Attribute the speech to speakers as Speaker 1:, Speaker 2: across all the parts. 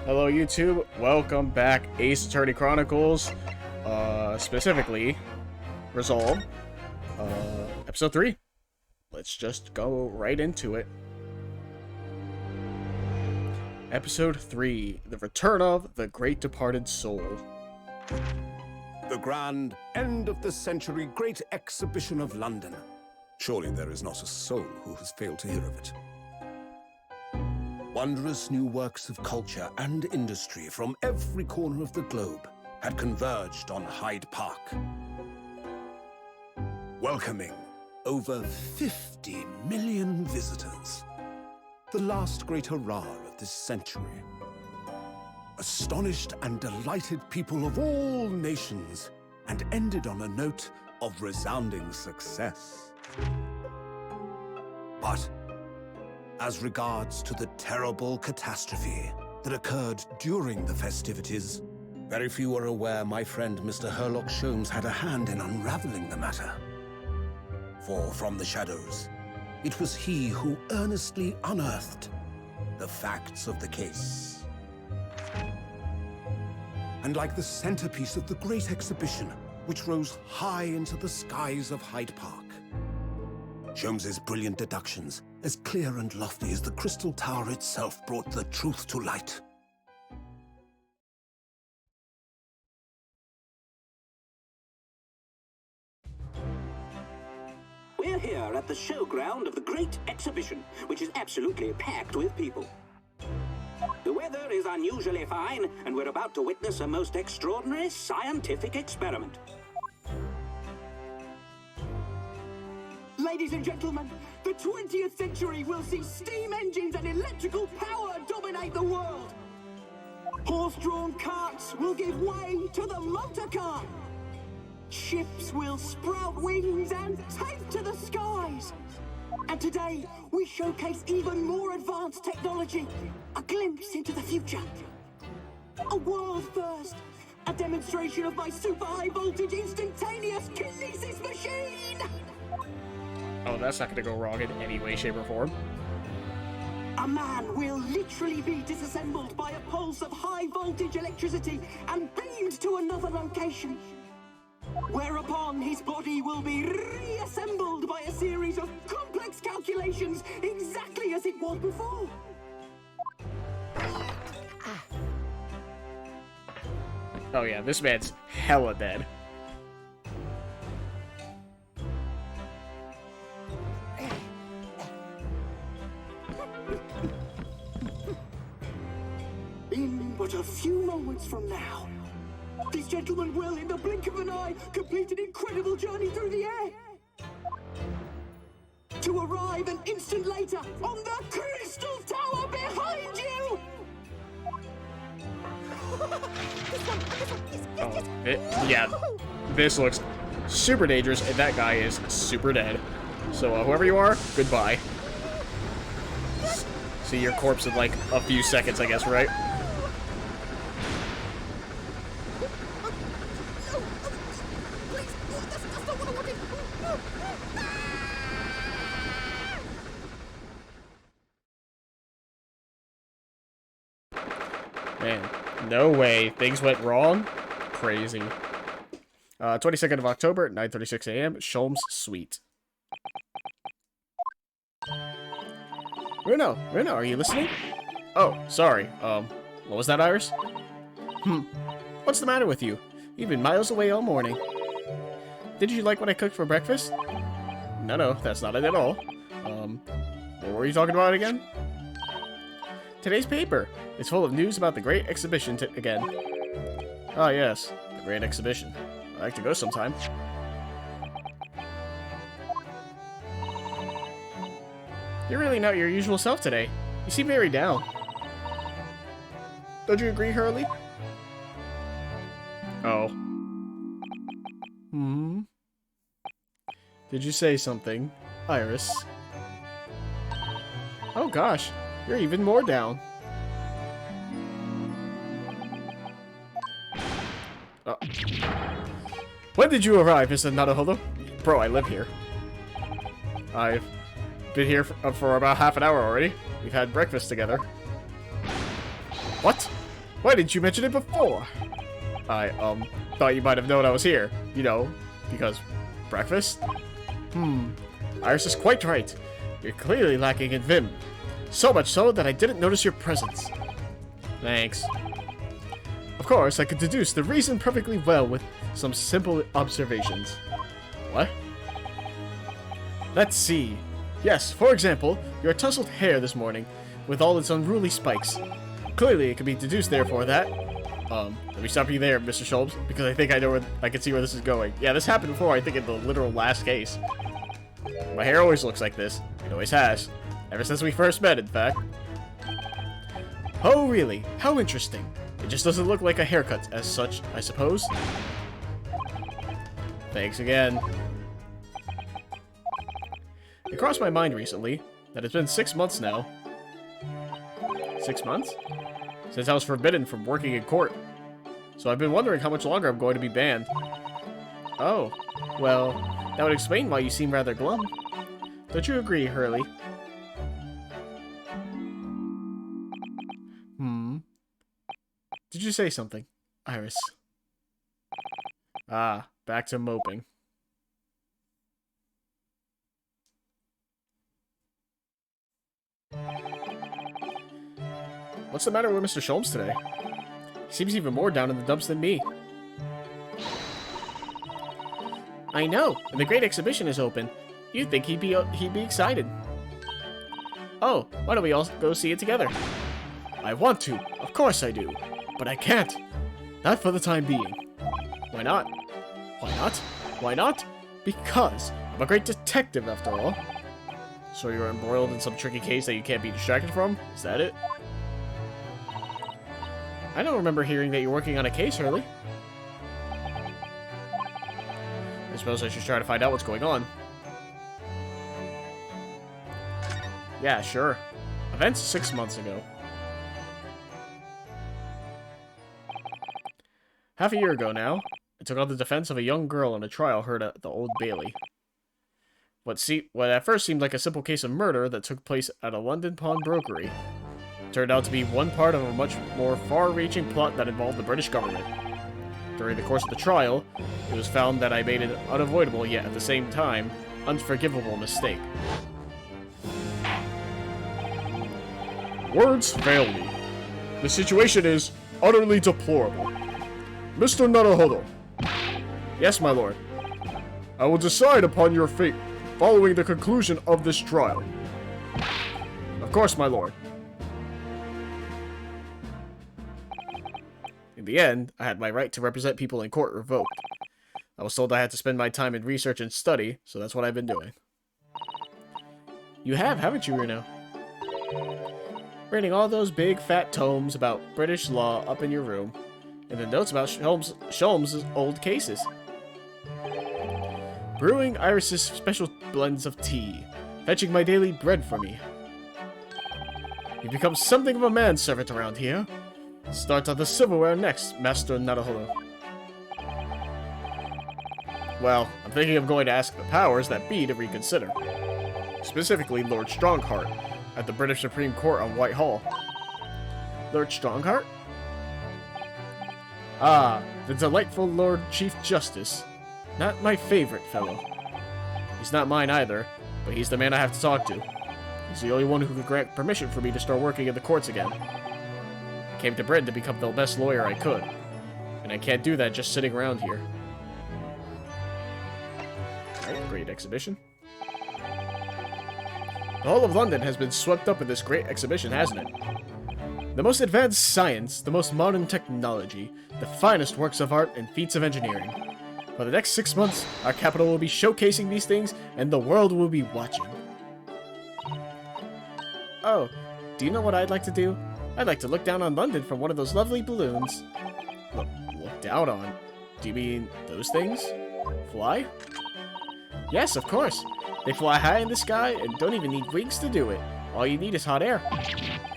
Speaker 1: Hello YouTube, welcome back, Ace Attorney Chronicles, specifically, Resolve, episode 3. Let's just go right into it. Episode 3, The Return of the Great Departed Soul.
Speaker 2: The grand end of the century great exhibition of London. Surely there is not a soul who has failed to hear of it. Wondrous new works of culture and industry from every corner of the globe had converged on Hyde Park, welcoming over 50 million visitors. The last great hurrah of this century. Astonished and delighted people of all nations, and ended on a note of resounding success. But as regards to the terrible catastrophe that occurred during the festivities, very few are aware my friend Mr. Herlock Sholmes had a hand in unraveling the matter. For from the shadows, it was he who earnestly unearthed the facts of the case. And like the centerpiece of the great exhibition, which rose high into the skies of Hyde Park, Sholmes's brilliant deductions, as clear and lofty as the Crystal Tower itself, brought the truth to light.
Speaker 3: We're here at the showground of the Great Exhibition, which is absolutely packed with people. The weather is unusually fine, and we're about to witness a most extraordinary scientific experiment.
Speaker 4: Ladies and gentlemen, the 20th century will see steam engines and electrical power dominate the world. Horse-drawn carts will give way to the motor car. Ships will sprout wings and take to the skies. And today, we showcase even more advanced technology, a glimpse into the future. A world first, a demonstration of my super high voltage instantaneous kinesis machine.
Speaker 1: Oh, that's not gonna go wrong in any way, shape, or form.
Speaker 4: A man will literally be disassembled by a pulse of high voltage electricity and beamed to another location. Whereupon his body will be reassembled by a series of complex calculations exactly as it was before.
Speaker 1: Oh yeah, this man's hella dead.
Speaker 4: In but a few moments from now, this gentleman will, in the blink of an eye, complete an incredible journey through the air. To arrive an instant later on the Crystal Tower behind you!
Speaker 1: Yeah, this looks super dangerous, and that guy is super dead. So whoever you are, goodbye. See your corpse in like a few seconds, I guess, right? Man, no way. Things went wrong? Crazy. 22nd of October, 9:36 a.m., Sholmes Suite. Reno, are you listening? Oh, sorry. What was that, Iris? What's the matter with you? You've been miles away all morning. Did you like what I cooked for breakfast? No, that's not it at all. What were you talking about again? Today's paper. It's full of news about the Great Exhibition again. Ah, yes, the Great Exhibition. I'd like to go sometime. You're really not your usual self today. You seem very down. Don't you agree, Hurley? Oh. Did you say something, Iris? Oh gosh, you're even more down. When did you arrive, Mr. Naruhodo? Bro, I live here. I've been here for about half an hour already. We've had breakfast together. What? Why didn't you mention it before? I, thought you might have known I was here. You know, because breakfast? Iris is quite right. You're clearly lacking in vim. So much so that I didn't notice your presence. Thanks. Of course, I could deduce the reason perfectly well with some simple observations. What? Let's see. Yes, for example, your tousled hair this morning, with all its unruly spikes. Clearly, it can be deduced therefore that... let me stop you there, Mr. Sholmes, because I think I know where I can see where this is going. Yeah, this happened before, I think, in the literal last case. My hair always looks like this. It always has. Ever since we first met, in fact. Oh, really? How interesting. It just doesn't look like a haircut as such, I suppose. Thanks again. It crossed my mind recently that it's been 6 months now. 6 months? Since I was forbidden from working in court. So I've been wondering how much longer I'm going to be banned. Oh, well, that would explain why you seem rather glum. Don't you agree, Hurley? Did you say something, Iris? Ah, back to moping. What's the matter with Mr. Sholmes today? He seems even more down in the dumps than me. I know, and the great exhibition is open. You'd think he'd be excited. Oh, why don't we all go see it together? I want to, of course I do, but I can't. Not for the time being. Why not? Why not? Why not? Because I'm a great detective after all. So you're embroiled in some tricky case that you can't be distracted from? Is that it? I don't remember hearing that you're working on a case, Hurley. I suppose I should try to find out what's going on. Yeah, sure. Events 6 months ago. Half a year ago now, I took on the defense of a young girl in a trial heard at the Old Bailey. What at first seemed like a simple case of murder that took place at a London pawnbrokery turned out to be one part of a much more far-reaching plot that involved the British government. During the course of the trial, it was found that I made an unavoidable yet at the same time unforgivable mistake. Words fail me. The situation is utterly deplorable. Mr. Naruhodo. Yes, my lord. I will decide upon your fate following the conclusion of this trial. Of course, my lord. In the end, I had my right to represent people in court revoked. I was told I had to spend my time in research and study, so that's what I've been doing. You have, haven't you, Reno? Reading all those big, fat tomes about British law up in your room, and the notes about Sholmes' old cases. Brewing Iris's special blends of tea, fetching my daily bread for me. You've become something of a manservant around here. Start on the silverware next, Master Naruhodo. Well, I'm thinking of going to ask the powers that be to reconsider. Specifically, Lord Strongheart, at the British Supreme Court on Whitehall. Lord Strongheart? Ah, the delightful Lord Chief Justice. Not my favorite fellow. He's not mine either, but he's the man I have to talk to. He's the only one who could grant permission for me to start working in the courts again. I came to Britain to become the best lawyer I could, and I can't do that just sitting around here. Alright, great exhibition. The whole of London has been swept up in this great exhibition, hasn't it? The most advanced science, the most modern technology, the finest works of art and feats of engineering. For the next 6 months, our capital will be showcasing these things, and the world will be watching. Oh, do you know what I'd like to do? I'd like to look down on London from one of those lovely balloons. Look down on? Do you mean those things? Fly? Yes, of course. They fly high in the sky and don't even need wings to do it. All you need is hot air.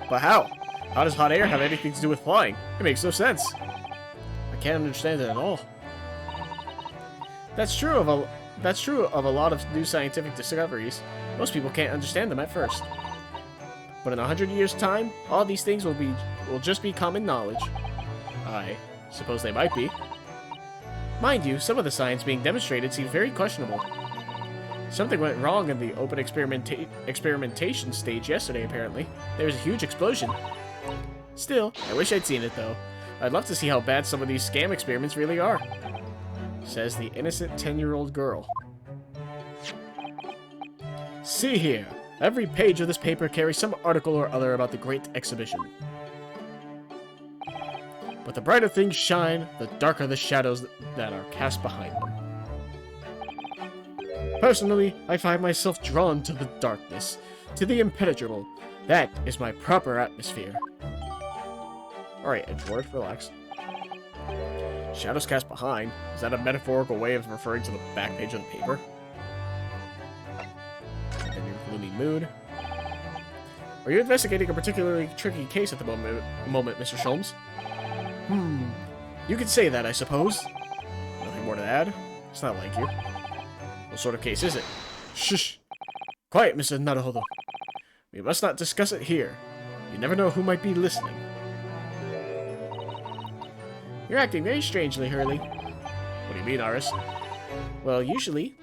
Speaker 1: But how? How does hot air have anything to do with flying? It makes no sense. I can't understand it at all. That's true of a lot of new scientific discoveries. Most people can't understand them at first. But in 100 years' time, all these things will just be common knowledge. I suppose they might be. Mind you, some of the science being demonstrated seems very questionable. Something went wrong in the open experimentation stage yesterday, apparently. There was a huge explosion. Still, I wish I'd seen it, though. I'd love to see how bad some of these scam experiments really are. Says the innocent 10-year-old girl. See here. Every page of this paper carries some article or other about the Great Exhibition. But the brighter things shine, the darker the shadows that are cast behind them. Personally, I find myself drawn to the darkness, to the impenetrable. That is my proper atmosphere. Alright, Edward, relax. Shadows cast behind? Is that a metaphorical way of referring to the back page of the paper? In your gloomy mood. Are you investigating a particularly tricky case at the moment, Mr. Sholmes? You could say that, I suppose. Nothing more to add? It's not like you. What sort of case is it? Shush! Quiet, Mr. Naruhodo. We must not discuss it here. You never know who might be listening. You're acting very strangely, Hurley. What do you mean, Aris? Well, usually,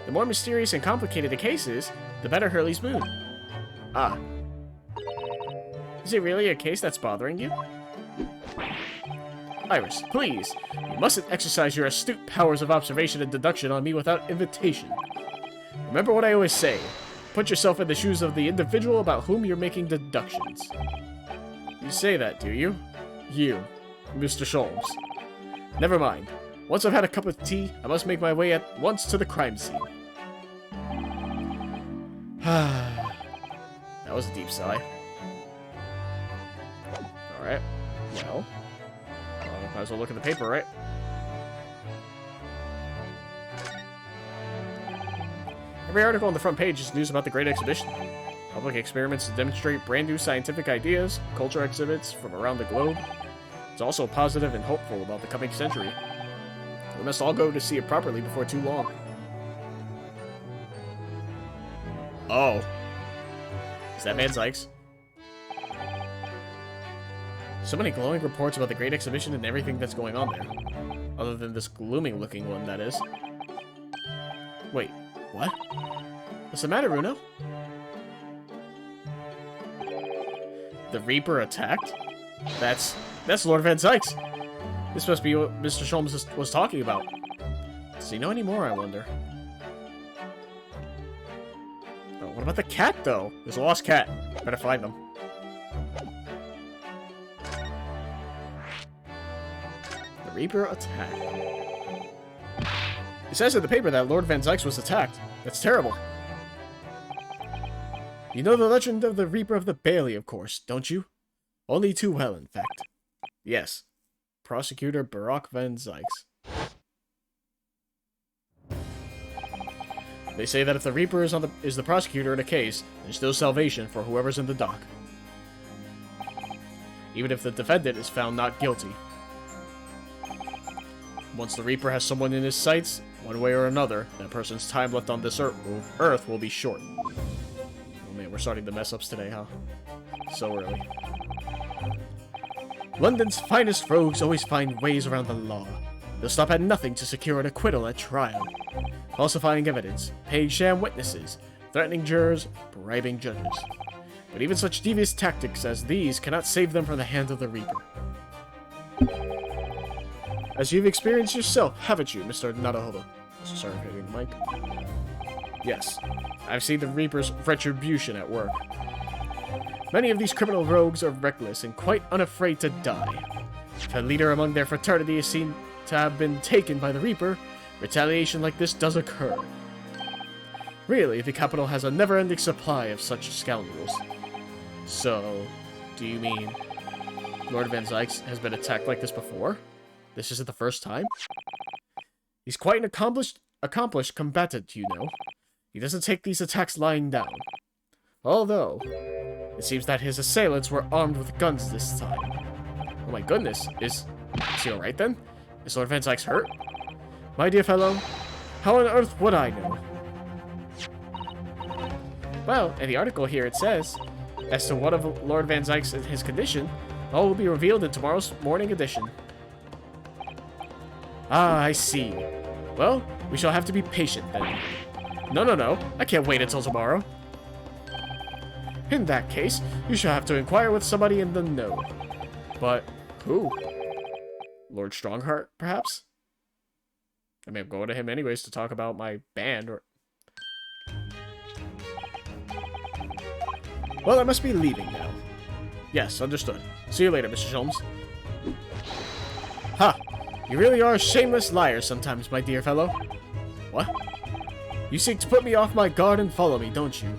Speaker 1: the more mysterious and complicated a case is, the better Hurley's mood. Ah. Is it really a case that's bothering you? Iris, please. You mustn't exercise your astute powers of observation and deduction on me without invitation. Remember what I always say. Put yourself in the shoes of the individual about whom you're making deductions. You say that, do you? You, Mr. Sholmes. Never mind. Once I've had a cup of tea, I must make my way at once to the crime scene. That was a deep sigh. Alright. Well. Might as well look at the paper, right? Every article on the front page is news about the Great Exhibition. Public experiments to demonstrate brand new scientific ideas, culture exhibits from around the globe. It's also positive and hopeful about the coming century. We must all go to see it properly before too long. Oh. Is that Van Zykes? So many glowing reports about the Great Exhibition and everything that's going on there. Other than this gloomy-looking one, that is. Wait, what? What's the matter, Runo? The Reaper attacked? That's Lord Van Zykes. This must be what Mr. Sholmes was talking about. Does he know any more, I wonder? Oh, what about the cat, though? There's a lost cat. Better find them. The Reaper attacked. It says in the paper that Lord Van Zykes was attacked. That's terrible. You know the legend of the Reaper of the Bailey, of course, don't you? Only too well, in fact. Yes. Prosecutor Barack Van Zykes. They say that if the Reaper is the prosecutor in a case, there's still salvation for whoever's in the dock. Even if the defendant is found not guilty. Once the Reaper has someone in his sights, one way or another, that person's time left on this earth will be short. Oh man, we're starting the mess-ups today, huh? So early. London's finest rogues always find ways around the law. They'll stop at nothing to secure an acquittal at trial. Falsifying evidence, paying sham witnesses, threatening jurors, bribing judges. But even such devious tactics as these cannot save them from the hand of the Reaper. As you've experienced yourself, haven't you, Mr. Naruhodo? Sorry for hitting the mic. Yes, I've seen the Reaper's retribution at work. Many of these criminal rogues are reckless and quite unafraid to die. If a leader among their fraternity is seen to have been taken by the Reaper, retaliation like this does occur. Really, the capital has a never-ending supply of such scoundrels. So, do you mean Lord Van Zykes has been attacked like this before? This isn't the first time? He's quite an accomplished combatant, you know. He doesn't take these attacks lying down. Although, it seems that his assailants were armed with guns this time. Oh my goodness, is he alright then? Is Lord Van Zykes hurt? My dear fellow, how on earth would I know? Well, in the article here it says, as to one of Lord Van Zykes and his condition, All will be revealed in tomorrow's morning edition. Ah, I see. Well, we shall have to be patient then. No. I can't wait until tomorrow. In that case, you shall have to inquire with somebody in the know. But who? Lord Strongheart, perhaps? I mean, I'm going to him anyways to talk about my band, or... Well, I must be leaving now. Yes, understood. See you later, Mr. Sholmes. Ha! You really are a shameless liar sometimes, my dear fellow. What? You seek to put me off my guard and follow me, don't you?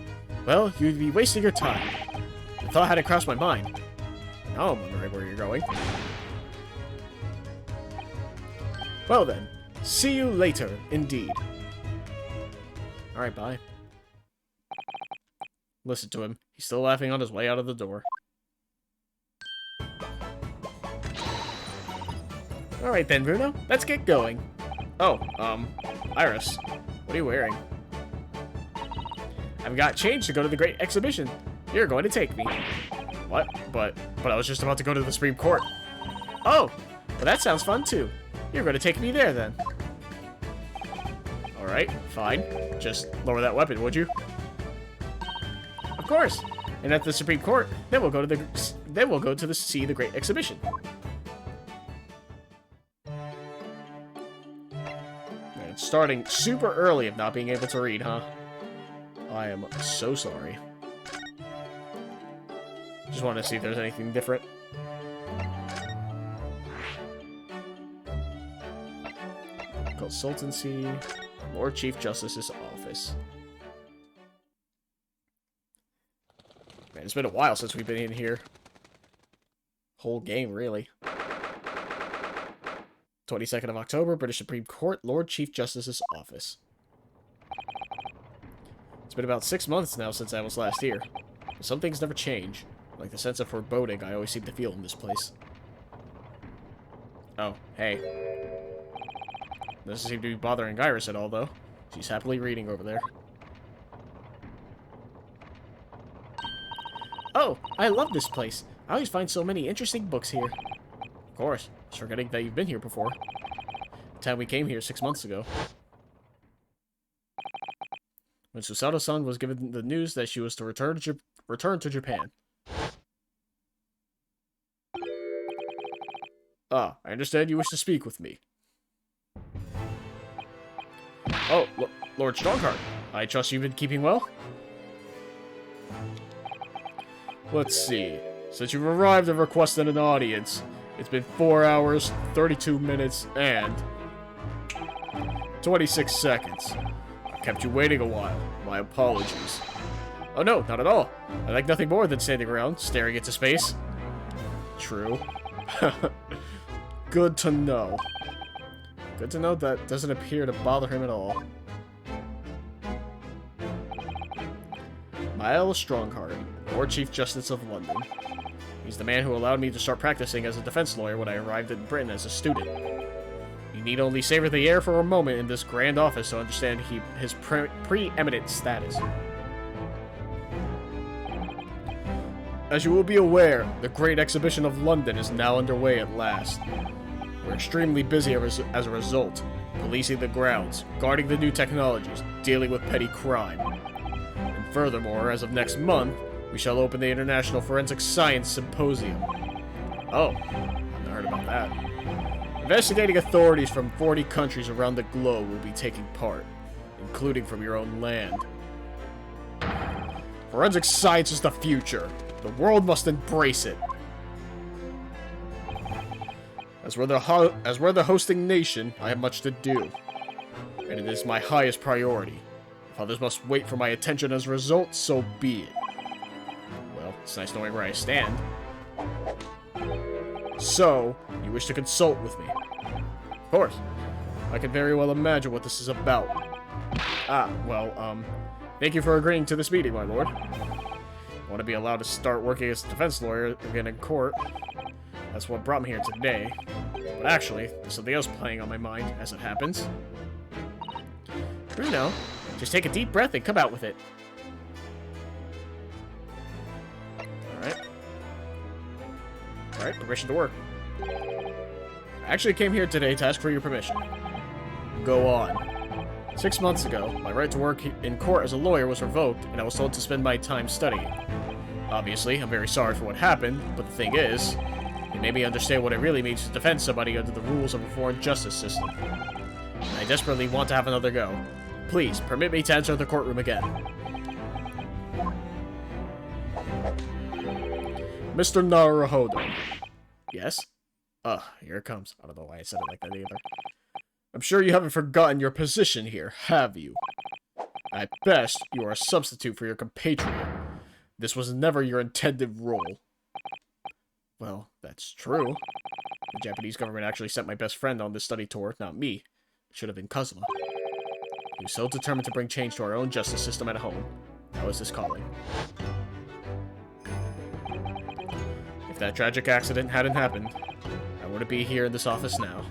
Speaker 1: Well, you'd be wasting your time. The thought hadn't crossed my mind. Now I'm wondering where you're going. Well then, see you later, indeed. Alright, bye. Listen to him. He's still laughing on his way out of the door. Alright then, Bruno. Let's get going. Oh, Iris. What are you wearing? I've got change to go to the Great Exhibition. You're going to take me. What? But I was just about to go to the Supreme Court. Oh! Well, that sounds fun, too. You're going to take me there, then. Alright, fine. Just lower that weapon, would you? Of course. And at the Supreme Court, then we'll go to see the Great Exhibition. Man, it's starting super early of not being able to read, huh? I am so sorry. Just wanted to see if there's anything different. Consultancy, Lord Chief Justice's office. Man, it's been a while since we've been in here. Whole game, really. 22nd of October, British Supreme Court, Lord Chief Justice's office. It's been about 6 months now since I was last here. But some things never change, like the sense of foreboding I always seem to feel in this place. Oh, hey. Doesn't seem to be bothering Iris at all, though. She's happily reading over there. Oh, I love this place. I always find so many interesting books here. Of course. Just forgetting that you've been here before. The time we came here 6 months ago. When Susato-san was given the news that she was to return to Japan. Ah, I understand you wish to speak with me. Oh, Lord Strongheart. I trust you've been keeping well? Let's see. Since you've arrived and requested an audience, it's been 4 hours, 32 minutes, and 26 seconds. I kept you waiting a while. My apologies. Oh no, not at all. I like nothing more than standing around, staring into space. True. Good to know. Good to know that doesn't appear to bother him at all. Miles Strongheart, Lord Chief Justice of London. He's the man who allowed me to start practicing as a defense lawyer when I arrived in Britain as a student. You need only savor the air for a moment in this grand office to understand his preeminent status. As you will be aware, the Great Exhibition of London is now underway at last. We're extremely busy as a result, policing the grounds, guarding the new technologies, dealing with petty crime. And furthermore, as of next month, we shall open the International Forensic Science Symposium. Oh, I've not heard about that. Investigating authorities from 40 countries around the globe will be taking part, including from your own land. Forensic science is the future. The world must embrace it. As we're the hosting nation, I have much to do, and it is my highest priority. If others must wait for my attention as a result, so be it. Well, it's nice knowing where I stand. So, you wish to consult with me? Of course. I can very well imagine what this is about. Thank you for agreeing to this meeting, my lord. I want to be allowed to start working as a defense lawyer again in court. That's what brought me here today. But actually, there's something else playing on my mind, as it happens. Bruno, just take a deep breath and come out with it. Alright. Alright, permission to work. I actually came here today to ask for your permission. Go on. 6 months ago, my right to work in court as a lawyer was revoked, and I was told to spend my time studying. Obviously, I'm very sorry for what happened, but the thing is, it made me understand what it really means to defend somebody under the rules of a foreign justice system. And I desperately want to have another go. Please, permit me to enter the courtroom again. Mr. Naruhodo. Yes? Ugh, here it comes. I don't know why I said it like that either. I'm sure you haven't forgotten your position here, have you? At best, you are a substitute for your compatriot. This was never your intended role. Well, that's true. The Japanese government actually sent my best friend on this study tour, not me. It should have been Kazuma. He was so determined to bring change to our own justice system at home. That was his calling. If that tragic accident hadn't happened, I wouldn't be here in this office now.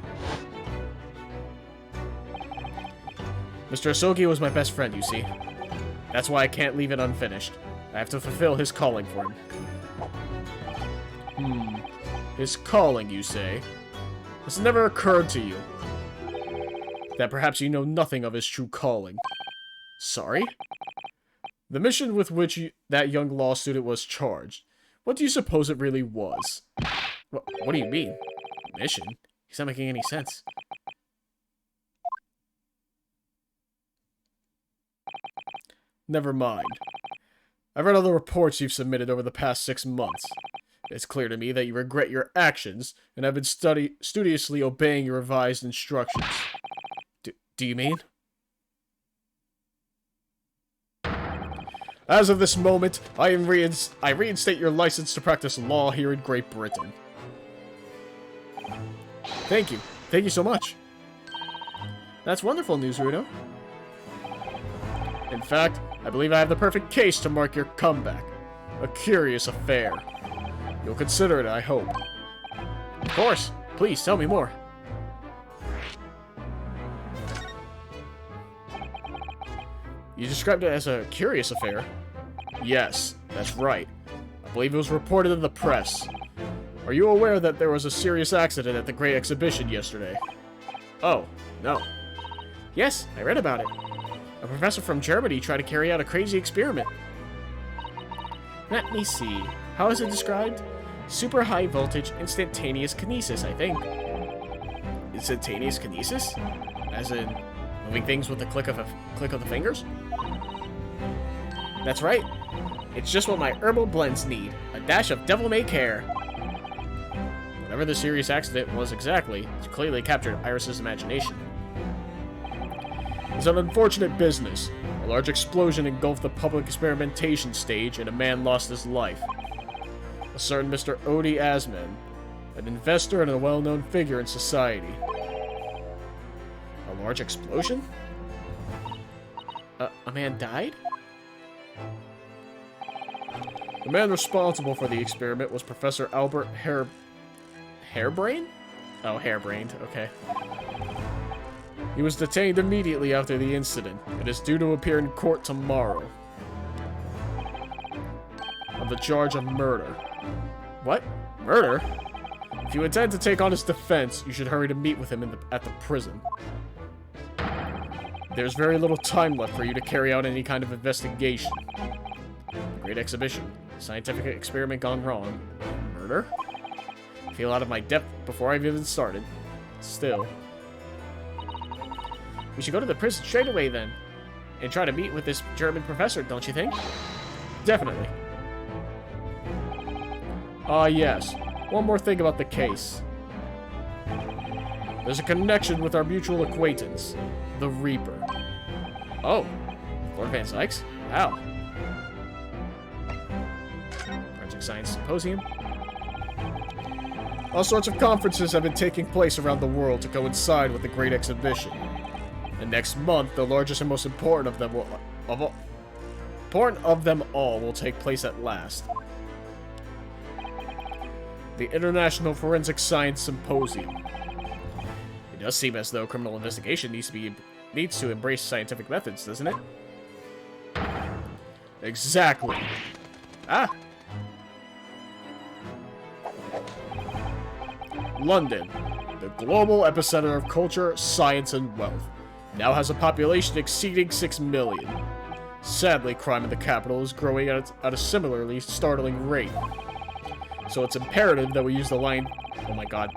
Speaker 1: Mr. Asogi was my best friend, you see. That's why I can't leave it unfinished. I have to fulfill his calling for him. His calling, you say? Has it never occurred to you that perhaps you know nothing of his true calling? Sorry? The mission with which that young law student was charged, what do you suppose it really was? What do you mean? Mission? He's not making any sense. Never mind. I've read all the reports you've submitted over the past 6 months. It's clear to me that you regret your actions and have been studiously obeying your revised instructions. Do you mean? As of this moment, I reinstate your license to practice law here in Great Britain. Thank you. Thank you so much. That's wonderful news, Rudo. In fact, I believe I have the perfect case to mark your comeback. A curious affair. You'll consider it, I hope. Of course. Please, tell me more. You described it as a curious affair? Yes, that's right. I believe it was reported in the press. Are you aware that there was a serious accident at the Great Exhibition yesterday? Oh, no. Yes, I read about it. A professor from Germany tried to carry out a crazy experiment. Let me see. How is it described? Super high voltage instantaneous kinesis, I think. Instantaneous kinesis? As in moving things with the click of the fingers? That's right. It's just what my herbal blends need. A dash of devil-may-care. Whatever the serious accident was exactly, it's clearly captured Iris's imagination. It's an unfortunate business. A large explosion engulfed the public experimentation stage, and a man lost his life. A certain Mr. Odi Asman, an investor and a well-known figure in society. A large explosion? A man died? The man responsible for the experiment was Professor Albert Harebrained? Oh, Harebrained, okay. He was detained immediately after the incident, and is due to appear in court tomorrow. On the charge of murder. What? Murder? If you intend to take on his defense, you should hurry to meet with him at the prison. There's very little time left for you to carry out any kind of investigation. Great exhibition. Scientific experiment gone wrong. Murder? I feel out of my depth before I've even started. Still. We should go to the prison straight away then. And try to meet with this German professor, don't you think? Definitely. Yes. One more thing about the case. There's a connection with our mutual acquaintance, the Reaper. Oh, Lord Van Sykes? How? Forensic Science Symposium. All sorts of conferences have been taking place around the world to coincide with the Great Exhibition. And next month, the largest and most important of them will take place at last. The International Forensic Science Symposium. It does seem as though criminal investigation needs to embrace scientific methods, doesn't it? Exactly. Ah! London, the global epicenter of culture, science, and wealth, now has a population exceeding 6 million. Sadly, crime in the capital is growing at a similarly startling rate. So it's imperative that we use the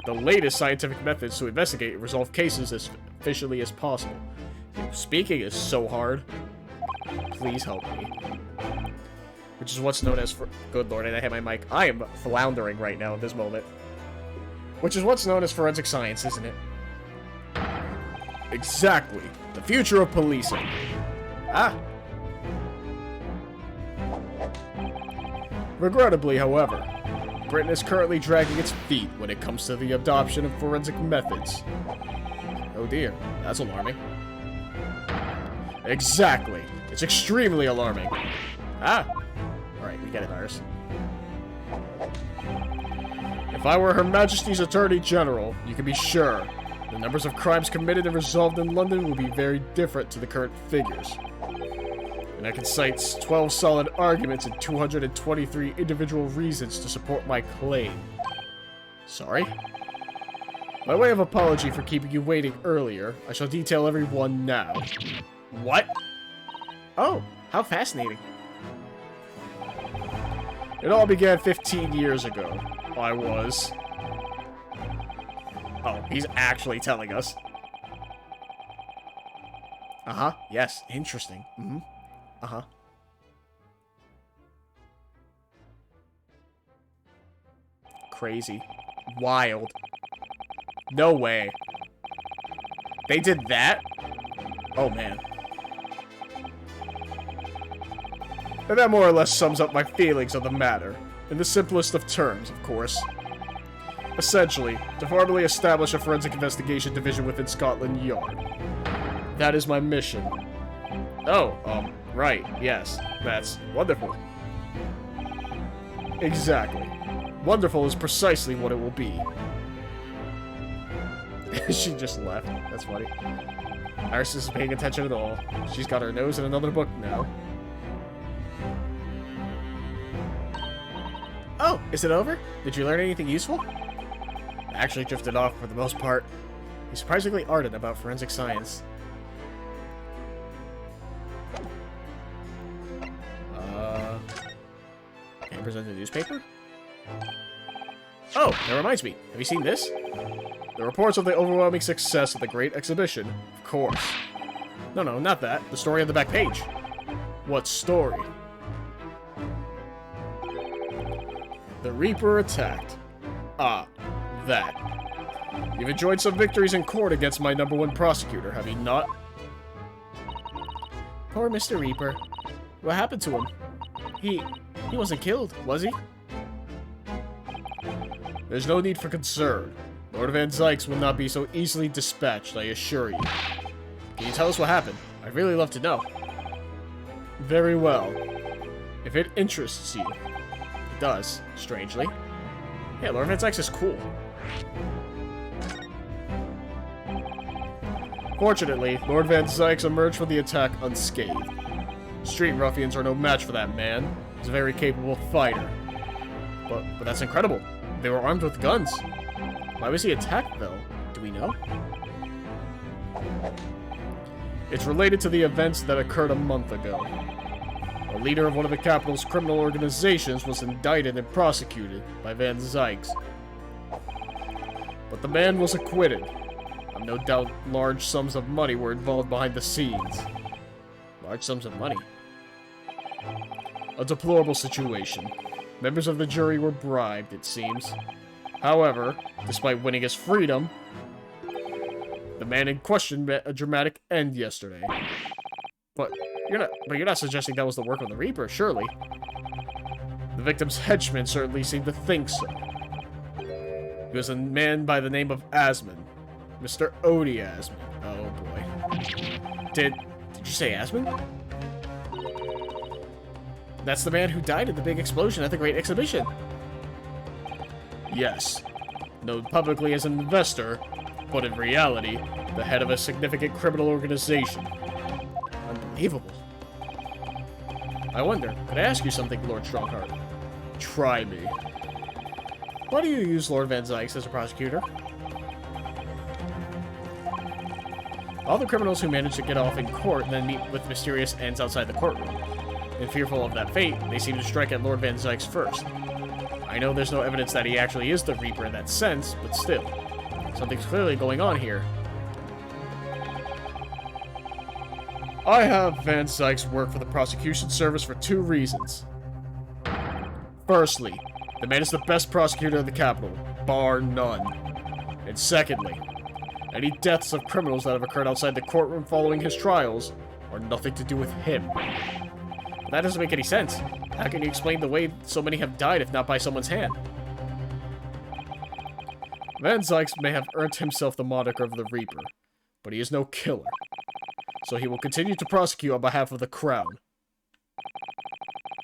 Speaker 1: latest scientific methods to investigate and resolve cases as efficiently as possible. Speaking is so hard. Please help me. Which is what's known as good lord, and I hit my mic. I am floundering right now at this moment. Which is what's known as forensic science, isn't it? Exactly. The future of policing. Ah. Regrettably, however, Britain is currently dragging its feet when it comes to the adoption of forensic methods. Oh dear, that's alarming. Exactly. It's extremely alarming. Ah. Alright, we get it, Iris. If I were Her Majesty's Attorney General, you can be sure the numbers of crimes committed and resolved in London will be very different to the current figures. And I can cite 12 solid arguments and 223 individual reasons to support my claim. Sorry? By way of apology for keeping you waiting earlier, I shall detail every one now. What? Oh, how fascinating. It all began 15 years ago. I was... Oh, he's actually telling us. Uh-huh, yes, interesting. Mm-hmm. Uh-huh. Crazy. Wild. No way. They did that? Oh, man. And that more or less sums up my feelings on the matter. In the simplest of terms, of course. Essentially, to formally establish a forensic investigation division within Scotland Yard. That is my mission. Oh, right, yes. That's wonderful. Exactly. Wonderful is precisely what it will be. She just left. That's funny. Iris isn't paying attention at all. She's got her nose in another book now. Oh, is it over? Did you learn anything useful? I actually drifted off for the most part. He's surprisingly ardent about forensic science. Can I present the newspaper? Oh, that reminds me. Have you seen this? The reports of the overwhelming success of the Great Exhibition. Of course. No, not that. The story on the back page. What story? The Reaper attacked. Ah, that. You've enjoyed some victories in court against my #1 prosecutor, have you not? Poor Mr. Reaper. What happened to him? He wasn't killed, was he? There's no need for concern. Lord Van Zykes will not be so easily dispatched, I assure you. Can you tell us what happened? I'd really love to know. Very well. If it interests you. It does, strangely. Yeah, Lord Van Zykes is cool. Fortunately, Lord Van Zykes emerged from the attack unscathed. Street ruffians are no match for that man. He's a very capable fighter. But that's incredible. They were armed with guns. Why was he attacked, though? Do we know? It's related to the events that occurred a month ago. A leader of one of the capital's criminal organizations was indicted and prosecuted by Van Zykes. But the man was acquitted. I've no doubt large sums of money were involved behind the scenes. Large sums of money? A deplorable situation. Members of the jury were bribed, it seems. However, despite winning his freedom, the man in question met a dramatic end yesterday. But you're not suggesting that was the work of the Reaper, surely? The victim's henchmen certainly seemed to think so. He was a man by the name of Asmund. Mr. Odie Asmund. Oh boy. Did you say Asmund? That's the man who died in the big explosion at the Great Exhibition. Yes. Known publicly as an investor, but in reality, the head of a significant criminal organization. Unbelievable. I wonder, could I ask you something, Lord Strongheart? Try me. Why do you use Lord Van Zykes as a prosecutor? All the criminals who manage to get off in court then meet with mysterious ends outside the courtroom. And fearful of that fate, they seem to strike at Lord Van Zykes first. I know there's no evidence that he actually is the Reaper in that sense, but still. Something's clearly going on here. I have Van Zykes work for the prosecution service for 2 reasons. Firstly, the man is the best prosecutor in the capital, bar none. And secondly, any deaths of criminals that have occurred outside the courtroom following his trials are nothing to do with him. But that doesn't make any sense. How can you explain the way so many have died if not by someone's hand? Van Zykes may have earned himself the moniker of the Reaper, but he is no killer. So he will continue to prosecute on behalf of the Crown.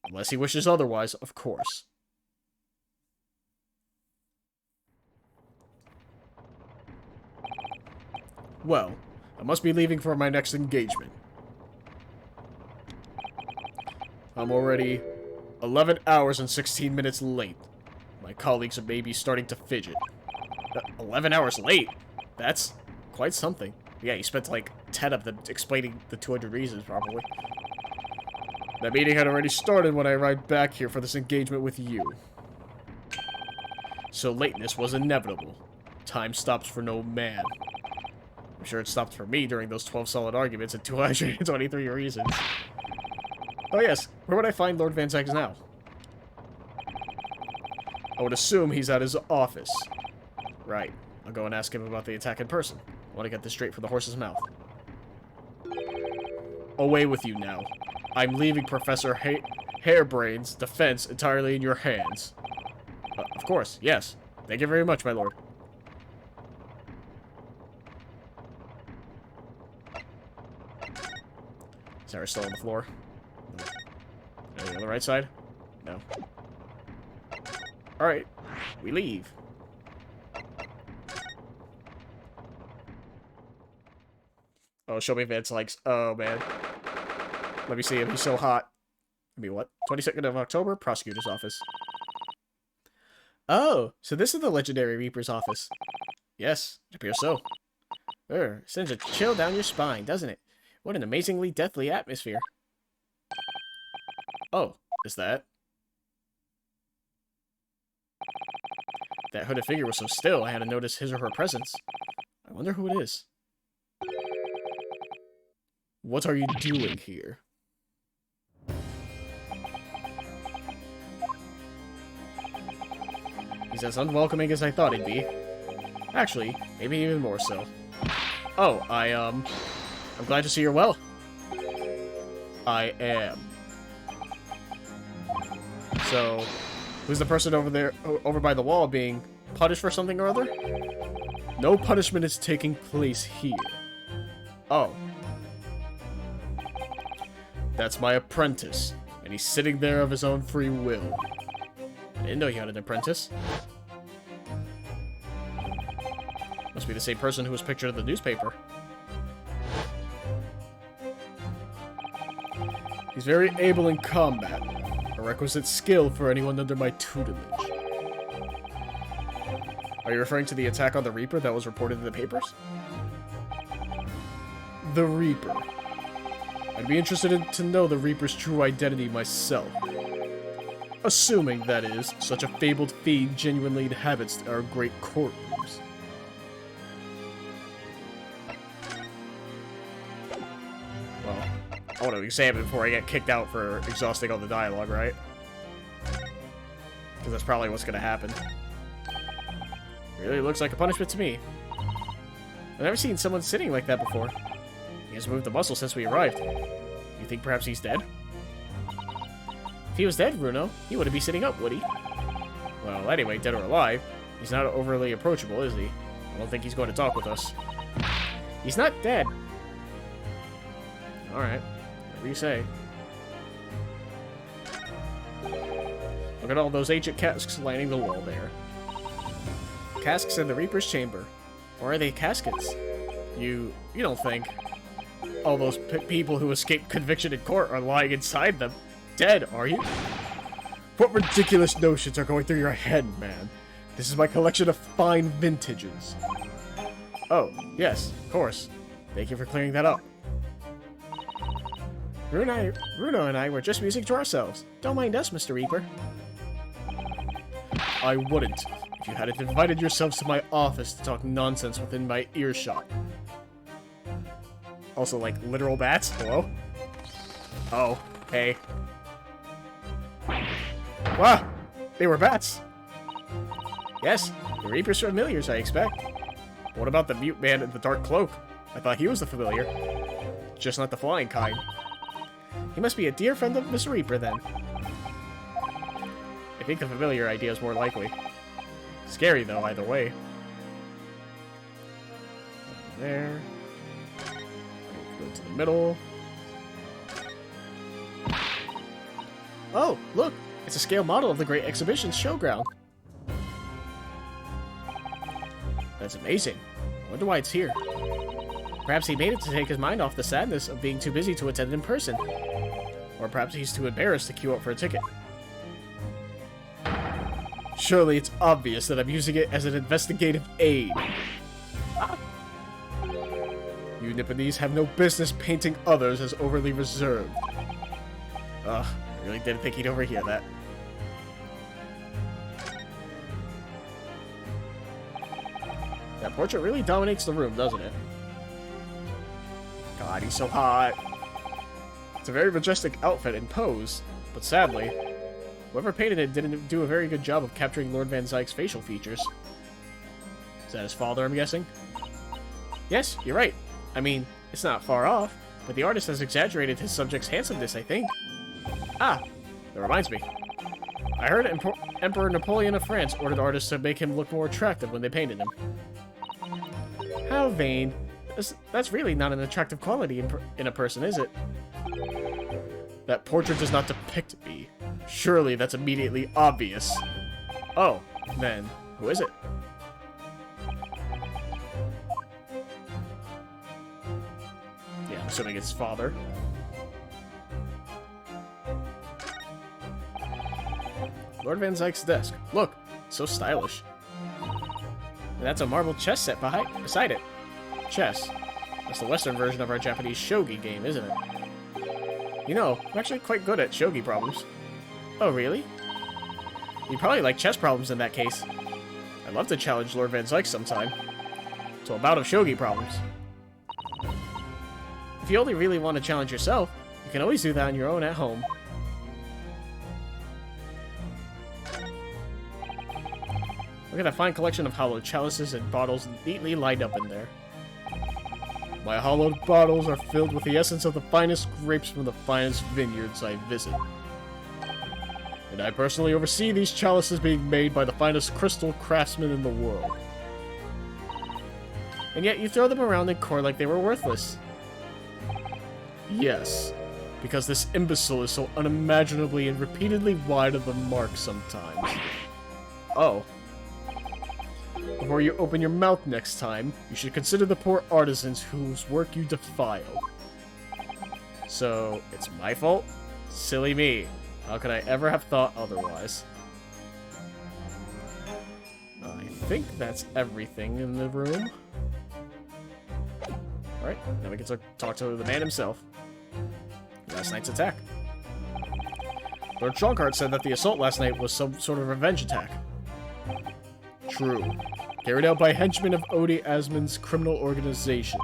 Speaker 1: Unless he wishes otherwise, of course. Well, I must be leaving for my next engagement. I'm already 11 hours and 16 minutes late. My colleagues are maybe starting to fidget. 11 hours late? That's quite something. Yeah, you spent like 10 of them explaining the 200 reasons, probably. That meeting had already started when I arrived back here for this engagement with you. So lateness was inevitable. Time stops for no man. I'm sure it stopped for me during those 12 solid arguments and 223 reasons. Oh yes, where would I find Lord Van Zykes now? I would assume he's at his office. Right. I'll go and ask him about the attack in person. I want to get this straight from the horse's mouth. Away with you now. I'm leaving Professor Hairbrain's defense entirely in your hands. Of course, yes. Thank you very much, my lord. Sarah's still on the floor. No. Anything on the right side? No. Alright. We leave. Oh, show me Van Zykes. Oh, man. Let me see him. He's so hot. I mean, what? 22nd of October? Prosecutor's office. Oh, so this is the legendary Reaper's office. Yes, it appears so. Sends a chill down your spine, doesn't it? What an amazingly deathly atmosphere. Oh, is that? That hooded figure was so still, I had to notice his or her presence. I wonder who it is. What are you doing here? He's as unwelcoming as I thought he'd be. Actually, maybe even more so. Oh, I'm glad to see you're well. I am. So, who's the person over there, over by the wall, being punished for something or other? No punishment is taking place here. Oh. That's my apprentice, and he's sitting there of his own free will. I didn't know you had an apprentice. Must be the same person who was pictured in the newspaper. He's very able in combat, a requisite skill for anyone under my tutelage. Are you referring to the attack on the Reaper that was reported in the papers? The Reaper. I'd be interested to know the Reaper's true identity myself. Assuming, that is, such a fabled fiend genuinely inhabits our great courtrooms. Well, I want to examine before I get kicked out for exhausting all the dialogue, right? Because that's probably what's going to happen. Really looks like a punishment to me. I've never seen someone sitting like that before. He hasn't moved a muscle since we arrived. You think perhaps he's dead? If he was dead, Bruno, he wouldn't be sitting up, would he? Well, anyway, dead or alive, he's not overly approachable, is he? I don't think he's going to talk with us. He's not dead. Alright, whatever you say. Look at all those ancient casks lining the wall there. Casks in the Reaper's chamber. Or are they caskets? You don't think all those people who escaped conviction in court are lying inside them dead, are you? What ridiculous notions are going through your head, man? This is my collection of fine vintages. Oh, yes, of course. Thank you for clearing that up. Bruno and I were just music to ourselves. Don't mind us, Mr. Reaper. I wouldn't, if you hadn't invited yourselves to my office to talk nonsense within my earshot. Also, like, literal bats? Hello? Oh, hey. Wow! They were bats! Yes, the Reaper's familiars, I expect. What about the mute man in the dark cloak? I thought he was the familiar. Just not the flying kind. He must be a dear friend of Mr. Reaper, then. I think the familiar idea is more likely. Scary, though, either way. There. Go to the middle. Oh, look! It's a scale model of the Great Exhibition's showground. That's amazing. I wonder why it's here. Perhaps he made it to take his mind off the sadness of being too busy to attend in person. Or perhaps he's too embarrassed to queue up for a ticket. Surely it's obvious that I'm using it as an investigative aid. You Nipponese have no business painting others as overly reserved. Ugh, I really didn't think he'd overhear that. That portrait really dominates the room, doesn't it? God, he's so hot. It's a very majestic outfit and pose, but sadly, whoever painted it didn't do a very good job of capturing Lord Van Zyke's facial features. Is that his father, I'm guessing? Yes, you're right. I mean, it's not far off, but the artist has exaggerated his subject's handsomeness, I think. Ah, that reminds me. I heard Emperor Napoleon of France ordered artists to make him look more attractive when they painted him. How vain. That's really not an attractive quality in a person, is it? That portrait does not depict me. Surely that's immediately obvious. Oh, then, who is it? Yeah, I'm assuming it's his father. Lord Van Zyke's desk. Look, so stylish. And that's a marble chess set beside it. Chess. That's the Western version of our Japanese shogi game, isn't it? You know, I'm actually quite good at shogi problems. Oh, really? You probably like chess problems in that case. I'd love to challenge Lord Van Zyke sometime. To a bout of shogi problems. If you only really want to challenge yourself, you can always do that on your own at home. Look at that fine collection of hollowed chalices and bottles neatly lined up in there. My hollowed bottles are filled with the essence of the finest grapes from the finest vineyards I visit. And I personally oversee these chalices being made by the finest crystal craftsmen in the world. And yet you throw them around in court like they were worthless. Yes, because this imbecile is so unimaginably and repeatedly wide of the mark sometimes. Oh. Before you open your mouth next time, you should consider the poor artisans whose work you defile. So, it's my fault? Silly me. How could I ever have thought otherwise? I think that's everything in the room. Alright, now we get to talk to the man himself. Last night's attack. Lord Strongheart said that the assault last night was some sort of revenge attack. True. Carried out by henchmen of Odi Asmon's criminal organization.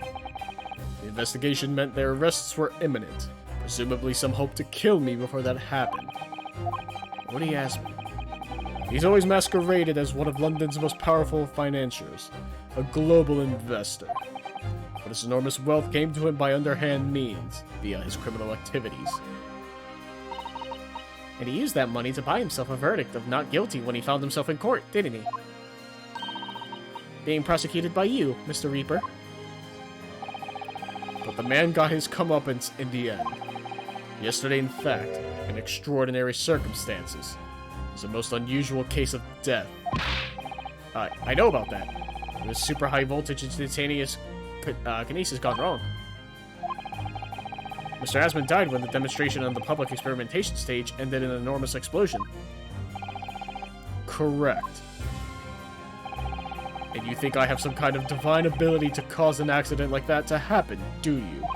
Speaker 1: The investigation meant their arrests were imminent. Presumably some hoped to kill me before that happened. Odi Asmon. He's always masqueraded as one of London's most powerful financiers. A global investor. But his enormous wealth came to him by underhand means, via his criminal activities. And he used that money to buy himself a verdict of not guilty when he found himself in court, didn't he? Being prosecuted by you, Mr. Reaper. But the man got his comeuppance in the end. Yesterday, in fact, in extraordinary circumstances, was a most unusual case of death. I know about that. It was super high voltage instantaneous kinesis gone wrong. Mr. Asmon died when the demonstration on the public experimentation stage ended in an enormous explosion. Correct. And you think I have some kind of divine ability to cause an accident like that to happen, do you?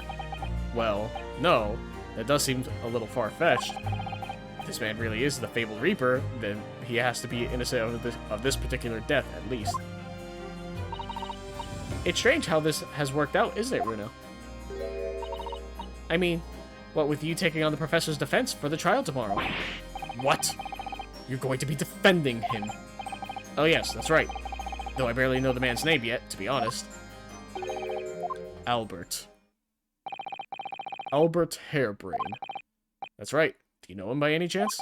Speaker 1: Well, no. That does seem a little far-fetched. If this man really is the fabled Reaper, then he has to be innocent of this particular death, at least. It's strange how this has worked out, isn't it, Runo? I mean, what with you taking on the professor's defense for the trial tomorrow? What? You're going to be defending him? Oh yes, that's right. Though I barely know the man's name yet, to be honest. Albert. Albert Hairbrain. That's right. Do you know him by any chance?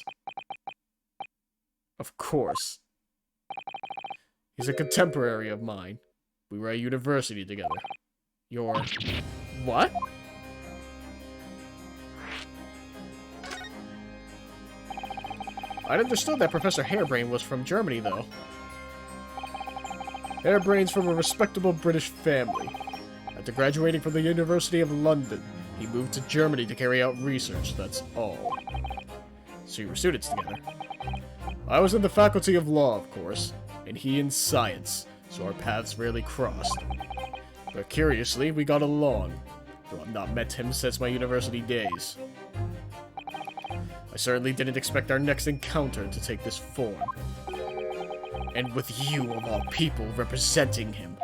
Speaker 1: Of course. He's a contemporary of mine. We were at university together. You're... What? I'd understood that Professor Hairbrain was from Germany, though. Hairbrain's from a respectable British family. After graduating from the University of London, he moved to Germany to carry out research, that's all. So you were students together. I was in the Faculty of Law, of course, and he in Science, so our paths rarely crossed. But curiously, we got along, though I've not met him since my university days. I certainly didn't expect our next encounter to take this form. And with you, of all people, representing him.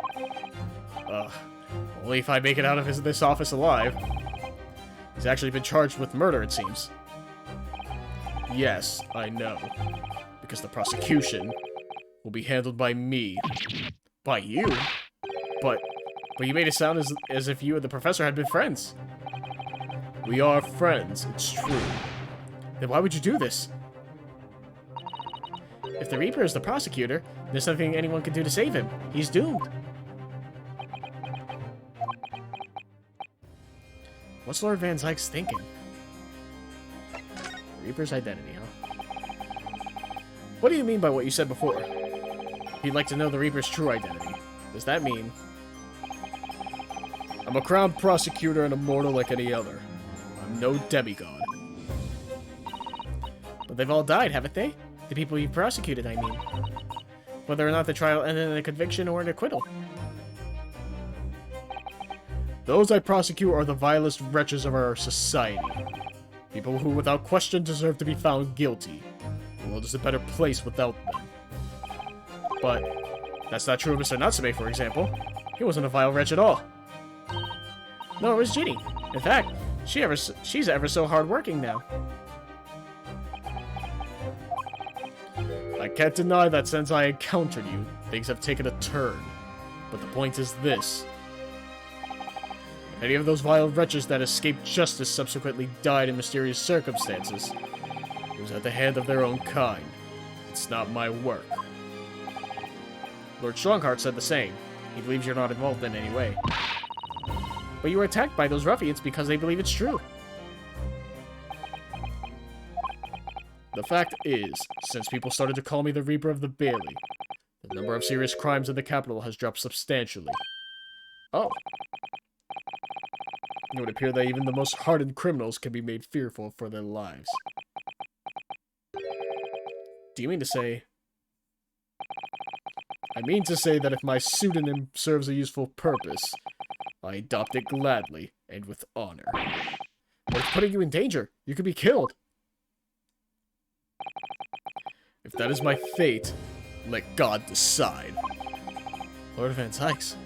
Speaker 1: Only if I make it out of this office alive. He's actually been charged with murder, it seems. Yes, I know. Because the prosecution will be handled by me. By you? But you made it sound as if you and the professor had been friends. We are friends, it's true. Then why would you do this? If the Reaper is the prosecutor, there's nothing anyone can do to save him. He's doomed. What's Lord Van Zykes thinking? Reaper's identity, huh? What do you mean by what you said before? He'd like to know the Reaper's true identity. Does that mean... I'm a crown prosecutor and a mortal like any other. I'm no demigod. But they've all died, haven't they? The people you prosecuted, I mean. Whether or not the trial ended in a conviction or an acquittal. Those I prosecute are the vilest wretches of our society. People who, without question, deserve to be found guilty. The world is a better place without them. But that's not true of Mr. Natsume, for example. He wasn't a vile wretch at all. No, it was Ginny. In fact, she's ever so hardworking now. I can't deny that since I encountered you, things have taken a turn. But the point is this. If any of those vile wretches that escaped justice subsequently died in mysterious circumstances, it was at the hand of their own kind. It's not my work. Lord Strongheart said the same. He believes you're not involved in any way. But you were attacked by those ruffians because they believe it's true. The fact is, since people started to call me the Reaper of the Bailey, the number of serious crimes in the capital has dropped substantially. Oh. It would appear that even the most hardened criminals can be made fearful for their lives. Do you mean to say... I mean to say that if my pseudonym serves a useful purpose, I adopt it gladly and with honor. But it's putting you in danger. You could be killed. If that is my fate, let God decide. Lord Van Zykes.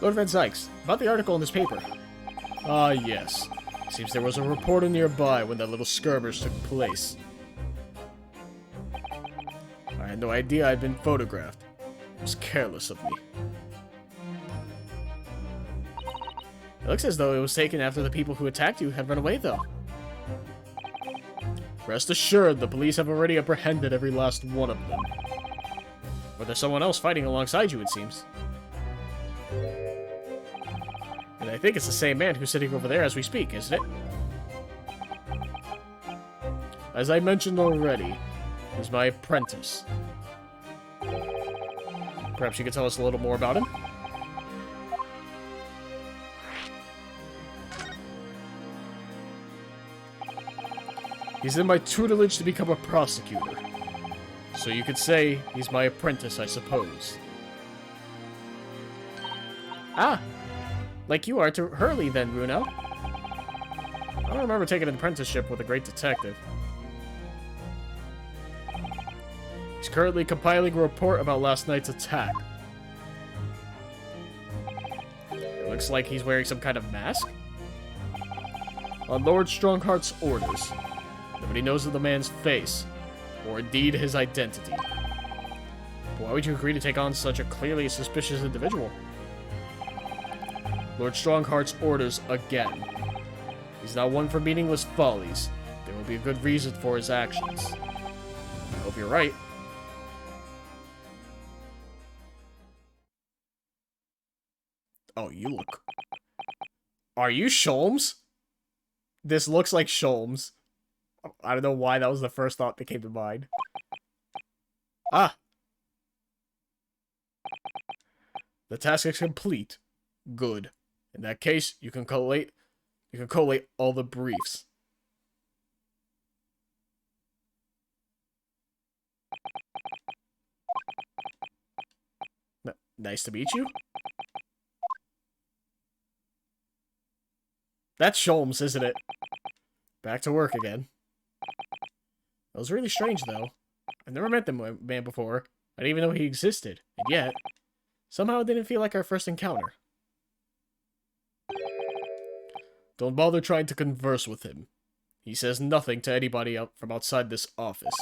Speaker 1: Lord Van Zykes, about the article in this paper. Ah, yes. Seems there was a reporter nearby when that little skirmish took place. I had no idea I'd been photographed. It was careless of me. It looks as though it was taken after the people who attacked you had run away, though. Rest assured, the police have already apprehended every last one of them. But there's someone else fighting alongside you, it seems. And I think it's the same man who's sitting over there as we speak, isn't it? As I mentioned already, he's my apprentice. Perhaps you could tell us a little more about him? He's in my tutelage to become a prosecutor. So you could say he's my apprentice, I suppose. Ah! Like you are to Hurley then, Bruno. I don't remember taking an apprenticeship with a great detective. He's currently compiling a report about last night's attack. It looks like he's wearing some kind of mask? On Lord Strongheart's orders, nobody knows of the man's face, or indeed his identity. But why would you agree to take on such a clearly suspicious individual? Lord Strongheart's orders again. He's not one for meaningless follies. There will be a good reason for his actions. I hope you're right. Oh, you look... Are you Sholmes? This looks like Sholmes. I don't know why that was the first thought that came to mind. Ah! The task is complete. Good. In that case, you can collate all the briefs. Nice to meet you. That's Sholmes, isn't it? Back to work again. That was really strange, though. I've never met the man before. I didn't even know he existed. And yet, somehow it didn't feel like our first encounter. Don't bother trying to converse with him. He says nothing to anybody from outside this office.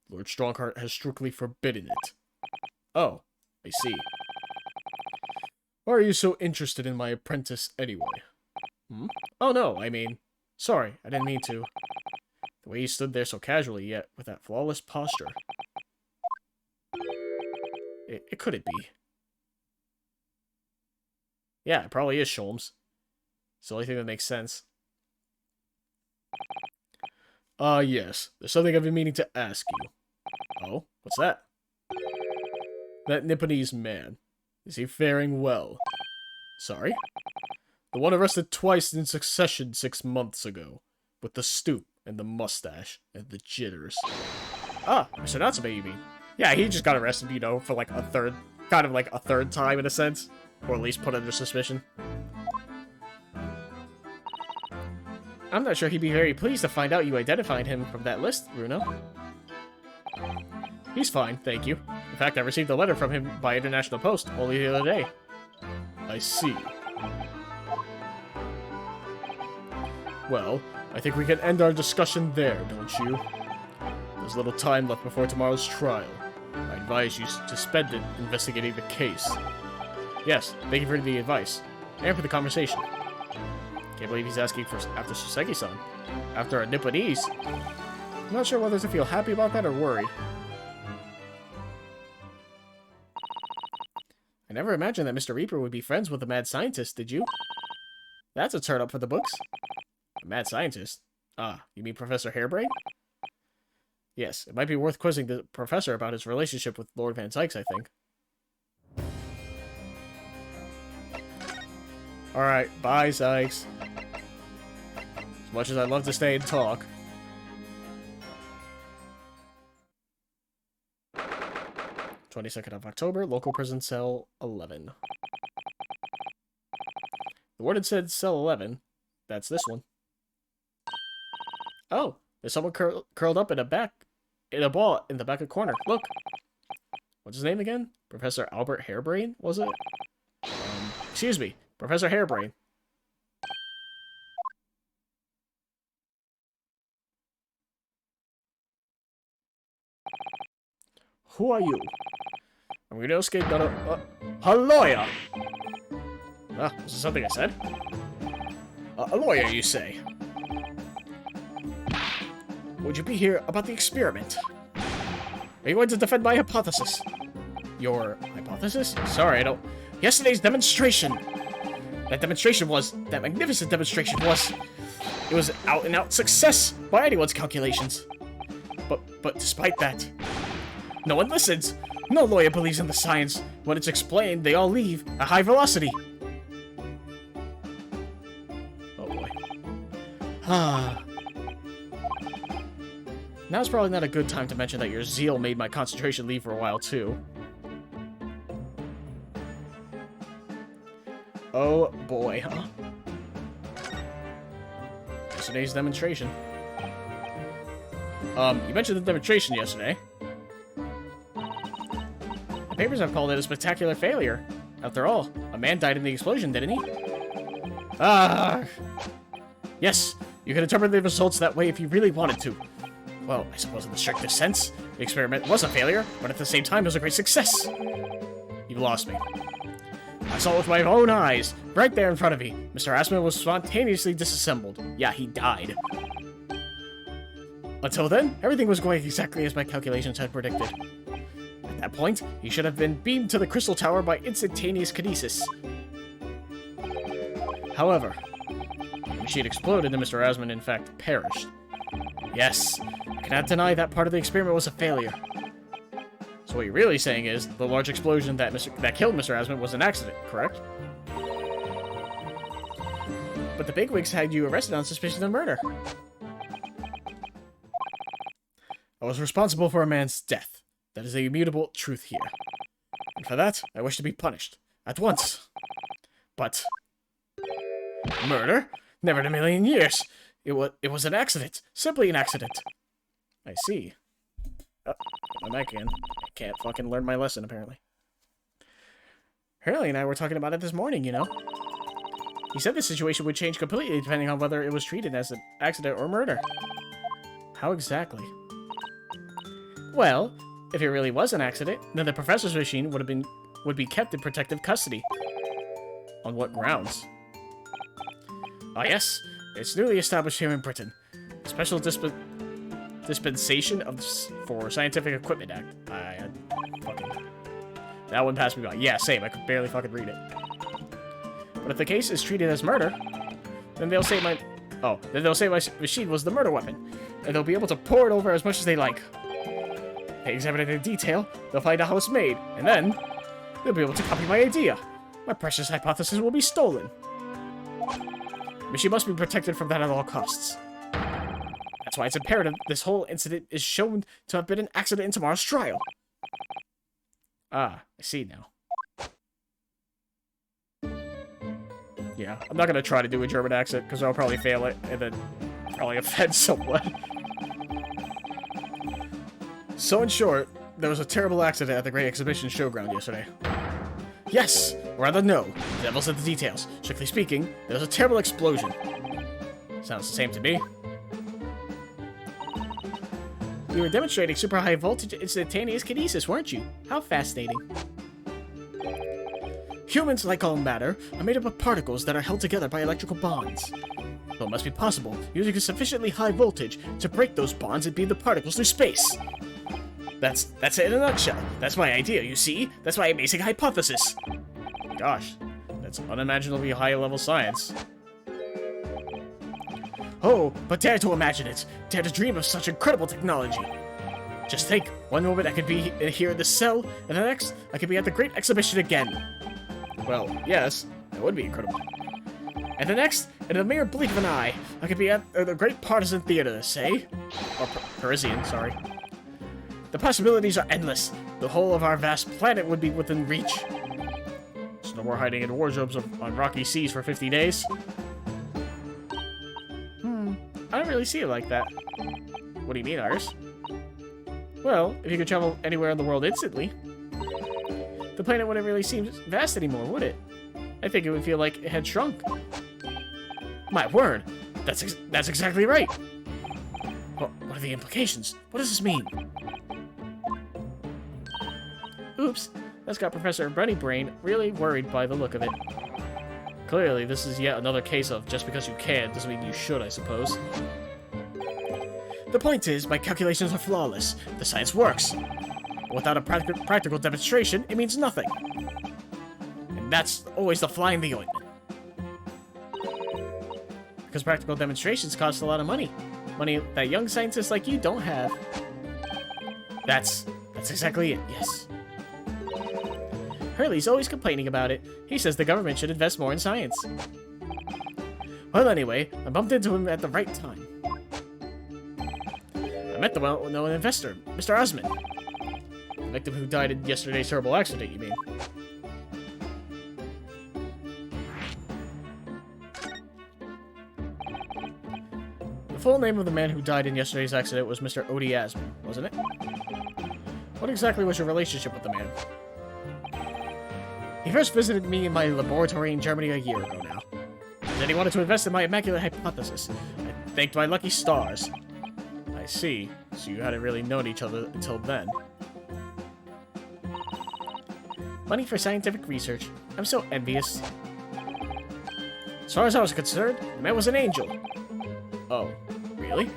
Speaker 1: Lord Strongheart has strictly forbidden it. Oh, I see. Why are you so interested in my apprentice anyway? Hmm? Oh no, I mean... Sorry, I didn't mean to. The way he stood there so casually, yet with that flawless posture. It couldn't be. Yeah, it probably is Sholmes. It's the only thing that makes sense. Yes. There's something I've been meaning to ask you. Oh? What's that? That Nipponese man. Is he faring well? Sorry? The one arrested twice in succession 6 months ago. With the stoop, and the mustache, and the jitters. Ah, Mr. Natsume, you mean? Yeah, he just got arrested, you know, for like a third... Kind of like a third time, in a sense. Or at least put under suspicion. I'm not sure he'd be very pleased to find out you identified him from that list, Bruno. He's fine, thank you. In fact, I received a letter from him by international post only the other day. I see. Well, I think we can end our discussion there, don't you? There's little time left before tomorrow's trial. I advise you to spend it investigating the case. Yes, thank you for the advice. And for the conversation. Can't believe he's asking for after Soseki-san. After a Nipponese. I'm not sure whether to feel happy about that or worried. I never imagined that Mr. Reaper would be friends with a mad scientist, did you? That's a turn up for the books. A mad scientist? Ah, you mean Professor Hairbrain? Yes, it might be worth quizzing the professor about his relationship with Lord Van Sykes, I think. Alright, bye, Sykes. As much as I'd love to stay and talk. October 22nd, local prison cell 11. The warden said cell 11. That's this one. Oh, there's someone curled up in a ball in the back of the corner. Look. What's his name again? Professor Albert Hairbrain, was it? Excuse me, Professor Hairbrain. Who are you? I'm going to escape down a... a lawyer! Ah, is this something I said? A lawyer, you say? Would you be here about the experiment? Are you going to defend my hypothesis? Your hypothesis? Sorry, I don't... Yesterday's demonstration! That magnificent demonstration was... It was out-and-out success by anyone's calculations. But despite that... No one listens. No lawyer believes in the science. When it's explained, they all leave at high velocity. Oh boy. Ah. Now's probably not a good time to mention that your zeal made my concentration leave for a while, too. Oh, boy, huh? Yesterday's demonstration. You mentioned the demonstration yesterday. The papers have called it a spectacular failure. After all, a man died in the explosion, didn't he? Ah! Yes, you can interpret the results that way if you really wanted to. Well, I suppose in the strictest sense, the experiment was a failure, but at the same time it was a great success. You've lost me. I saw it with my own eyes, right there in front of me. Mr. Asman was spontaneously disassembled. Yeah, he died. Until then, everything was going exactly as my calculations had predicted. At that point, he should have been beamed to the Crystal Tower by instantaneous kinesis. However, the machine exploded and Mr. Asman in fact perished. Yes, I cannot deny that part of the experiment was a failure. So what you're really saying is, the large explosion that killed Mr. Asman was an accident, correct? But the bigwigs had you arrested on suspicion of murder. I was responsible for a man's death. That is the immutable truth here. And for that, I wish to be punished. At once. But... murder? Never in a million years! It was an accident. Simply an accident. I see. Oh, I'm back again. I can't fucking learn my lesson, apparently. Hurley and I were talking about it this morning, you know. He said the situation would change completely depending on whether it was treated as an accident or murder. How exactly? Well, if it really was an accident, then the professor's machine would be kept in protective custody. On what grounds? Ah yes, it's newly established here in Britain. Special Dispensation for Scientific Equipment Act. That one passed me by. Yeah, same. I could barely fucking read it. But if the case is treated as murder, then they'll say my machine was the murder weapon, and they'll be able to pour it over as much as they like. They examine it in detail, they'll find out how it's made, and then they'll be able to copy my idea. My precious hypothesis will be stolen. The machine must be protected from that at all costs. That's why it's imperative this whole incident is shown to have been an accident in tomorrow's trial. Ah, I see now. Yeah, I'm not gonna try to do a German accent, because I'll probably fail it, and then probably offend someone. So in short, there was a terrible accident at the Great Exhibition Showground yesterday. Yes, or rather no, the devil's in the details. Strictly speaking, there was a terrible explosion. Sounds the same to me. You were demonstrating super high voltage instantaneous kinesis, weren't you? How fascinating. Humans, like all matter, are made up of particles that are held together by electrical bonds. So it must be possible, using a sufficiently high voltage, to break those bonds and beam the particles through space. That's it in a nutshell. That's my idea, you see? That's my amazing hypothesis. Gosh, that's unimaginably high-level science. Oh, but dare to imagine it. Dare to dream of such incredible technology. Just think, one moment I could be here in this cell, and the next, I could be at the Great Exhibition again. Well, yes, that would be incredible. And the next, in a mere blink of an eye, I could be at the Great Partisan Theater, say? Or Parisian, sorry. The possibilities are endless. The whole of our vast planet would be within reach. So no more hiding in wardrobes on rocky seas for 50 days. I don't really see it like that. What do you mean, Iris? Well, if you could travel anywhere in the world instantly, the planet wouldn't really seem vast anymore, would it? I think it would feel like it had shrunk. My word! That's exactly right! What are the implications? What does this mean? Oops, that's got Professor Bunnybrain really worried by the look of it. Clearly, this is yet another case of just because you can doesn't mean you should, I suppose. The point is, my calculations are flawless. The science works. Without a practical demonstration, it means nothing. And that's always the fly in the ointment. Because practical demonstrations cost a lot of money. Money that young scientists like you don't have. That's exactly it, yes. Hurley's always complaining about it. He says the government should invest more in science. Well, anyway, I bumped into him at the right time. I met the well-known investor, Mr. Osmond. The victim who died in yesterday's terrible accident, you mean? The full name of the man who died in yesterday's accident was Mr. Odie Osmond, wasn't it? What exactly was your relationship with the man? He first visited me in my laboratory in Germany a year ago now. Then he wanted to invest in my immaculate hypothesis. I thanked my lucky stars. I see. So you hadn't really known each other until then. Money for scientific research. I'm so envious. As far as I was concerned, the man was an angel. Oh, really?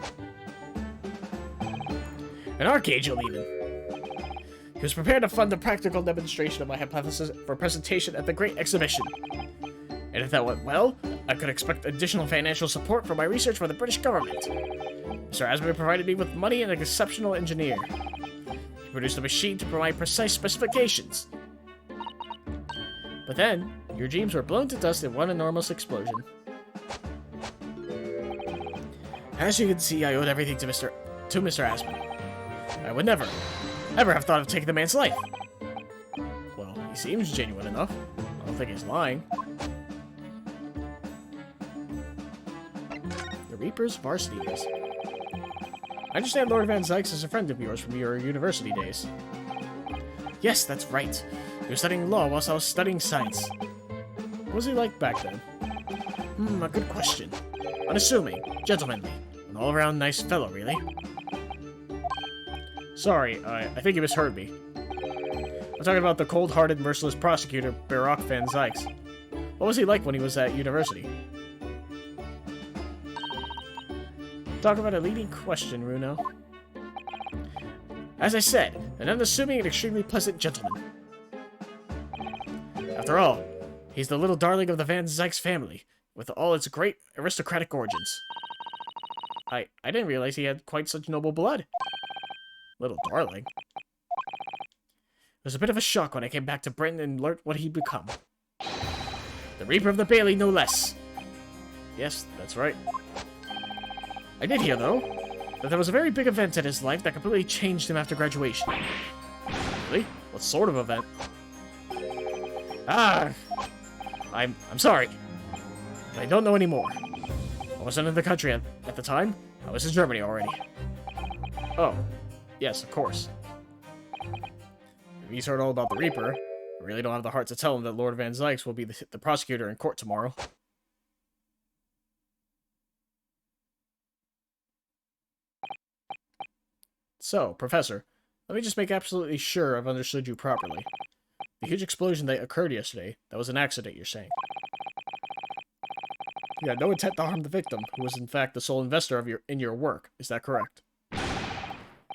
Speaker 1: An archangel, even. He was prepared to fund the practical demonstration of my hypothesis for presentation at the Great Exhibition. And if that went well, I could expect additional financial support for my research from the British government. Mr. Asbury provided me with money and an exceptional engineer. He produced a machine to provide precise specifications. But then, your dreams were blown to dust in one enormous explosion. As you can see, I owed everything to Mr. Asbury. I would never have thought of taking the man's life. Well, he seems genuine enough. I don't think he's lying. The Reaper's varsity days. I understand Lord Van Zykes is a friend of yours from your university days. Yes, that's right. He was studying law whilst I was studying science. What was he like back then? A good question. Unassuming, gentlemanly, an all-around nice fellow, really. Sorry, I think you misheard me. I'm talking about the cold-hearted, merciless prosecutor, Barak Van Zykes. What was he like when he was at university? Talk about a leading question, Runo. As I said, an unassuming and extremely pleasant gentleman. After all, he's the little darling of the Van Zykes family, with all its great aristocratic origins. I didn't realize he had quite such noble blood. Little darling. It was a bit of a shock when I came back to Britain and learnt what he'd become. The Reaper of the Bailey, no less. Yes, that's right. I did hear, though, that there was a very big event in his life that completely changed him after graduation. Really? What sort of event? I'm sorry. I don't know anymore. I wasn't in the country at the time. I was in Germany already. Oh, yes, of course. If he's heard all about the Reaper, I really don't have the heart to tell him that Lord Van Zykes will be the prosecutor in court tomorrow. So, Professor, let me just make absolutely sure I've understood you properly. The huge explosion that occurred yesterday, that was an accident, you're saying? You had no intent to harm the victim, who was in fact the sole investor in your work. Is that correct?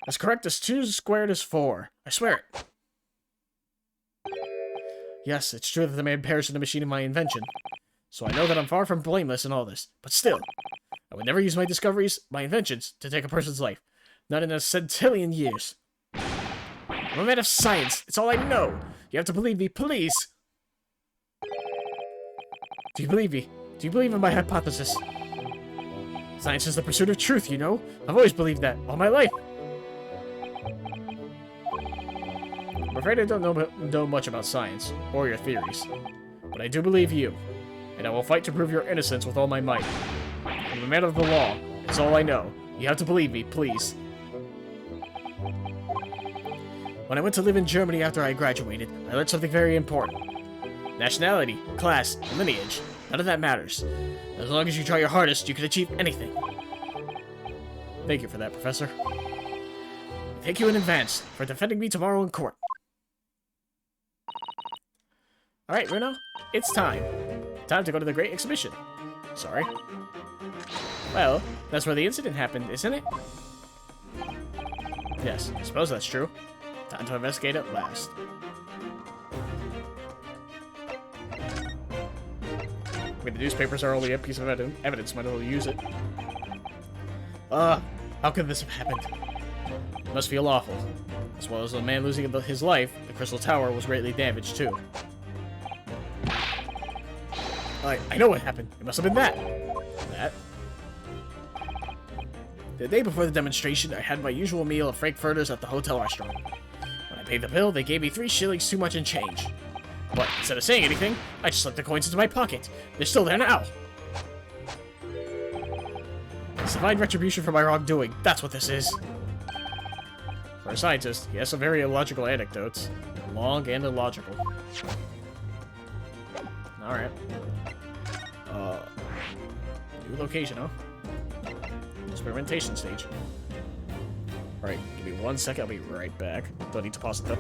Speaker 1: As correct as 2 squared is 4. I swear it. Yes, it's true that the man perished in the machine of my invention. So I know that I'm far from blameless in all this. But still, I would never use my discoveries, my inventions, to take a person's life. Not in a centillion years. I'm a man of science. It's all I know. You have to believe me, please. Do you believe me? Do you believe in my hypothesis? Science is the pursuit of truth, you know. I've always believed that, all my life. I'm afraid I don't know much about science, or your theories. But I do believe you, and I will fight to prove your innocence with all my might. I'm a man of the law. It's all I know. You have to believe me, please. When I went to live in Germany after I graduated, I learned something very important. Nationality, class, lineage, none of that matters. As long as you try your hardest, you can achieve anything. Thank you for that, Professor. Thank you in advance for defending me tomorrow in court. Alright, Runo, it's time. Time to go to the Great Exhibition. Sorry. Well, that's where the incident happened, isn't it? Yes, I suppose that's true. Time to investigate at last. I mean, the newspapers are only a piece of evidence, might as well use it. How could this have happened? It must feel awful. As well as the man losing his life, the Crystal Tower was greatly damaged, too. I know what happened. It must have been that. That? The day before the demonstration, I had my usual meal of frankfurters at the hotel restaurant. When I paid the bill, they gave me 3 shillings too much in change. But instead of saying anything, I just slipped the coins into my pocket. They're still there now. It's divine retribution for my wrongdoing. That's what this is. For a scientist, he has some very illogical anecdotes. Long and illogical. Alright. New location, huh? Experimentation stage. Alright, give me 1 second, I'll be right back. Don't need to pause it though.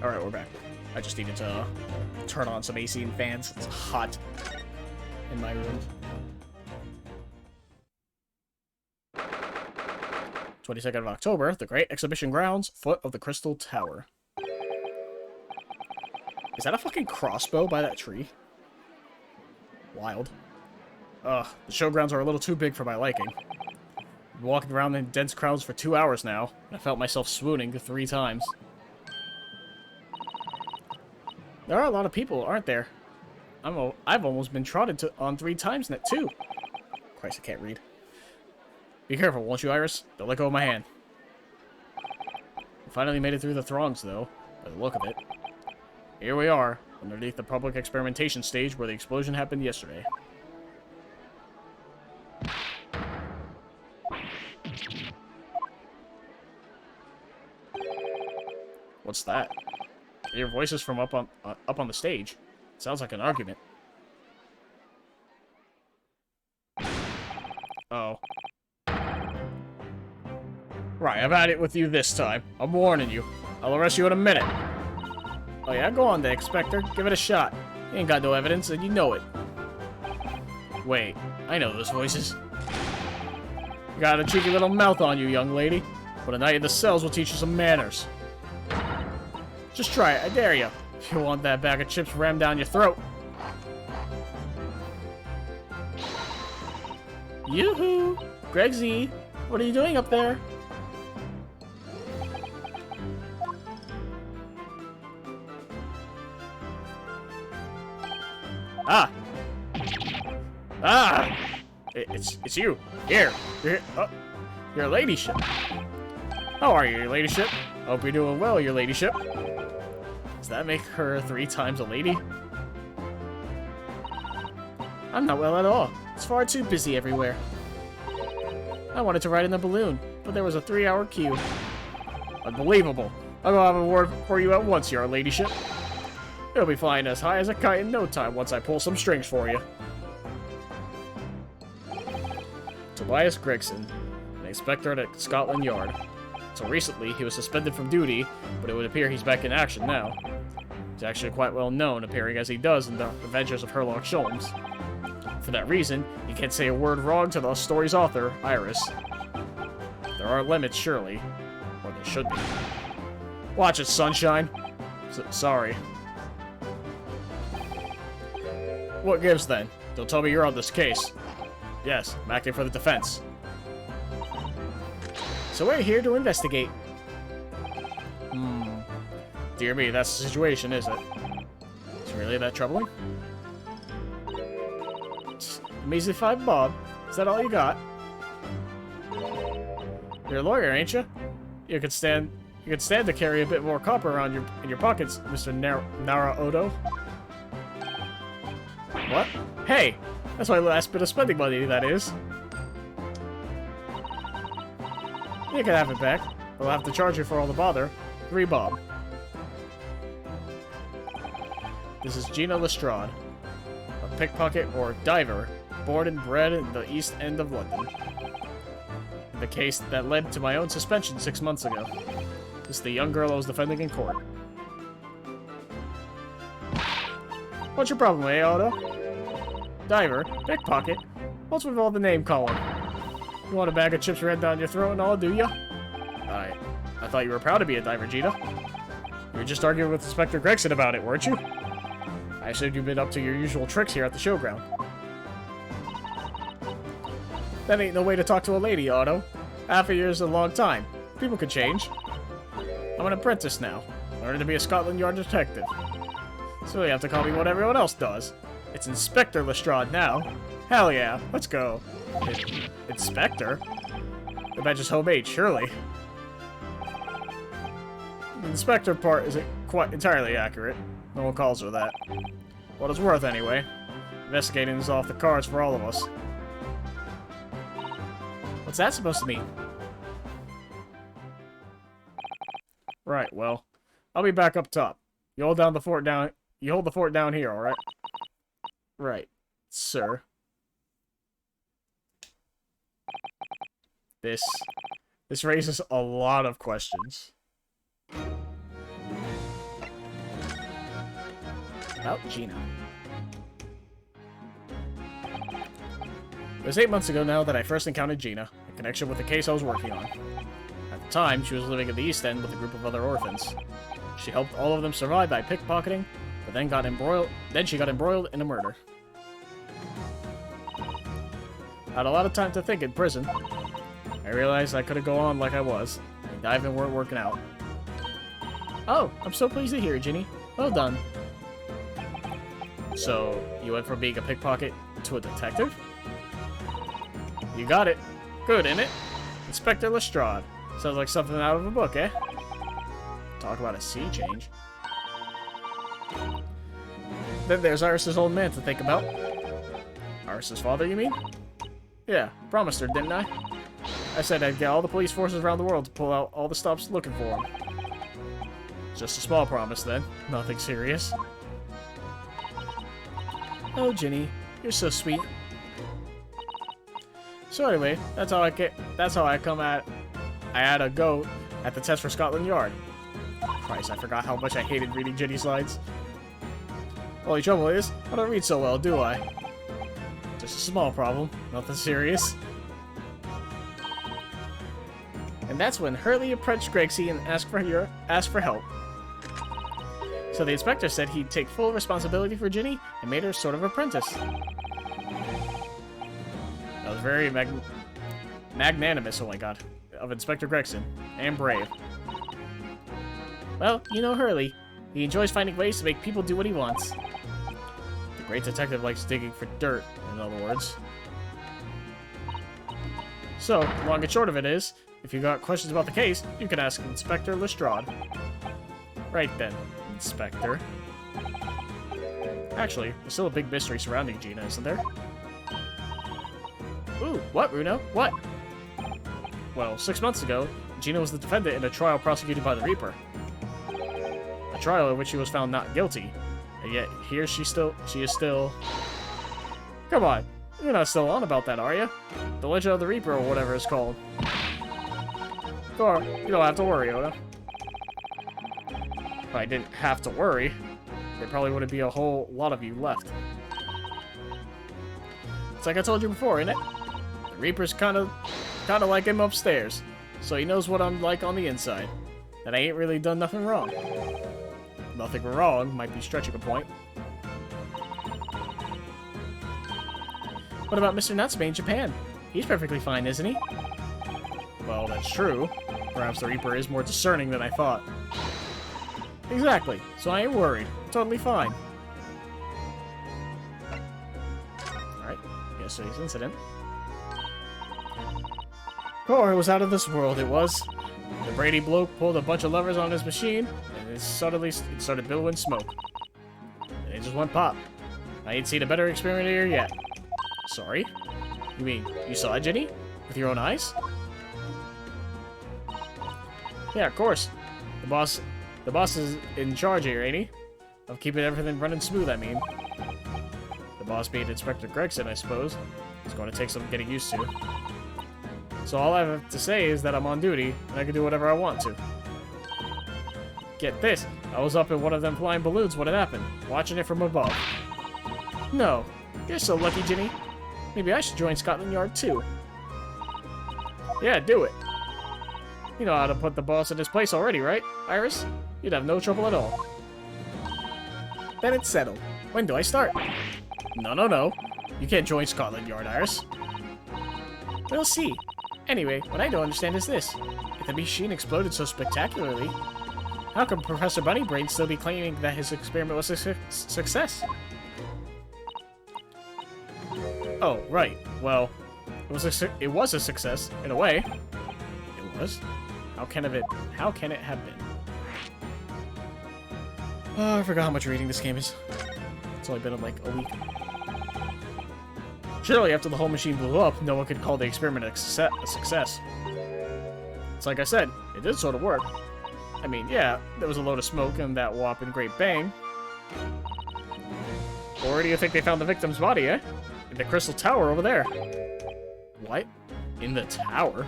Speaker 1: Alright, we're back. I just needed to turn on some AC and fans. It's hot in my room. 22nd of October, the Great Exhibition Grounds, foot of the Crystal Tower. Is that a fucking crossbow by that tree? Wild. Ugh, the showgrounds are a little too big for my liking. I've been walking around in dense crowds for 2 hours now, and I felt myself swooning 3 times. There are a lot of people, aren't there? I've almost been trotted on 3 times net too. Christ, I can't read. Be careful, won't you, Iris? Don't let go of my hand. We finally made it through the throngs, though, by the look of it. Here we are, underneath the public experimentation stage where the explosion happened yesterday. What's that? I hear voices from up on the stage. Sounds like an argument. Oh. Right, I've had it with you this time. I'm warning you. I'll arrest you in a minute. Oh yeah, go on then, Spectre. Give it a shot. You ain't got no evidence, and you know it. Wait, I know those voices. You got a cheeky little mouth on you, young lady. But a night in the cells will teach you some manners. Just try it, I dare you. If you want that bag of chips rammed down your throat. Yoo-hoo! Greg Z, what are you doing up there? Ah! Ah! It's you. Here. Oh, your ladyship. How are you, your ladyship? Hope you're doing well, your ladyship. Does that make her 3 times a lady? I'm not well at all. It's far too busy everywhere. I wanted to ride in the balloon, but there was a 3-hour queue. Unbelievable. I'll go have a word for you at once, your ladyship. You'll be flying as high as a kite in no time once I pull some strings for you. Tobias Gregson, an inspector at Scotland Yard. Until recently, he was suspended from duty, but it would appear he's back in action now. He's actually quite well known, appearing as he does in the Adventures of Sherlock Holmes. For that reason, he can't say a word wrong to the story's author, Iris. There are limits, surely. Or there should be. Watch it, sunshine. Sorry. What gives, then? Don't tell me you're on this case. Yes, I'm acting for the defense. So we're here to investigate. Dear me, that's the situation, is it? Is it really that troubling? A measly 5 bob. Is that all you got? You're a lawyer, ain't you? You could stand to carry a bit more copper around in your pockets, Mr. Nara Odo. What? Hey! That's my last bit of spending money, that is. You can have it back. I'll have to charge you for all the bother. 3 bob. This is Gina Lestrade, a pickpocket or diver, born and bred in the East End of London. In the case that led to my own suspension 6 months ago. This is the young girl I was defending in court. What's your problem, eh, Otto? Diver? Pickpocket? What's with all the name calling? You want a bag of chips rammed down your throat and all, do ya? I thought you were proud to be a diver, Gina. You're were just arguing with Inspector Gregson about it, weren't you? I assumed you've been up to your usual tricks here at the showground. That ain't no way to talk to a lady, Otto. Half a year's a long time. People could change. I'm an apprentice now, learning to be a Scotland Yard detective. So you have to call me what everyone else does. It's Inspector Lestrade now. Hell yeah, let's go. Inspector? The badge is homemade, surely. The inspector part isn't quite entirely accurate. No one calls her that. What it's worth, anyway. Investigating is off the cards for all of us. What's that supposed to mean? Right, well, I'll be back up top. You hold the fort down here, alright? Right, sir. This raises a lot of questions. About Gina. It was 8 months ago now that I first encountered Gina, in connection with the case I was working on. At the time, she was living in the East End with a group of other orphans. She helped all of them survive by pickpocketing, but then she got embroiled in a murder. I had a lot of time to think in prison. I realized I couldn't go on like I was, and diving weren't working out. Oh, I'm so pleased to hear, Ginny. Well done. So, you went from being a pickpocket to a detective? You got it. Good, innit? Inspector Lestrade. Sounds like something out of a book, eh? Talk about a sea change. Then there's Iris's old man to think about. Iris's father, you mean? Yeah, promised her, didn't I? I said I'd get all the police forces around the world to pull out all the stops looking for him. Just a small promise, then. Nothing serious. Oh, Ginny, you're so sweet. So anyway, that's how I had a go at the test for Scotland Yard. Christ, I forgot how much I hated reading Ginny's lines. Only trouble is, I don't read so well, do I? Just a small problem, nothing serious. And that's when Hurley approached Gregsy and asked for help. So the inspector said he'd take full responsibility for Ginny and made her sort of apprentice. That was very magnanimous, oh my god, of Inspector Gregson, and brave. Well, you know Hurley. He enjoys finding ways to make people do what he wants. The great detective likes digging for dirt, in other words. So, long and short of it is, if you got questions about the case, you can ask Inspector Lestrade. Right then, Inspector. Actually, there's still a big mystery surrounding Gina, isn't there? Ooh, what, Bruno? What? Well, 6 months ago, Gina was the defendant in a trial prosecuted by the Reaper. A trial in which she was found not guilty, and yet here she is still... Come on, you're not still on about that, are you? The Legend of the Reaper or whatever it's called. Go on, you don't have to worry, Oda. If I didn't have to worry, there probably wouldn't be a whole lot of you left. It's like I told you before, isn't it? The Reaper's kind of like him upstairs, so he knows what I'm like on the inside. That I ain't really done nothing wrong. Nothing wrong might be stretching a point. What about Mr. Natsume in Japan? He's perfectly fine, isn't he? Well, that's true. Perhaps the Reaper is more discerning than I thought. Exactly, so I ain't worried. Totally fine. Alright, yesterday's incident. Core was out of this world, it was. The Brady bloke pulled a bunch of levers on his machine, and it started billowing smoke. And it just went pop. I ain't seen a better experimenter yet. Sorry? You mean, you saw it, Ginny? With your own eyes? Yeah, of course. The boss is in charge here, ain't he? Of keeping everything running smooth, I mean. The boss being Inspector Gregson, I suppose. It's going to take some getting used to. So all I have to say is that I'm on duty, and I can do whatever I want to. Get this, I was up in one of them flying balloons when it happened, watching it from above. No, you're so lucky, Ginny. Maybe I should join Scotland Yard too. Yeah, do it. You know how to put the boss in his place already, right, Iris? You'd have no trouble at all. Then it's settled. When do I start? No. You can't join Scotland Yard, Iris. We'll see. Anyway, what I don't understand is this. If the machine exploded so spectacularly, how can Professor Bunnybrain still be claiming that his experiment was a success? Oh, right. Well, it was a success, in a way. It was? How can it have been? Oh, I forgot how much reading this game is. It's only been like a week. Surely after the whole machine blew up, no one could call the experiment a success. It's like I said, it did sort of work. I mean, yeah, there was a load of smoke and that whopping great bang. Or where do you think they found the victim's body, eh? In the Crystal Tower over there. What? In the tower?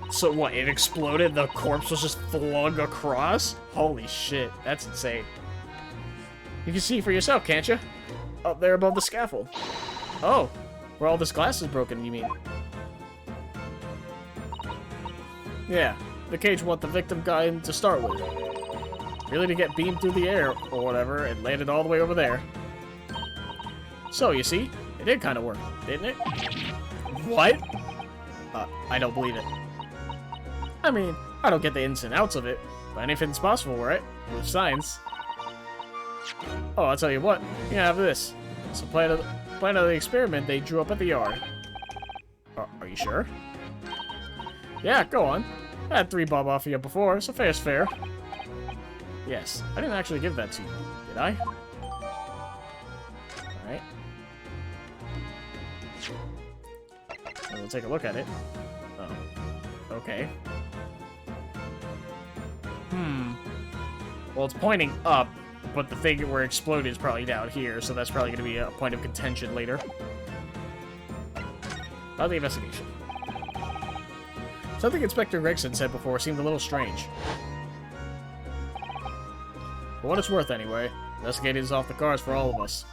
Speaker 1: So what, it exploded? The corpse was just flung across? Holy shit, that's insane. You can see for yourself, can't you? Up there above the scaffold. Oh, where all this glass is broken, you mean? Yeah, the cage what the victim got in to start with. Really to get beamed through the air or whatever and landed all the way over there. So, you see, it did kind of work, didn't it? What? I don't believe it. I mean, I don't get the ins and outs of it, but anything's possible, right? With science. Oh, I'll tell you what, you can have this. It's a plan of the experiment they drew up at the yard. Are you sure? Yeah, go on. I had 3 bob off of you before, so fair's fair. Yes, I didn't actually give that to you, did I? Alright. We'll take a look at it. Oh. Okay. Well, it's pointing up, but the thing where it exploded is probably down here, so that's probably going to be a point of contention later. About the investigation. Something Inspector Gregson said before seemed a little strange. For what it's worth, anyway, investigating is off the cards for all of us.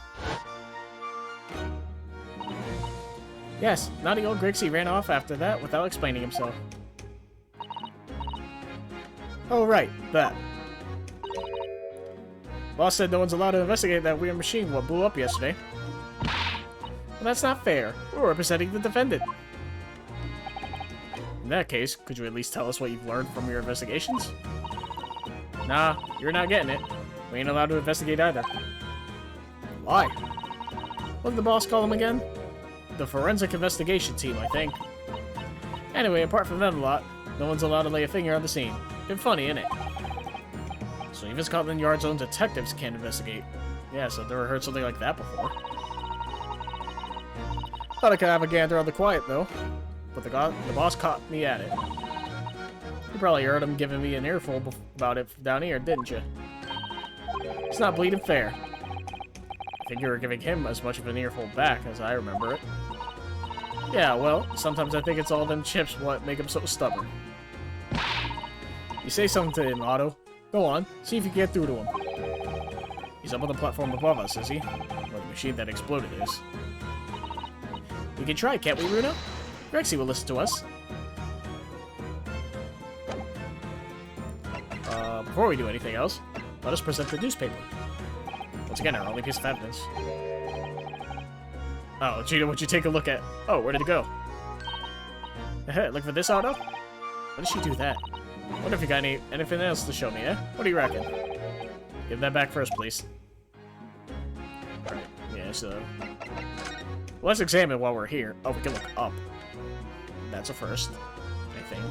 Speaker 1: Yes, naughty old Grixie ran off after that without explaining himself. Oh, right, that. Boss said no one's allowed to investigate that weird machine what blew up yesterday. Well, that's not fair. We're representing the defendant. In that case, could you at least tell us what you've learned from your investigations? Nah, you're not getting it. We ain't allowed to investigate either. Why? What did the boss call them again? The Forensic Investigation Team, I think. Anyway, apart from them a lot, no one's allowed to lay a finger on the scene. Been funny, innit? So even Scotland Yard's own detectives can't investigate. Yes, I've never heard something like that before. Thought I could have a gander on the quiet, though. But the boss caught me at it. You probably heard him giving me an earful about it down here, didn't you? It's not bleeding fair. I think you were giving him as much of an earful back as I remember it. Yeah, well, sometimes I think it's all them chips what make him so stubborn. You say something to him, Otto. Go on, see if you can get through to him. He's up on the platform above us, is he? Where the machine that exploded is. We can try, can't we, Runa? Rexy will listen to us. Before we do anything else, let us present the newspaper. Once again, our only piece of evidence. Oh, Gina, would you take a look at... Oh, where did it go? Look for this, Otto? Why did she do that? Wonder if you got anything else to show me, eh? What do you reckon? Give that back first, please. Alright, yeah, so... Well, let's examine while we're here. Oh, we can look up. That's a first, I think.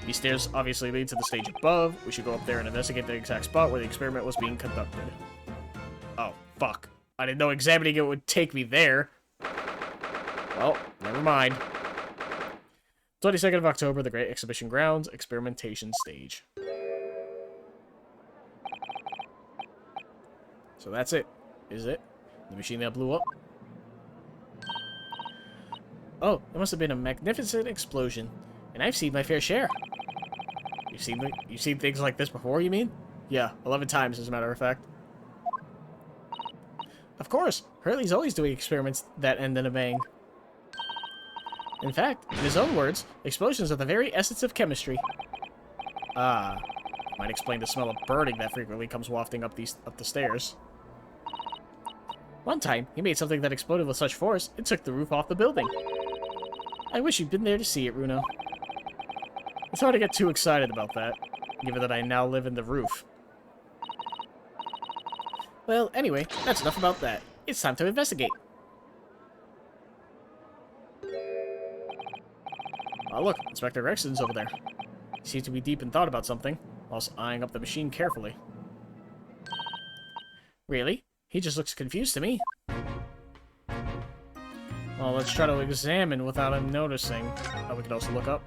Speaker 1: These stairs obviously lead to the stage above. We should go up there and investigate the exact spot where the experiment was being conducted. Oh, fuck. I didn't know examining it would take me there. Well, never mind. 22nd of October, the Great Exhibition Grounds, experimentation stage. So that's it, is it? The machine that blew up? Oh, it must have been a magnificent explosion. And I've seen my fair share. You've seen things like this before, you mean? Yeah, 11 times, as a matter of fact. Of course, Hurley's always doing experiments that end in a bang. In fact, in his own words, explosions are the very essence of chemistry. Ah, might explain the smell of burning that frequently comes wafting up the stairs. One time, he made something that exploded with such force, it took the roof off the building. I wish you'd been there to see it, Runo. It's hard to get too excited about that, given that I now live in the roof. Well, anyway, that's enough about that. It's time to investigate. Oh, look, Inspector Rexton's over there. He seems to be deep in thought about something, whilst eyeing up the machine carefully. Really? He just looks confused to me. Well, let's try to examine without him noticing. Oh, we can also look up.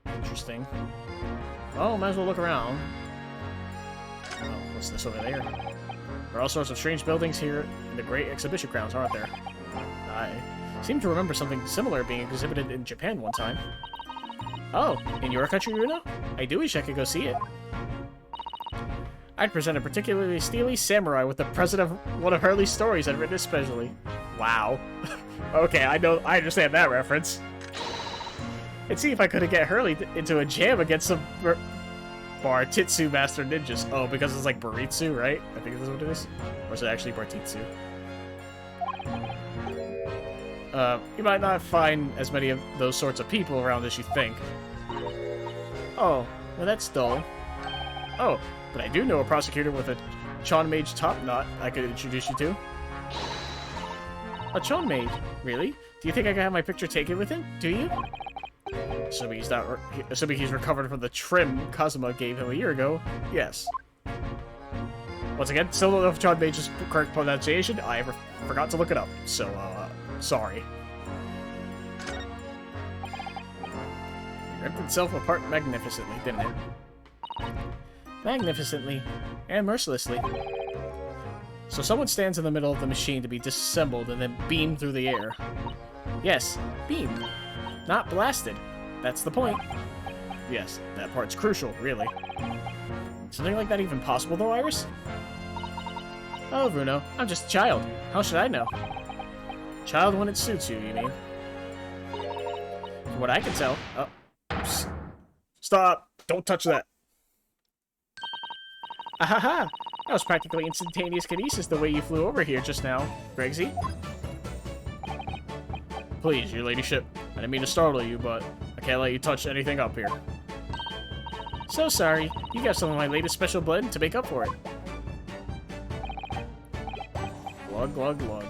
Speaker 1: Interesting. Oh, might as well look around. Oh, what's this over there? There are all sorts of strange buildings here in the Great Exhibition Grounds, aren't there? I seem to remember something similar being exhibited in Japan one time. Oh, in your country, Runo? I do wish I could go see it. I'd present a particularly steely samurai with the president of one of Hurley's stories I'd written especially. Wow. Okay, I understand that reference. And see if I could get Hurley into a jam against some Bartitsu Master Ninjas. Oh, because it's like Baritsu, right? I think that's what it is. Or is it actually Bartitsu? You might not find as many of those sorts of people around as you think. Oh, well that's dull. Oh, but I do know a prosecutor with a Chon Mage top knot I could introduce you to. A Chon Mage? Really? Do you think I can have my picture taken with him? Do you? Assuming he's recovered from the trim Kazuma gave him a year ago, yes. Once again, still don't know if Chon Mage is correct pronunciation. I forgot to look it up, so, sorry. It ripped itself apart magnificently, didn't it? Magnificently and mercilessly. So someone stands in the middle of the machine to be disassembled and then beamed through the air. Yes, beamed. Not blasted. That's the point. Yes, that part's crucial, really. Something like that even possible though, Iris? Oh, Bruno, I'm just a child. How should I know? Child when it suits you, you mean? From what I can tell... Oh. Stop! Don't touch that! Ahaha! That was practically instantaneous kinesis the way you flew over here just now, Gregsy. Please, your ladyship. I didn't mean to startle you, but I can't let you touch anything up here. So sorry. You got some of my latest special blend to make up for it. Glug, glug, glug.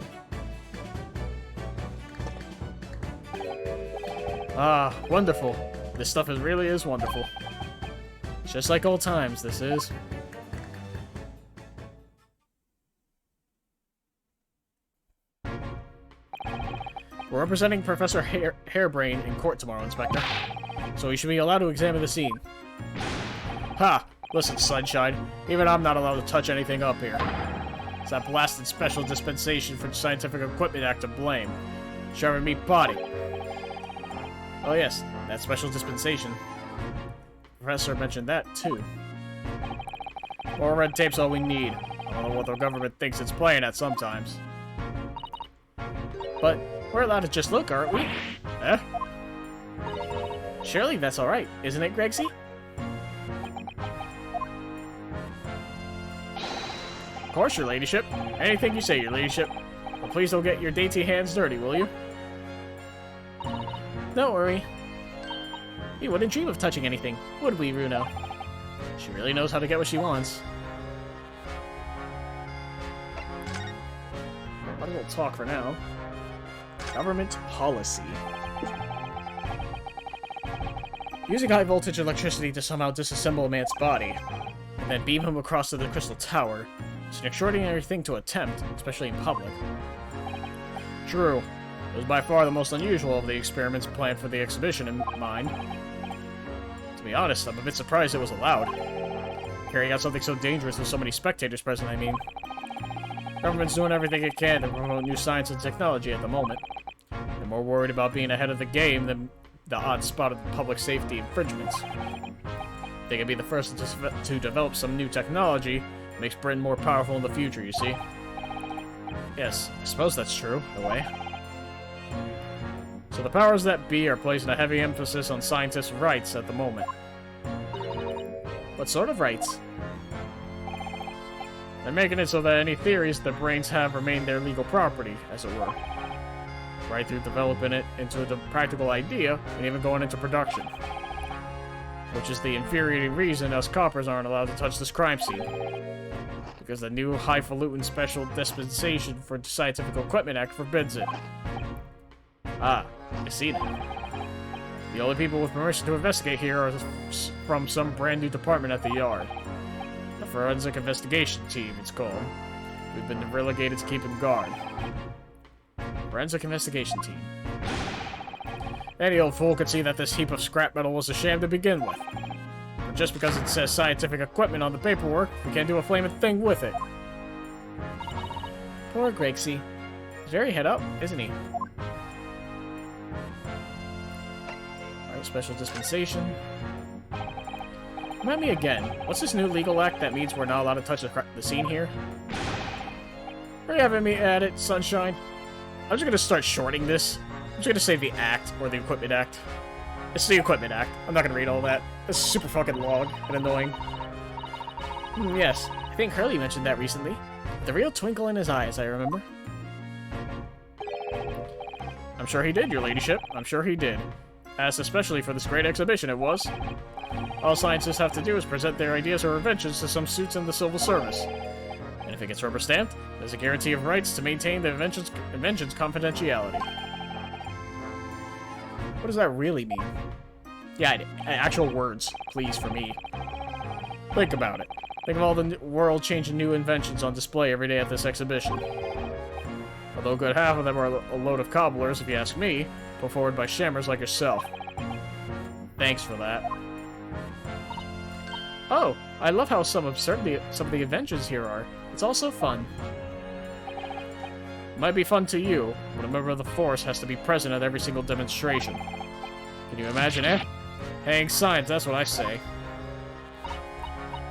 Speaker 1: Ah, wonderful. This stuff really is wonderful. Just like old times, this is. We're representing Professor Hairbrain in court tomorrow, Inspector. So we should be allowed to examine the scene. Ha! Listen, Sunshine. Even I'm not allowed to touch anything up here. It's that blasted Special Dispensation for Scientific Equipment Act to blame. Sharpen meat body. Oh yes, that Special Dispensation. Professor mentioned that, too. More red tape's all we need. I don't know what the government thinks it's playing at sometimes. But we're allowed to just look, aren't we? Eh? Surely that's alright, isn't it, Gregsy? Of course, your ladyship. Anything you say, your ladyship. But please don't get your dainty hands dirty, will you? Don't worry. We wouldn't dream of touching anything, would we, Runo? She really knows how to get what she wants. Might as well talk for now. Government policy. Using high-voltage electricity to somehow disassemble a man's body, and then beam him across to the Crystal Tower, is an extraordinary thing to attempt, especially in public. True. It was by far the most unusual of the experiments planned for the exhibition in mind. To be honest, I'm a bit surprised it was allowed. Carrying out something so dangerous with so many spectators present, I mean. Government's doing everything it can to promote new science and technology at the moment. They're more worried about being ahead of the game than the odd spot of public safety infringements. They can be the first to develop some new technology that makes Britain more powerful in the future, you see. Yes, I suppose that's true, in a way. So the powers that be are placing a heavy emphasis on scientists' rights at the moment. What sort of rights? They're making it so that any theories their brains have remain their legal property, as it were. Right through developing it into a practical idea, and even going into production. Which is the infuriating reason us coppers aren't allowed to touch this crime scene. Because the new highfalutin special dispensation for Scientific Equipment Act forbids it. Ah, I see now. The only people with permission to investigate here are from some brand new department at the yard. The Forensic Investigation Team, it's called. We've been relegated to keeping guard. Forensic Investigation Team. Any old fool could see that this heap of scrap metal was a sham to begin with. But just because it says scientific equipment on the paperwork, we can't do a flaming thing with it. Poor Gregsy. He's very head up, isn't he? Alright, special dispensation. Remind me again, what's this new legal act that means we're not allowed to touch the scene here? Are you having me at it, Sunshine? I'm just gonna start shorting this. I'm just gonna say the Act, or the Equipment Act. It's the Equipment Act. I'm not gonna read all that. It's super fucking long and annoying. Yes, I think Hurley mentioned that recently. The real twinkle in his eyes, I remember. I'm sure he did, your ladyship. I'm sure he did. As especially for this great exhibition it was. All scientists have to do is present their ideas or inventions to some suits in the civil service. And if it gets rubber stamped, there's a guarantee of rights to maintain the invention's confidentiality. What does that really mean? Yeah, actual words, please, for me. Think about it. Think of all the world-changing new inventions on display every day at this exhibition. Although a good half of them are a load of cobblers, if you ask me, put forward by shammers like yourself. Thanks for that. Oh, I love how some of the inventions here are. It's all so fun. It might be fun to you, but a member of the Force has to be present at every single demonstration. Can you imagine it? Hang signs, that's what I say.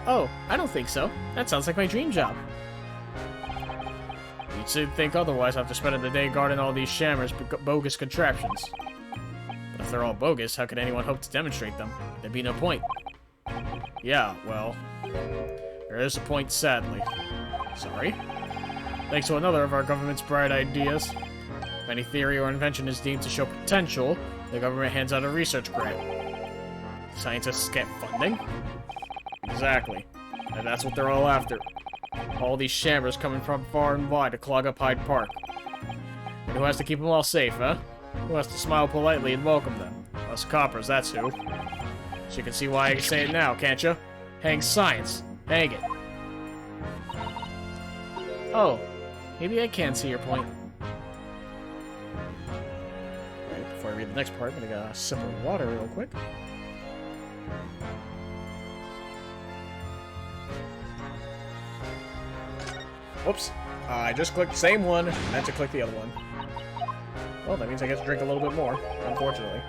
Speaker 1: Oh, I don't think so. That sounds like my dream job. You'd think otherwise after spending the day guarding all these shammers' bogus contraptions. But if they're all bogus, how could anyone hope to demonstrate them? There'd be no point. Yeah, well, there is a point, sadly. Sorry? Thanks to another of our government's bright ideas. If any theory or invention is deemed to show potential, the government hands out a research grant. Scientists get funding? Exactly. And that's what they're all after. All these shammers coming from far and wide to clog up Hyde Park. And who has to keep them all safe, huh? Who has to smile politely and welcome them? Us coppers, that's who. So you can see why I can say it now, can't you? Hang science. Hang it. Oh, maybe I can see your point. Right, before I read the next part, I'm gonna get a sip of water real quick. Whoops. I just clicked the same one, and meant to click the other one. Well, that means I get to drink a little bit more, unfortunately.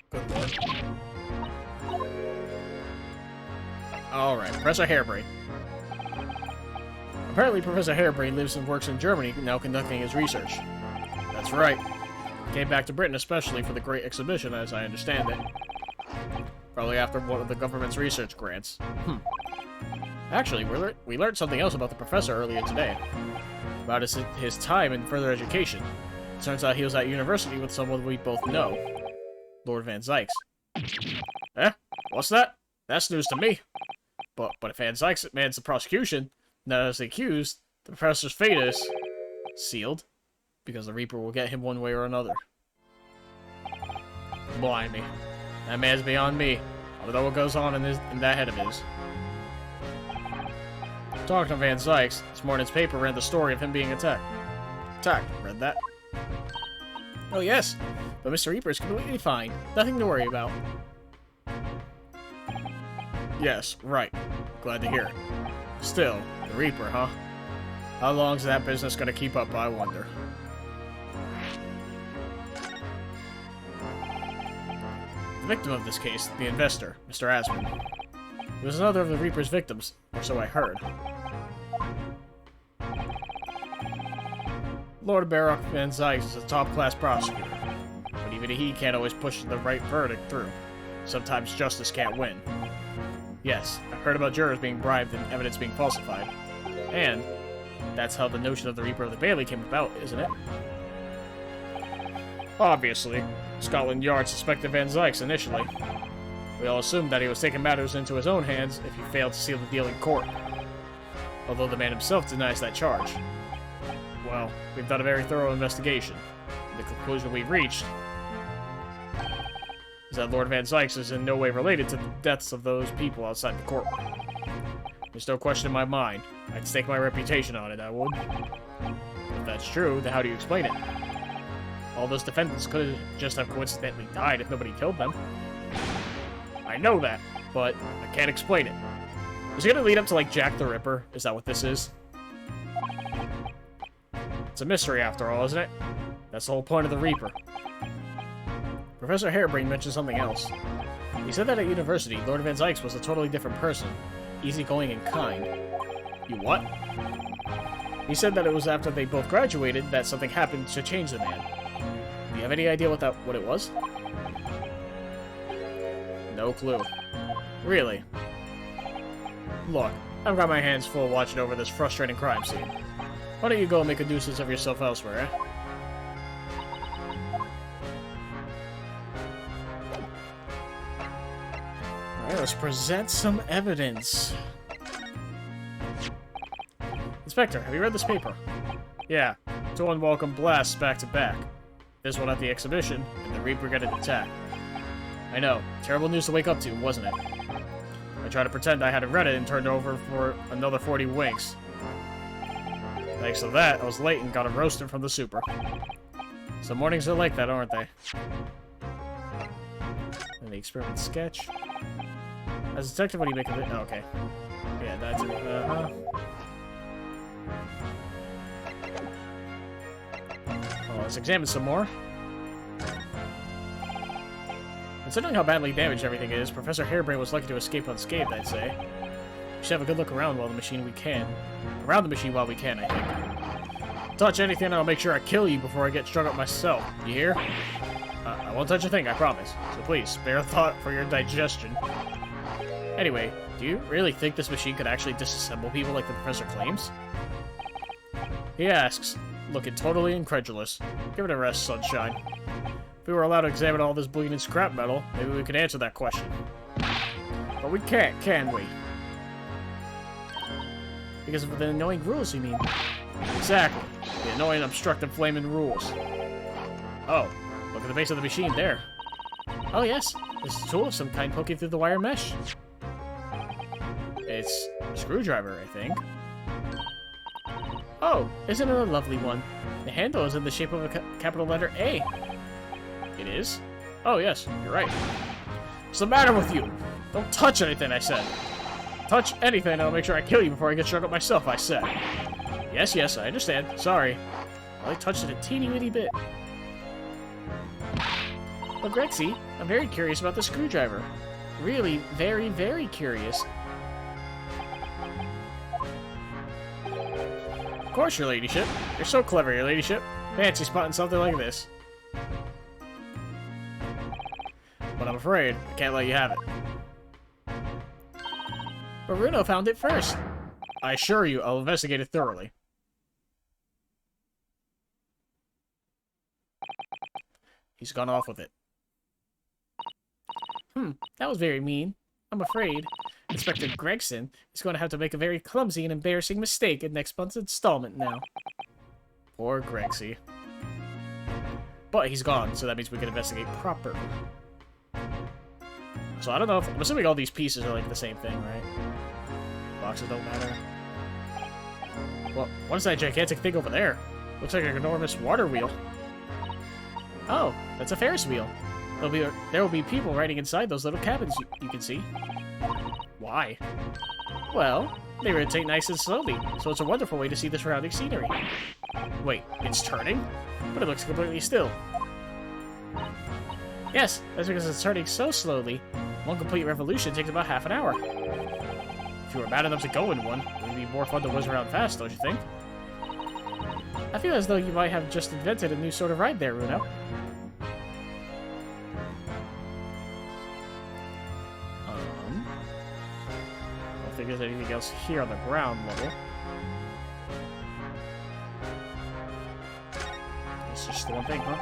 Speaker 1: Good lord. Alright, Professor Harebrain. Apparently, Professor Harebrain lives and works in Germany, now conducting his research. That's right. Came back to Britain especially for the Great Exhibition, as I understand it. Probably after one of the government's research grants. Actually, we learned something else about the professor earlier today. About his time in further education. Turns out he was at university with someone we both know. Lord Van Zykes. Eh? What's that? That's news to me. But if Van Zykes demands the prosecution, not as the accused, the professor's fate is sealed. Because the Reaper will get him one way or another. Blimey. That man's beyond me. I don't know what goes on in that head of his. Talking to Van Zykes, this morning's paper ran the story of him being attacked. Read that? Oh yes, but Mr. Reaper is completely fine. Nothing to worry about. Yes, right. Glad to hear it. Still, the Reaper, huh? How long's that business gonna keep up, I wonder? victim of this case, the investor, Mr. Asman. He was another of the Reaper's victims, or so I heard. Lord Baroque Van Zykes is a top-class prosecutor, but even he can't always push the right verdict through. Sometimes justice can't win. Yes, I've heard about jurors being bribed and evidence being falsified. And that's how the notion of the Reaper of the Bailey came about, isn't it? Obviously, Scotland Yard suspected Van Zykes initially. We all assumed that he was taking matters into his own hands if he failed to seal the deal in court. Although the man himself denies that charge. Well, we've done a very thorough investigation. The conclusion we've reached is that Lord Van Zykes is in no way related to the deaths of those people outside the courtroom. There's no question in my mind. I'd stake my reputation on it, I would. If that's true, then how do you explain it? All those defendants could just have coincidentally died if nobody killed them. I know that, but I can't explain it. Is it gonna lead up to, like, Jack the Ripper? Is that what this is? It's a mystery, after all, isn't it? That's the whole point of the Reaper. Professor Harebrain mentioned something else. He said that at university, Lord Van Zykes was a totally different person. Easygoing and kind. You what? He said that it was after they both graduated that something happened to change the man. Do you have any idea what it was? No clue. Really? Look, I've got my hands full watching over this frustrating crime scene. Why don't you go and make a nuisance of yourself elsewhere, eh? Alright, let's present some evidence. Inspector, have you read this paper? Yeah. 2 unwelcome blasts back to back. This one at the exhibition, and the Reaper got an attack. I know. Terrible news to wake up to, wasn't it? I tried to pretend I hadn't read it and turned over for another 40 winks. Thanks to that, I was late and got a roasted from the super. Some mornings are like that, aren't they? And the experiment sketch. As a detective, what do you make of it? Oh, okay. Yeah, that's it. Well, let's examine some more. Considering how badly damaged everything is, Professor Harebrain was lucky to escape unscathed, I'd say. We should have a good look around the machine while we can, I think. Touch anything and I'll make sure I kill you before I get struck up myself. You hear? I won't touch a thing, I promise. So please, spare a thought for your digestion. Anyway, do you really think this machine could actually disassemble people like the professor claims? He asks, looking totally incredulous. Give it a rest, Sunshine. If we were allowed to examine all this bleeding scrap metal, maybe we could answer that question. But we can't, can we? Because of the annoying rules, you mean? Exactly. The annoying, obstructive, flaming rules. Oh, look at the base of the machine there. Oh yes, there's a tool of some kind poking through the wire mesh. It's a screwdriver, I think. Oh, isn't it a lovely one? The handle is in the shape of a capital letter A. It is? Oh yes, you're right. What's the matter with you? Don't touch anything, I said. Touch anything and I'll make sure I kill you before I get struck up myself, I said. Yes, yes, I understand. Sorry. I only touched it a teeny-weeny bit. Well, Grexy, I'm very curious about the screwdriver. Really, very, very curious. Of course, your ladyship. You're so clever, your ladyship. Fancy spotting something like this. But I'm afraid I can't let you have it. But Bruno found it first. I assure you, I'll investigate it thoroughly. He's gone off with it. That was very mean. I'm afraid Inspector Gregson is going to have to make a very clumsy and embarrassing mistake in next month's installment now. Poor Gregsy. But he's gone, so that means we can investigate proper. So I don't know if... I'm assuming all these pieces are like the same thing, right? Boxes don't matter. Well, what is that gigantic thing over there? Looks like an enormous water wheel. Oh, that's a Ferris wheel. There will be people riding inside those little cabins you can see. Why? Well, they rotate nice and slowly, so it's a wonderful way to see the surrounding scenery. Wait, it's turning? But it looks completely still. Yes, that's because it's turning so slowly. One complete revolution takes about half an hour. If you were mad enough to go in one, it would be more fun to whiz around fast, don't you think? I feel as though you might have just invented a new sort of ride there, Runo. I don't think there's anything else here on the ground level. It's just the one thing, huh?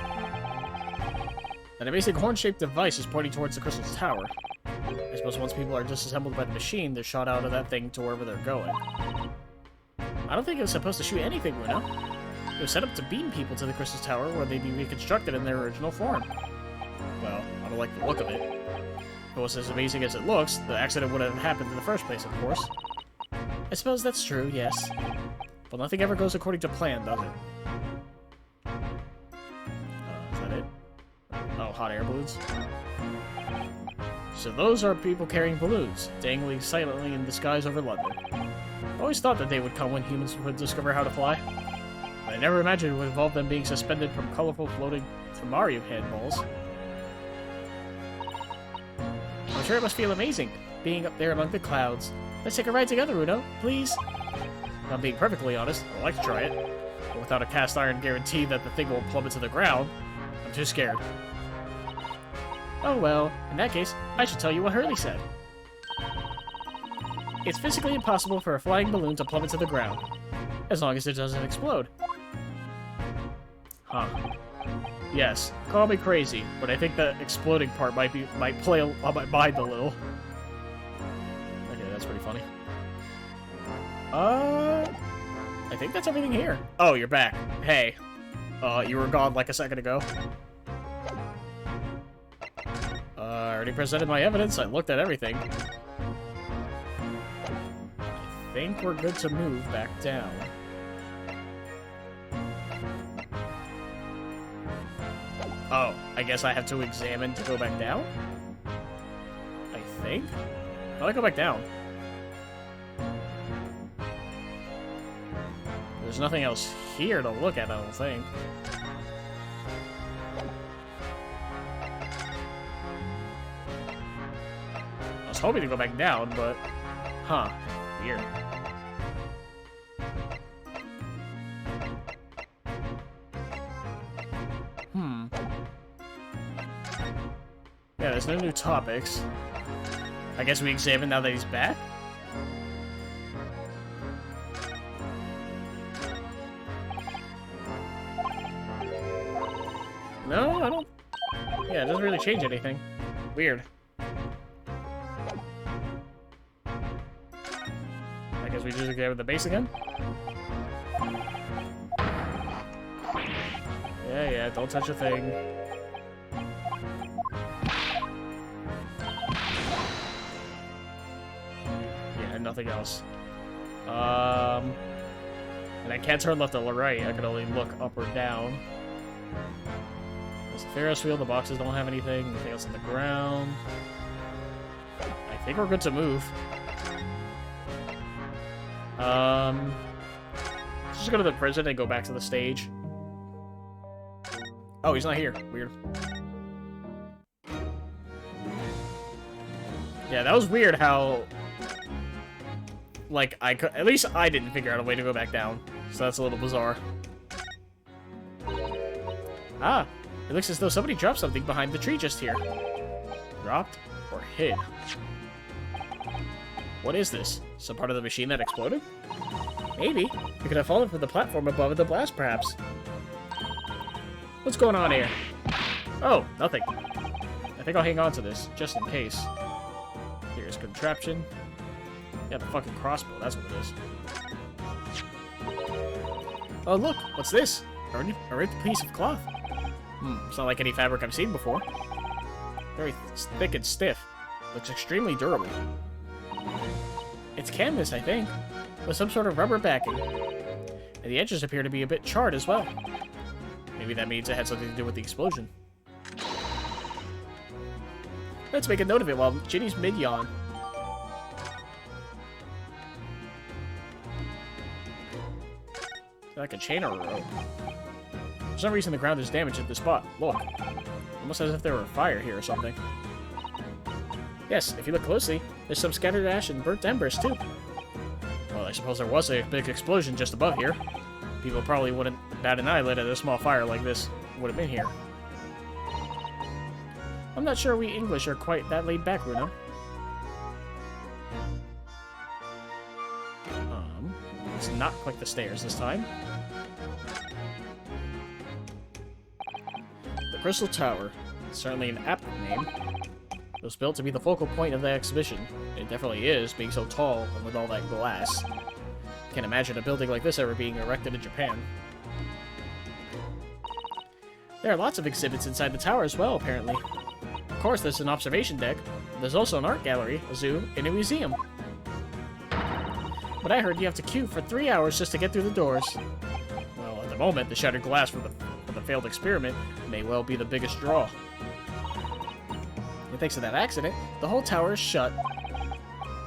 Speaker 1: And a basic horn-shaped device is pointing towards the crystal's tower. I suppose once people are disassembled by the machine, they're shot out of that thing to wherever they're going. I don't think it was supposed to shoot anything, Runo. It was set up to beam people to the crystal's tower where they'd be reconstructed in their original form. Well, I don't like the look of it. If it was as amazing as it looks, the accident would have happened in the first place, of course. I suppose that's true, yes. But nothing ever goes according to plan, does it? Is that it? Oh, hot air balloons? So those are people carrying balloons, dangling silently in the skies over London. I always thought that they would come when humans would discover how to fly. But I never imagined it would involve them being suspended from colorful floating Mario handballs. I'm sure it must feel amazing, being up there among the clouds. Let's take a ride together, Runo, please. If I'm being perfectly honest, I'd like to try it. But without a cast iron guarantee that the thing will plummet to the ground, I'm too scared. Oh well, in that case, I should tell you what Hurley said. It's physically impossible for a flying balloon to plummet to the ground, as long as it doesn't explode. Huh. Yes, call me crazy, but I think the exploding part might play on my mind a little. Okay, that's pretty funny. I think that's everything here. Oh, you're back. Hey. You were gone like a second ago. I already presented my evidence. I looked at everything. I think we're good to move back down. Oh, I guess I have to examine to go back down? I think? How do I go back down? There's nothing else here to look at, I don't think. I was hoping to go back down, but... Huh. Weird. Yeah, there's no new topics. I guess we examine now that he's back? No, I don't... Yeah, it doesn't really change anything. Weird. I guess we just examine the base again? Yeah, don't touch a thing. Nothing else. And I can't turn left or right. I can only look up or down. There's the Ferris wheel. The boxes don't have anything. Anything else on the ground? I think we're good to move. Let's just go to the prison and go back to the stage. Oh, he's not here. Weird. Yeah, that was weird how... Like, at least I didn't figure out a way to go back down. So that's a little bizarre. Ah, it looks as though somebody dropped something behind the tree just here. Dropped or hid? What is this? Some part of the machine that exploded? Maybe. It could have fallen from the platform above the blast, perhaps. What's going on here? Oh, nothing. I think I'll hang on to this, just in case. Here's contraption. Yeah, the fucking crossbow, that's what it is. Oh, look, what's this? A ripped piece of cloth. It's not like any fabric I've seen before. Very thick and stiff. Looks extremely durable. It's canvas, I think, with some sort of rubber backing. And the edges appear to be a bit charred as well. Maybe that means it had something to do with the explosion. Let's make a note of it while Ginny's mid-yawn. Like a chain or a rope. For some reason, the ground is damaged at this spot. Look. It Almost as if there were a fire here or something. Yes, if you look closely, there's some scattered ash and burnt embers, too. Well, I suppose there was a big explosion just above here. People probably wouldn't bat an eyelid at a small fire like this would have been here. I'm not sure we English are quite that laid back, Bruno. Let's not click the stairs this time. The Crystal Tower. Certainly an apt name. It was built to be the focal point of the exhibition. It definitely is, being so tall and with all that glass. Can't imagine a building like this ever being erected in Japan. There are lots of exhibits inside the tower as well, apparently. Of course, there's an observation deck. There's also an art gallery, a zoo, and a museum. But I heard you have to queue for 3 hours just to get through the doors. Well, at the moment, the shattered glass from the failed experiment may well be the biggest draw. And thanks to that accident, the whole tower is shut.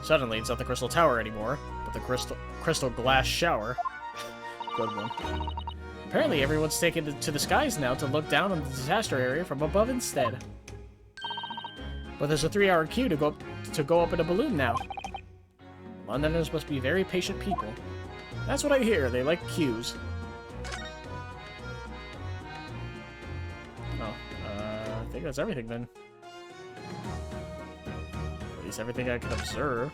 Speaker 1: Suddenly, it's not the Crystal Tower anymore, but the crystal glass shower. Good one. Apparently, everyone's taken to the skies now to look down on the disaster area from above instead. But there's a 3-hour queue to go up in a balloon now. Londoners must be very patient people. That's what I hear. They like queues. Oh, I think that's everything then. At least everything I can observe.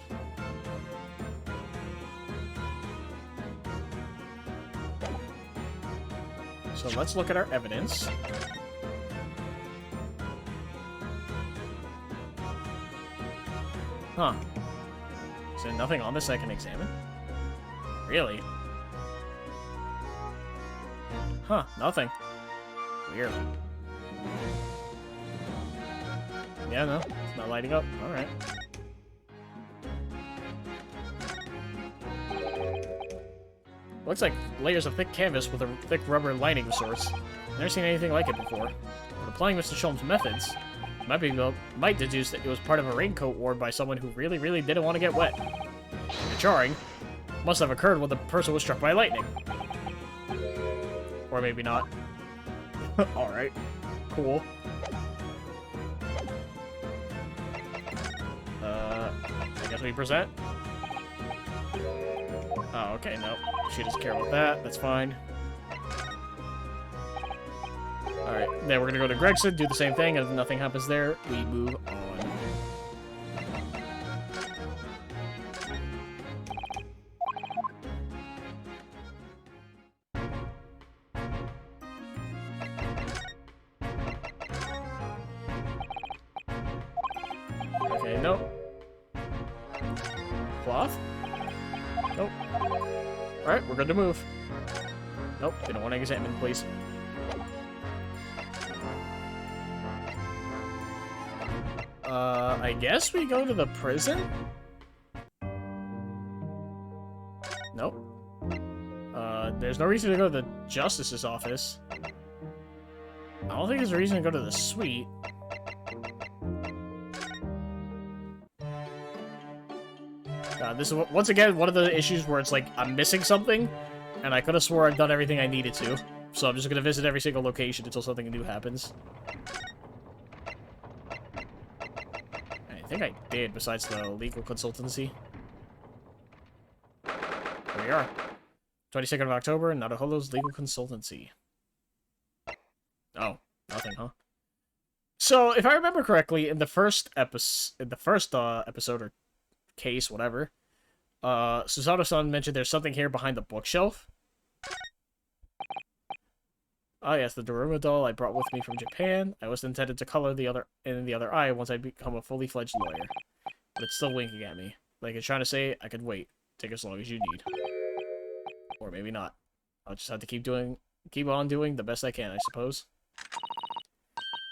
Speaker 1: So let's look at our evidence. Huh. Is there nothing on this I can examine? Really? Huh, nothing. Weird. Yeah, no, it's not lighting up. Alright. Looks like layers of thick canvas with a thick rubber lining of sorts. Never seen anything like it before. But applying Mr. Sholm's methods, might deduce that it was part of a raincoat worn by someone who really, really didn't want to get wet. The jarring must have occurred when the person was struck by lightning. Or maybe not. Alright. Cool. I guess we present? Oh, okay, no. She doesn't care about that. That's fine. Alright, then we're gonna go to Gregson, do the same thing, and if nothing happens there, we move on. Okay, nope. Cloth? Nope. Alright, we're good to move. Nope, they don't want to examine, please. I guess we go to the prison? Nope. There's no reason to go to the justice's office. I don't think there's a reason to go to the suite. This is, once again, one of the issues where it's like, I'm missing something, and I could have swore I've done everything I needed to. So I'm just gonna visit every single location until something new happens. I think I did, besides the legal consultancy. Here we are. 22nd of October, Nadaholo's legal consultancy. Oh, nothing, huh? So, if I remember correctly, in the first episode or case, whatever, Susato-san mentioned there's something here behind the bookshelf. Ah, yes, the Daruma doll I brought with me from Japan. I was intended to color the other eye once I become a fully fledged lawyer. But it's still winking at me. Like it's trying to say, I could wait. Take as long as you need. Or maybe not. I'll just have to keep on doing the best I can, I suppose.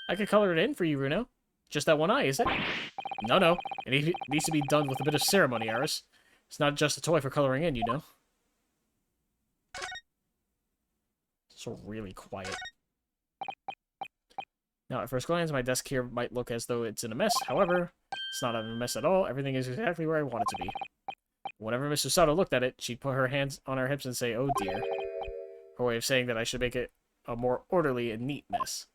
Speaker 1: I could color it in for you, Runo. Just that one eye, is it? No. It needs to be done with a bit of ceremony, Aris. It's not just a toy for coloring in, you know. So really quiet. Now, at first glance, my desk here might look as though it's in a mess. However, it's not a mess at all. Everything is exactly where I want it to be. Whenever Mr. Sato looked at it, she'd put her hands on her hips and say, "Oh dear." Her way of saying that I should make it a more orderly and neat mess.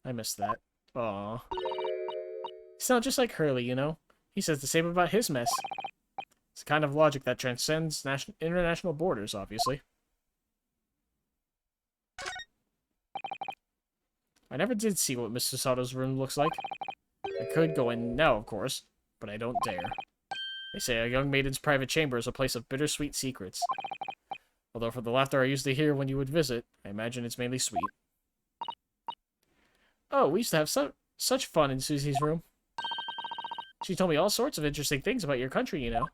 Speaker 1: I missed that. Aw. You sound just like Hurley, you know? He says the same about his mess. It's the kind of logic that transcends international borders, obviously. I never did see what Mr. Sato's room looks like. I could go in now, of course, but I don't dare. They say a young maiden's private chamber is a place of bittersweet secrets. Although for the laughter I used to hear when you would visit, I imagine it's mainly sweet. Oh, we used to have such fun in Susie's room. She told me all sorts of interesting things about your country, you know.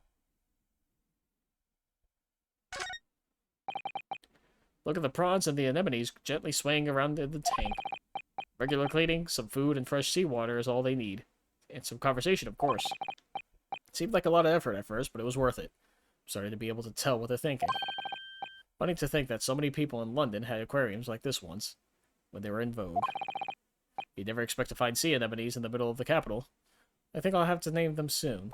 Speaker 1: Look at the prawns and the anemones gently swaying around in the tank. Regular cleaning, some food, and fresh seawater is all they need. And some conversation, of course. It seemed like a lot of effort at first, but it was worth it. I'm starting to be able to tell what they're thinking. Funny to think that so many people in London had aquariums like this once, when they were in vogue. You'd never expect to find sea anemones in the middle of the capital. I think I'll have to name them soon.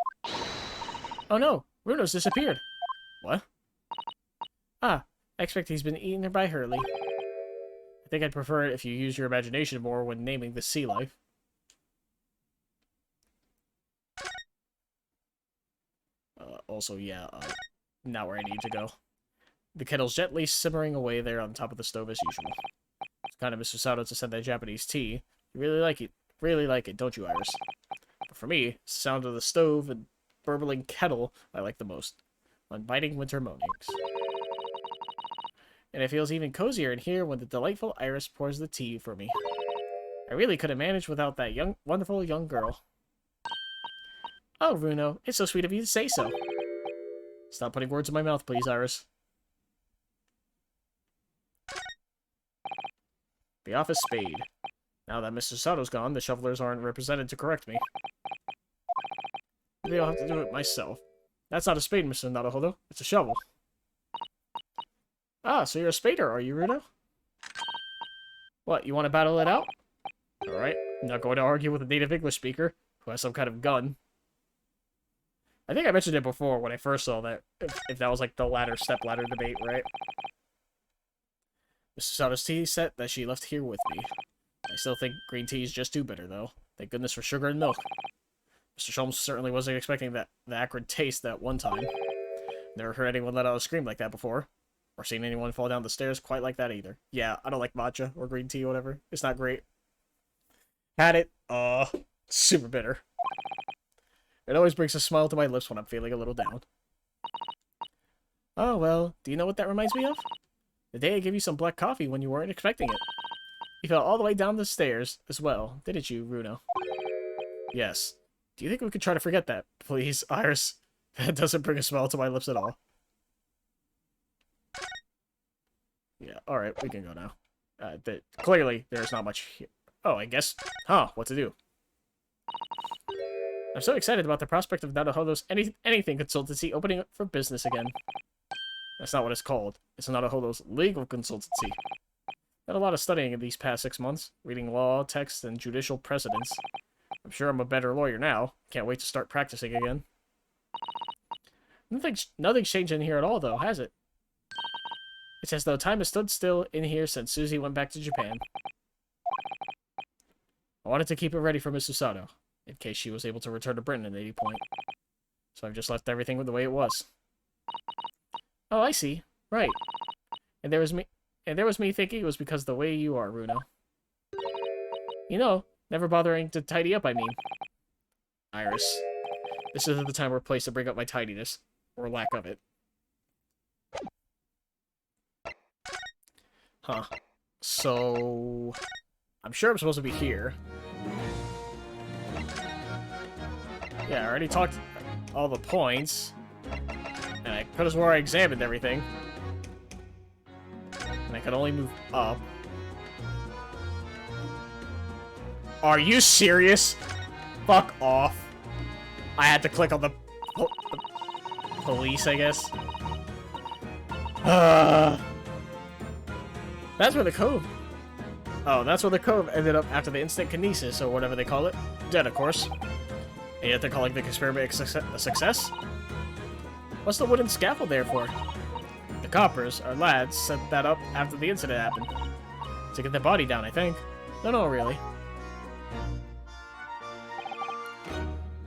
Speaker 1: Oh no! Runo's disappeared! What? Ah, I expect he's been eaten by Hurley. I think I'd prefer it if you use your imagination more when naming the sea life. Also, yeah, not where I need to go. The kettle's gently simmering away there on top of the stove as usual. It's kind of Mr. Sato to send that Japanese tea. You really like it, don't you, Iris? But for me, it's the sound of the stove and burbling kettle I like the most. Inviting winter mornings. And it feels even cozier in here when the delightful Iris pours the tea for me. I really couldn't manage without that wonderful young girl. Oh, Runo, it's so sweet of you to say so. Stop putting words in my mouth, please, Iris. The office spade. Now that Mr. Sato's gone, the shovelers aren't represented to correct me. Maybe I'll have to do it myself. That's not a spade, Mr. Naruhodo. It's a shovel. Ah, so you're a spader, are you, Runo? What, you want to battle it out? Alright, I'm not going to argue with a native English speaker who has some kind of gun. I think I mentioned it before when I first saw that, if that was like the step-ladder debate, right? Mr. Sato's tea set that she left here with me. I still think green tea is just too bitter, though. Thank goodness for sugar and milk. Mr. Sholmes certainly wasn't expecting the acrid taste that one time. Never heard anyone let out a scream like that before. Or seen anyone fall down the stairs quite like that either. Yeah, I don't like matcha or green tea or whatever. It's not great. Had it. Super bitter. It always brings a smile to my lips when I'm feeling a little down. Oh, well, do you know what that reminds me of? The day I gave you some black coffee when you weren't expecting it. You fell all the way down the stairs as well, didn't you, Runo? Yes. Do you think we could try to forget that, please, Iris? That doesn't bring a smile to my lips at all. Yeah, alright, we can go now. Clearly, there's not much here. Oh, I guess... Huh, what to do? I'm so excited about the prospect of Naruhodo's anything consultancy opening up for business again. That's not what it's called. It's Naruhodo's legal consultancy. Done a lot of studying in these past 6 months, reading law, text, and judicial precedents. I'm sure I'm a better lawyer now. Can't wait to start practicing again. Nothing's changed in here at all, though, has it? It's as though time has stood still in here since Susie went back to Japan. I wanted to keep it ready for Mrs. Sato, in case she was able to return to Britain at any point. So I've just left everything the way it was. Oh, I see. Right. And there was me thinking it was because the way you are, Runo. You know, never bothering to tidy up, I mean. Iris. This isn't the time or place to bring up my tidiness, or lack of it. Huh. So... I'm sure I'm supposed to be here. Yeah, I already talked all the points. And I could have swore I examined everything. And I could only move up. Are you serious? Fuck off. I had to click on the police, I guess. That's where the cove... Oh, that's where the cove ended up after the instant kinesis, or whatever they call it. Dead, of course. And yet they're calling the experiment a success? What's the wooden scaffold there for? The coppers, our lads, set that up after the incident happened. To get the body down, I think. No, really.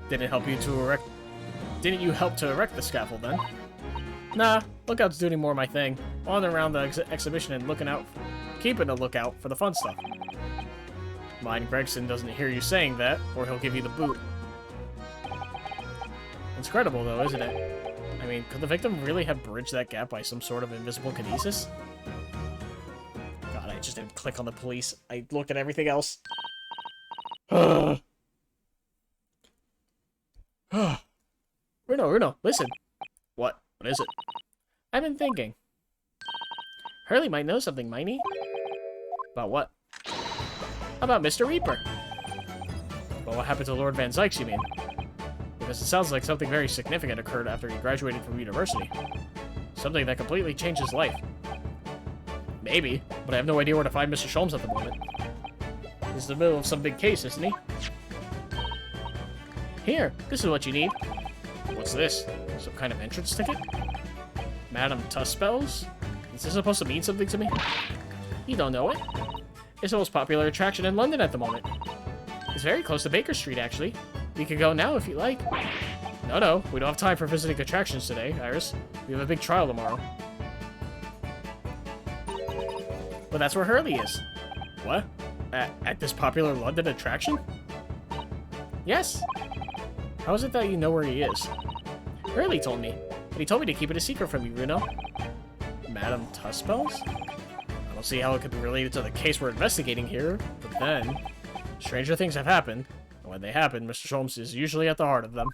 Speaker 1: Didn't you help to erect the scaffold then? Nah, Lookout's doing more my thing. Wandering around the exhibition and keeping a lookout for the fun stuff. Mind Gregson doesn't hear you saying that, or he'll give you the boot. It's credible though, isn't it? I mean, could the victim really have bridged that gap by some sort of invisible kinesis? God, I just didn't click on the police. I looked at everything else. Bruno, listen. What? What is it? I've been thinking. Hurley might know something, might he? About what? About Mr. Reaper. Well, what happened to Lord Van Zykes, you mean? Because it sounds like something very significant occurred after he graduated from university. Something that completely changed his life. Maybe, but I have no idea where to find Mr. Sholmes at the moment. He's in the middle of some big case, isn't he? Here, this is what you need. What's this? Some kind of entrance ticket? Madame Tuspells? Is this supposed to mean something to me? You don't know it? It's the most popular attraction in London at the moment. It's very close to Baker Street, actually. We could go now if you like. No, we don't have time for visiting attractions today, Iris. We have a big trial tomorrow. But that's where Hurley is. What? At this popular London attraction? Yes. How is it that you know where he is? Hurley told me, but he told me to keep it a secret from you, Bruno. Madame Tuspells? I don't see how it could be related to the case we're investigating here, but then, stranger things have happened, and when they happen, Mr. Sholmes is usually at the heart of them.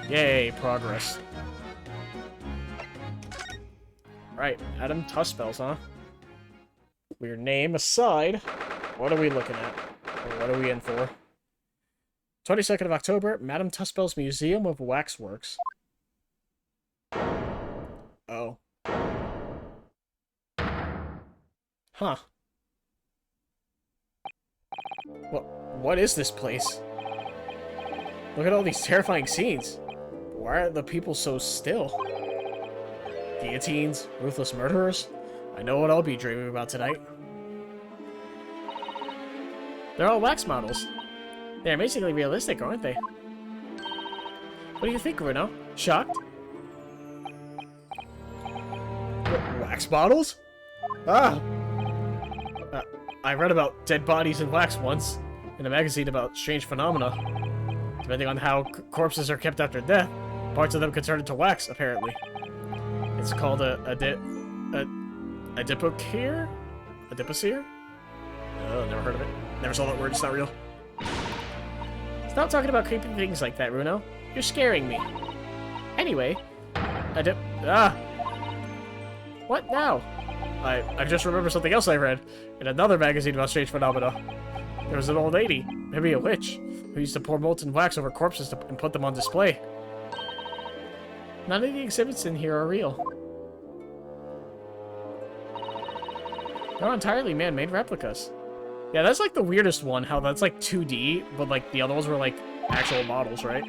Speaker 1: Yay, progress. Right, Madame Tuspells, huh? Weird name aside, what are we looking at? Or what are we in for? 22nd of October, Madame Tuspells Museum of Waxworks. Oh. Huh. What is this place? Look at all these terrifying scenes. Why are the people so still? Guillotines, ruthless murderers? I know what I'll be dreaming about tonight. They're all wax models. They're amazingly realistic, aren't they? What do you think, Bruno? Shocked? Wax models? Ah! I read about dead bodies in wax once, in a magazine about strange phenomena. Depending on how corpses are kept after death, parts of them can turn into wax, apparently. It's called a dipocere? A dipocere? Oh, never heard of it. Never saw that word, it's not real. Stop talking about creepy things like that, Bruno. You're scaring me. Anyway, what now? I just remembered something else I read in another magazine about strange phenomena. There was an old lady, maybe a witch, who used to pour molten wax over corpses and put them on display. None of the exhibits in here are real. They're entirely man-made replicas. Yeah, that's like the weirdest one, how that's like 2D, but like the other ones were like actual models, right?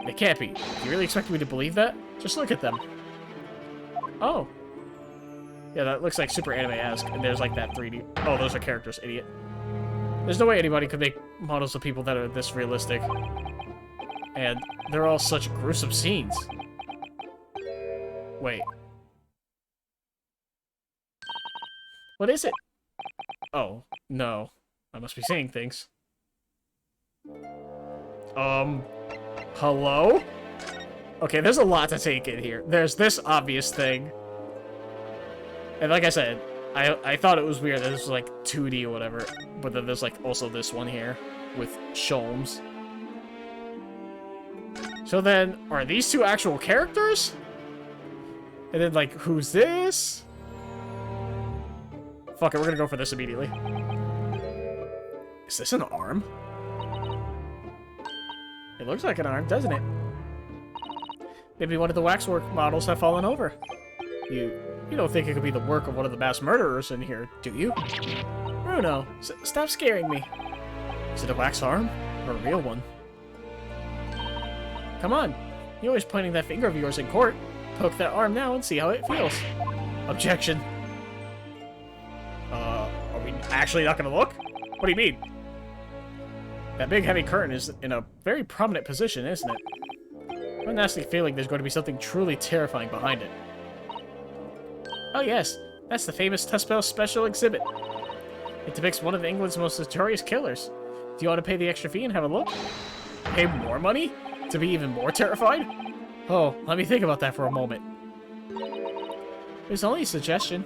Speaker 1: They can't be. Do you really expect me to believe that? Just look at them. Oh. Yeah, that looks like super anime-esque, and there's like that 3D. Oh, those are characters, idiot. There's no way anybody could make models of people that are this realistic. And they're all such gruesome scenes. Wait. What is it? Oh, no. I must be saying things. Hello? Okay, there's a lot to take in here. There's this obvious thing. And like I said, I thought it was weird that this was like 2D or whatever. But then there's like also this one here with Sholmes. So then, are these two actual characters? And then like, who's this? Fuck it, we're gonna go for this immediately. Is this an arm? It looks like an arm, doesn't it? Maybe one of the waxwork models have fallen over. You don't think it could be the work of one of the mass murderers in here, do you? Bruno, stop scaring me. Is it a wax arm? Or a real one? Come on. You're always pointing that finger of yours in court. Poke that arm now and see how it feels. Objection. Are we actually not gonna look? What do you mean? That big heavy curtain is in a very prominent position, isn't it? I have a nasty feeling there's going to be something truly terrifying behind it. Oh yes, that's the famous Tuspel special exhibit. It depicts one of England's most notorious killers. Do you want to pay the extra fee and have a look? Pay more money? To be even more terrified? Oh, let me think about that for a moment. It's only a suggestion.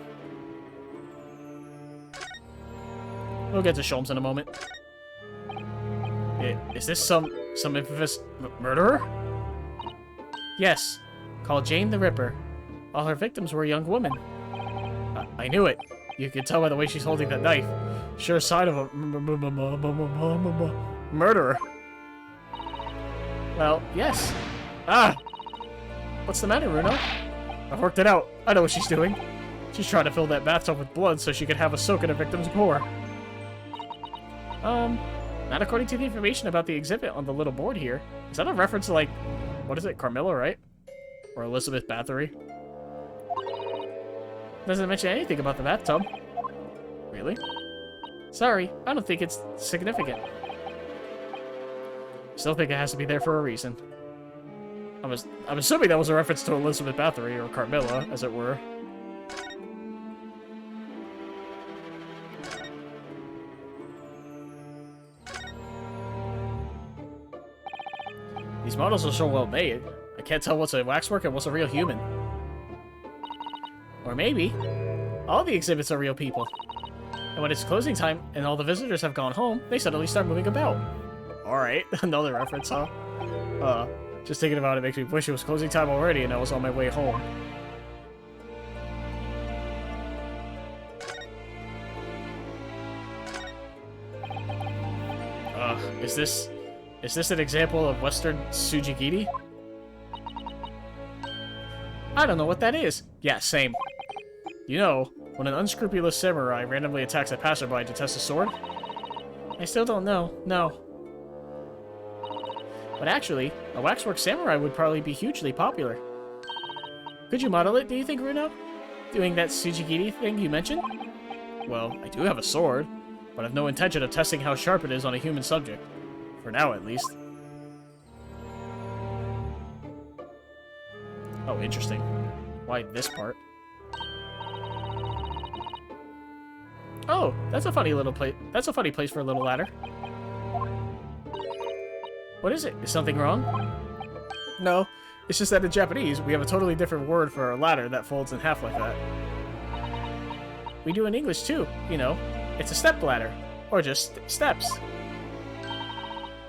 Speaker 1: We'll get to Sholmes in a moment. Is this some infamous murderer? Yes, called Jane the Ripper. All her victims were young women. I knew it. You could tell by the way she's holding that knife. Sure sign of a murderer. Well, yes. Ah! What's the matter, Runo? I've worked it out. I know what she's doing. She's trying to fill that bathtub with blood so she could have a soak in her victim's gore. Not according to the information about the exhibit on the little board here. Is that a reference to, like, what is it, Carmilla, right? Or Elizabeth Bathory? Doesn't mention anything about the bathtub. Really? Sorry, I don't think it's significant. Still think it has to be there for a reason. I'm assuming that was a reference to Elizabeth Bathory, or Carmilla, as it were. These models are so well made, I can't tell what's a waxwork and what's a real human. Or maybe, all the exhibits are real people. And when it's closing time and all the visitors have gone home, they suddenly start moving about. Alright, another reference, huh? Just thinking about it makes me wish it was closing time already and I was on my way home. Is this an example of Western Sujigiri? I don't know what that is. Yeah, same. You know, when an unscrupulous samurai randomly attacks a passerby to test a sword? I still don't know, no. But actually, a waxwork samurai would probably be hugely popular. Could you model it, do you think, Runo? Doing that Sujigiri thing you mentioned? Well, I do have a sword, but I've no intention of testing how sharp it is on a human subject. For now, at least. Oh, interesting. Why this part? Oh, that's a funny little place. That's a funny place for a little ladder. What is it? Is something wrong? No, it's just that in Japanese, we have a totally different word for a ladder that folds in half like that. We do in English too, you know. It's a step ladder. Or just steps.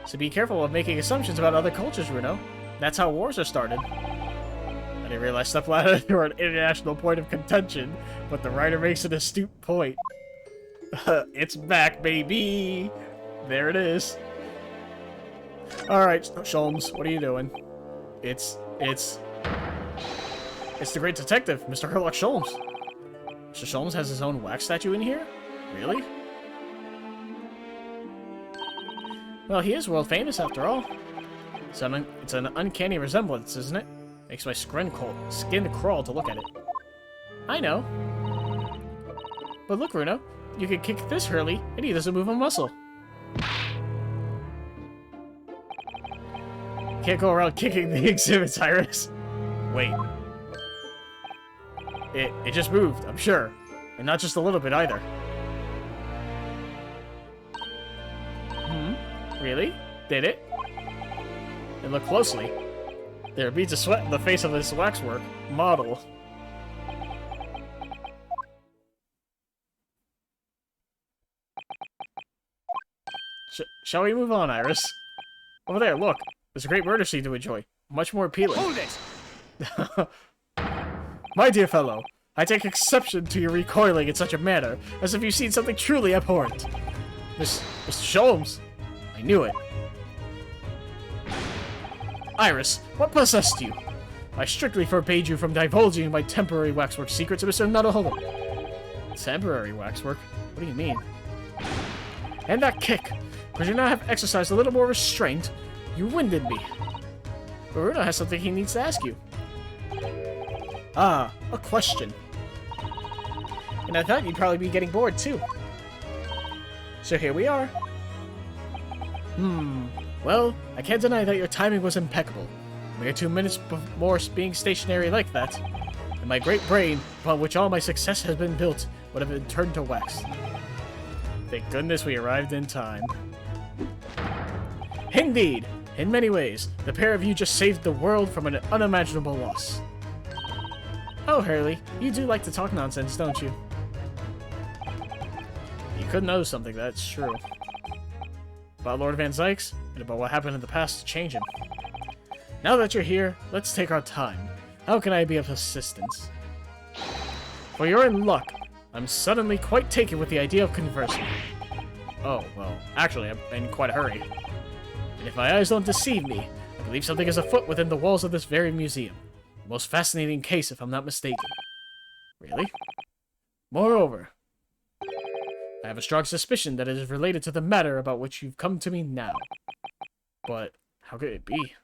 Speaker 1: So be careful of making assumptions about other cultures, Runo. That's how wars are started. I didn't realize step ladders were an international point of contention, but the writer makes an astute point. It's back, baby! There it is. Alright, Sholmes, what are you doing? It's the great detective, Mr. Herlock Sholmes. Mr. Sholmes has his own wax statue in here? Really? Well, he is world famous after all. It's an uncanny resemblance, isn't it? Makes my skin crawl to look at it. I know. But look, Runo, you can kick this Hurley, and he doesn't move a muscle. Can't go around kicking the exhibits, Iris. Wait. It just moved, I'm sure. And not just a little bit either. Really? Did it? And look closely. There are beads of sweat in the face of this waxwork model. Shall we move on, Iris? Over there, look. There's a great murder scene to enjoy. Much more appealing. Hold it! My dear fellow, I take exception to your recoiling in such a manner, as if you've seen something truly abhorrent. Mr. Sholmes! I knew it. Iris, what possessed you? I strictly forbade you from divulging my temporary waxwork secret to Mr. Naruhodo. Temporary waxwork? What do you mean? And that kick! Could you not have exercised a little more restraint? You winded me. Runo has something he needs to ask you. Ah, a question. And I thought you'd probably be getting bored, too. So here we are. Well, I can't deny that your timing was impeccable. Mere 2 minutes more being stationary like that, and my great brain, upon which all my success has been built, would have been turned to wax. Thank goodness we arrived in time. Indeed! In many ways, the pair of you just saved the world from an unimaginable loss. Oh, Hurley, you do like to talk nonsense, don't you? You could know something, that's true. About Lord Van Zykes, and about what happened in the past to change him. Now that you're here, let's take our time. How can I be of assistance? For you're in luck. I'm suddenly quite taken with the idea of conversing. Oh, well, actually, I'm in quite a hurry. And if my eyes don't deceive me, I believe something is afoot within the walls of this very museum. A most fascinating case, if I'm not mistaken. Really? Moreover, I have a strong suspicion that it is related to the matter about which you've come to me now. But how could it be?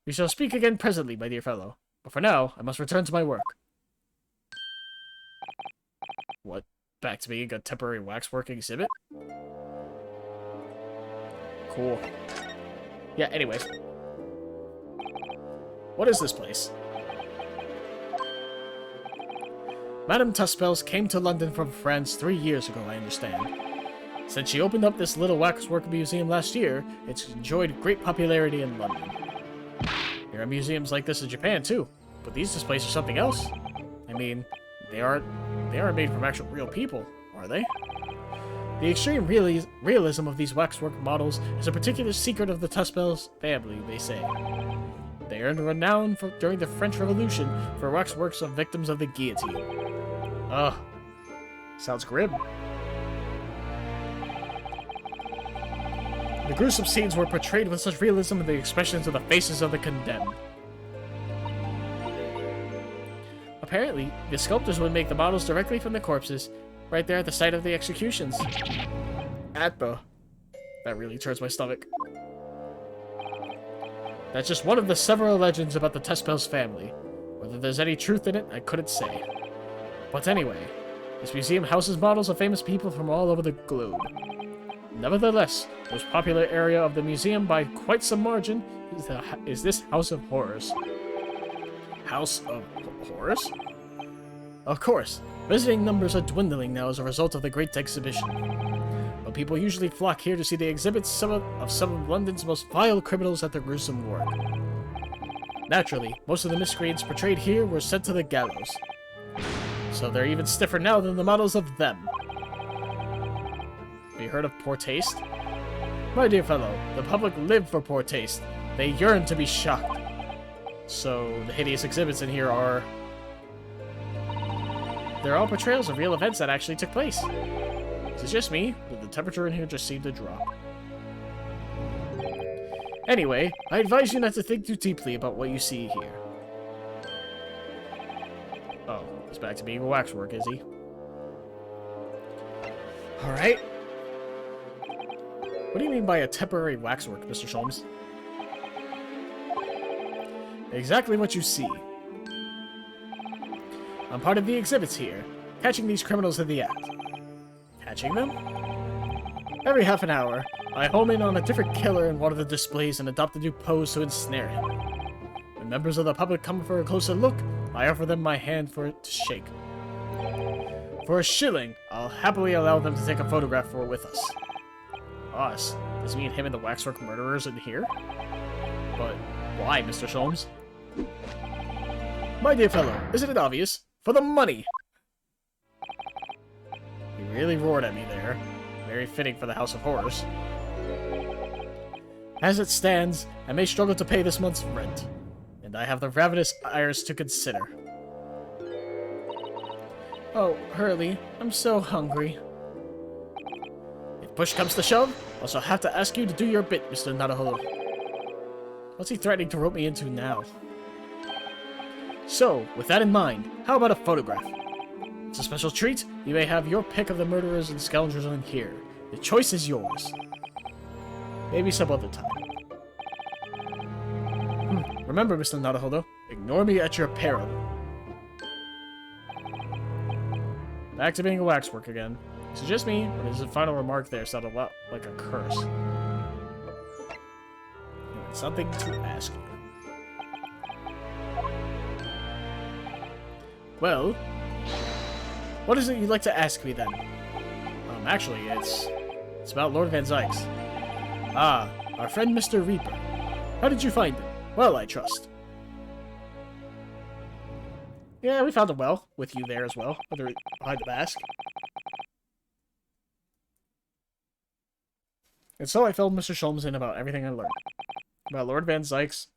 Speaker 1: We shall speak again presently, my dear fellow. But for now, I must return to my work. What? Back to being a temporary waxwork exhibit? Cool. Yeah, anyways. What is this place? Madame Tuspels came to London from France 3 years ago, I understand. Since she opened up this little waxwork museum last year, it's enjoyed great popularity in London. There are museums like this in Japan too, but these displays are something else. I mean, they aren't made from actual real people, are they? The extreme realism of these waxwork models is a particular secret of the Tuspels family, they say. They earned renown during the French Revolution for waxworks of victims of the guillotine. Ugh. Sounds grim. The gruesome scenes were portrayed with such realism in the expressions of the faces of the condemned. Apparently, the sculptors would make the models directly from the corpses, right there at the site of the executions. That really turns my stomach. That's just one of the several legends about the Tuspels family. Whether there's any truth in it, I couldn't say. But anyway, this museum houses models of famous people from all over the globe. Nevertheless, the most popular area of the museum by quite some margin is this House of Horrors. House of Horrors? Of course, visiting numbers are dwindling now as a result of the Great Exhibition. But people usually flock here to see the exhibits of some of London's most vile criminals at their gruesome work. Naturally, most of the miscreants portrayed here were sent to the gallows. So they're even stiffer now than the models of them. Have you heard of poor taste? My dear fellow, the public live for poor taste. They yearn to be shocked. So the hideous exhibits in here are... they're all portrayals of real events that actually took place. Is it just me? Did the temperature in here just seem to drop? Anyway, I advise you not to think too deeply about what you see here. Oh, he's back to being a waxwork, is he? Alright. What do you mean by a temporary waxwork, Mr. Sholmes? Exactly what you see. I'm part of the exhibits here, catching these criminals in the act. Catching them? Every half an hour, I home in on a different killer in one of the displays and adopt a new pose to ensnare him. When members of the public come for a closer look, I offer them my hand for it to shake. For a shilling, I'll happily allow them to take a photograph with us. Us? Does mean him and the waxwork murderers in here? But why, Mr. Sholmes? My dear fellow, isn't it obvious? For the money! He really roared at me there. Very fitting for the House of Horrors. As it stands, I may struggle to pay this month's rent, and I have the ravenous heirs to consider. Oh, Hurley, I'm so hungry. If push comes to shove, I shall have to ask you to do your bit, Mr. Naruhodo. What's he threatening to rope me into now? So, with that in mind, how about a photograph? It's a special treat. You may have your pick of the murderers and scoundrels in here. The choice is yours. Maybe some other time. Remember, Mr. Naruhodo, ignore me at your peril. Back to being a waxwork again. It's just me, but his final remark there sounded a lot like a curse. Something to ask you. Well, what is it you'd like to ask me then? Actually, it's about Lord Van Zykes. Ah, our friend Mr. Reaper. How did you find him? Well, I trust. Yeah, we found him well, with you there as well, behind the mask. And so I filled Mr. Sholmes in about everything I learned. About Lord Van Zykes,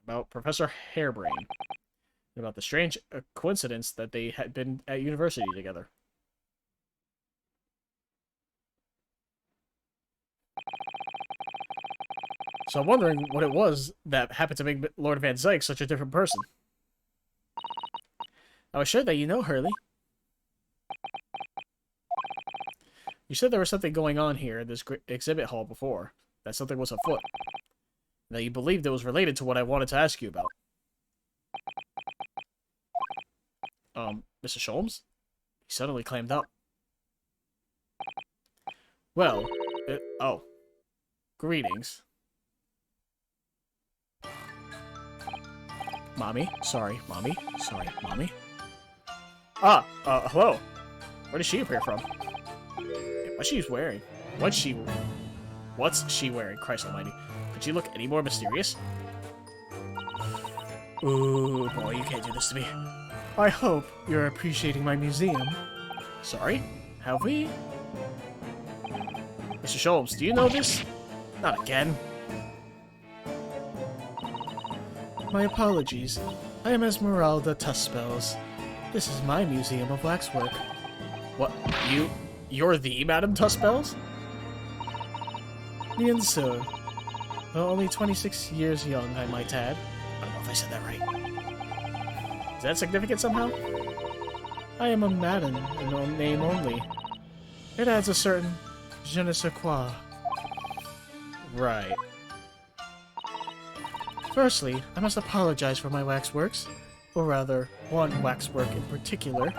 Speaker 1: about Professor Harebrain, and about the strange coincidence that they had been at university together. So I'm wondering what it was that happened to make Lord Van Zykes such a different person. I was sure that you know Hurley. You said there was something going on here in this exhibit hall before, that something was afoot, that you believed it was related to what I wanted to ask you about. Mr. Sholmes? He suddenly clammed up. Well, oh. Greetings. Mommy? Sorry, Mommy. Sorry, Mommy. Hello. Where did she appear from? What's she wearing? What's she wearing? Christ almighty. Could she look any more mysterious? Ooh, boy, you can't do this to me. I hope you're appreciating my museum. Sorry? Have we? Mr. Sholmes, do you know this? Not again. My apologies. I am Esmeralda Tuspels. This is my museum of waxwork. What? You're the Madame Tuspels? Bien sûr. Though only 26 years young, I might add. I don't know if I said that right. Is that significant somehow? I am a madam in name only. It adds a certain je ne sais quoi. Right. Firstly, I must apologize for my waxworks. Or rather, one waxwork in particular.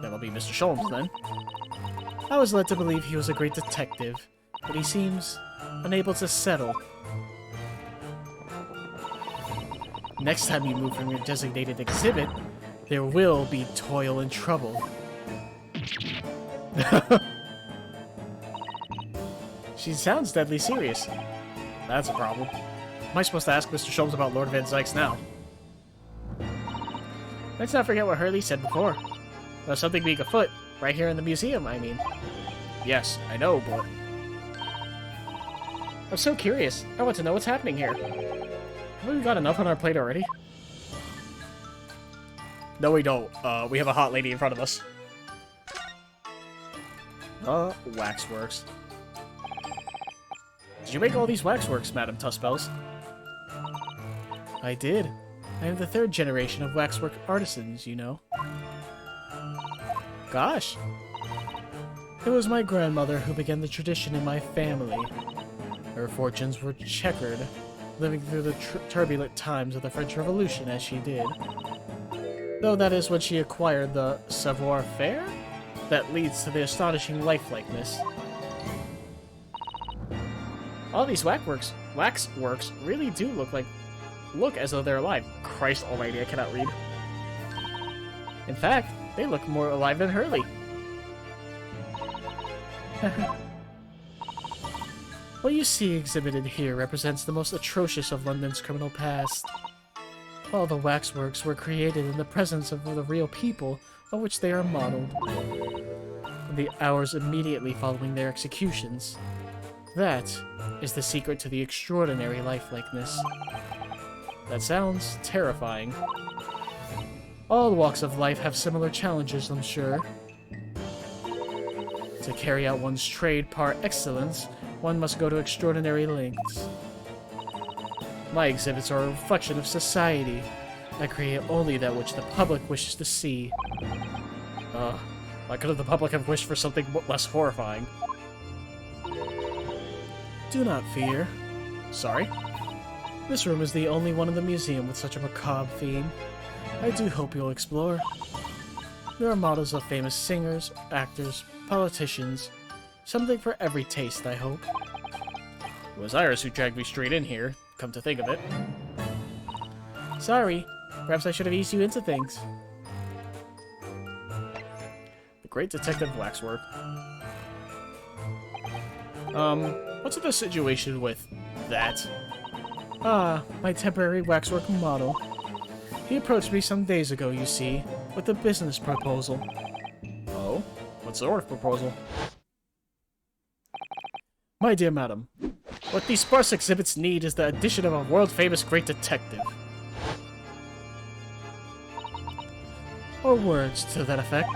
Speaker 1: That'll be Mr. Sholmes, then. I was led to believe he was a great detective, but he seems unable to settle. Next time you move from your designated exhibit, there will be toil and trouble. She sounds deadly serious. That's a problem. Am I supposed to ask Mr. Sholmes about Lord Van Zykes now? Let's not forget what Hurley said before. About something being afoot, right here in the museum, I mean. Yes, I know, but... I'm so curious. I want to know what's happening here. Have we got enough on our plate already? No, we don't. We have a hot lady in front of us. Waxworks. Did you make all these waxworks, Madame Tuspels? I did. I am the third generation of waxwork artisans, you know. Gosh. It was my grandmother who began the tradition in my family. Her fortunes were checkered, living through the turbulent times of the French Revolution as she did. Though that is when she acquired the savoir-faire that leads to the astonishing lifelikeliness. All these waxworks really do look as though they're alive. Christ almighty, I cannot read. In fact, they look more alive than Hurley. What you see exhibited here represents the most atrocious of London's criminal past. All the waxworks were created in the presence of the real people on which they are modeled, in the hours immediately following their executions. That is the secret to the extraordinary lifelikeness. That sounds terrifying. All walks of life have similar challenges, I'm sure. To carry out one's trade par excellence, one must go to extraordinary lengths. My exhibits are a reflection of society. I create only that which the public wishes to see. Why couldn't the public have wished for something less horrifying? Do not fear. Sorry? This room is the only one in the museum with such a macabre theme. I do hope you'll explore. There are models of famous singers, actors, politicians. Something for every taste, I hope. It was Iris who dragged me straight in here, come to think of it. Sorry. Perhaps I should have eased you into things. The Great Detective Waxwork. What's the situation with that? Ah, my temporary waxwork model. He approached me some days ago, you see, with a business proposal. Oh? What sort of proposal? My dear madam, what these sparse exhibits need is the addition of a world-famous great detective. Or words to that effect.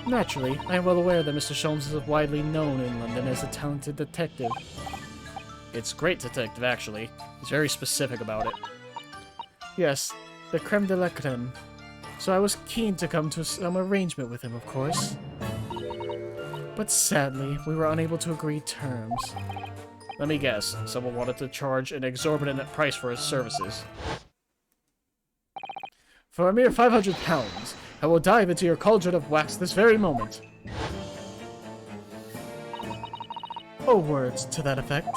Speaker 1: Naturally, I am well aware that Mr. Sholmes is widely known in London as a talented detective. It's great detective, actually. He's very specific about it. Yes, the creme de la creme. So I was keen to come to some arrangement with him, of course. But sadly, we were unable to agree terms. Let me guess, someone wanted to charge an exorbitant price for his services. For a mere £500, I will dive into your cauldron of wax this very moment. Or words to that effect.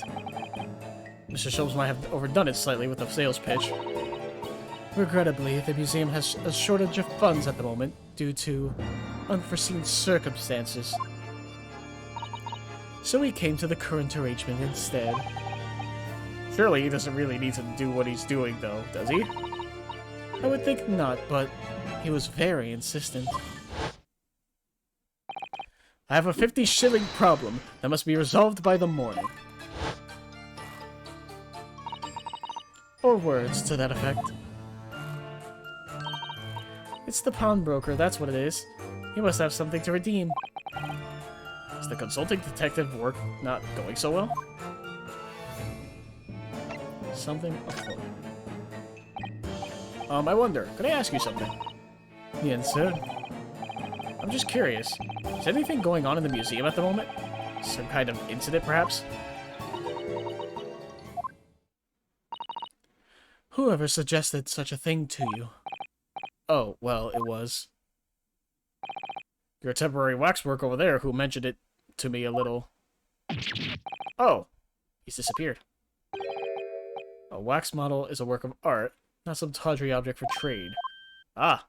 Speaker 1: Mr. Sholmes might have overdone it slightly with the sales pitch. Regrettably, the museum has a shortage of funds at the moment due to unforeseen circumstances. So we came to the current arrangement instead. Surely he doesn't really need to do what he's doing, though, does he? I would think not, but he was very insistent. I have a 50-shilling problem that must be resolved by the morning. Or words to that effect. It's the pawnbroker, that's what it is. He must have something to redeem. Is the consulting detective work not going so well? Something afoot. I wonder, could I ask you something? Yes, sir. I'm just curious. Is anything going on in the museum at the moment? Some kind of incident, perhaps? Whoever suggested such a thing to you? Oh, well, it was your temporary waxwork over there who mentioned it to me a little. Oh, he's disappeared. A wax model is a work of art, not some tawdry object for trade. Ah.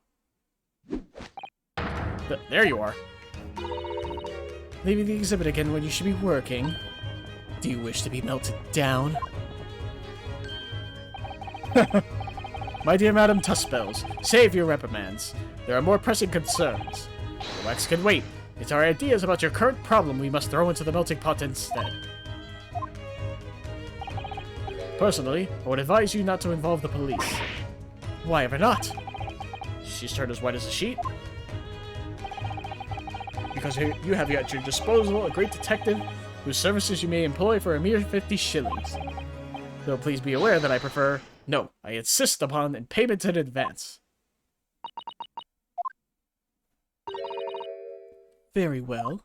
Speaker 1: There you are. Leaving the exhibit again when you should be working. Do you wish to be melted down? My dear Madam Tuspels, save your reprimands. There are more pressing concerns. The wax can wait. It's our ideas about your current problem we must throw into the melting pot instead. Personally, I would advise you not to involve the police. Why ever not? She's turned as white as a sheet. Because you have at your disposal a great detective whose services you may employ for a mere 50 shillings. Though please be aware that I prefer... No, I insist upon in payment in advance. Very well.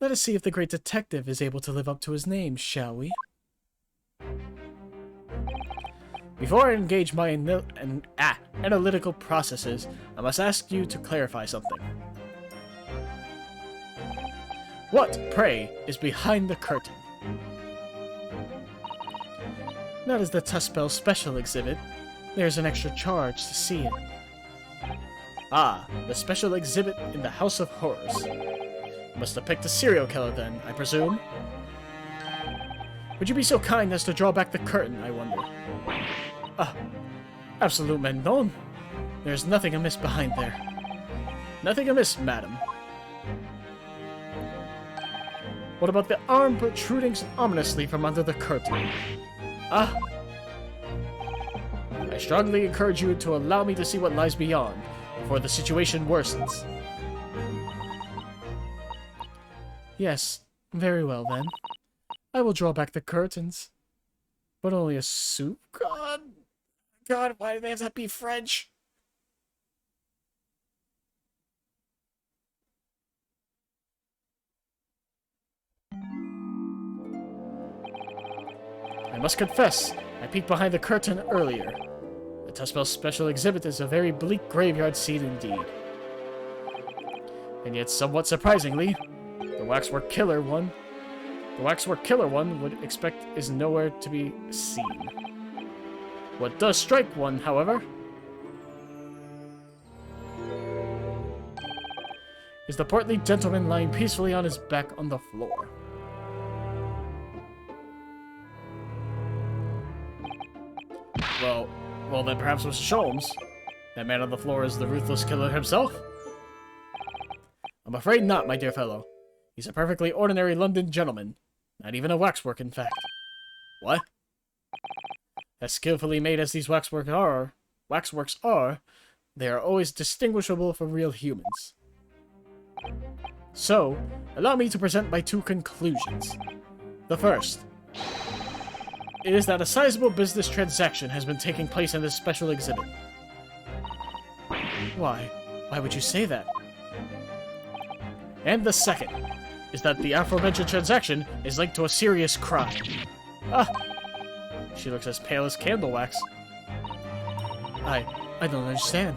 Speaker 1: Let us see if the great detective is able to live up to his name, shall we? Before I engage my analytical processes, I must ask you to clarify something. What, pray, is behind the curtain? That is the Tuspel Special Exhibit. There's an extra charge to see it. Ah, the special exhibit in the House of Horrors. Must have picked a serial killer then, I presume? Would you be so kind as to draw back the curtain, I wonder? Ah, absolutely non. There's nothing amiss behind there. Nothing amiss, madam. What about the arm protruding ominously from under the curtain? Ah! I strongly encourage you to allow me to see what lies beyond, before the situation worsens. Yes, very well then. I will draw back the curtains. But only a soup? God, why do they have to be French? I must confess, I peeked behind the curtain earlier. The Tuspel Special Exhibit is a very bleak graveyard scene indeed. And yet, somewhat surprisingly, the waxwork killer one would expect is nowhere to be seen. What does strike one, however, is the portly gentleman lying peacefully on his back on the floor. Well then perhaps Mr. Sholmes, that man on the floor is the ruthless killer himself? I'm afraid not, my dear fellow. He's a perfectly ordinary London gentleman. Not even a waxwork, in fact. What? As skillfully made as these waxworks are, they are always distinguishable from real humans. So, allow me to present my two conclusions. The first is that a sizable business transaction has been taking place in this special exhibit. Why? Why would you say that? And the second is that the aforementioned transaction is linked to a serious crime. Ah! She looks as pale as candle wax. I don't understand.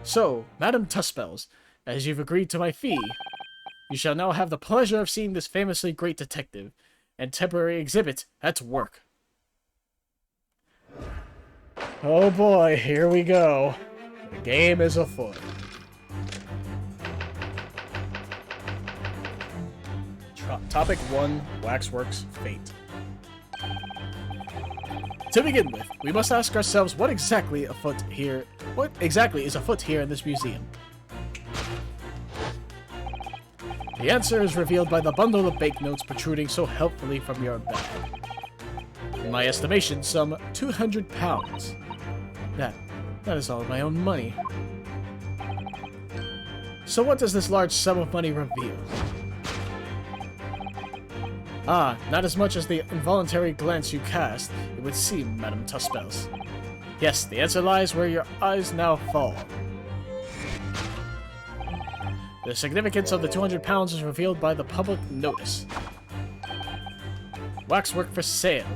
Speaker 1: So, Madame Tuspels, as you've agreed to my fee, you shall now have the pleasure of seeing this famously great detective and temporary exhibit at work. Oh boy, here we go. The game is afoot. Topic 1, Waxworks Fate. To begin with, we must ask ourselves what exactly is afoot here in this museum. The answer is revealed by the bundle of banknotes protruding so helpfully from your bag. In my estimation, some 200 pounds. That is all my own money. So what does this large sum of money reveal? Ah, not as much as the involuntary glance you cast, it would seem, Madame Tuspels. Yes, the answer lies where your eyes now fall. The significance of the 200 pounds is revealed by the public notice. Waxwork for sale.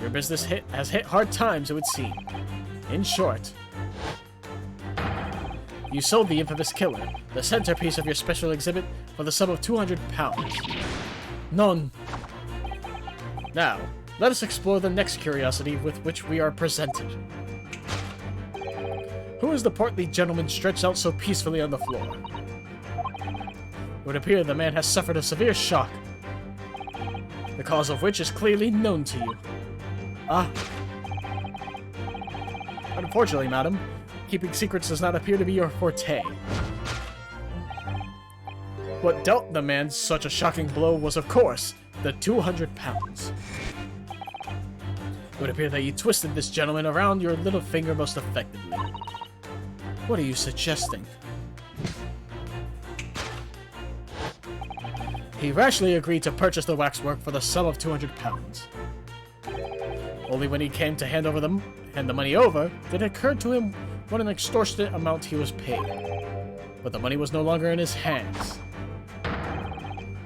Speaker 1: Your business has hit hard times, it would seem. In short, you sold the infamous killer, the centerpiece of your special exhibit, for the sum of 200 pounds. None. Now, let us explore the next curiosity with which we are presented. Who is the portly gentleman stretched out so peacefully on the floor? It would appear the man has suffered a severe shock, the cause of which is clearly known to you. Ah. Unfortunately, madam, keeping secrets does not appear to be your forte. What dealt the man such a shocking blow was, of course, the 200 pounds. It would appear that you twisted this gentleman around your little finger most effectively. What are you suggesting? He rashly agreed to purchase the waxwork for the sum of 200 pounds. Only when he came to hand the money over, did it occur to him what an extortionate amount he was paid. But the money was no longer in his hands.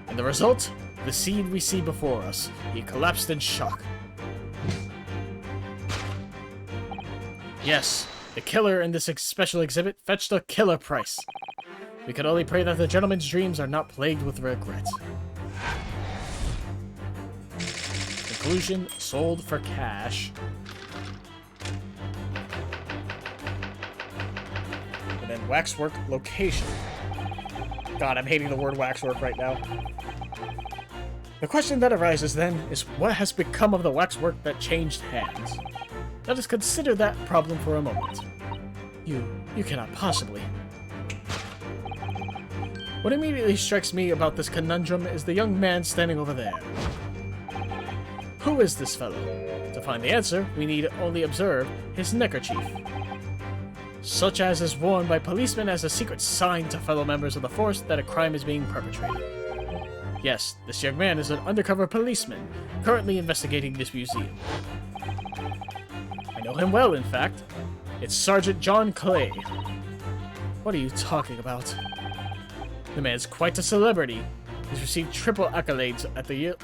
Speaker 1: And the result? The scene we see before us. He collapsed in shock. Yes, the killer in this special exhibit fetched a killer price. We can only pray that the gentleman's dreams are not plagued with regret. Conclusion, sold for cash. And then waxwork location. God, I'm hating the word waxwork right now. The question that arises then is what has become of the waxwork that changed hands? Let us consider that problem for a moment. You cannot possibly. What immediately strikes me about this conundrum is the young man standing over there. Who is this fellow? To find the answer, we need only observe his neckerchief, such as is worn by policemen as a secret sign to fellow members of the force that a crime is being perpetrated. Yes, this young man is an undercover policeman, currently investigating this museum. I know him well, in fact. It's Sergeant John Clay. What are you talking about? The man's quite a celebrity. He's received triple accolades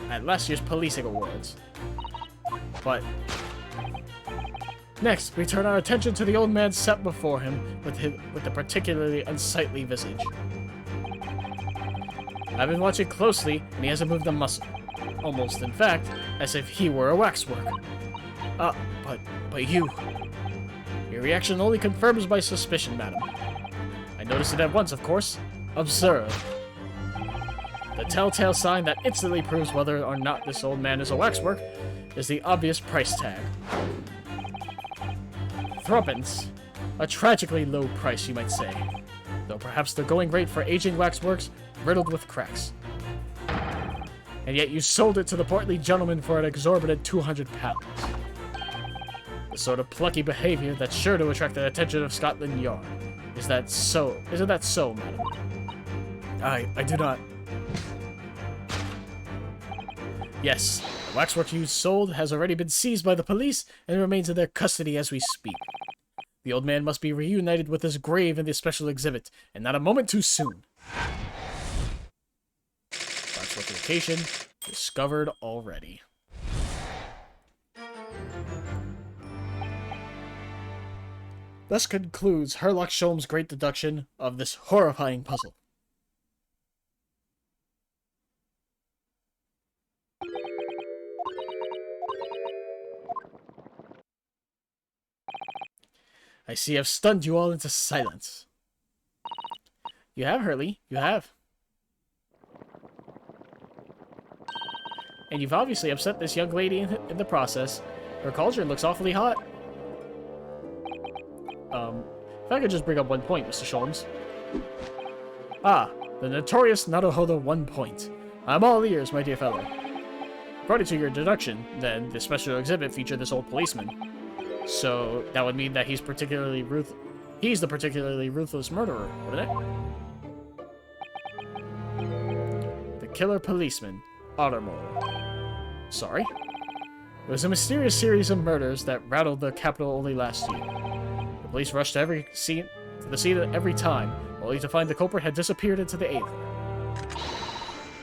Speaker 1: at last year's policing awards. But Next, we turn our attention to the old man set before him with the particularly unsightly visage. I've been watching closely, and he hasn't moved a muscle. Almost, in fact, as if he were a waxwork. But you... Your reaction only confirms my suspicion, madam. I noticed it at once, of course. Observe. The telltale sign that instantly proves whether or not this old man is a waxwork is the obvious price tag. Threepence. A tragically low price, you might say. Though perhaps the going rate for aging waxworks riddled with cracks. And yet you sold it to the portly gentleman for an exorbitant 200 pounds. The sort of plucky behavior that's sure to attract the attention of Scotland Yard. Is that so? Isn't that so, madam? I do not. Yes, the waxwork you sold has already been seized by the police and remains in their custody as we speak. The old man must be reunited with his grave in the special exhibit, and not a moment too soon. Waxwork location discovered already. Thus concludes Herlock Sholmes' great deduction of this horrifying puzzle. I see I've stunned you all into silence. You have, Hurley. You have. And you've obviously upset this young lady in the process. Her cauldron looks awfully hot. If I could just bring up 1 point, Mr. Sholmes. Ah, the notorious Naruhodo 1 point. I'm all ears, my dear fellow. According to your deduction, then, the special exhibit featured this old policeman. So, that would mean that he's the particularly ruthless murderer, wouldn't it? The killer policeman, Ottermole. Sorry? It was a mysterious series of murders that rattled the capital only last year. The police rushed to the scene every time, only to find the culprit had disappeared into the aether.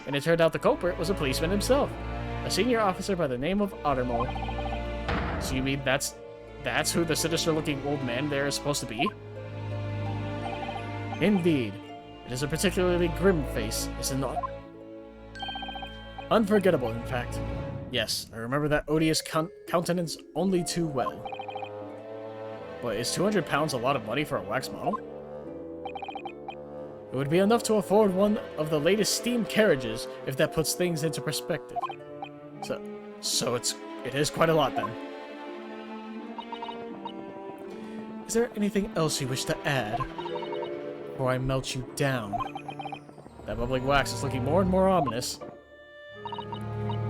Speaker 1: And it turned out the culprit was a policeman himself, a senior officer by the name of Ottermole. So you mean that's who the sinister-looking old man there is supposed to be? Indeed. It is a particularly grim face, is it not? Unforgettable, in fact. Yes, I remember that odious countenance only too well. But is 200 pounds a lot of money for a wax model? It would be enough to afford one of the latest steam carriages, if that puts things into perspective. So it is quite a lot, then. Is there anything else you wish to add? Or I melt you down? That bubbling wax is looking more and more ominous.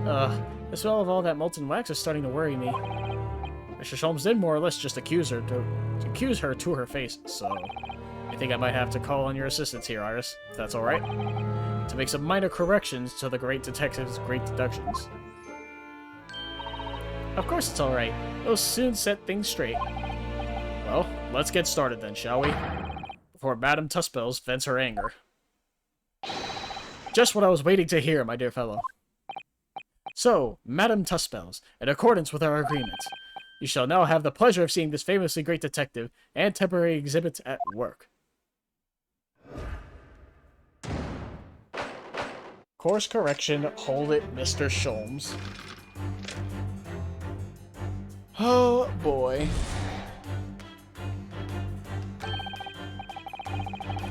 Speaker 1: The smell of all that molten wax is starting to worry me. Mr. Sholmes did more or less just accuse her to her face, so I think I might have to call on your assistance here, Iris, if that's alright, to make some minor corrections to the great detective's great deductions. Of course it's alright. It'll soon set things straight. Well, let's get started then, shall we? Before Madame Tussbells vents her anger. Just what I was waiting to hear, my dear fellow. So, Madame Tussbells, in accordance with our agreement, you shall now have the pleasure of seeing this famously great detective and temporary exhibit at work. Course correction, hold it, Mr. Sholmes. Oh, boy.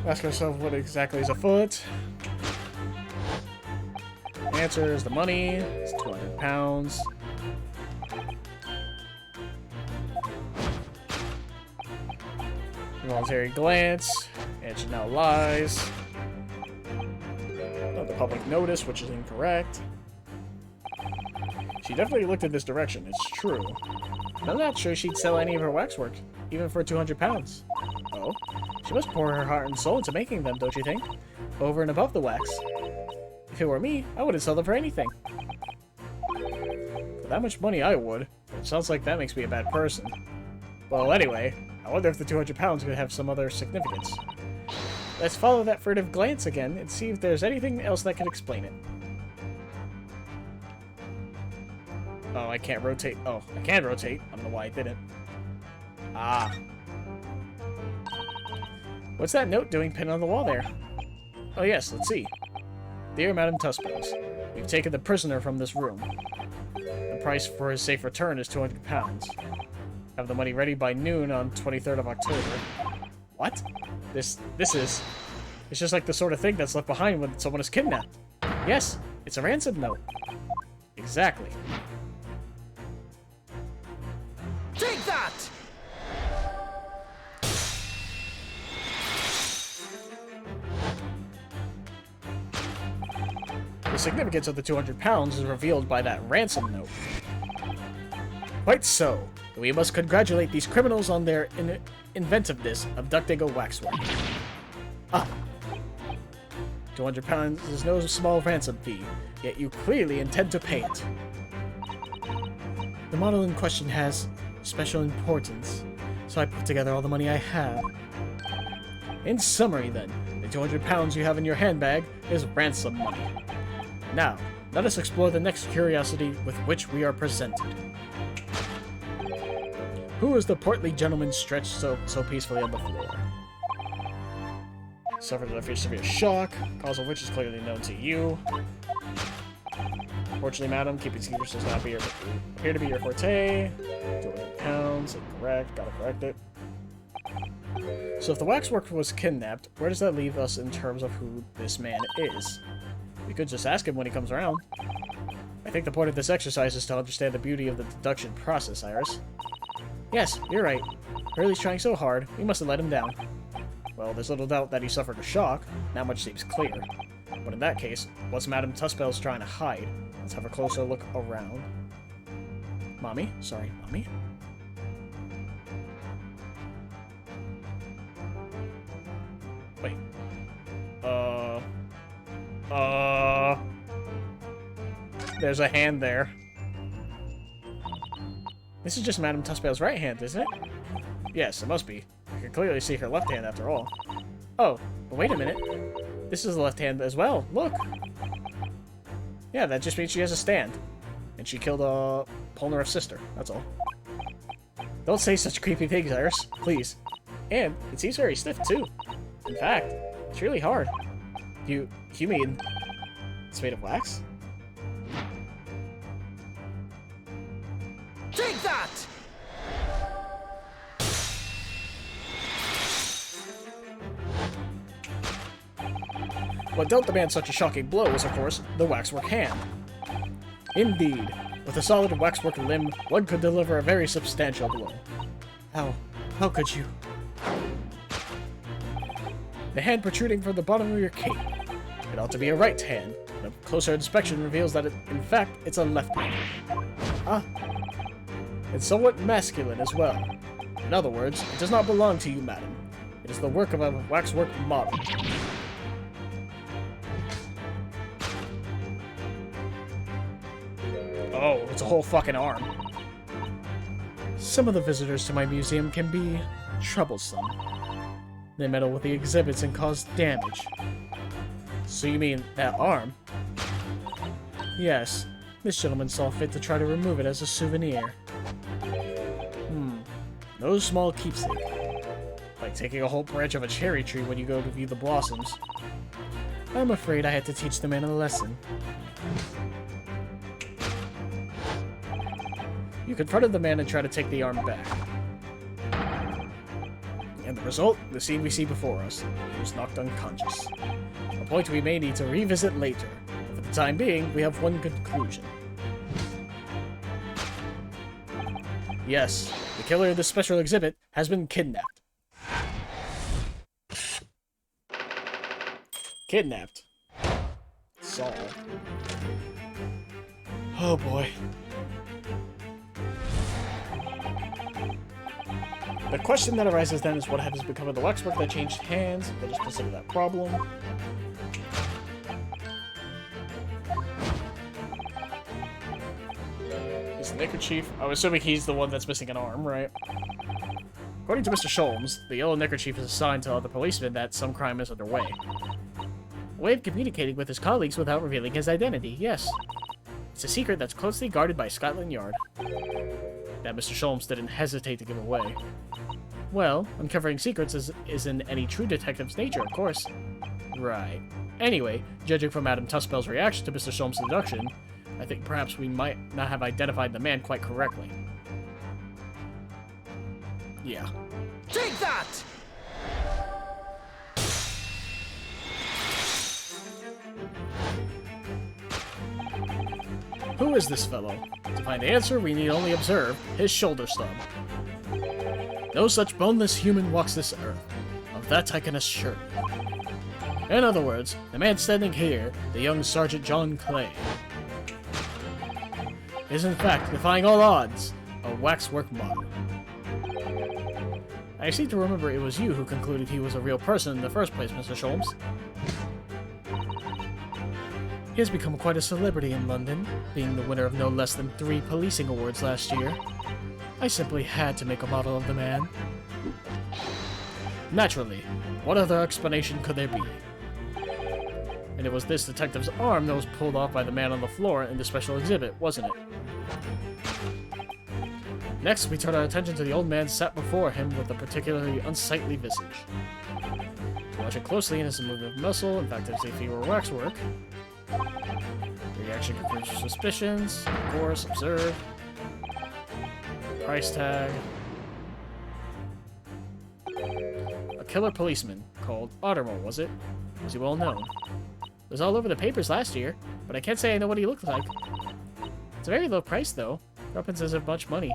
Speaker 1: Ask yourself what exactly is afoot. Answer is the money. It's 200 pounds. Involuntary glance. Answer now lies. Not the public notice, which is incorrect. She definitely looked in this direction, it's true. But I'm not sure she'd sell any of her waxwork, even for 200 pounds. Oh? She must pour her heart and soul into making them, don't you think? Over and above the wax. If it were me, I wouldn't sell them for anything. For that much money, I would. But it sounds like that makes me a bad person. Well, anyway, I wonder if the 200 pounds could have some other significance. Let's follow that furtive glance again and see if there's anything else that can explain it. Oh, I can't rotate. Oh, I can rotate. I don't know why I didn't. Ah. What's that note doing pinned on the wall there? Oh yes, let's see. Dear Madame Tusspaws, we've taken the prisoner from this room. The price for his safe return is 200 pounds. Have the money ready by noon on 23rd of October. What? This is... It's just like the sort of thing that's left behind when someone is kidnapped. Yes, it's a ransom note. Exactly.
Speaker 2: Take that!
Speaker 1: The significance of the 200 pounds is revealed by that ransom note. Quite so. We must congratulate these criminals on their inventiveness abducting a waxwork. Ah. 200 pounds is no small ransom fee, yet you clearly intend to pay it. The model in question has special importance, so I put together all the money I have. In summary, then, the 200 pounds you have in your handbag is ransom money. Now, let us explore the next curiosity with which we are presented. Who is the portly gentleman stretched so peacefully on the floor? Suffered a severe shock, cause of which is clearly known to you. Fortunately, madam, keeping secrets does not appear to be your forte. 200 pounds, incorrect, gotta correct it. So if the waxwork was kidnapped, where does that leave us in terms of who this man is? We could just ask him when he comes around. I think the point of this exercise is to understand the beauty of the deduction process, Iris. Yes, you're right. Hurley's trying so hard, we must have let him down. Well, there's little doubt that he suffered a shock. That much seems clear. But in that case, what's Madame Tusspaws trying to hide? Let's have a closer look around. Mommy? Sorry, Mommy? Wait. There's a hand there. This is just Madame Tusspaws' right hand, isn't it? Yes, it must be. I can clearly see her left hand after all. Oh, but wait a minute. This is the left hand as well. Look! Yeah, that just means she has a stand. And she killed Polnareff's sister. That's all. Don't say such creepy things, Iris. Please. And it seems very stiff, too. In fact, it's really hard. You mean it's made of wax?
Speaker 2: Take that!
Speaker 1: What dealt the man such a shocking blow was, of course, the waxwork hand. Indeed, with a solid waxwork limb, one could deliver a very substantial blow. How could you? The hand protruding from the bottom of your cape. It ought to be a right hand, but a closer inspection reveals that, in fact, it's a left hand. Ah. It's somewhat masculine as well. In other words, it does not belong to you, madam. It is the work of a waxwork model. Oh, it's a whole fucking arm. Some of the visitors to my museum can be troublesome. They meddle with the exhibits and cause damage. So you mean that arm? Yes, this gentleman saw fit to try to remove it as a souvenir. No small keepsake. Like taking a whole branch of a cherry tree when you go to view the blossoms. I'm afraid I had to teach the man a lesson. You confronted the man and tried to take the arm back. And the result? The scene we see before us. He was knocked unconscious. A point we may need to revisit later. For the time being, we have one conclusion. Yes, the killer of this special exhibit has been kidnapped. Kidnapped. Solved. Oh boy. The question that arises then is what has become of the waxwork that changed hands? Let us consider that problem. Is the neckerchief? I'm assuming he's the one that's missing an arm, right? According to Mr. Sholmes, the yellow neckerchief is a sign to other policemen that some crime is underway. A way of communicating with his colleagues without revealing his identity, yes. It's a secret that's closely guarded by Scotland Yard. that Mr. Sholmes didn't hesitate to give away. Well, uncovering secrets isn't any true detective's nature, of course. Right. Anyway, judging from Madame Tuspel's reaction to Mr. Sholmes' deduction, I think perhaps we might not have identified the man quite correctly. Yeah.
Speaker 2: Take that!
Speaker 1: Who is this fellow? To find the answer, we need only observe his shoulder stub. No such boneless human walks this earth. Of that I can assure you. In other words, the man standing here, the young Sergeant John Clay, is in fact, defying all odds, a waxwork model. I seem to remember it was you who concluded he was a real person in the first place, Mr. Sholmes. He has become quite a celebrity in London, being the winner of no less than 3 policing awards last year. I simply had to make a model of the man. Naturally, what other explanation could there be? And it was this detective's arm that was pulled off by the man on the floor in the special exhibit, wasn't it? Next, we turn our attention to the old man sat before him with a particularly unsightly visage. To watch it closely and as a movement of muscle, in fact, as if he were waxwork. The reaction confirms your suspicions. Of course, observe. Price tag. A killer policeman called Ottermore, was it? Was he well known? It was all over the papers last year, but I can't say I know what he looked like. It's a very low price, though. Weapons isn't much money.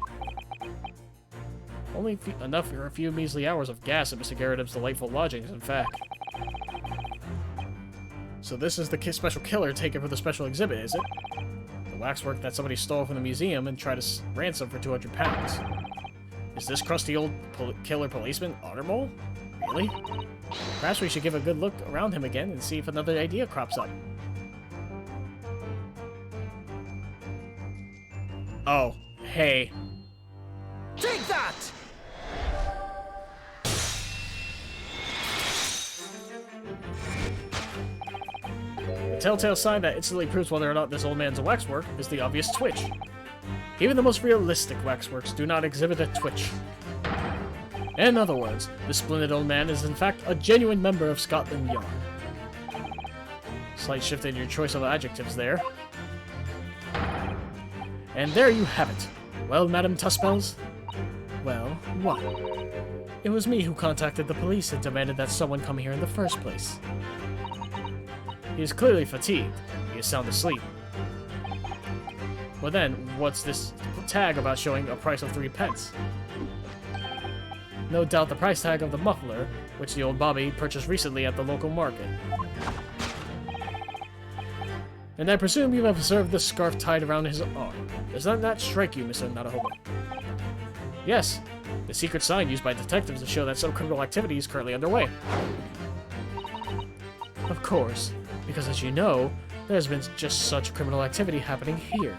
Speaker 1: Only enough for a few measly hours of gas at Mr. Garrett's delightful lodgings, in fact. So this is the special killer taken for the special exhibit, is it? The waxwork that somebody stole from the museum and tried to ransom for 200 pounds. Is this crusty old killer policeman Ottermole? Really? Perhaps we should give a good look around him again and see if another idea crops up. Oh, hey.
Speaker 2: Take that!
Speaker 1: The telltale sign that instantly proves whether or not this old man's a waxwork is the obvious twitch. Even the most realistic waxworks do not exhibit a twitch. In other words, this splendid old man is in fact a genuine member of Scotland Yard. Slight shift in your choice of adjectives there. And there you have it. Well, Madame Tuspels? Well, what? It was me who contacted the police and demanded that someone come here in the first place. He is clearly fatigued. He is sound asleep. Well then, what's this tag about showing a price of 3 pence? No doubt the price tag of the muffler, which the old Bobby purchased recently at the local market. And I presume you have observed this scarf tied around his arm. Does that not strike you, Mr. Nadahoba? Yes, the secret sign used by detectives to show that some criminal activity is currently underway. Of course, because as you know, there's been just such criminal activity happening here.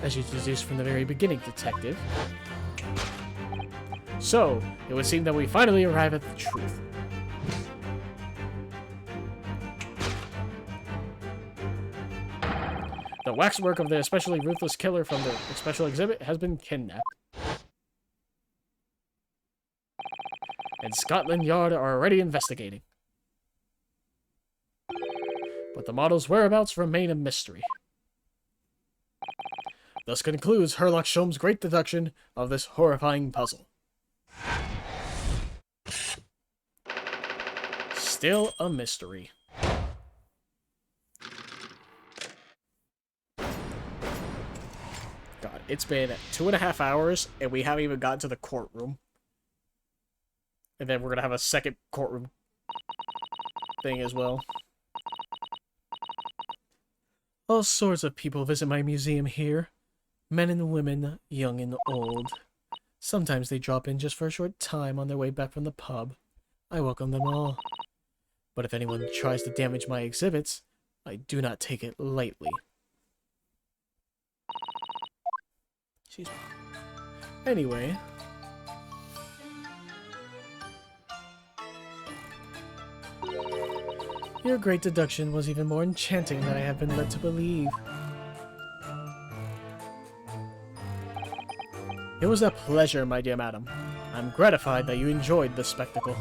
Speaker 1: As you deduced from the very beginning, detective. So, it would seem that we finally arrive at the truth. The waxwork of the especially ruthless killer from the special exhibit has been kidnapped. And Scotland Yard are already investigating. But the model's whereabouts remain a mystery. Thus concludes Herlock Sholmes' great deduction of this horrifying puzzle. Still a mystery. God, it's been 2.5 hours, and we haven't even gotten to the courtroom. And then we're gonna have a second courtroom thing as well. All sorts of people visit my museum here. Men and women, young and old. Sometimes they drop in just for a short time on their way back from the pub. I welcome them all. But if anyone tries to damage my exhibits, I do not take it lightly. Excuse me. Anyway. Your great deduction was even more enchanting than I have been led to believe. It was a pleasure, my dear madam. I'm gratified that you enjoyed the spectacle.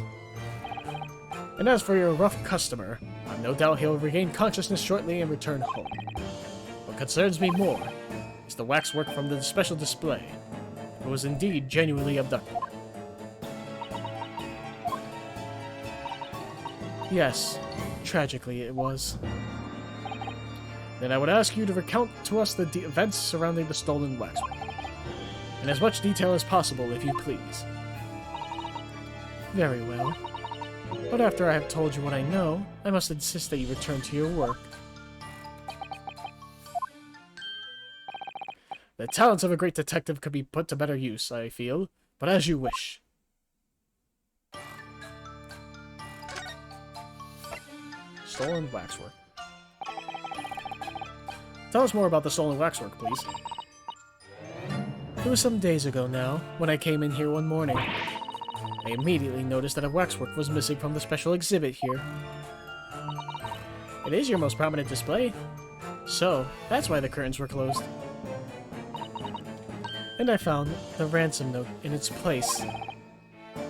Speaker 1: And as for your rough customer, I've no doubt he'll regain consciousness shortly and return home. What concerns me more is the waxwork from the special display. It was indeed genuinely abducted. Yes, tragically it was. Then I would ask you to recount to us the events surrounding the stolen waxwork. In as much detail as possible, if you please. Very well. But after I have told you what I know, I must insist that you return to your work. The talents of a great detective could be put to better use, I feel, but as you wish. Stolen waxwork. Tell us more about the stolen waxwork, please. It was some days ago now, when I came in here one morning. I immediately noticed that a waxwork was missing from the special exhibit here. It is your most prominent display, so that's why the curtains were closed. And I found the ransom note in its place.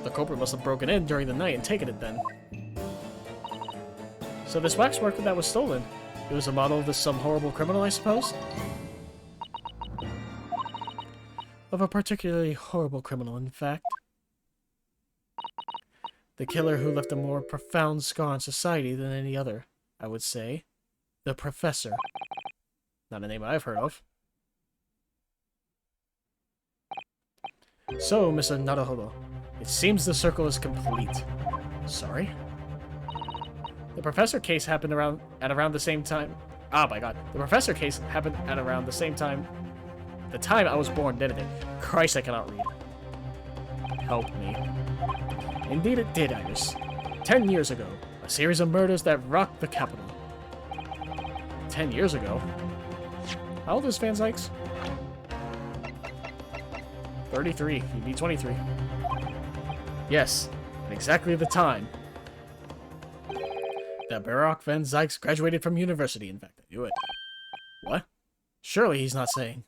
Speaker 1: The culprit must have broken in during the night and taken it then. So this waxwork that was stolen, it was a model of some horrible criminal, I suppose? Of a particularly horrible criminal, in fact. The killer who left a more profound scar on society than any other, I would say. The Professor. Not a name I've heard of. So, Mr. Naruhodo, it seems the circle is complete. Sorry? The Professor case happened at around the same time. Ah, my god. The Professor case happened at around the same time. The time I was born, didn't it? Christ, I cannot read. Help me. Indeed it did, Iris. 10 years ago, a series of murders that rocked the capital. 10 years ago? How old is Van Zykes? 33. He'd be 23. Yes, at exactly the time that Barak Van Zykes graduated from university. In fact, I knew it. What? Surely he's not saying.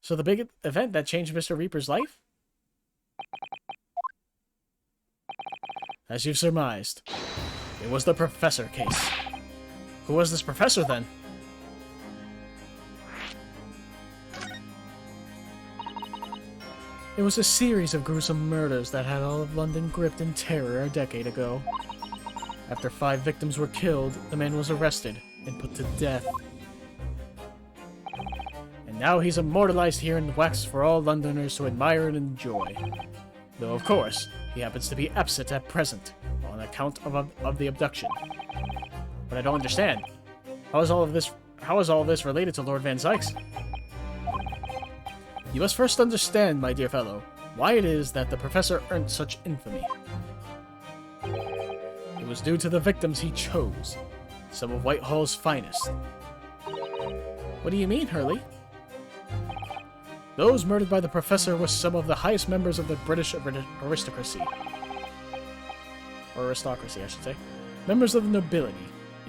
Speaker 1: So the big event that changed Mr. Reaper's life? As you've surmised, it was the Professor case. Who was this Professor, then? It was a series of gruesome murders that had all of London gripped in terror a decade ago. After 5 victims were killed, the man was arrested and put to death. And now he's immortalized here in wax for all Londoners to admire and enjoy. Though, of course, he happens to be absent at present, on account of the abduction. But I don't understand. How is all of this related to Lord Van Zykes? You must first understand, my dear fellow, why it is that the Professor earned such infamy. It was due to the victims he chose, some of Whitehall's finest. What do you mean, Hurley? Those murdered by the Professor were some of the highest members of the British aristocracy. Or aristocracy, I should say. Members of the nobility,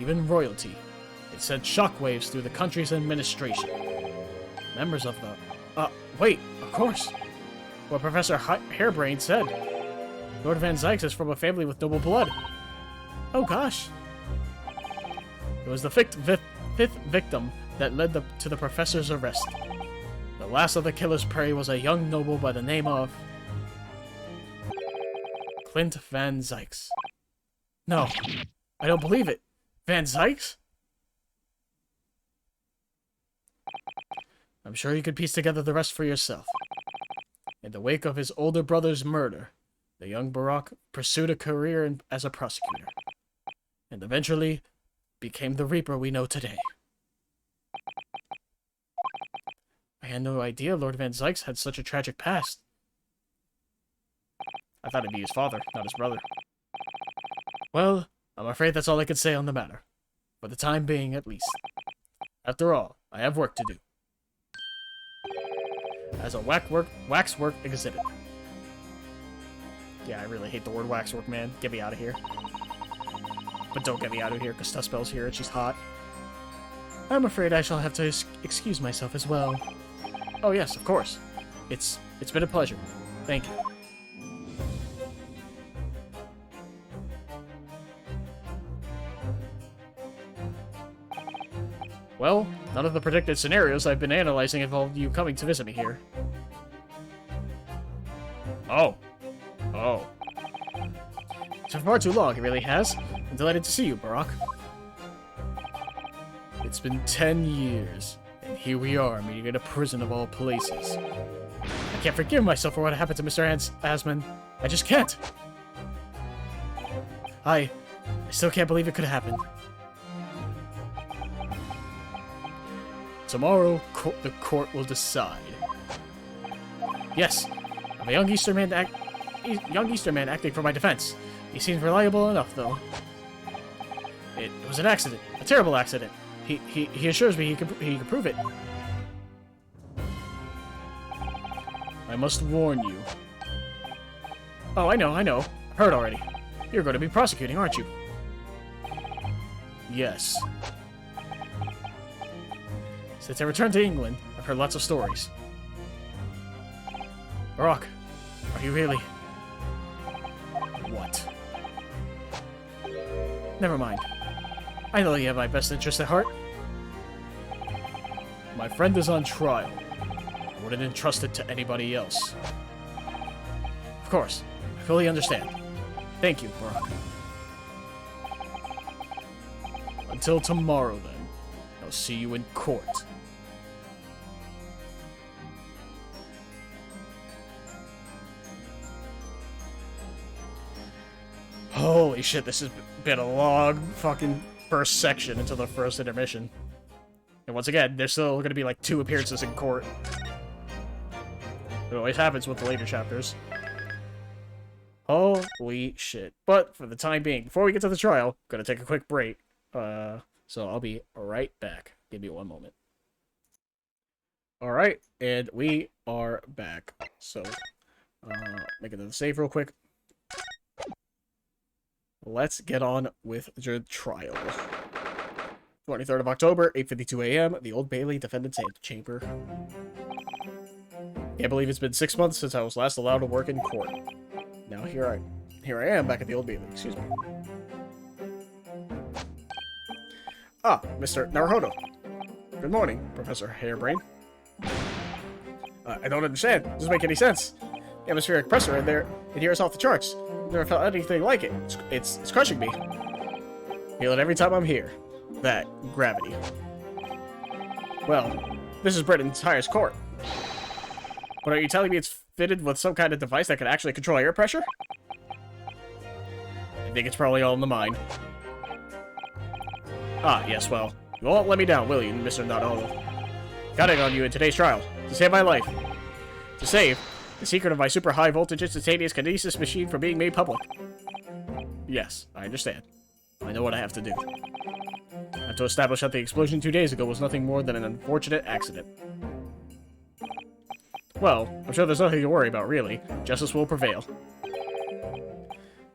Speaker 1: even royalty. It sent shockwaves through the country's administration. Members of the... wait, of course. What Professor Harebrained said. Lord Van Zykes is from a family with noble blood. Oh gosh. It was the fifth victim that led to the Professor's arrest. The last of the killer's prey was a young noble by the name of... Clint Van Zykes. No, I don't believe it. Van Zykes? I'm sure you could piece together the rest for yourself. In the wake of his older brother's murder, the young Barak pursued a career as a prosecutor, and eventually became the Reaper we know today. I had no idea Lord Van Zykes had such a tragic past. I thought it'd be his father, not his brother. Well, I'm afraid that's all I could say on the matter. For the time being, at least. After all, I have work to do. As a waxwork exhibit. Yeah, I really hate the word waxwork, man. Get me out of here. But don't get me out of here, because Tuspel's here and she's hot. I'm afraid I shall have to excuse myself as well. Oh yes, of course. It's been a pleasure. Thank you. Well, none of the predicted scenarios I've been analyzing involved you coming to visit me here. Oh. Oh. It's been far too long, it really has. I'm delighted to see you, Barack. It's been 10 years, and here we are, meeting in a prison of all places. I can't forgive myself for what happened to Mr. Asman. I just can't. I still can't believe it could have happened. Tomorrow, the court will decide. Yes, I'm a young Easterman acting for my defense. He seems reliable enough, though. It was an accident, a terrible accident. He assures me he can prove it. I must warn you. Oh, I know. I've heard already. You're going to be prosecuting, aren't you? Yes. Since I returned to England, I've heard lots of stories. Barack, are you really... What? Never mind. I know you have my best interest at heart. My friend is on trial. I wouldn't entrust it to anybody else. Of course, I fully understand. Thank you, Barack. Until tomorrow, then. I'll see you in court. Holy shit, this has been a long fucking first section until the first intermission. And once again, there's still going to be like 2 appearances in court. It always happens with the later chapters. Holy shit. But for the time being, before we get to the trial, I'm going to take a quick break. So I'll be right back. Give me one moment. Alright, and we are back. So, make it to the save real quick. Let's get on with the trial. 23rd of October, 8:52 a.m., the Old Bailey Defendant's Chamber. Can't believe it's been 6 months since I was last allowed to work in court. Now here I am back at the Old Bailey, excuse me. Ah, Mr. Naruhodo. Good morning, Professor Hairbrain. I don't understand. It doesn't make any sense. The atmospheric pressure in here is off the charts. Never felt anything like it. It's crushing me. Feel it every time I'm here. That gravity. Well, this is Britton Tire's court. But are you telling me it's fitted with some kind of device that can actually control air pressure? I think it's probably all in the mind. Ah, yes, well, you won't let me down, will you, Mr. Naruhodo? Counting on you in today's trial to save my life. To save the secret of my super high voltage instantaneous kinesis machine from being made public. Yes, I understand. I know what I have to do. I have to establish that the explosion 2 days ago was nothing more than an unfortunate accident. Well, I'm sure there's nothing to worry about, really. Justice will prevail.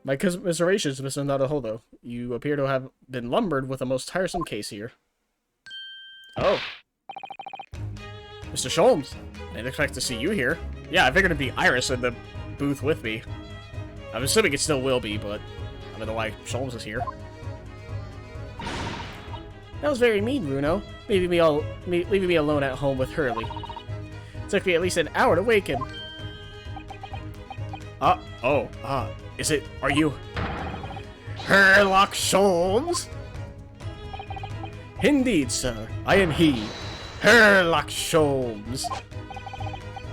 Speaker 1: My commiserations, Mr. Naruhodo. You appear to have been lumbered with a most tiresome case here. Oh. Mr. Sholmes, I didn't expect to see you here. Yeah, I figured it'd be Iris in the booth with me. I'm assuming it still will be, but I don't know why Sholmes is here. That was very mean, Bruno. Leaving me alone at home with Hurley. It took me at least an hour to wake him. Are you... Sherlock Sholmes? Indeed, sir. I am he. Sherlock Sholmes.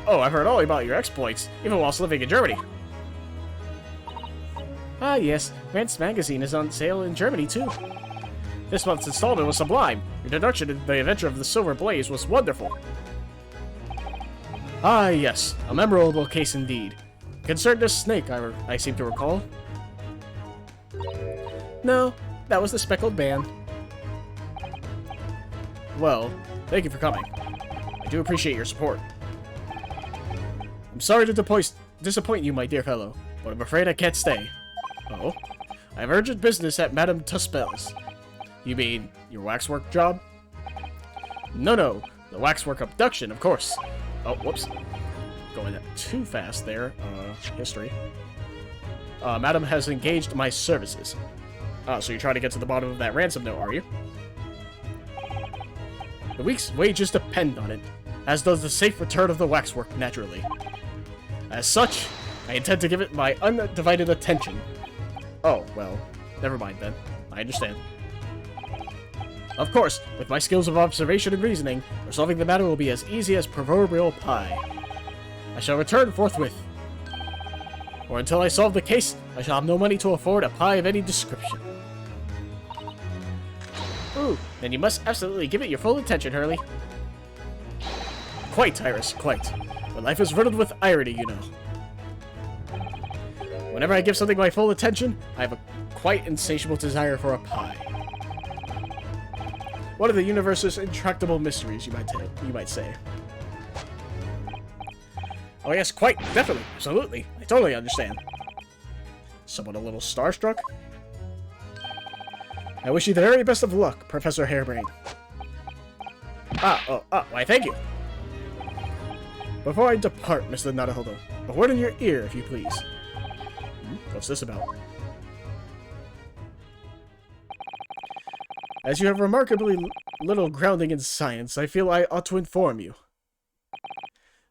Speaker 1: Oh, I've heard all about your exploits, even whilst living in Germany. Ah, yes. Rent's magazine is on sale in Germany, too. This month's installment was sublime. Your introduction into the adventure of the Silver Blaze was wonderful. Ah, yes. A memorable case indeed. Concerned a snake, I seem to recall. No, that was the speckled band. Well, thank you for coming. I do appreciate your support. I'm sorry to disappoint you, my dear fellow, but I'm afraid I can't stay. Oh? I have urgent business at Madame Tuspel's. You mean your waxwork job? No, the waxwork abduction, of course. Oh, whoops. going too fast there. History. Madam has engaged my services. So you're trying to get to the bottom of that ransom note, are you? The week's wages depend on it, as does the safe return of the waxwork, naturally. As such, I intend to give it my undivided attention. Oh, well, never mind then. I understand. Of course, with my skills of observation and reasoning, resolving the matter will be as easy as proverbial pie. I shall return forthwith. Or until I solve the case, I shall have no money to afford a pie of any description. Ooh, then you must absolutely give it your full attention, Hurley. Quite, Iris, quite. But life is riddled with irony, you know. Whenever I give something my full attention, I have a quite insatiable desire for a pie. One of the universe's intractable mysteries, you might say. Oh yes, quite, definitely, absolutely. I totally understand. Someone a little starstruck? I wish you the very best of luck, Professor Harebrain. Why thank you. Before I depart, Mr. Naruhodo, a word in your ear, if you please. What's this about? As you have remarkably little grounding in science, I feel I ought to inform you.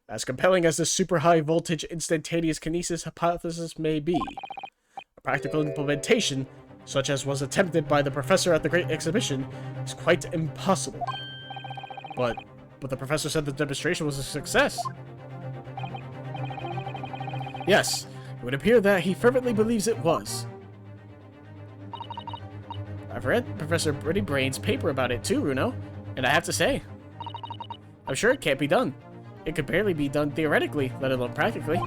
Speaker 1: As compelling as this super high voltage instantaneous kinesis hypothesis may be, a practical implementation, such as was attempted by the professor at the Great Exhibition, is quite impossible. But the professor said the demonstration was a success. Yes, it would appear that he fervently believes it was. I've read Professor Pretty Brain's paper about it too, Runo, and I have to say, I'm sure it can't be done. It could barely be done theoretically, let alone practically.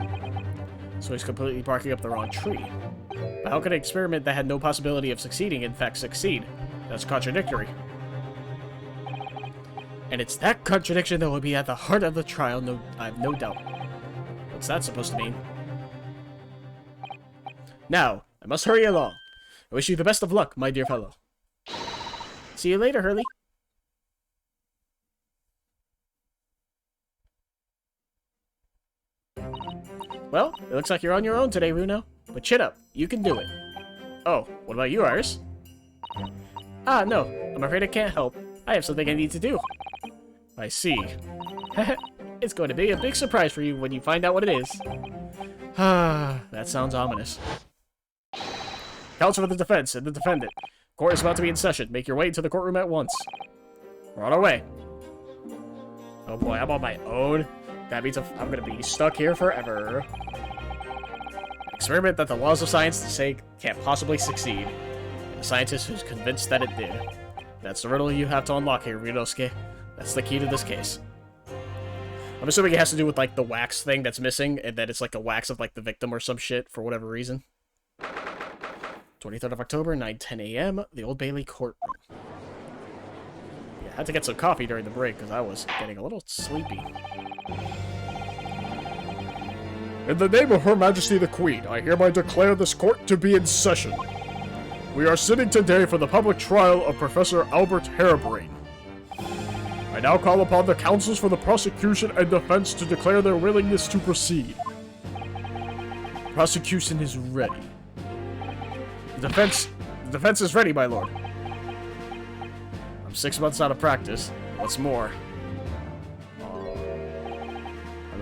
Speaker 1: So he's completely barking up the wrong tree. But how could an experiment that had no possibility of succeeding in fact succeed? That's contradictory. And it's that contradiction that will be at the heart of the trial, I have no doubt. What's that supposed to mean? Now, I must hurry along. I wish you the best of luck, my dear fellow. See you later, Hurley. Well, it looks like you're on your own today, Runo. But chin up, you can do it. Oh, what about you, Iris? Ah, no, I'm afraid I can't help. I have something I need to do. I see. It's going to be a big surprise for you when you find out what it is. Ah, that sounds ominous. Counsel for the defense and the defendant. Court is about to be in session. Make your way to the courtroom at once. We're on our way. Oh boy, I'm on my own. That means I'm gonna be stuck here forever. Experiment that the laws of science say can't possibly succeed. And a scientist who's convinced that it did. That's the riddle you have to unlock here, Ryunosuke. That's the key to this case. I'm assuming it has to do with, like, the wax thing that's missing, and that it's, like, a wax of, like, the victim or some shit, for whatever reason. 23rd of October, 9:10 a.m., the Old Bailey courtroom. Yeah, I had to get some coffee during the break, because I was getting a little sleepy.
Speaker 5: In the name of Her Majesty the Queen, I hereby declare this court to be in session. We are sitting today for the public trial of Professor Albert Harebrain. I now call upon the counsels for the prosecution and defense to declare their willingness to proceed. Prosecution is ready. The defense is ready, my lord. I'm 6 months out of practice. What's more,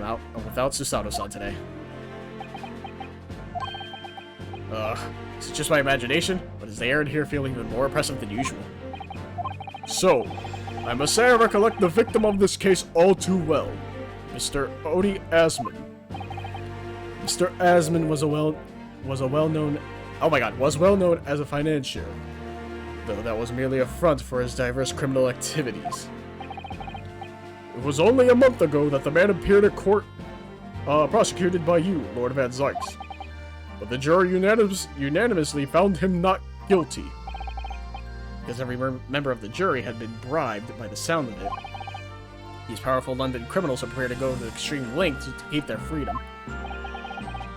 Speaker 5: I'm without Susato-san today. Is it just my imagination? But does the air in here feel even more oppressive than usual? So, I must say I recollect the victim of this case all too well. Mr. Odie Asman. Mr. Asman was well known as a financier, though that was merely a front for his diverse criminal activities. It was only a month ago that the man appeared at court, prosecuted by you, Lord Van Zykes. But the jury unanimously found him not guilty. Because every member of the jury had been bribed by the sound of it. These powerful London criminals are prepared to go to extreme lengths to keep their freedom.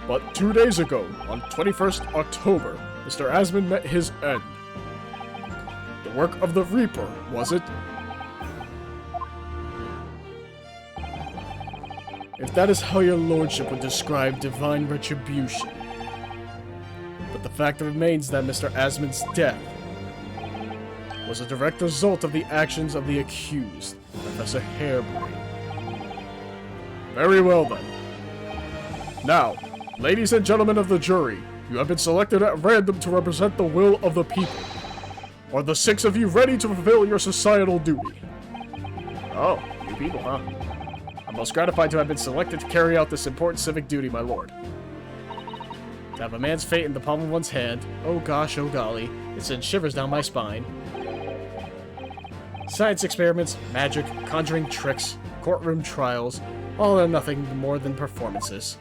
Speaker 5: But 2 days ago, on 21st October, Mr. Asman met his end. The work of the Reaper, was it? if that is how your lordship would describe divine retribution. But the fact remains that Mr. Asmon's death was a direct result of the actions of the accused, Professor Harebrain. Very well then. Now, ladies and gentlemen of the jury, you have been selected at random to represent the will of the people. Are the 6 of you ready to fulfill your societal duty? Oh, you people, huh? I'm most gratified to have been selected to carry out this important civic duty, my lord. To have a man's fate in the palm of one's hand, oh gosh, oh golly, it sends shivers down my spine. Science experiments, magic, conjuring tricks, courtroom trials, all are nothing more than performances.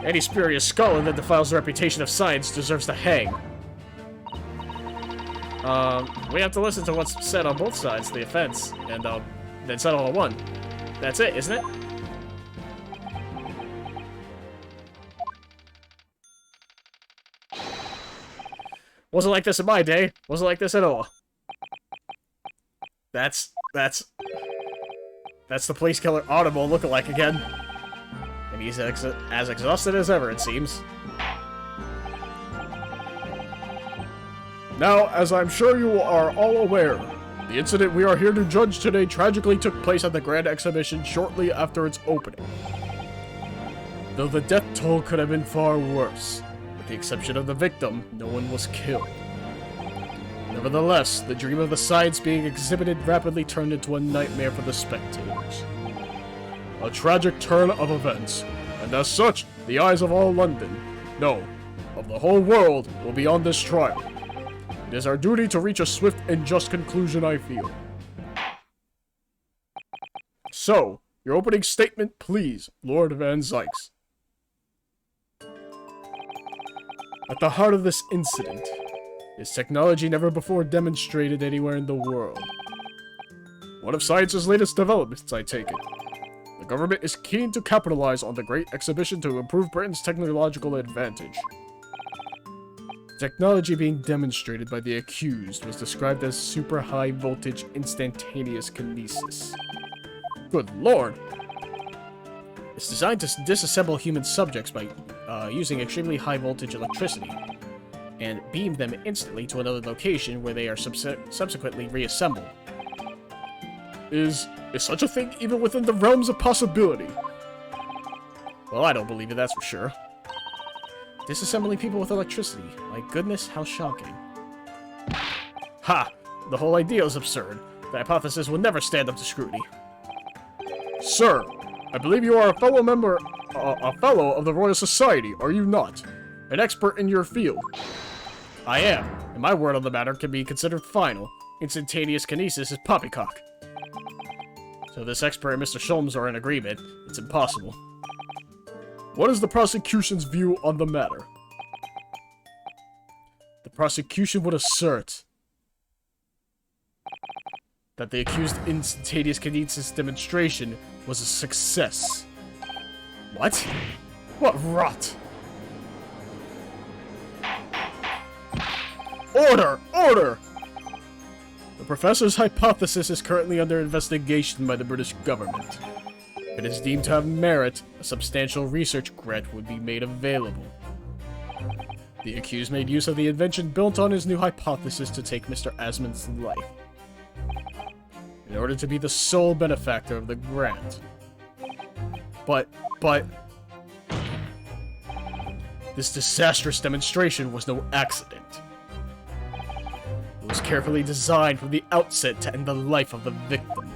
Speaker 5: Any spurious scholar that defiles the reputation of science deserves to hang. We have to listen to what's said on both sides of the offense, and, then settle on one. That's it, isn't it? Wasn't like this in my day. Wasn't like this at all. That's the police killer Audible lookalike again. And he's as exhausted as ever, it seems. Now, as I'm sure you are all aware, the incident we are here to judge today tragically took place at the Grand Exhibition shortly after its opening. Though the death toll could have been far worse, with the exception of the victim, no one was killed. Nevertheless, the dream of the science being exhibited rapidly turned into a nightmare for the spectators. A tragic turn of events, and as such, the eyes of all London, no, of the whole world, will be on this trial. It is our duty to reach a swift and just conclusion, I feel. So, your opening statement, please, Lord Van Zykes. At the heart of this incident is technology never before demonstrated anywhere in the world. One of science's latest developments, I take it. The government is keen to capitalize on the Great Exhibition to improve Britain's technological advantage. The technology being demonstrated by the accused was described as super high voltage instantaneous kinesis. Good lord! It's designed to disassemble human subjects by using extremely high voltage electricity, and beam them instantly to another location where they are subsequently reassembled. Is such a thing even within the realms of possibility? Well, I don't believe it, that's for sure. Disassembling people with electricity. My goodness, how shocking. Ha! The whole idea is absurd. The hypothesis will never stand up to scrutiny. Sir, I believe you are a fellow of the Royal Society, are you not? An expert in your field. I am, and my word on the matter can be considered final. Instantaneous kinesis is poppycock. So this expert and Mr. Sholmes are in agreement. It's impossible. What is the prosecution's view on the matter? The prosecution would assert that the accused instantaneous kinesis demonstration was a success. What? What rot? Order! Order! The professor's hypothesis is currently under investigation by the British government. If it is deemed to have merit, a substantial research grant would be made available. The accused made use of the invention built on his new hypothesis to take Mr. Asmon's life, in order to be the sole benefactor of the grant. But... this disastrous demonstration was no accident. It was carefully designed from the outset to end the life of the victim.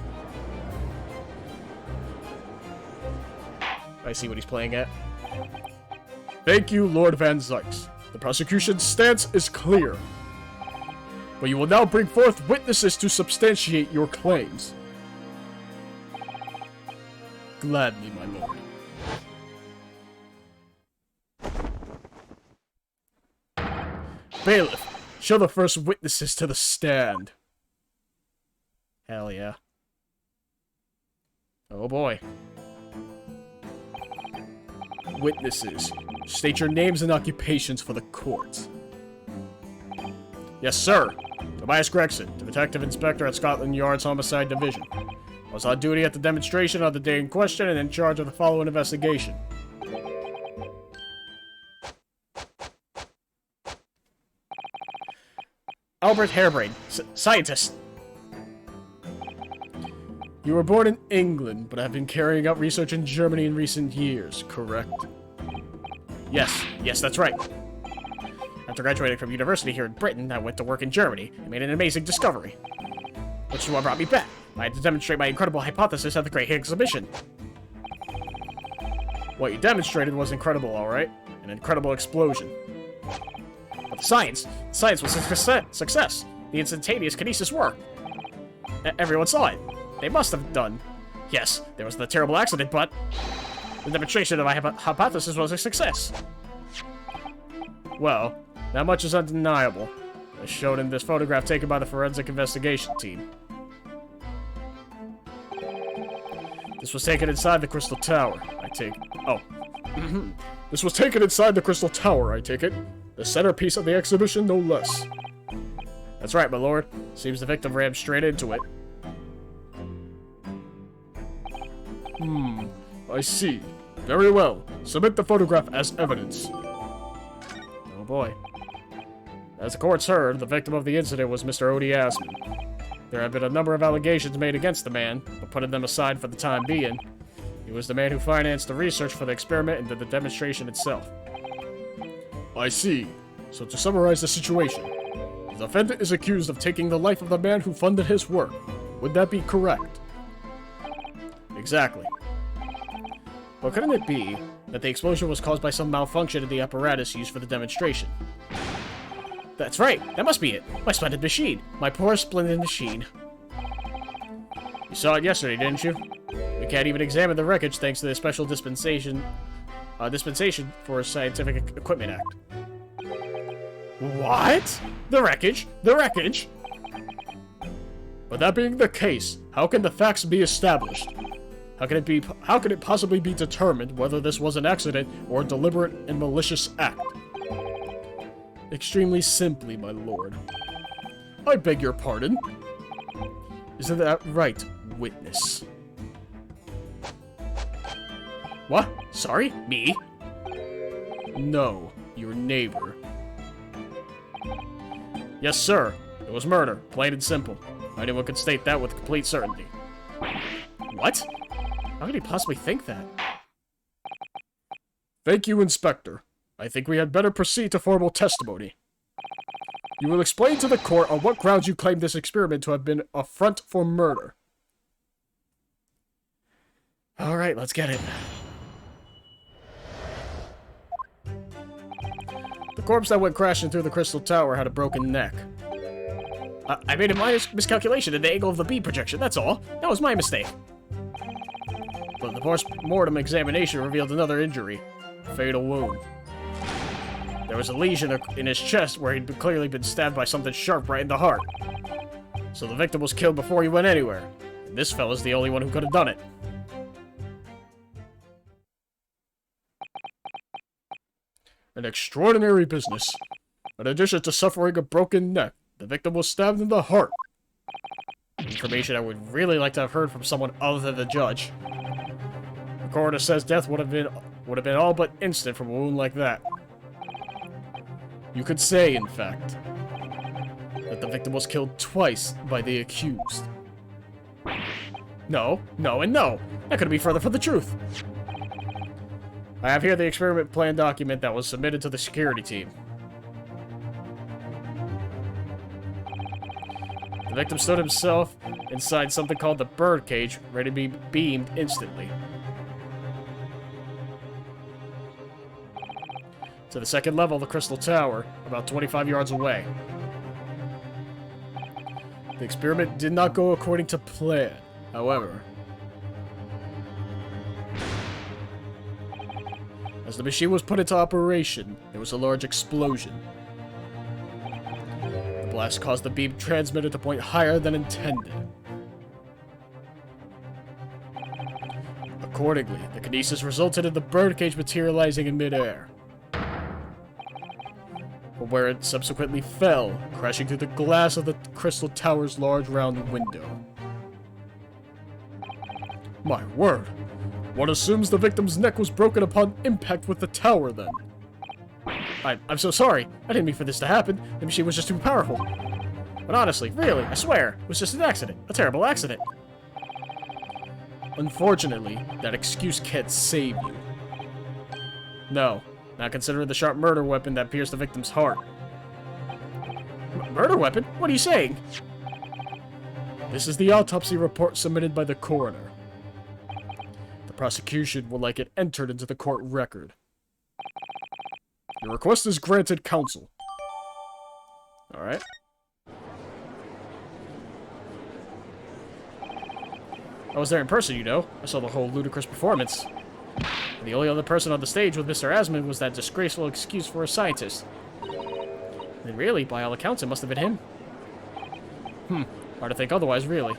Speaker 5: I see what he's playing at. Thank you, Lord Van Zykes. The prosecution's stance is clear. But you will now bring forth witnesses to substantiate your claims. Gladly, my lord. Bailiff, show the first witnesses to the stand. Hell yeah. Oh boy. Witnesses, state your names and occupations for the court. Yes, sir. Tobias Gregson, Detective Inspector at Scotland Yard's Homicide Division. I was on duty at the demonstration on the day in question and in charge of the following investigation.
Speaker 1: Albert Harebrain, scientist.
Speaker 5: You were born in England, but have been carrying out research in Germany in recent years, correct?
Speaker 1: Yes, that's right. After graduating from university here in Britain, I went to work in Germany and made an amazing discovery. Which is what brought me back. I had to demonstrate my incredible hypothesis at the Great Exhibition.
Speaker 5: What you demonstrated was incredible, alright? An incredible explosion.
Speaker 1: But the science was a success. The instantaneous kinesis worked. Everyone saw it. They must have done. Yes, there was the terrible accident, but the demonstration of my hypothesis was a success.
Speaker 5: Well, that much is undeniable, as shown in this photograph taken by the forensic investigation team. This was taken inside the Crystal Tower, I take... Oh. This was taken inside the Crystal Tower, I take it. The centerpiece of the exhibition, no less.
Speaker 1: That's right, my lord. Seems the victim rammed straight into it.
Speaker 5: I see. Very well. Submit the photograph as evidence.
Speaker 1: Oh boy.
Speaker 5: As the courts heard, the victim of the incident was Mr. Odie Asman. There have been a number of allegations made against the man, but putting them aside for the time being, he was the man who financed the research for the experiment and did the demonstration itself. I see. So to summarize the situation, the defendant is accused of taking the life of the man who funded his work. Would that be correct?
Speaker 1: Exactly. But couldn't it be that the explosion was caused by some malfunction in the apparatus used for the demonstration? That's right, that must be it. My splendid machine. My poor splendid machine.
Speaker 5: You saw it yesterday, didn't you? We can't even examine the wreckage thanks to the special dispensation for Scientific Equipment Act.
Speaker 1: What? The wreckage? The wreckage?
Speaker 5: But that being the case, how can the facts be established? How can it possibly be determined whether this was an accident or a deliberate and malicious act? Extremely simply, my lord. I beg your pardon? Isn't that right, witness?
Speaker 1: What? Sorry? Me?
Speaker 5: No, your neighbor. Yes, sir. It was murder, plain and simple. Anyone could state that with complete certainty.
Speaker 1: What? How could he possibly think that?
Speaker 5: Thank you, Inspector. I think we had better proceed to formal testimony. You will explain to the court on what grounds you claim this experiment to have been a front for murder.
Speaker 1: Alright, let's get it.
Speaker 5: The corpse that went crashing through the Crystal Tower had a broken neck.
Speaker 1: I made a miscalculation in the angle of the beam projection, that's all. That was my mistake.
Speaker 5: But the post-mortem examination revealed another injury. A fatal wound. There was a lesion in his chest where he'd clearly been stabbed by something sharp right in the heart. So the victim was killed before he went anywhere. And this fella's the only one who could have done it. An extraordinary business. In addition to suffering a broken neck, the victim was stabbed in the heart.
Speaker 1: Information I would really like to have heard from someone other than the judge.
Speaker 5: The coroner says death would have been all but instant from a wound like that. You could say, in fact, that the victim was killed twice by the accused.
Speaker 1: No, and no. That couldn't be further from the truth.
Speaker 5: I have here the experiment plan document that was submitted to the security team. The victim stood himself inside something called the bird cage, ready to be beamed instantly. To the second level of the Crystal Tower, about 25 yards away. The experiment did not go according to plan, however. As the machine was put into operation, there was a large explosion. The blast caused the beam transmitter to point higher than intended. Accordingly, the kinesis resulted in the birdcage materializing in midair. But where it subsequently fell, crashing through the glass of the crystal tower's large round window. My word! One assumes the victim's neck was broken upon impact with the tower, then. I'm so sorry. I didn't mean for this to happen. The machine was just too powerful. But honestly, really, I swear, it was just an accident. A terrible accident. Unfortunately, that excuse can't save you. No, not considering the sharp murder weapon that pierced the victim's heart. Murder weapon? What are you saying? This is the autopsy report submitted by the coroner. The prosecution would like it entered into the court record. Your request is granted, counsel. Alright. I was there in person, you know. I saw the whole ludicrous performance. And the only other person on the stage with Mr. Asmund was that disgraceful excuse for a scientist. And really, by all accounts, it must have been him. Hard to think otherwise, really.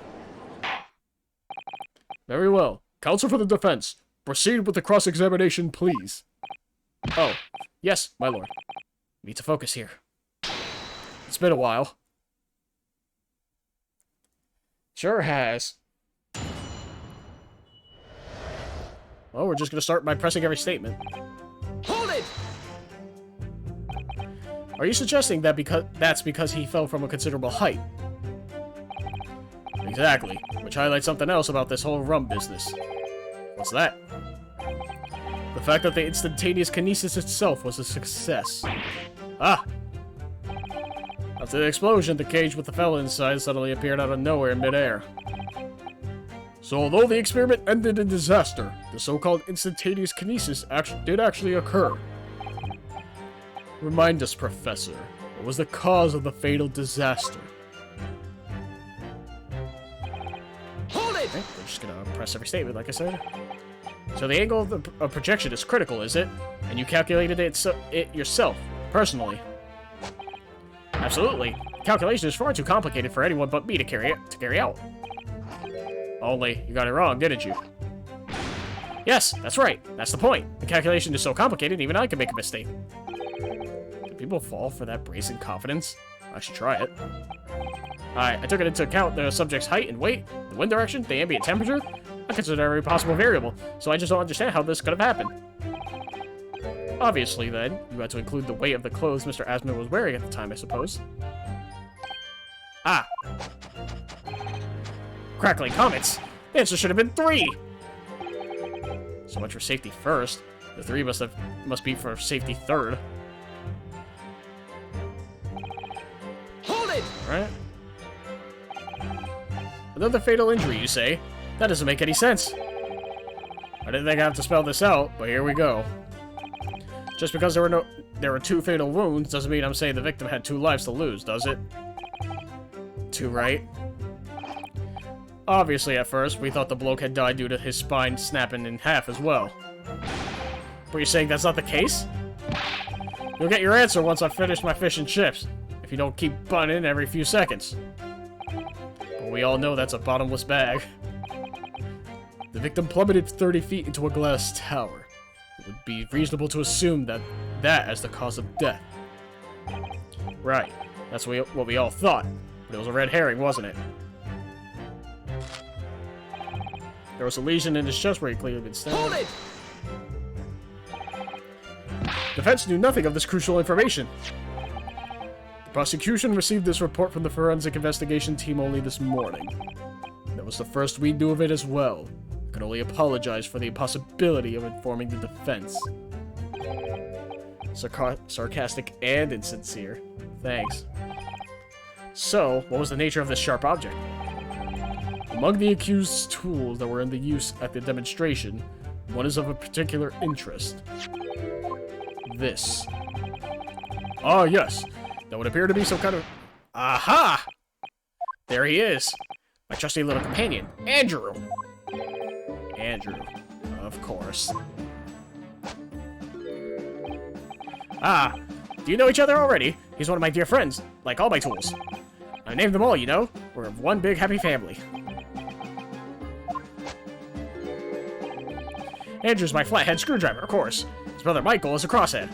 Speaker 5: Very well. Counsel for the defense. Proceed with the cross-examination, please. Oh, yes, my lord. Need to focus here. It's been a while. Sure has. Well, we're just gonna start by pressing every statement.
Speaker 4: Hold it!
Speaker 5: Are you suggesting that that's because he fell from a considerable height? Exactly, which highlights something else about this whole rum business. What's that? The fact that the instantaneous kinesis itself was a success. Ah! After the explosion, the cage with the fellow inside suddenly appeared out of nowhere in midair. So although the experiment ended in disaster, the so-called instantaneous kinesis did actually occur. Remind us, Professor, what was the cause of the fatal disaster?
Speaker 4: Hold it!
Speaker 5: Okay, we're just gonna press every statement, like I said. So the angle of the projection is critical, is it? And you calculated it yourself, personally? Absolutely. Calculation is far too complicated for anyone but me to carry out. Only, you got it wrong, didn't you? Yes, that's right. That's the point. The calculation is so complicated, even I can make a mistake. Do people fall for that brazen confidence? I should try it. I took it into account the subject's height and weight, the wind direction, the ambient temperature. I considered every possible variable, so I just don't understand how this could have happened. Obviously, then, you had to include the weight of the clothes Mr. Asmund was wearing at the time, I suppose. Ah! Crackling comets! The answer should have been 3! So much for safety first. The 3 must be for safety third.
Speaker 4: Hold it!
Speaker 5: Alright. Another fatal injury, you say? That doesn't make any sense. I didn't think I'd have to spell this out, but here we go. Just because there were 2 fatal wounds doesn't mean I'm saying the victim had 2 lives to lose, does it? 2, right? Obviously, at first, we thought the bloke had died due to his spine snapping in half as well. But you're saying that's not the case? You'll get your answer once I've finished my fish and chips, if you don't keep butting in every few seconds. But we all know that's a bottomless bag. The victim plummeted 30 feet into a glass tower. It would be reasonable to assume that as the cause of death. Right, that's what we all thought, but it was a red herring, wasn't it? There was a lesion in his chest where he clearly been stabbed.
Speaker 4: Hold it!
Speaker 5: Defense knew nothing of this crucial information. The prosecution received this report from the forensic investigation team only this morning. That was the first we knew of it as well. I can only apologize for the impossibility of informing the defense. Sarcastic and insincere. Thanks. So, what was the nature of this sharp object? Among the accused's tools that were in the use at the demonstration, one is of a particular interest. This. Ah, yes. That would appear to be some kind of... Aha! There he is. My trusty little companion, Andrew. Andrew, of course. Ah, do you know each other already? He's one of my dear friends, like all my tools. I named them all, you know. We're one big happy family. Andrew's my flathead screwdriver, of course. His brother Michael is a crosshead.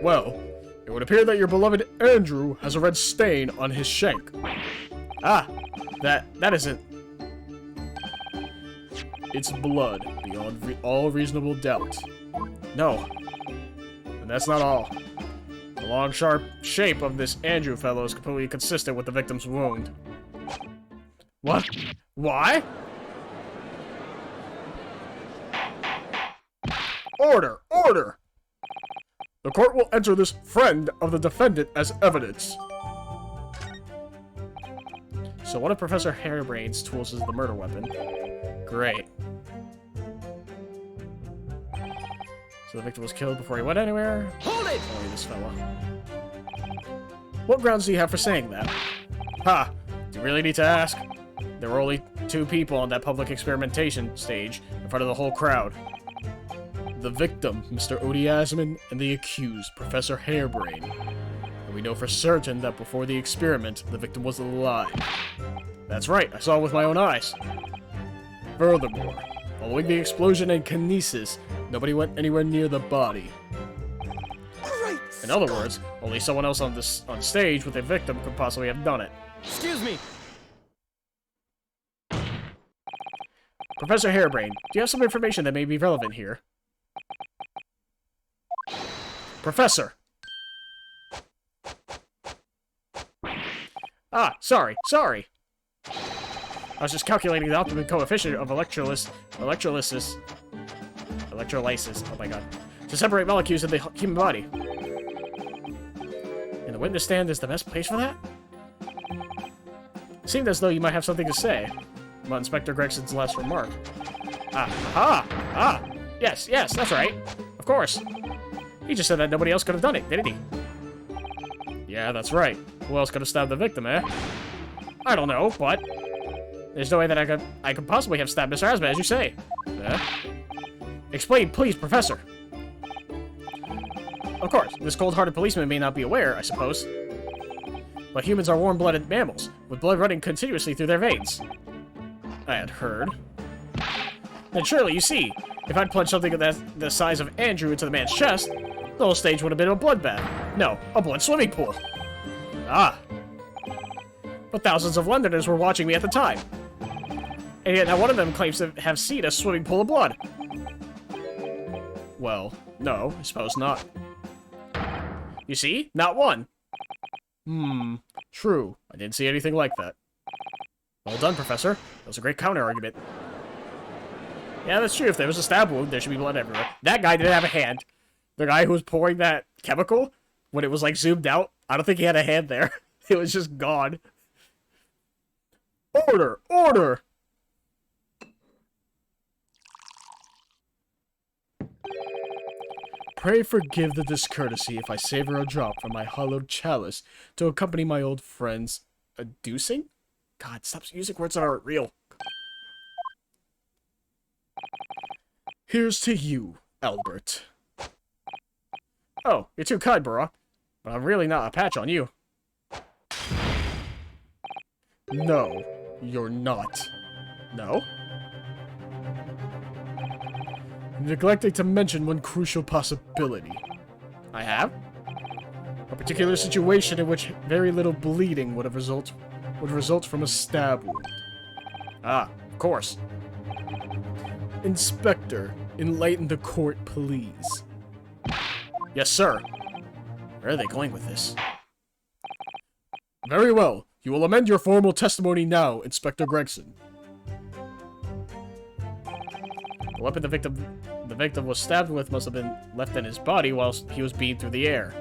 Speaker 5: Well, it would appear that your beloved Andrew has a red stain on his shank. Ah, that isn't... It's blood, beyond all reasonable doubt. No. And that's not all. The long, sharp shape of this Andrew fellow is completely consistent with the victim's wound. What? Why? Order! Order! The court will enter this friend of the defendant as evidence. So one of Professor Hairbrain's tools is the murder weapon. Great. So the victim was killed before he went anywhere.
Speaker 4: Hold it!
Speaker 5: Only this fella. What grounds do you have for saying that? Ha! Do you really need to ask? There were only 2 people on that public experimentation stage in front of the whole crowd. The victim, Mr. Odiasman, and the accused, Professor Hairbrain. And we know for certain that before the experiment, the victim was alive. That's right, I saw it with my own eyes. Furthermore, following the explosion and kinesis, nobody went anywhere near the body.
Speaker 4: Great!
Speaker 5: In other words, only someone else on stage with a victim could possibly have done it.
Speaker 4: Excuse me!
Speaker 5: Professor Hairbrain, do you have some information that may be relevant here? Professor! Ah, sorry. I was just calculating the optimum coefficient of electrolysis, oh my god, to separate molecules in the human body. And the witness stand is the best place for that? It seemed as though you might have something to say about Inspector Gregson's last remark. Yes, that's right. Of course. He just said that nobody else could have done it, didn't he? Yeah, that's right. Who else could have stabbed the victim, eh? I don't know, but there's no way that I could possibly have stabbed Mr. Asma, as you say. Explain, please, Professor. Of course, this cold-hearted policeman may not be aware, I suppose. But humans are warm-blooded mammals, with blood running continuously through their veins. I had heard. Then surely, you see, if I'd plunged something the size of Andrew into the man's chest, the whole stage would have been a bloodbath. No, a blood swimming pool. Ah. But thousands of Londoners were watching me at the time. And yet not one of them claims to have seen a swimming pool of blood. Well, no, I suppose not. You see? Not one. True. I didn't see anything like that. Well done, Professor. That was a great counter-argument. Yeah, that's true. If there was a stab wound, there should be blood everywhere. That guy didn't have a hand. The guy who was pouring that chemical, when it was, like, zoomed out, I don't think he had a hand there. It was just gone. Order! Order! Pray forgive the discourtesy if I savor a drop from my hollowed chalice to accompany my old friend's adducing? God, stop using words that aren't real. Here's to you, Albert. Oh, you're too kind, Barack. But I'm really not a patch on you. No, you're not. No? Neglecting to mention one crucial possibility. I have? A particular situation in which very little bleeding would result from a stab wound. Ah, of course. Inspector, enlighten the court, please. Yes, sir. Where are they going with this? Very well. You will amend your formal testimony now, Inspector Gregson. The weapon the victim was stabbed with must have been left in his body whilst he was beamed through the air.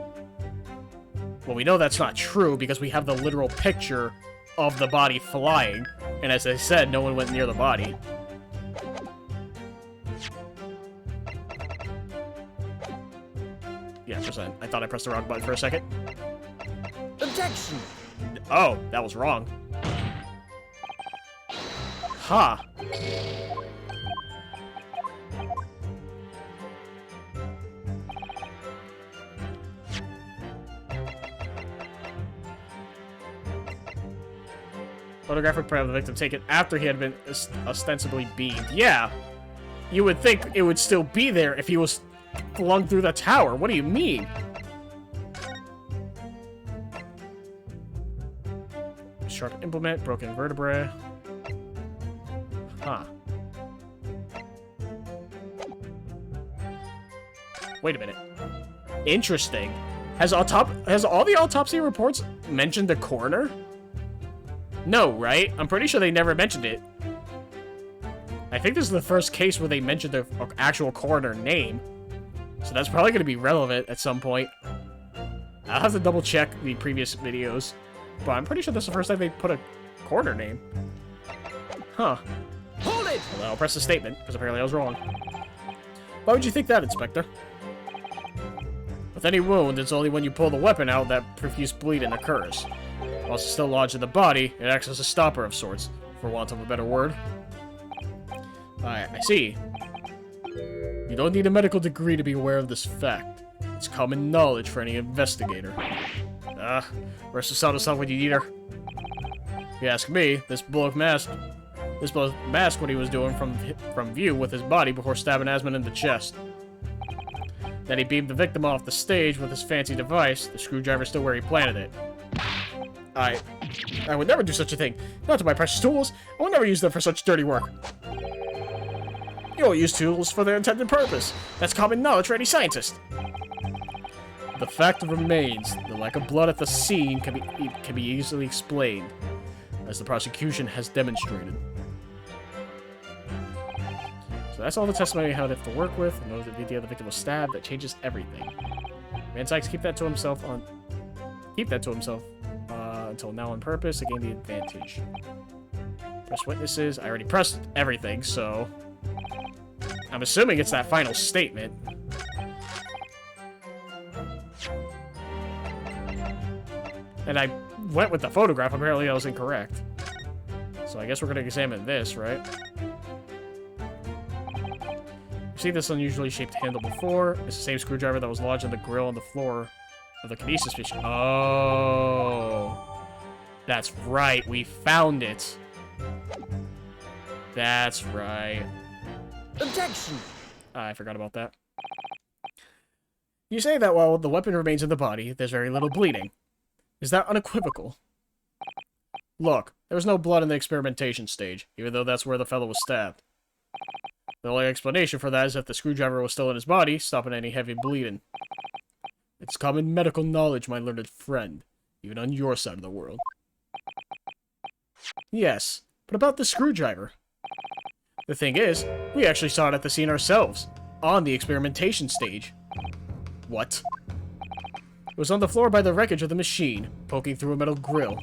Speaker 5: Well, we know that's not true because we have the literal picture of the body flying, and as I said, no one went near the body. Yeah, percent. I thought I pressed the wrong button for a second.
Speaker 4: Objection!
Speaker 5: Oh, that was wrong. Ha! Photographic print of the victim taken after he had been ostensibly beamed. Yeah, you would think it would still be there if he was flung through the tower. What do you mean? sharp implement, broken vertebrae. Huh. Wait a minute. Interesting. Has all the autopsy reports mentioned the coroner? No, right? I'm pretty sure they never mentioned it. I think this is the first case where they mentioned the actual coroner name. So that's probably going to be relevant at some point. I'll have to double check the previous videos. But I'm pretty sure this is the first time they put a coroner name. Huh.
Speaker 4: Hold it!
Speaker 5: Well, I'll press the statement, because apparently I was wrong. Why would you think that, Inspector? With any wound, it's only when you pull the weapon out that profuse bleeding occurs. While it's still lodged in the body, it acts as a stopper of sorts, for want of a better word. I see. You don't need a medical degree to be aware of this fact. It's common knowledge for any investigator. Rest aside yourself when you need her. If you ask me, this bloke masked what he was doing from view with his body before stabbing Asmund in the chest. Then he beamed the victim off the stage with his fancy device, the screwdriver still where he planted it. I would never do such a thing. Not to my precious tools. I will never use them for such dirty work. You'll use tools for their intended purpose. That's common knowledge for any scientist. The fact remains, the lack of blood at the scene can be easily explained, as the prosecution has demonstrated. So that's all the testimony we have to work with. I know that the idea the victim was stabbed. That changes everything. Van Sykes keep that to himself until now on purpose to gain the advantage. Press witnesses. I already pressed everything, so I'm assuming it's that final statement. And I went with the photograph. Apparently I was incorrect. So I guess we're going to examine this, right? You've seen this unusually shaped handle before. It's the same screwdriver that was lodged in the grill on the floor of the kinesis machine. Oh. That's right. We found it. That's right.
Speaker 4: Objection!
Speaker 5: I forgot about that. You say that while the weapon remains in the body, there's very little bleeding. Is that unequivocal? Look, there was no blood in the experimentation stage, even though that's where the fellow was stabbed. The only explanation for that is that the screwdriver was still in his body, stopping any heavy bleeding. It's common medical knowledge, my learned friend, even on your side of the world. Yes, but about the screwdriver. The thing is, we actually saw it at the scene ourselves, on the experimentation stage. What? It was on the floor by the wreckage of the machine, poking through a metal grill.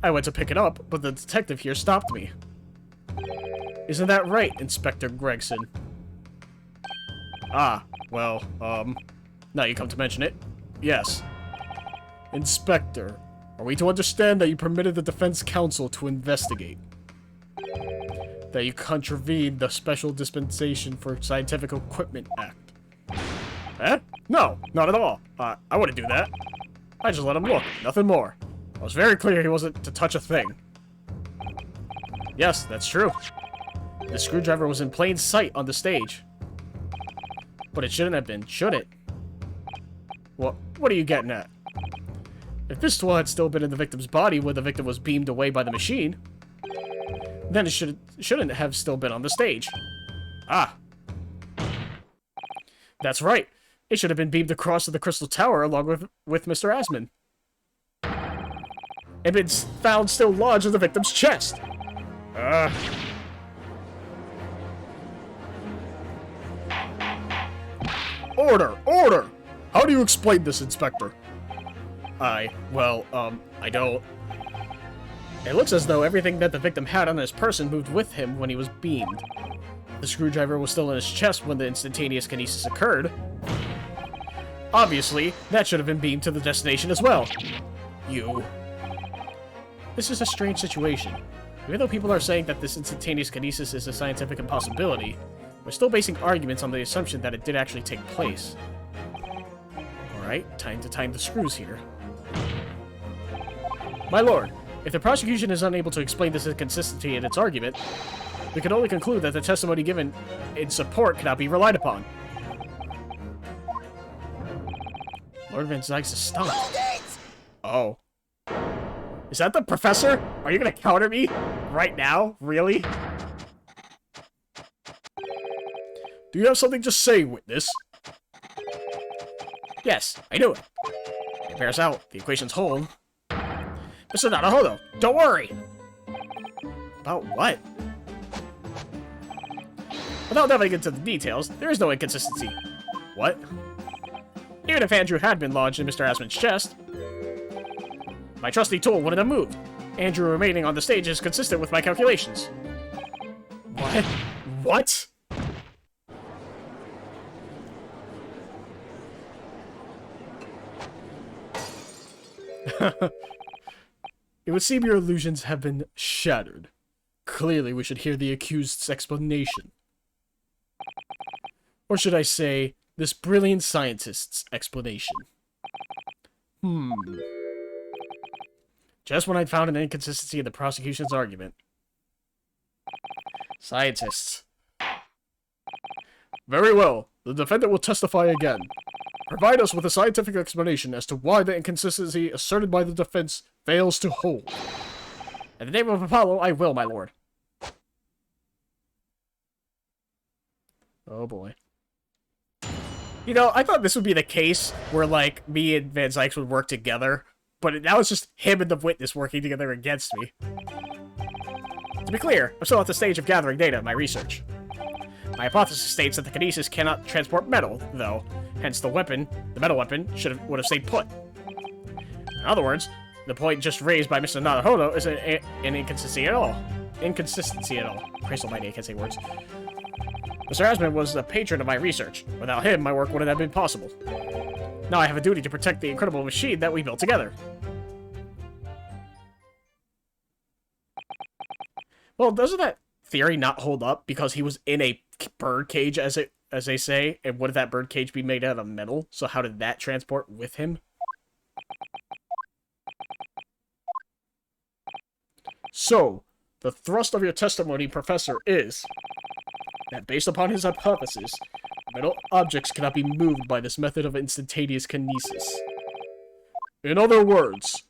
Speaker 5: I went to pick it up, but the detective here stopped me. Isn't that right, Inspector Gregson? Ah, well, now you come to mention it. Yes. Inspector, are we to understand that you permitted the defense counsel to investigate? That you contravened the Special Dispensation for Scientific Equipment Act? Eh? No, not at all. I wouldn't do that. I just let him look, nothing more. I was very clear he wasn't to touch a thing. Yes, that's true. The screwdriver was in plain sight on the stage. But it shouldn't have been, should it? What are you getting at? If this tool had still been in the victim's body when the victim was beamed away by the machine, then it shouldn't have still been on the stage. Ah. That's right. It should have been beamed across to the Crystal Tower along with Mr. Asmund. And been found still lodged in the victim's chest. Order! Order! How do you explain this, Inspector? I don't. It looks as though everything that the victim had on his person moved with him when he was beamed. The screwdriver was still in his chest when the instantaneous kinesis occurred. Obviously, that should have been beamed to the destination as well. This is a strange situation. Even though people are saying that this instantaneous kinesis is a scientific impossibility, we're still basing arguments on the assumption that it did actually take place. Alright, time to time the screws here. My lord, if the prosecution is unable to explain this inconsistency in its argument, we can only conclude that the testimony given in support cannot be relied upon. Lord Van Sykes is stunned. Oh. Is that the professor? Are you gonna counter me? Right now? Really? Do you have something to say, witness? Yes, I do it. It bears out. The equations hold. Mr. Naruhodo, don't worry! About what? Without delving into the details, there is no inconsistency. What? Even if Andrew had been lodged in Mr. Asman's chest, my trusty tool wouldn't have moved. Andrew remaining on the stage is consistent with my calculations. What? What? It would seem your illusions have been shattered. Clearly, we should hear the accused's explanation. Or should I say, this brilliant scientist's explanation. Just when I'd found an inconsistency in the prosecution's argument. Scientists. Very well. The defendant will testify again. Provide us with a scientific explanation as to why the inconsistency asserted by the defense fails to hold. In the name of Apollo, I will, my lord. Oh boy. You know, I thought this would be the case where, like, me and Van Zykes would work together, but now it's just him and the witness working together against me. To be clear, I'm still at the stage of gathering data in my research. My hypothesis states that the kinesis cannot transport metal, though, hence the metal weapon, would have stayed put. In other words, the point just raised by Mr. Naruhodo is an inconsistency at all. Christ almighty, I can't say words. Mr. Asman was the patron of my research. Without him, my work wouldn't have been possible. Now I have a duty to protect the incredible machine that we built together. Well, doesn't that theory not hold up because he was in a bird cage, as they say, and would that bird cage be made out of metal? So how did that transport with him? So, the thrust of your testimony, Professor, is that based upon his hypothesis, metal objects cannot be moved by this method of instantaneous kinesis. In other words,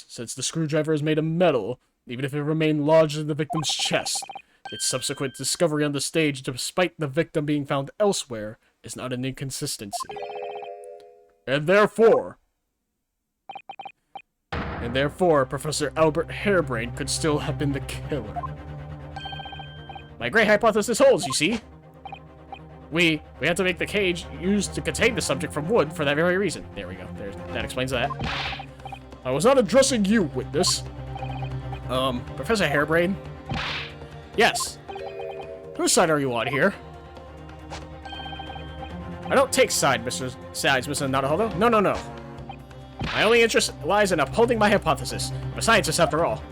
Speaker 5: since the screwdriver is made of metal, even if it remained lodged in the victim's chest, its subsequent discovery on the stage, despite the victim being found elsewhere, is not an inconsistency. And therefore, Professor Albert Harebrain could still have been the killer. My great hypothesis holds, you see. We had to make the cage used to contain the subject from wood for that very reason. There we go. That explains that. I was not addressing you, witness. Professor Harebrain? Yes. Whose side are you on here? I don't take sides, Mr. Naruhodo. No. My only interest lies in upholding my hypothesis. I'm a scientist after all.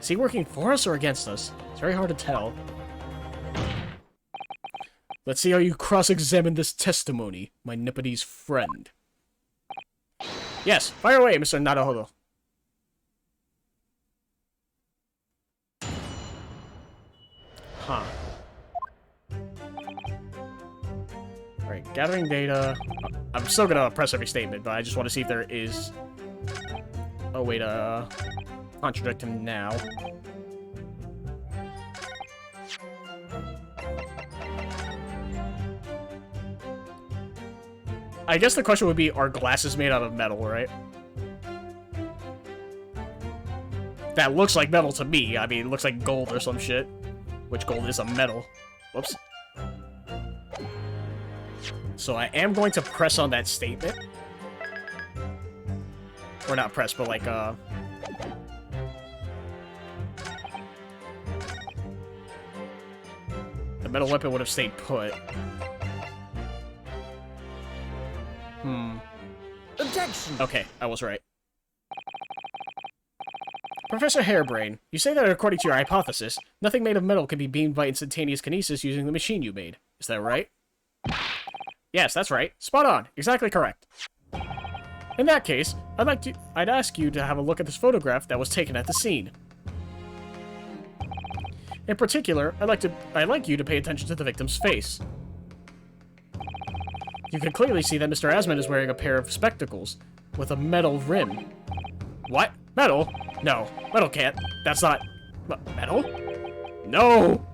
Speaker 5: Is he working for us or against us? It's very hard to tell. Let's see how you cross-examine this testimony, my Nipponese friend. Yes, fire away, Mr. Naruhodo. Huh. Alright, gathering data. I'm still gonna press every statement, but I just want to see if there is a way to contradict him now. I guess the question would be, are glasses made out of metal, right? That looks like metal to me. I mean, it looks like gold or some shit. Which gold is a metal. Whoops. So I am going to press on that statement. Or not press, but like, the metal weapon would have stayed put.
Speaker 4: Objection!
Speaker 5: Okay, I was right. Professor Harebrain, you say that according to your hypothesis, nothing made of metal can be beamed by instantaneous kinesis using the machine you made. Is that right? Yes, that's right. Spot on. Exactly correct. In that case, I'd ask you to have a look at this photograph that was taken at the scene. In particular, I'd like you to pay attention to the victim's face. You can clearly see that Mr. Asman is wearing a pair of spectacles. with a metal rim. What? Metal? No, metal can't. That's not... Metal? No!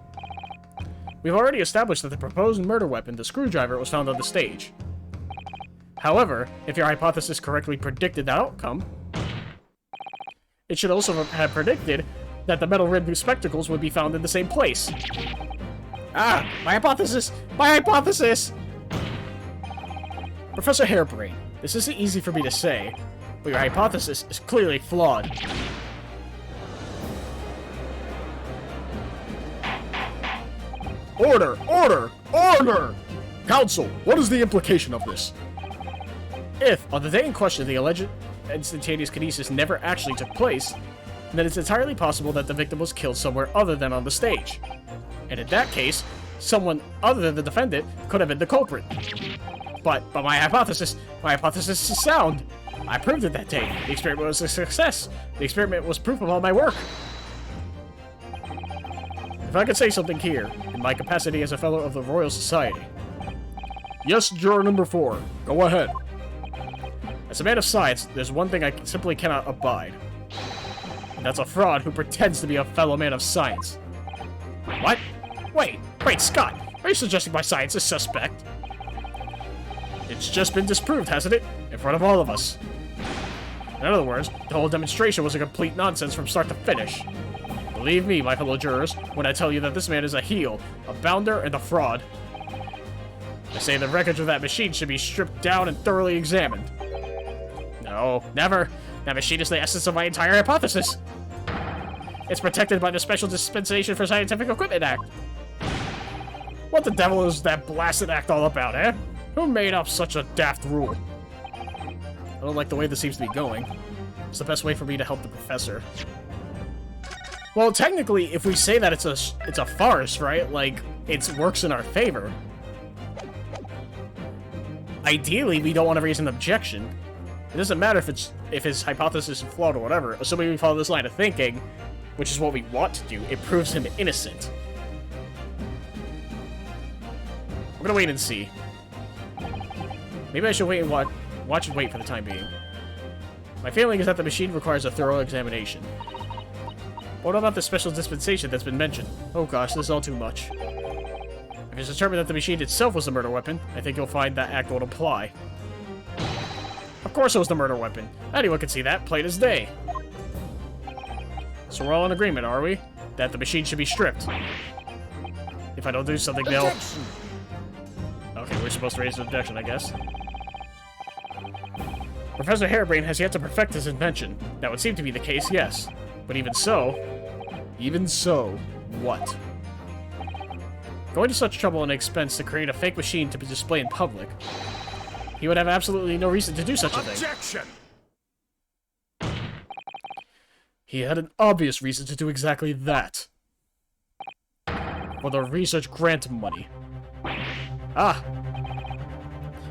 Speaker 5: We've already established that the proposed murder weapon, the screwdriver, was found on the stage. However, if your hypothesis correctly predicted the outcome, it should also have predicted that the metal-rimmed spectacles would be found in the same place. Ah! My hypothesis! My hypothesis! Professor Hairbrain, this isn't easy for me to say, but your hypothesis is clearly flawed.
Speaker 1: Order! Order! Order! Council, what is the implication of this?
Speaker 5: If, on the day in question, the alleged instantaneous kinesis never actually took place, then it's entirely possible that the victim was killed somewhere other than on the stage. And in that case, someone other than the defendant could have been the culprit. But my hypothesis is sound. I proved it that day. The experiment was a success. The experiment was proof of all my work. If I could say something here, in my capacity as a fellow of the Royal Society.
Speaker 1: Yes, juror number 4. Go ahead.
Speaker 5: As a man of science, there's one thing I simply cannot abide. And that's a fraud who pretends to be a fellow man of science. What? Wait, Scott, are you suggesting my science is suspect? It's just been disproved, hasn't it? In front of all of us. In other words, the whole demonstration was a complete nonsense from start to finish. Believe me, my fellow jurors, when I tell you that this man is a heel, a bounder, and a fraud. I say the wreckage of that machine should be stripped down and thoroughly examined. No, never. That machine is the essence of my entire hypothesis. It's protected by the Special Dispensation for Scientific Equipment Act. What the devil is that blasted act all about, eh? Who made up such a daft rule? I don't like the way this seems to be going. It's the best way for me to help the professor. Well, technically, if we say that it's a farce, right? Like, it works in our favor. Ideally, we don't want to raise an objection. It doesn't matter if his hypothesis is flawed or whatever. Assuming we follow this line of thinking, which is what we want to do, it proves him innocent. I'm gonna wait and see. Maybe I should wait and watch and wait for the time being. My feeling is that the machine requires a thorough examination. What about the special dispensation that's been mentioned? Oh gosh, this is all too much. If it's determined that the machine itself was a murder weapon, I think you'll find that act won't apply. Of course it was the murder weapon. Anyone can see that, plain as day. So we're all in agreement, are we? That the machine should be stripped. If I don't do something, they'll... Okay, we're supposed to raise an objection, I guess. Professor Hairbrain has yet to perfect his invention. That would seem to be the case, yes. But even so, what? Going to such trouble and expense to create a fake machine to be displayed in public, he would have absolutely no reason to do such a thing.
Speaker 2: Objection!
Speaker 5: He had an obvious reason to do exactly that. For the research grant money. Ah!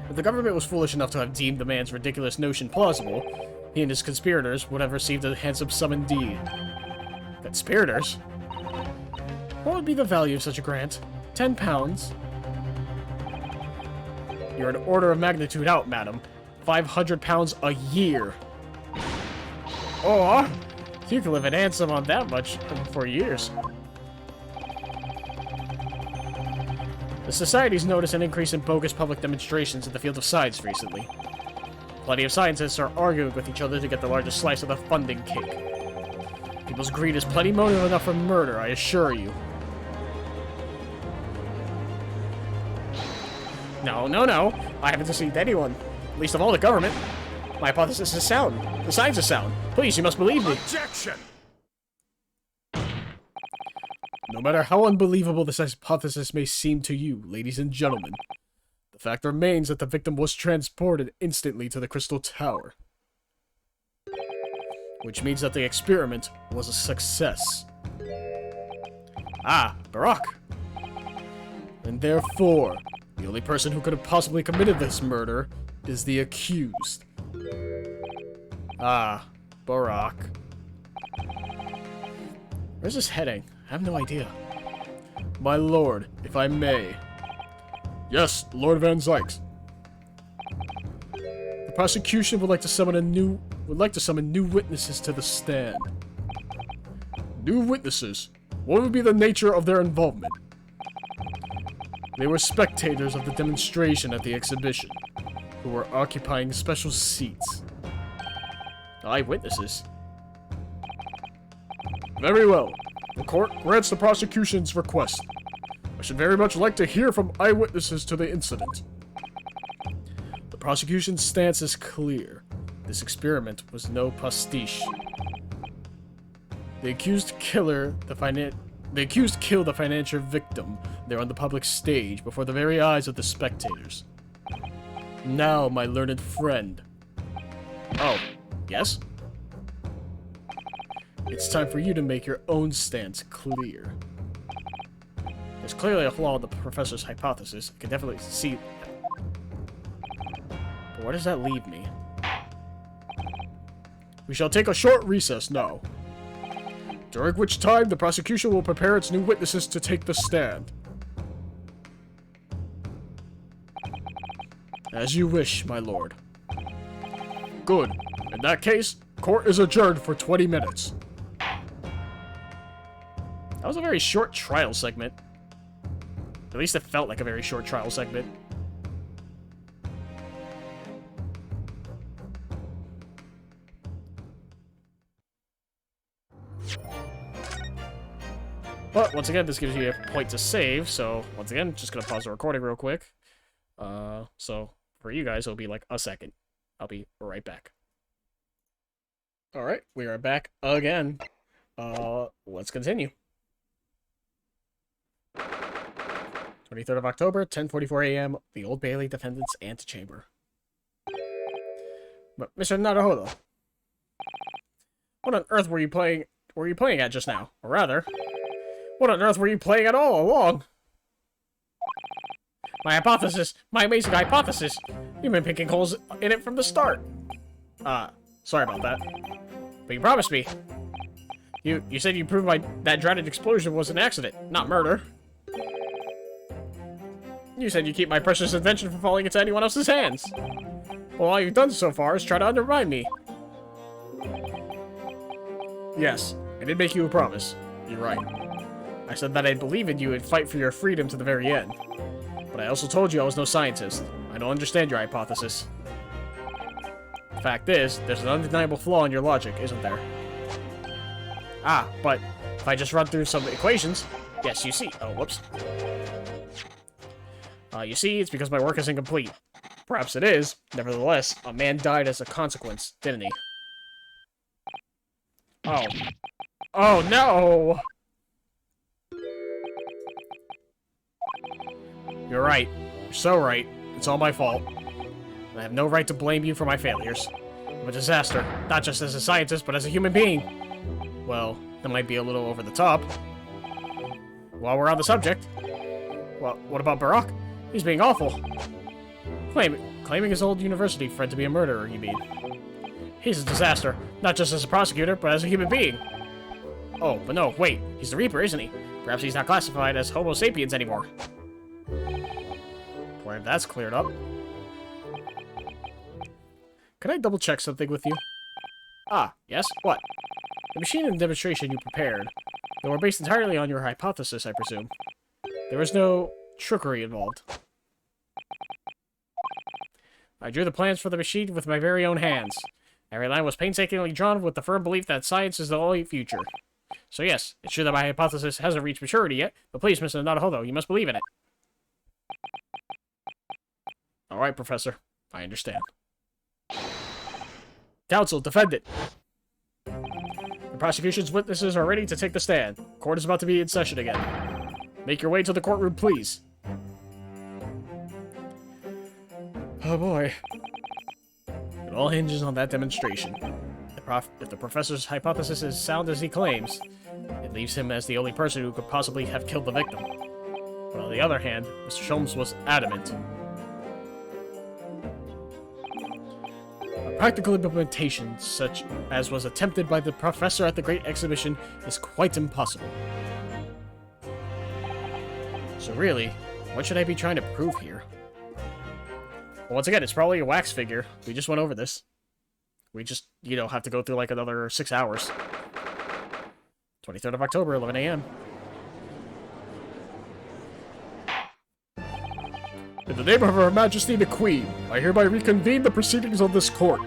Speaker 5: If the government was foolish enough to have deemed the man's ridiculous notion plausible, he and his conspirators would have received a handsome sum indeed. Conspirators? What would be the value of such a grant? 10 pounds? You're an order of magnitude out, madam. 500 pounds a year. Oh, you can live in handsome on that much for years. The Society's noticed an increase in bogus public demonstrations in the field of science recently. Plenty of scientists are arguing with each other to get the largest slice of the funding cake. People's greed is plenty motive enough for murder, I assure you. No. I haven't deceived anyone. Least of all the government. My hypothesis is sound. The science is sound. Please, you must believe me.
Speaker 2: Objection!
Speaker 5: No matter how unbelievable this hypothesis may seem to you, ladies and gentlemen, the fact remains that the victim was transported instantly to the Crystal Tower. Which means that the experiment was a success. Ah, Barack. And therefore, the only person who could have possibly committed this murder is the accused. Ah, Barack. Where's this heading? I have no idea. My lord, if I may.
Speaker 1: Yes, Lord Van Zykes.
Speaker 5: The prosecution would like to summon new witnesses to the stand. New witnesses? What would be the nature of their involvement? They were spectators of the demonstration at the exhibition, who were occupying special seats. Eyewitnesses? Very well. The court grants the prosecution's request. I should very much like to hear from eyewitnesses to the incident. The prosecution's stance is clear. This experiment was no pastiche. The accused killed the financial victim there on the public stage before the very eyes of the spectators. Now, my learned friend. Oh, yes? It's time for you to make your own stance clear. There's clearly a flaw in the professor's hypothesis. I can definitely see that. But where does that leave me? We shall take a short recess now, during which time the prosecution will prepare its new witnesses to take the stand. As you wish, my lord. Good. In that case, court is adjourned for 20 minutes. That was a very short trial segment. At least it felt like a very short trial segment. But once again, this gives you a point to save, so once again, just gonna pause the recording real quick. So for you guys, it'll be like a second. I'll be right back. Alright, we are back again. Let's continue. 23rd of October, 10:44 a.m., the Old Bailey Defendant's Antechamber. But Mr. Naruhodo, what on earth were you playing at just now? Or rather, what on earth were you playing at all along? My hypothesis, my amazing hypothesis. You've been picking holes in it from the start. Sorry about that. But you promised me. You said you proved that dreaded explosion was an accident, not murder. You said you keep my precious invention from falling into anyone else's hands. Well, all you've done so far is try to undermine me. Yes, I did make you a promise. You're right. I said that I'd believe in you and fight for your freedom to the very end. But I also told you I was no scientist. I don't understand your hypothesis. The fact is, there's an undeniable flaw in your logic, isn't there? Ah, but if I just run through some equations... Yes, you see... Oh, whoops. You see, it's because my work is incomplete. Perhaps it is. Nevertheless, a man died as a consequence, didn't he? Oh. Oh, no! You're right. You're so right. It's all my fault. I have no right to blame you for my failures. I'm a disaster, not just as a scientist, but as a human being. Well, that might be a little over the top. While we're on the subject... Well, what about Barack? He's being awful. Claiming his old university friend to be a murderer, you mean? He's a disaster, not just as a prosecutor, but as a human being. Oh, but no, wait. He's the Reaper, isn't he? Perhaps he's not classified as Homo sapiens anymore. Boy, that's cleared up. Can I double-check something with you? Ah, yes? What? The machine and demonstration you prepared, they were based entirely on your hypothesis, I presume. There was no trickery involved. I drew the plans for the machine with my very own hands. Every line was painstakingly drawn with the firm belief that science is the only future. So yes, it's true that my hypothesis hasn't reached maturity yet, but please, Mr. Naruhodo, you must believe in it. Alright, Professor. I understand. Counsel, defend it. The prosecution's witnesses are ready to take the stand. Court is about to be in session again. Make your way to the courtroom, please. Oh boy. It all hinges on that demonstration. If the professor's hypothesis is sound as he claims, it leaves him as the only person who could possibly have killed the victim. But on the other hand, Mr. Sholmes was adamant. A practical implementation, such as was attempted by the professor at the Great Exhibition, is quite impossible. So really, what should I be trying to prove here?
Speaker 1: Once again, it's probably a wax figure. We just went over this. We just, you know, have to go through like another 6 hours. 23rd of October, 11 a.m. In the name of Her Majesty the Queen, I hereby reconvene the proceedings of this court.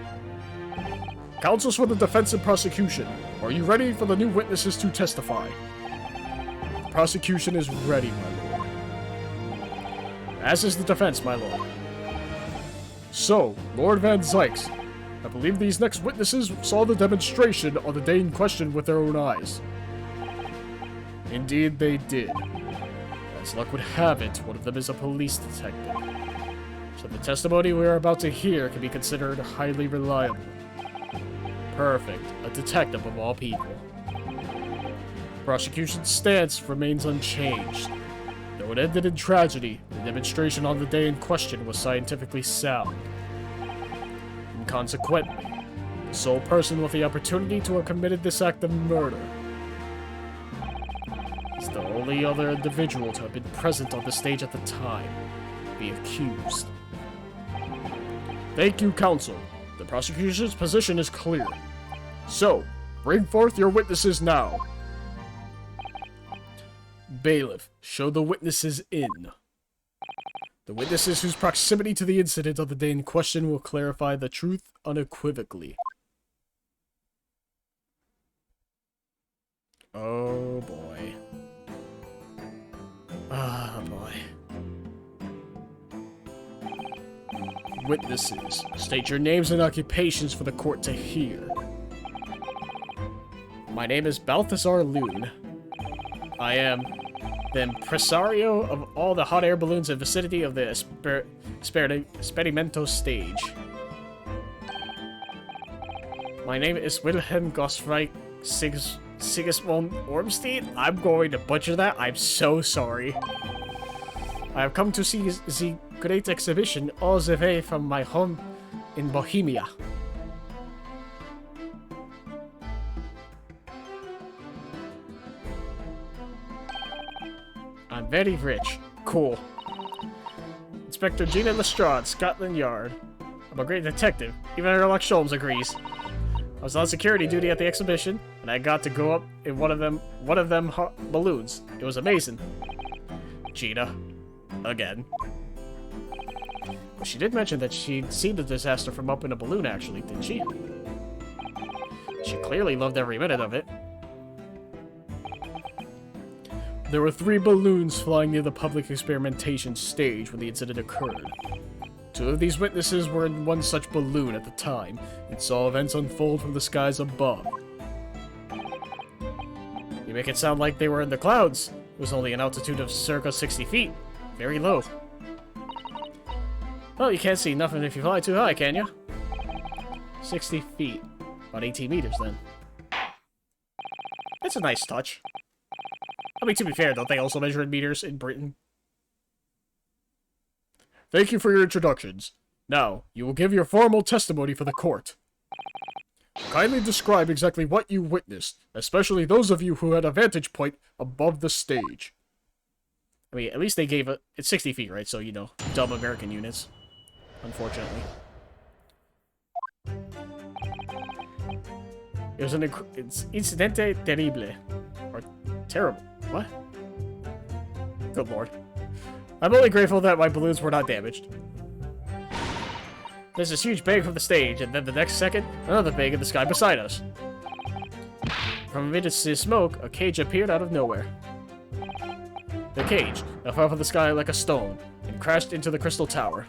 Speaker 1: Counsels for the defense and prosecution, are you ready for the new witnesses to testify? The prosecution is ready, my lord. As is the defense, my lord. So, Lord Van Zykes, I believe these next witnesses saw the demonstration on the day in question with their own eyes. Indeed they did. As luck would have it, one of them is a police detective. So the testimony we are about to hear can be considered highly reliable. Perfect. A detective of all people. Prosecution's stance remains unchanged. Though it ended in tragedy, the demonstration on the day in question was scientifically sound. And consequently, the sole person with the opportunity to have committed this act of murder is the only other individual to have been present on the stage at the time, the accused. Thank you, counsel. The prosecution's position is clear. So, bring forth your witnesses now. Bailiff, show the witnesses in. The witnesses whose proximity to the incident of the day in question will clarify the truth unequivocally. Oh boy. Ah boy. Witnesses, state your names and occupations for the court to hear. My name is Balthazar Loon. I am the impresario of all the hot air balloons in the vicinity of the Experimento stage. My name is Wilhelm Gosfrey Sigismund Ormstein. I'm going to butcher that. I'm so sorry. I have come to see the great exhibition all the way from my home in Bohemia. I'm very rich. Cool. Inspector Gina Lestrade, Scotland Yard. I'm a great detective. Even Sherlock Holmes agrees. I was on security duty at the exhibition, and I got to go up in one of them balloons. It was amazing. Gina. Again. But she did mention that she'd seen the disaster from up in a balloon, actually, didn't she? She clearly loved every minute of it. There were 3 balloons flying near the public experimentation stage when the incident occurred. 2 of these witnesses were in one such balloon at the time and saw events unfold from the skies above. You make it sound like they were in the clouds. It was only an altitude of circa 60 feet. Very low. Well, you can't see nothing if you fly too high, can you? 60 feet. About 18 meters, then. That's a nice touch. I mean, to be fair, don't they also measure in meters in Britain? Thank you for your introductions. Now, you will give your formal testimony for the court. Kindly describe exactly what you witnessed, especially those of you who had a vantage point above the stage. I mean, at least they gave it... It's 60 feet, right? So, you know, dumb American units. Unfortunately. It was it's incidente terrible. Or terrible. What? Good lord. I'm only grateful that my balloons were not damaged. There's this huge bang from the stage, and then the next second, another bang in the sky beside us. From amidst the smoke, a cage appeared out of nowhere. The cage now fell from the sky like a stone, and crashed into the crystal tower.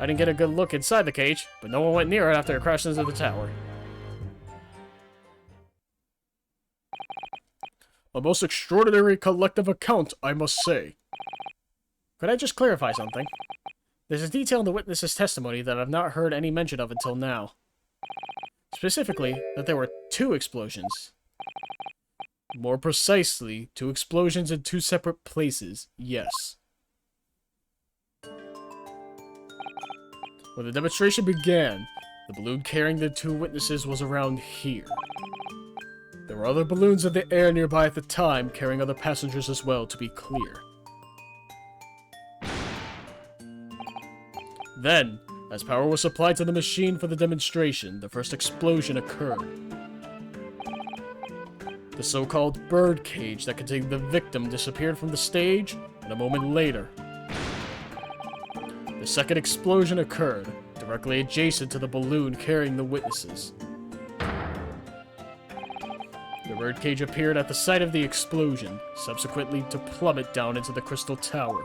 Speaker 1: I didn't get a good look inside the cage, but no one went near it after it crashed into the tower. A most extraordinary collective account, I must say. Could I just clarify something? There's a detail in the witness's testimony that I've not heard any mention of until now. Specifically, that there were 2 explosions. More precisely, 2 explosions in 2 separate places, yes. When the demonstration began, the balloon carrying the 2 witnesses was around here. There were other balloons in the air nearby at the time, carrying other passengers as well, to be clear.
Speaker 5: Then, as power was supplied to the machine for the demonstration, the first explosion occurred. The so-called bird cage that contained the victim disappeared from the stage, and a moment later, the second explosion occurred, directly adjacent to the balloon carrying the witnesses. The bird cage appeared at the site of the explosion, subsequently to plummet down into the crystal tower.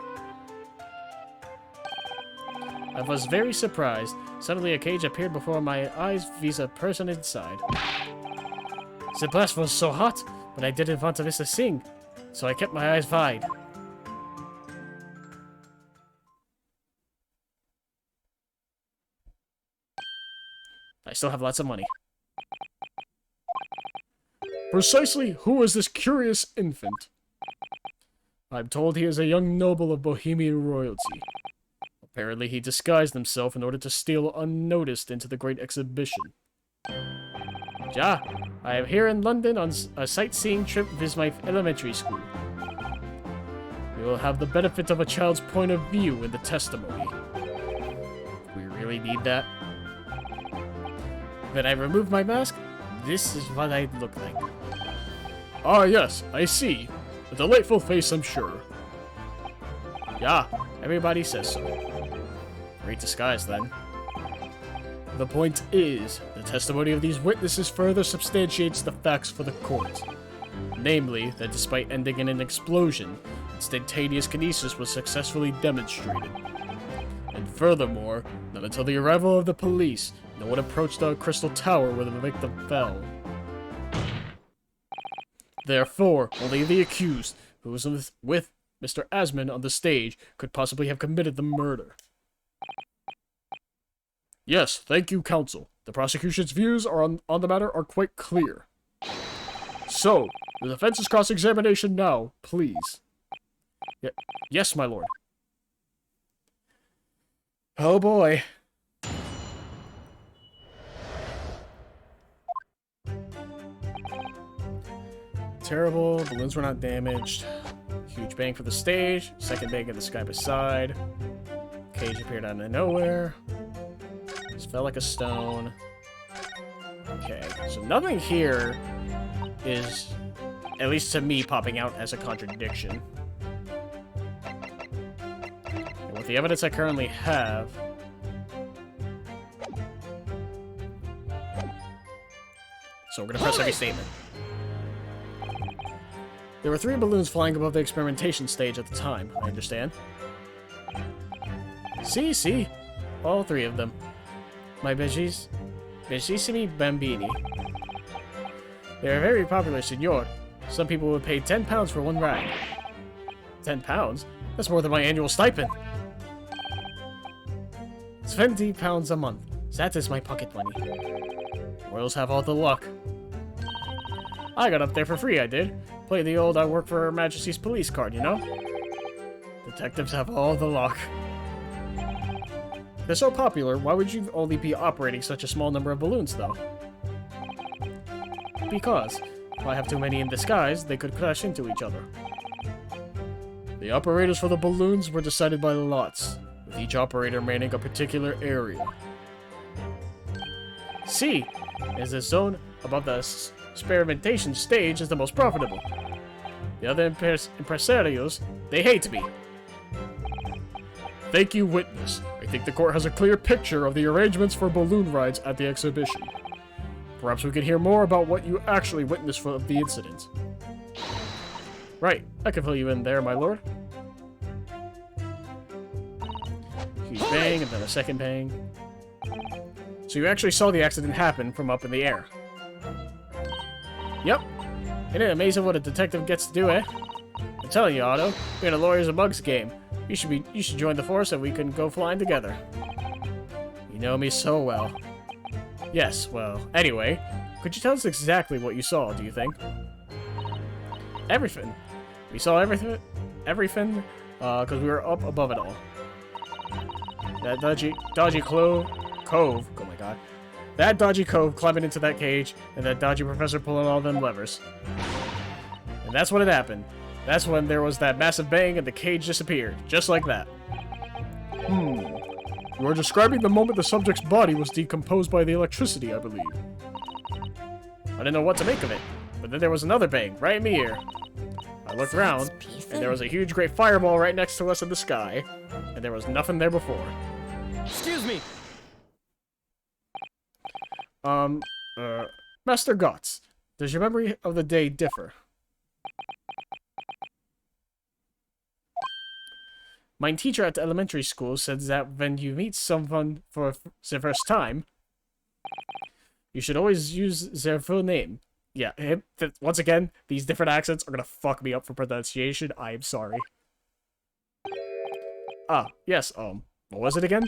Speaker 5: I was very surprised. Suddenly a cage appeared before my eyes vis a person inside. The blast was so hot, but I didn't want to miss a thing, so I kept my eyes wide. I still have lots of money. Precisely who is this curious infant? I'm told he is a young noble of Bohemian royalty. Apparently he disguised himself in order to steal unnoticed into the great exhibition. Ja, I am here in London on a sightseeing trip with my elementary school. We will have the benefit of a child's point of view in the testimony. We really need that. When I remove my mask, this is what I look like. Ah yes, I see. A delightful face, I'm sure. Yeah, everybody says so. Great disguise, then. The point is, the testimony of these witnesses further substantiates the facts for the court. Namely, that despite ending in an explosion, instantaneous kinesis was successfully demonstrated. And furthermore, not until the arrival of the police, no one approached the crystal tower where the victim fell. Therefore, only the accused, who was with Mr. Asmund on the stage, could possibly have committed the murder. Yes, thank you, counsel. The prosecution's views on the matter are quite clear. So, the defense's cross-examination now, please. Yes, my lord. Oh boy. Terrible, balloons were not damaged. Huge bang for the stage, second bang in the sky beside. Cage appeared out of nowhere. Just fell like a stone. Okay, so nothing here is, at least to me, popping out as a contradiction. And with the evidence I currently have... So we're gonna press every statement. There were 3 balloons flying above the experimentation stage at the time, I understand. See, all 3 of them. My bellissimi bambini. They are very popular, signor. Some people would pay £10 for one ride. £10? That's more than my annual stipend. £20 a month. That is my pocket money. Royals have all the luck. I got up there for free, I did. Play the old I work for Her Majesty's police card, you know? Detectives have all the luck. They're so popular, why would you only be operating such a small number of balloons, though? Because, if I have too many in disguise, they could crash into each other. The operators for the balloons were decided by lots, with each operator manning a particular area. C is the zone above the experimentation stage is the most profitable. The other impresarios, they hate me. Thank you, witness. I think the court has a clear picture of the arrangements for balloon rides at the exhibition. Perhaps we can hear more about what you actually witnessed of the incident. Right, I can fill you in there, my lord. Huge bang, and then a second bang. So you actually saw the accident happen from up in the air. Yep. Isn't it amazing what a detective gets to do, eh? I'm telling you, Otto, being a lawyer's a mug's game. You should join the force and we can go flying together. You know me so well. Yes, well, anyway, could you tell us exactly what you saw, do you think? Everything. We saw everything, because we were up above it all. That dodgy cove, oh my god. That dodgy cove climbing into that cage, and that dodgy professor pulling all them levers. And that's when it happened. That's when there was that massive bang and the cage disappeared, just like that. You are describing the moment the subject's body was decomposed by the electricity, I believe.
Speaker 1: I didn't know what to make of it, but then there was another bang right in the ear. I looked around, and there was a huge great fireball right next to us in the sky, and there was nothing there before.
Speaker 6: Excuse me.
Speaker 5: Master Gotts, does your memory of the day differ? My teacher at the elementary school said that when you meet someone for the first time, you should always use their full name. Yeah, once again, these different accents are gonna fuck me up for pronunciation. I am sorry. Ah, yes, what was it again?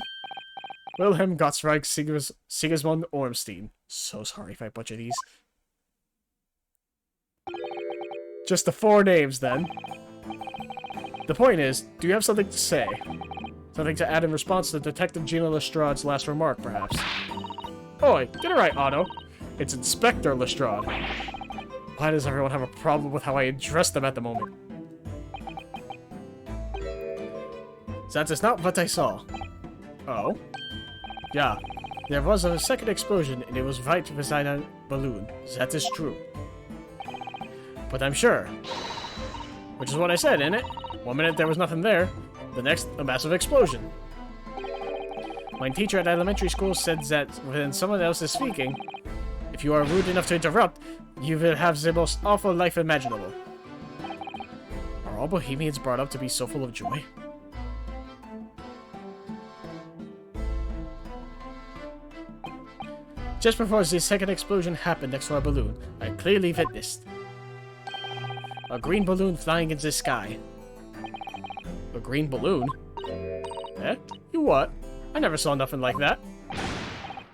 Speaker 5: Wilhelm Gottsreich Sigismund Ormstein. So sorry if I butcher these. Just the 4 names, then. The point is, do you have something to say? Something to add in response to Detective Gina Lestrade's last remark, perhaps? Oi, get it right, Otto. It's Inspector Lestrade. Why does everyone have a problem with how I address them at the moment? That is not what I saw. Oh? Yeah, there was a second explosion and it was right beside a balloon. That is true. But I'm sure. Which is what I said, innit? 1 minute there was nothing there, the next a massive explosion. My teacher at elementary school said that when someone else is speaking, if you are rude enough to interrupt, you will have the most awful life imaginable. Are all Bohemians brought up to be so full of joy? Just before the second explosion happened next to our balloon, I clearly witnessed a green balloon flying in the sky. A green balloon? Eh? You what? I never saw nothing like that.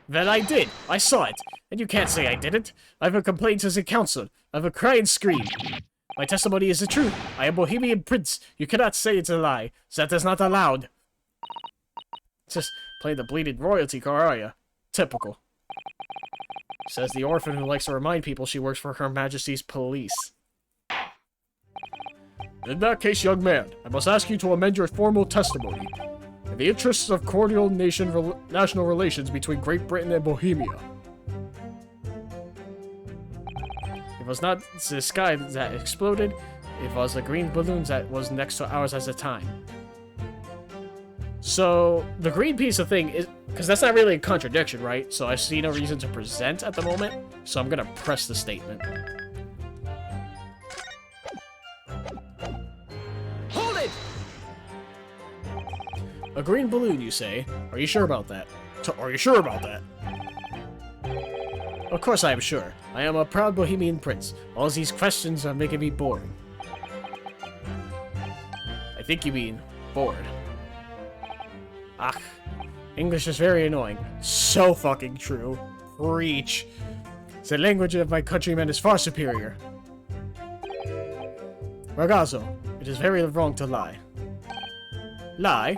Speaker 5: Well, I did. I saw it. And you can't say I didn't. I have a complaint to the council. I have a cry and scream. My testimony is the truth. I am Bohemian Prince. You cannot say it's a lie. That is not allowed. Just play the bleeding royalty card, are ya? Typical. Says the orphan who likes to remind people she works for Her Majesty's police. In that case, young man, I must ask you to amend your formal testimony. In the interests of cordial national relations between Great Britain and Bohemia. It was not the sky that exploded, it was the green balloon that was next to ours at the time. So, the green piece of thing is... Because that's not really a contradiction, right? So I see no reason to present at the moment, so I'm gonna press the statement.
Speaker 6: Hold it!
Speaker 5: A green balloon, you say? Are you sure about that? Are you sure about that? Of course I am sure. I am a proud Bohemian prince. All these questions are making me boring. I think you mean bored. Ach. English is very annoying. So fucking true. Preach. The language of my countrymen is far superior. Ragazzo, it is very wrong to lie. Lie?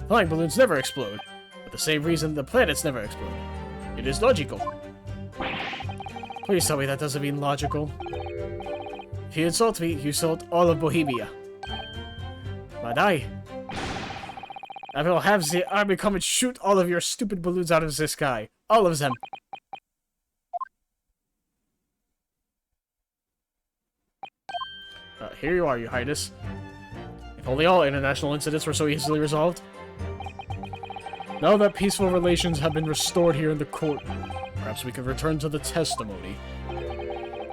Speaker 5: Flying balloons never explode. For the same reason the planets never explode. It is logical. Please tell me that doesn't mean logical. If you insult me, you insult all of Bohemia. But I will have the army come and shoot all of your stupid balloons out of the sky. All of them. Here you are, Your Highness. If only all international incidents were so easily resolved. Now that peaceful relations have been restored here in the court, perhaps we could return to the testimony.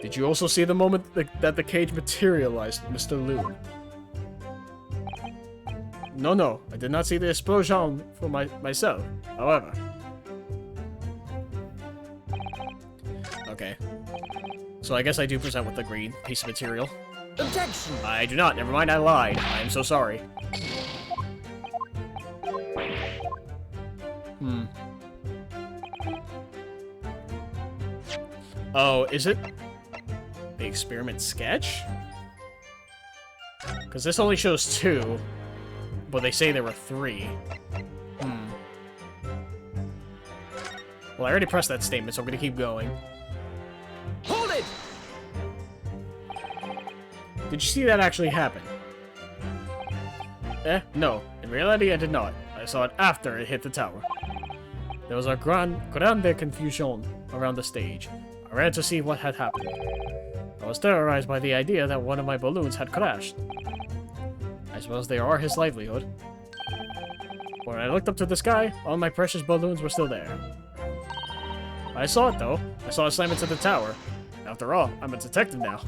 Speaker 5: Did you also see the moment that the cage materialized, Mr. Loon? No, I did not see the explosion for myself, however. Okay. So I guess I do present with the green piece of material.
Speaker 6: Objection!
Speaker 5: I do not, never mind, I lied. I am so sorry. Oh, is it the experiment sketch? Because this only shows 2. But they say there were 3. Well, I already pressed that statement, so I'm gonna keep going.
Speaker 6: Hold it!
Speaker 5: Did you see that actually happen? No. In reality, I did not. I I saw it after it hit the tower. There was a grande confusion around the stage. I ran to see what had happened. I was terrorized by the idea that one of my balloons had crashed. I suppose they are his livelihood. When I looked up to the sky, all my precious balloons were still there. I saw it though. I saw it slam into the tower. After all, I'm a detective now.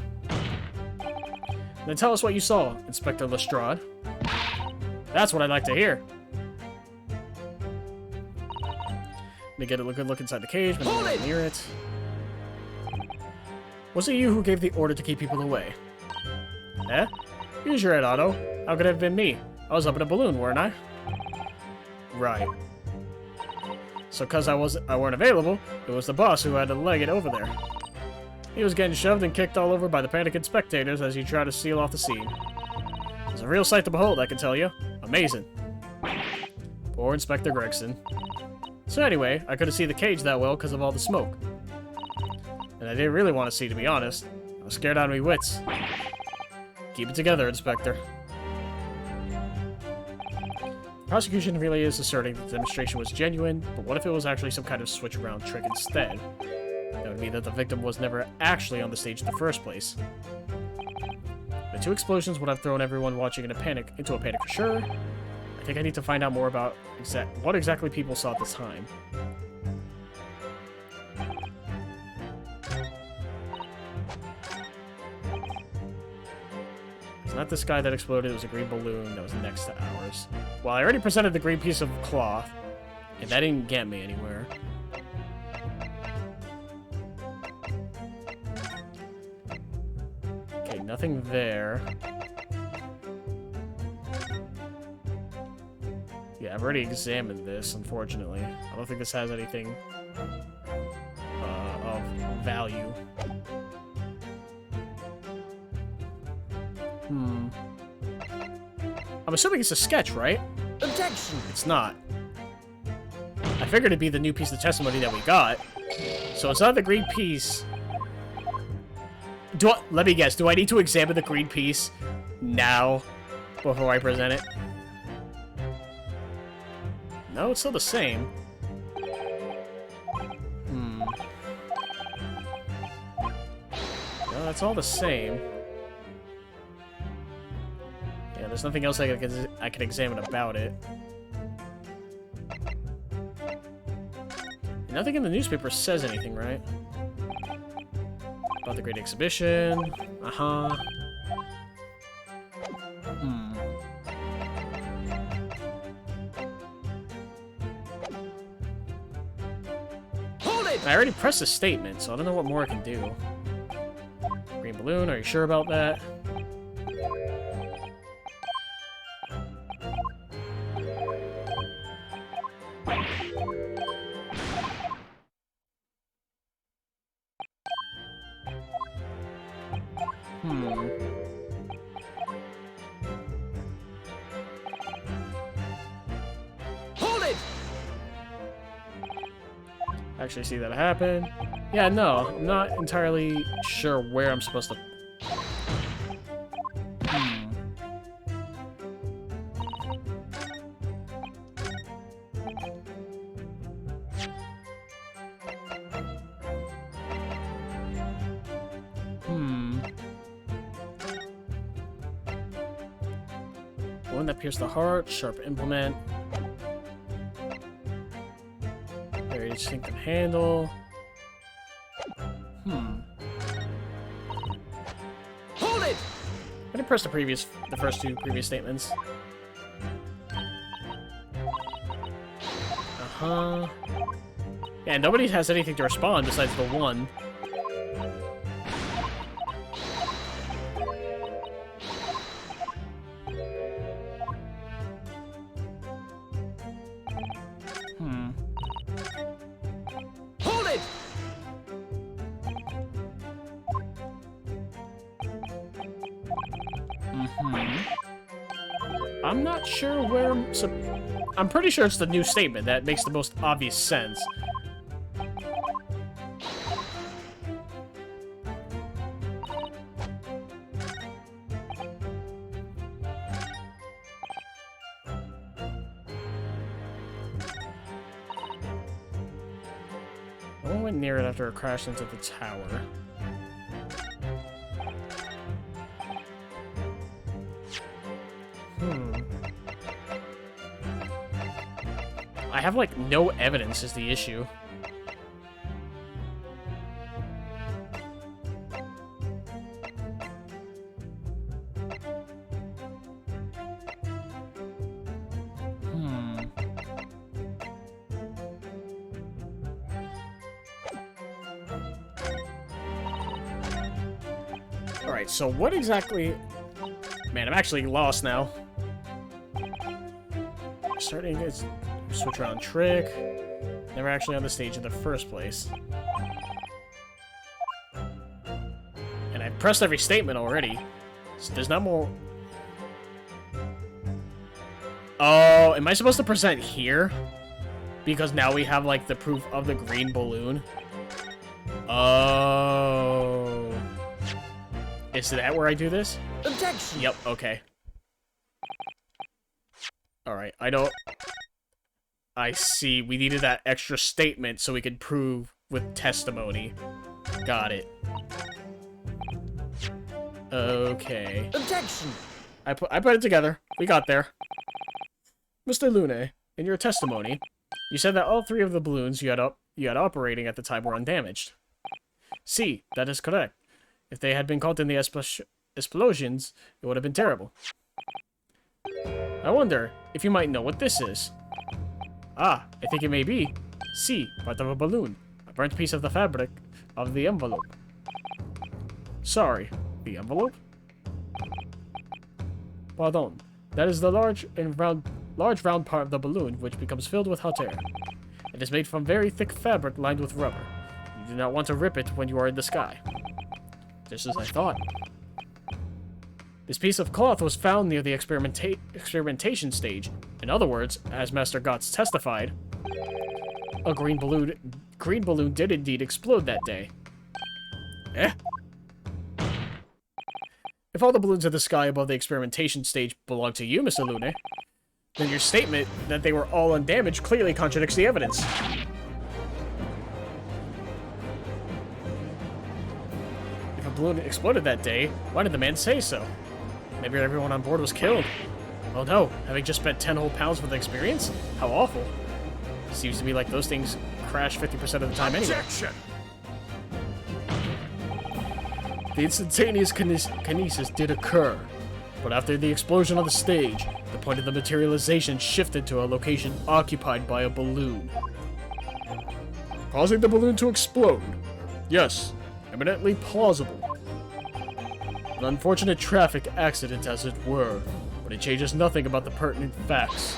Speaker 5: Then tell us what you saw, Inspector Lestrade. That's what I'd like to hear. Let me get a good look inside the cage when I'm near it. Was it you who gave the order to keep people away? Eh? Use your head, Otto. How could it have been me? I was up in a balloon, weren't I? Right. So cause I weren't available, it was the boss who had to leg it over there. He was getting shoved and kicked all over by the panicking spectators as he tried to seal off the scene. It was a real sight to behold, I can tell you. Amazing. Poor Inspector Gregson. So anyway, I couldn't see the cage that well because of all the smoke. And I didn't really want to see, to be honest. I was scared out of me wits. Keep it together, Inspector. The prosecution really is asserting that the demonstration was genuine, but what if it was actually some kind of switch-around trick instead? That would mean that the victim was never actually on the stage in the first place. The two explosions would have thrown everyone watching into a panic for sure. I think I need to find out more about what exactly people saw at the time. It's not this guy that exploded, it was a green balloon that was next to ours. Well, I already presented the green piece of cloth, and that didn't get me anywhere. Okay, nothing there. Yeah, I've already examined this, unfortunately. I don't think this has anything of value. I'm assuming it's a sketch, right?
Speaker 6: Objection!
Speaker 5: It's not. I figured it'd be the new piece of testimony that we got. So it's not the green piece. Let me guess, do I need to examine the green piece now before I present it? No, it's still the same. No, that's all the same. Yeah, there's nothing else I can examine about it. Nothing in the newspaper says anything, right? About the Great Exhibition. Uh-huh.
Speaker 6: Hold it!
Speaker 5: I already pressed a statement, so I don't know what more I can do. Green balloon, are you sure about that?
Speaker 6: Hold it!
Speaker 5: Actually see that happen. Yeah, no, I'm not entirely sure where I'm supposed to... One that pierced the heart, sharp implement. Very distinctive handle.
Speaker 6: Hold it!
Speaker 5: I didn't press the first two previous statements. Uh-huh. Yeah, nobody has anything to respond besides the one.
Speaker 6: Hold it!
Speaker 5: I'm not sure where I'm pretty sure it's the new statement that makes the most obvious sense. No one went near it after it crashed into the tower. I have, like, no evidence is the issue. Alright, so what exactly... Man, I'm actually lost now. Starting to switch around trick. Never actually on the stage in the first place. And I pressed every statement already. So there's not more... Oh, am I supposed to present here? Because now we have, like, the proof of the green balloon. Oh... Is that where I do this?
Speaker 6: Objection!
Speaker 5: Yep, okay. Alright, I don't... I see. We needed that extra statement so we could prove with testimony. Got it. Okay.
Speaker 6: Objection!
Speaker 5: I put it together. We got there. Mr. Lune, in your testimony, you said that all 3 of the balloons you had operating at the time were undamaged. See, that is correct. If they had been caught in the explosions, it would have been terrible. I wonder if you might know what this is. Ah, I think it may be. See, part of a balloon. A burnt piece of the fabric of the envelope. Sorry, the envelope? Pardon. That is the large round part of the balloon which becomes filled with hot air. It is made from very thick fabric lined with rubber. You do not want to rip it when you are in the sky. Just as I thought. This piece of cloth was found near the experimentation stage. In other words, as Master Gotts testified, a green balloon did indeed explode that day. Eh? If all the balloons in the sky above the experimentation stage belong to you, Mr. Lune, then your statement that they were all undamaged clearly contradicts the evidence. If a balloon exploded that day, why did the man say so? Maybe everyone on board was killed. Oh no, having just spent 10 whole pounds for the experience? How awful. Seems to me like those things crash 50% of the time anyway.
Speaker 2: Objection!
Speaker 5: The instantaneous kinesis did occur, but after the explosion on the stage, the point of the materialization shifted to a location occupied by a balloon, causing the balloon to explode. Yes, eminently plausible. An unfortunate traffic accident, as it were, but it changes nothing about the pertinent facts.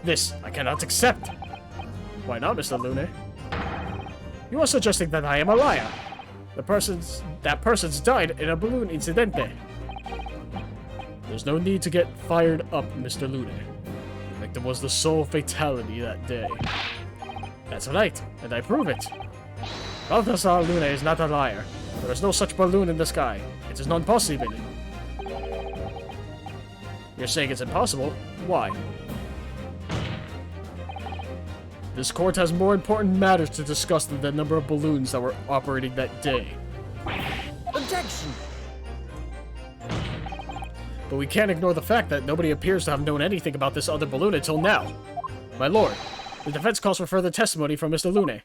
Speaker 5: This I cannot accept. Why not, Mr. Lune? You are suggesting that I am a liar. That person's died in a balloon incidente. There's no need to get fired up, Mr. Lune. The victim was the sole fatality that day. That's right, and I prove it. Balthasar Lune is not a liar. There is no such balloon in the sky. It is non possible. You're saying it's impossible? Why? This court has more important matters to discuss than the number of balloons that were operating that day.
Speaker 6: Objection!
Speaker 5: But we can't ignore the fact that nobody appears to have known anything about this other balloon until now. My lord, the defense calls for further testimony from Mr. Lune.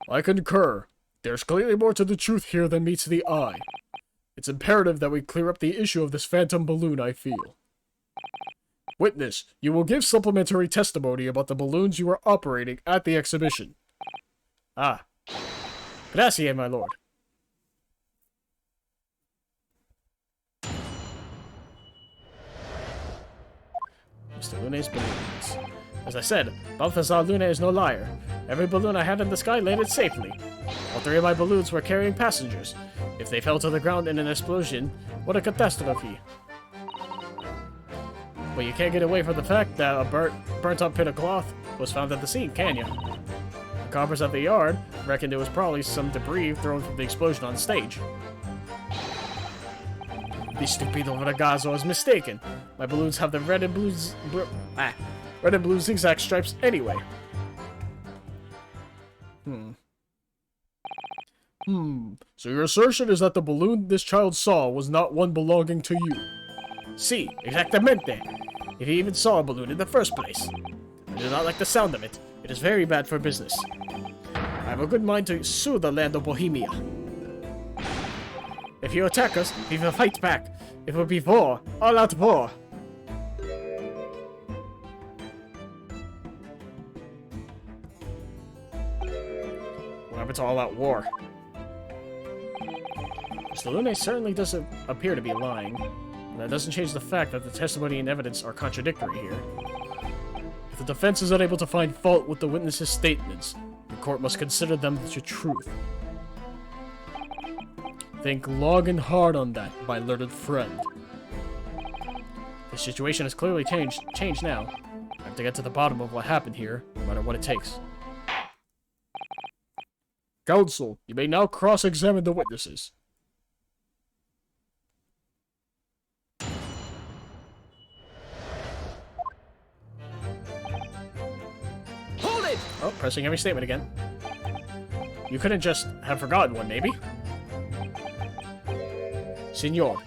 Speaker 5: I concur. There's clearly more to the truth here than meets the eye. It's imperative that we clear up the issue of this phantom balloon, I feel. Witness, you will give supplementary testimony about the balloons you were operating at the exhibition. Ah. Grazie, my lord. Mr. Lune's balloons. As I said, Balthasar Lune is no liar. Every balloon I had in the sky landed safely. All 3 of my balloons were carrying passengers. If they fell to the ground in an explosion, what a catastrophe. But you can't get away from the fact that a burnt-up bit of cloth was found at the scene, can you? The coppers at the yard reckoned it was probably some debris thrown from the explosion on stage. The stupido ragazzo is mistaken. My balloons have the red and blues... red and blue zigzag stripes anyway. So your assertion is that the balloon this child saw was not one belonging to you?
Speaker 1: Si, exactamente. If he even saw a balloon in the first place. I do not like the sound of it. It is very bad for business. I have a good mind to sue the land of Bohemia. If you attack us, we will fight back. It will be war. All out war.
Speaker 5: What happened to all out war? Mr. Lune certainly doesn't appear to be lying. And that doesn't change the fact that the testimony and evidence are contradictory here. If the defense is unable to find fault with the witness's statements, the court must consider them the truth. Think long and hard on that, my learned friend. The situation has clearly changed now. I have to get to the bottom of what happened here, no matter what it takes. Counsel, you may now cross-examine the witnesses.
Speaker 6: Hold it!
Speaker 5: Oh, pressing every statement again. You couldn't just have forgotten one, maybe? Signor,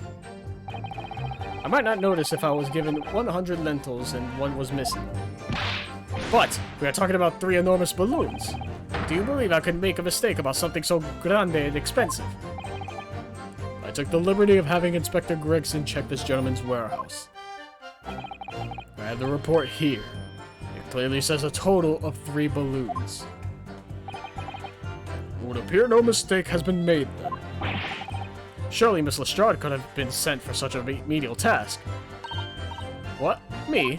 Speaker 5: I might not notice if I was given 100 lentils and one was missing. But we are talking about 3 enormous balloons. Do you believe I could make a mistake about something so grande and expensive? I took the liberty of having Inspector Gregson check this gentleman's warehouse. I have the report here. It clearly says a total of 3 balloons. It would appear no mistake has been made then. Surely Miss Lestrade could have been sent for such a menial task. What? Me?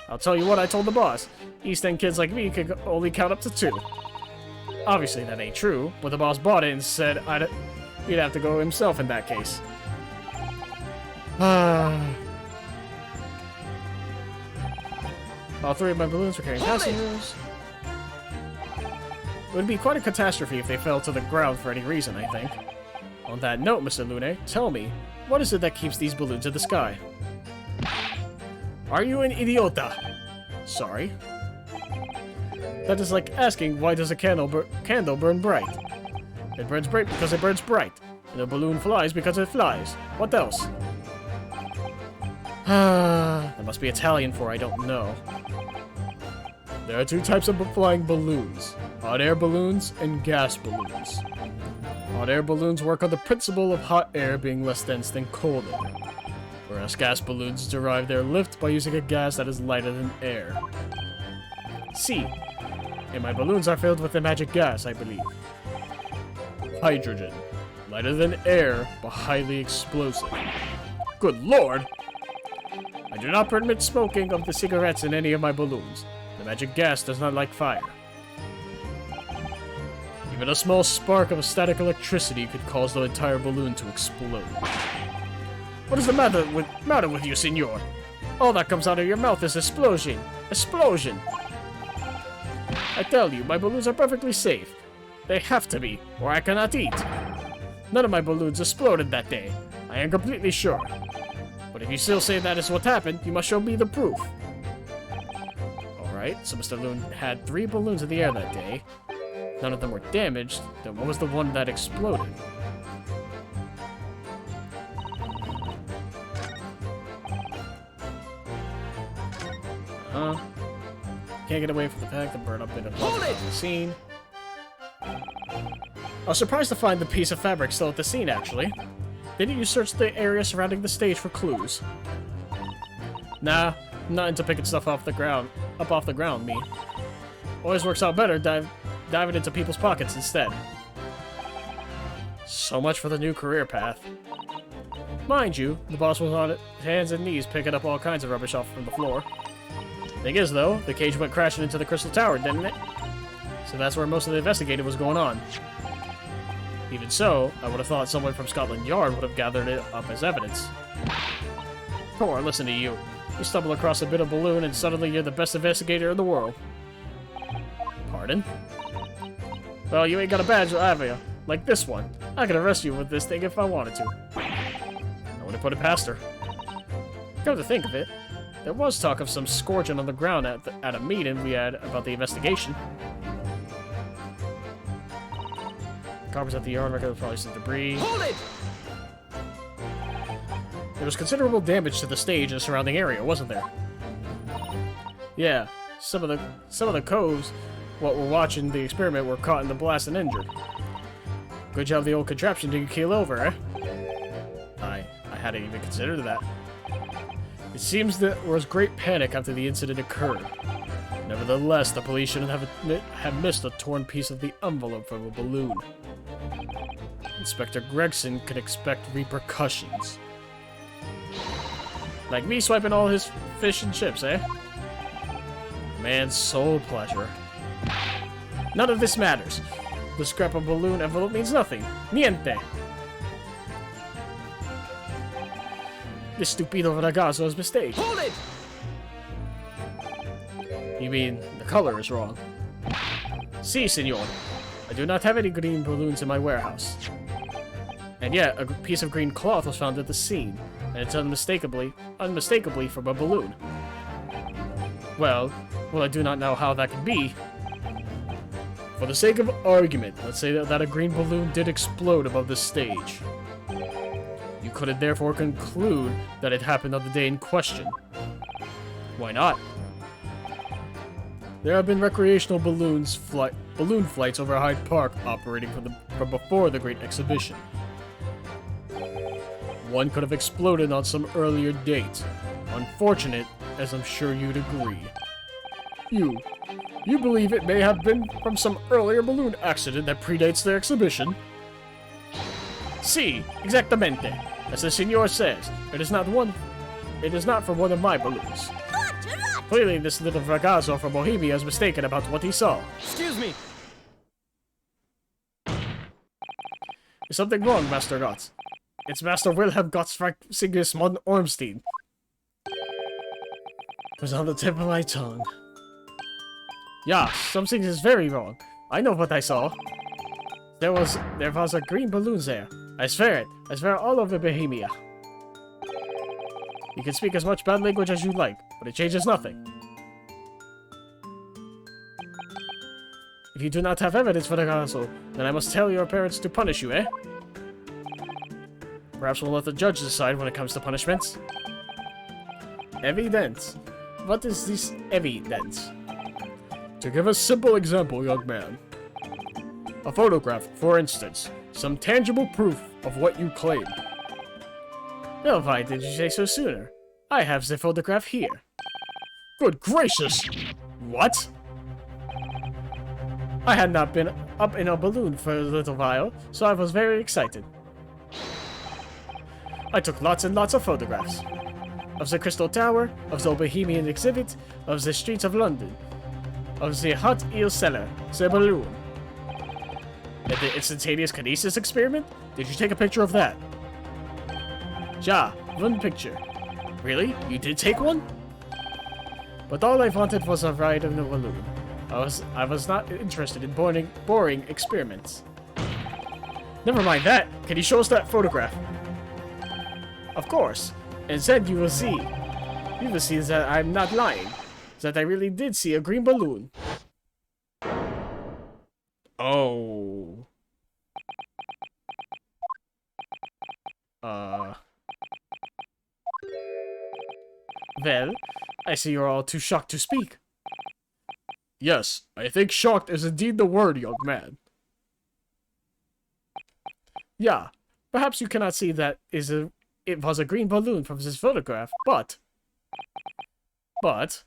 Speaker 5: I'll tell you what I told the boss. East End kids like me could only count up to 2. Obviously that ain't true, but the boss bought it and said he'd have to go himself in that case. All 3 of my balloons were carrying passengers. It would be quite a catastrophe if they fell to the ground for any reason, I think. On that note, Mr. Lune, tell me, what is it that keeps these balloons in the sky? Are you an idiota? Sorry. That is like asking, why does a candle burn bright? It burns bright because it burns bright. And a balloon flies because it flies. What else? That must be Italian for I don't know. There are 2 types of flying balloons. Hot air balloons and gas balloons. Hot air balloons work on the principle of hot air being less dense than cold air, whereas gas balloons derive their lift by using a gas that is lighter than air. See, and my balloons are filled with a magic gas, I believe. Hydrogen. Lighter than air, but highly explosive. Good lord! I do not permit smoking of the cigarettes in any of my balloons. The magic gas does not like fire. Even a small spark of static electricity could cause the entire balloon to explode. What is the matter with you, senor? All that comes out of your mouth is explosion. Explosion! I tell you, my balloons are perfectly safe. They have to be, or I cannot eat. None of my balloons exploded that day. I am completely sure. But if you still say that is what happened, you must show me the proof. Alright, so Mr. Lune had 3 balloons in the air that day. None of them were damaged. Then what was the one that exploded? Can't get away from the fact that burned up in a scene. I was surprised to find the piece of fabric still at the scene, actually. Didn't you search the area surrounding the stage for clues? Nah, I'm not into picking stuff off the ground, me. Always works out better diving into people's pockets instead. So much for the new career path. Mind you, the boss was on his hands and knees picking up all kinds of rubbish off from the floor. Thing is, though, the cage went crashing into the Crystal Tower, didn't it? So that's where most of the investigating was going on. Even so, I would have thought someone from Scotland Yard would have gathered it up as evidence. Come on, listen to you. You stumble across a bit of balloon and suddenly you're the best investigator in the world. Pardon? Well, you ain't got a badge, have you? Like this one. I could arrest you with this thing if I wanted to. I would have put it past her. Come to think of it, There was talk of some scorching on the ground at a meeting we had about the investigation. Coppers at the yard record probably some debris.
Speaker 6: Hold it!
Speaker 5: There was considerable damage to the stage and the surrounding area, wasn't there? Yeah, some of the coves what were watching the experiment were caught in the blast and injured. Good job the old contraption didn't keel over, eh? I hadn't even considered that. It seems there was great panic after the incident occurred. Nevertheless, the police shouldn't have missed a torn piece of the envelope from a balloon. Inspector Gregson could expect repercussions. Like me swiping all his fish and chips, eh? Man's sole pleasure. None of this matters. The scrap of balloon envelope means nothing. Niente. This stupido ragazzo's mistake.
Speaker 6: Hold it!
Speaker 5: You mean the color is wrong? Si, senor. I do not have any green balloons in my warehouse. And yet, a piece of green cloth was found at the scene, and it's unmistakably from a balloon. Well, I do not know how that could be. For the sake of argument, let's say that a green balloon did explode above the stage. You couldn't therefore conclude that it happened on the day in question. Why not? There have been recreational balloon flights over Hyde Park operating from before the Great Exhibition. One could have exploded on some earlier date. Unfortunate, as I'm sure you'd agree. You believe it may have been from some earlier balloon accident that predates the exhibition? Si, exactamente. As the senor says, it is not from one of my balloons. Clearly, this little ragazzo from Bohemia is mistaken about what he saw.
Speaker 6: Excuse me!
Speaker 5: Is something wrong, Master Gotts? It's Master Wilhelm Gotts Sigismund Ormstein. It was on the tip of my tongue. Yeah, something is very wrong. I know what I saw. There was a green balloon there. I swear it. I swear all over Bohemia. You can speak as much bad language as you like, but it changes nothing. If you do not have evidence for the castle, then I must tell your parents to punish you, eh? Perhaps we'll let the judge decide when it comes to punishments. Evidence. What is this evidence? To give a simple example, young man. A photograph, for instance. Some tangible proof of what you claim. Well, why did you say so sooner? I have the photograph here. Good gracious! What? I had not been up in a balloon for a little while, so I was very excited. I took lots and lots of photographs. Of the Crystal Tower, of the Bohemian exhibit, of the streets of London, of the hot eel cellar, the balloon. And the instantaneous kinesis experiment? Did you take a picture of that? Ja, one picture. Really? You did take one? But all I wanted was a ride in the balloon. I was not interested in boring experiments. Never mind that. Can you show us that photograph? Of course. And then you will see. You will see that I'm not lying. That I really did see a green balloon. Oh. Well, I see you're all too shocked to speak. Yes, I think shocked is indeed the word, young man. Yeah, perhaps you cannot see that it was a green balloon from this photograph, but that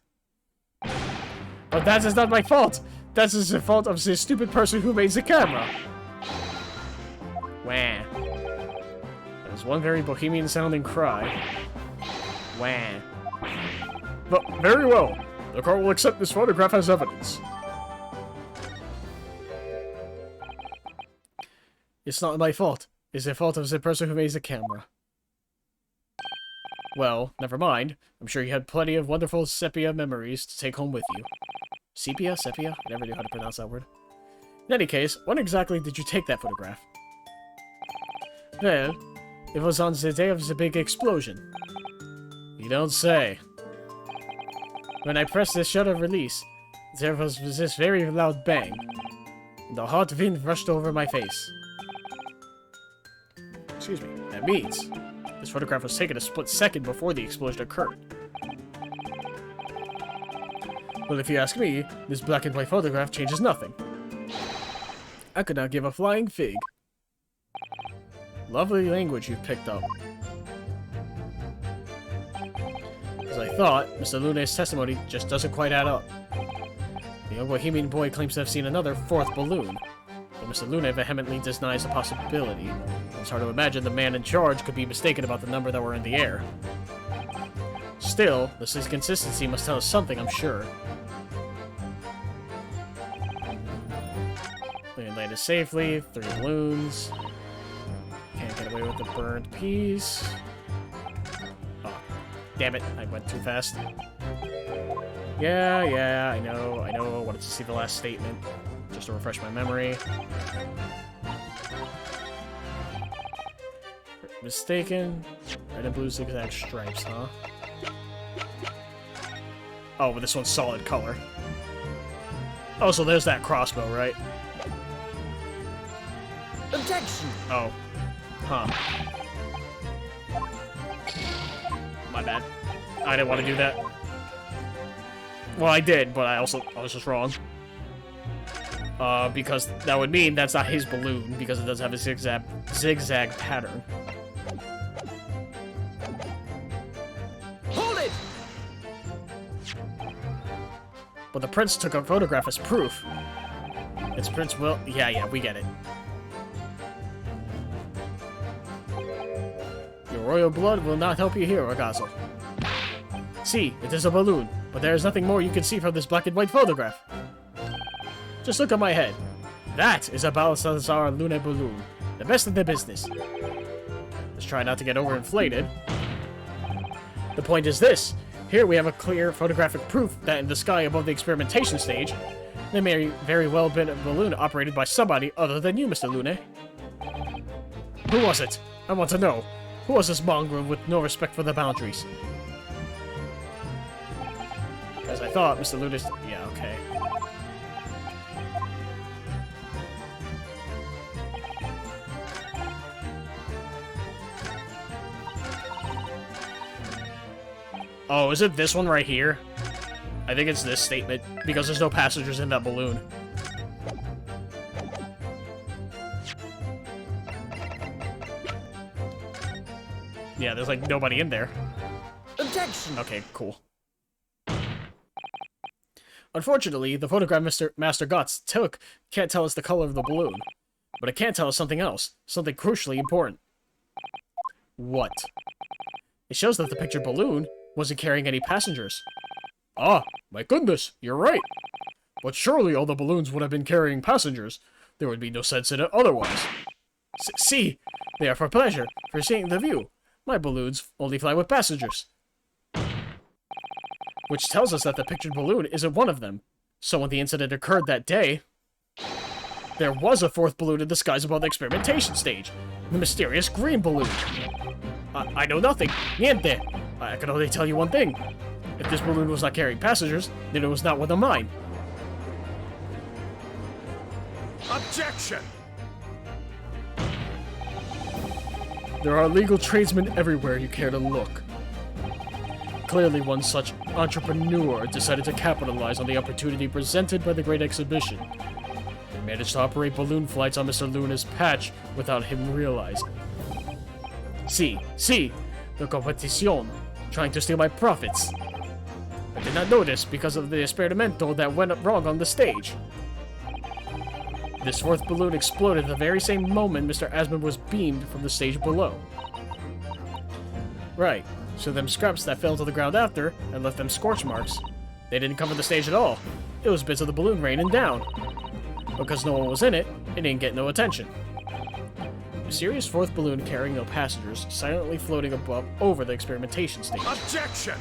Speaker 5: is not my fault. That is the fault of the stupid person who made the camera. Wah. That is one very bohemian-sounding cry. Wah. But very well. The court will accept this photograph as evidence. It's not my fault. It's the fault of the person who made the camera. Well, never mind. I'm sure you had plenty of wonderful sepia memories to take home with you. Sepia? Sepia? I never knew how to pronounce that word. In any case, when exactly did you take that photograph? Well, it was on the day of the big explosion. You don't say.
Speaker 1: When I pressed the shutter release, there was this very loud bang. The hot wind rushed over my face. Excuse me. That means this photograph was taken a split second before the explosion occurred. Well, if you ask me, this black and white photograph changes nothing. I could not give a flying fig. Lovely language you've picked up. As I thought, Mr. Lune's testimony just doesn't quite add up. The young Bohemian boy claims to have seen another fourth balloon, but Mr. Lune vehemently denies the possibility. It's hard to imagine the man in charge could be mistaken about the number that were in the air. Still, this inconsistency must tell us something, I'm sure. We landed safely, 3 balloons. Can't get away with the burned peas. Oh, damn it, I went too fast. Yeah, I know. I wanted to see the last statement, just to refresh my memory. Mistaken. Red and blue zigzag stripes, huh? Oh, but this one's solid color. Oh, so there's that crossbow, right?
Speaker 6: Objection!
Speaker 1: Oh. Huh. My bad. I didn't want to do that. Well, I did, but I was just wrong. Because that would mean that's not his balloon, because it does have a zigzag pattern.
Speaker 6: Hold it!
Speaker 1: But the prince took a photograph as proof. It's Prince Will. Yeah, we get it. Your royal blood will not help you here, Ragazzo. See, it is a balloon, but there is nothing more you can see from this black and white photograph. Just look at my head. That is a Balthazar Lune balloon, the best in the business. Let's try not to get overinflated. The point is this. Here we have a clear photographic proof that in the sky above the experimentation stage, there may very well have been a balloon operated by somebody other than you, Mr. Lune. Who was it? I want to know. Who was this mongrel with no respect for the boundaries? As I thought, Mr. Lune is... Yeah, okay. Oh, is it this one right here? I think it's this statement, because there's no passengers in that balloon. Yeah, there's like nobody in there.
Speaker 6: Objection!
Speaker 1: Okay, cool. Unfortunately, the photograph Master Guts took can't tell us the color of the balloon. But it can tell us something else. Something crucially important. What? It shows that the pictured balloon wasn't carrying any passengers. Ah, my goodness, you're right. But surely all the balloons would have been carrying passengers. There would be no sense in it otherwise. See, they are for pleasure, for seeing the view. My balloons only fly with passengers. Which tells us that the pictured balloon isn't one of them. So when the incident occurred that day, there was a fourth balloon in the skies above the experimentation stage. The mysterious green balloon. I know nothing. Niente. I can only tell you one thing. If this balloon was not carrying passengers, then it was not one of mine.
Speaker 2: Objection!
Speaker 1: There are legal tradesmen everywhere you care to look. Clearly one such entrepreneur decided to capitalize on the opportunity presented by the Great Exhibition. They managed to operate balloon flights on Mr. Luna's patch without him realizing. See, the competition, trying to steal my profits. I did not notice because of the esperimento that went wrong on the stage. This fourth balloon exploded the very same moment Mr. Asmund was beamed from the stage below. Right, so them scraps that fell to the ground after and left them scorch marks, they didn't cover the stage at all. It was bits of the balloon raining down. Because no one was in it, it didn't get no attention. A mysterious fourth balloon carrying no passengers, silently floating above over the experimentation stage.
Speaker 2: Objection!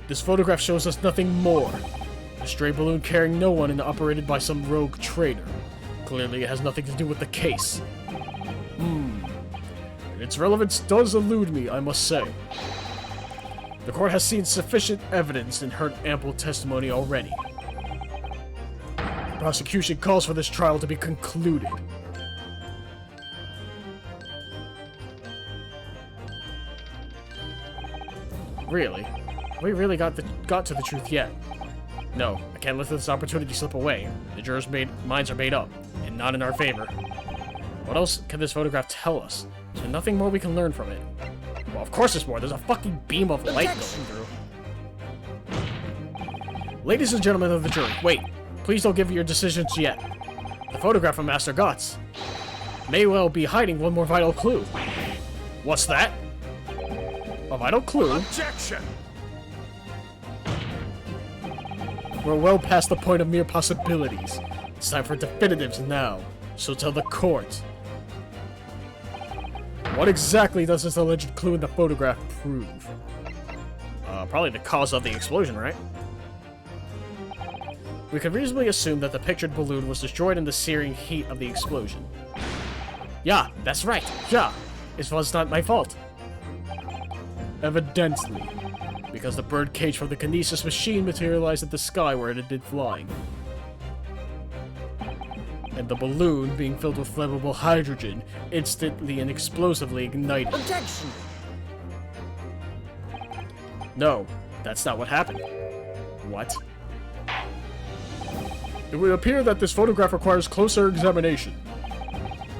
Speaker 1: This photograph shows us nothing more. A stray balloon carrying no one and operated by some rogue trader. Clearly it has nothing to do with the case. Its relevance does elude me, I must say.
Speaker 5: The court has seen sufficient evidence and heard ample testimony already. The prosecution calls for this trial to be concluded. Really? We really got to the truth yet. No, I can't let this opportunity slip away. The jurors' minds are made up, and not in our favor. What else can this photograph tell us? Is there nothing more we can learn from it? Well, of course there's more. There's a fucking beam of light going through. Ladies and gentlemen of the jury, wait. Please don't give your decisions yet. The photograph of Master Gotts may well be hiding one more vital clue. What's that? A vital clue?
Speaker 2: Objection!
Speaker 5: We're well past the point of mere possibilities. It's time for definitives now. So tell the court. What exactly does this alleged clue in the photograph prove? Probably the cause of the explosion, right? We can reasonably assume that the pictured balloon was destroyed in the searing heat of the explosion. Yeah, that's right. Yeah, it was not my fault. Evidently, because the bird cage from the kinesis machine materialized at the sky where it had been flying. And the balloon, being filled with flammable hydrogen, instantly and explosively ignited.
Speaker 6: Objection!
Speaker 5: No, that's not what happened. What? It would appear that this photograph requires closer examination.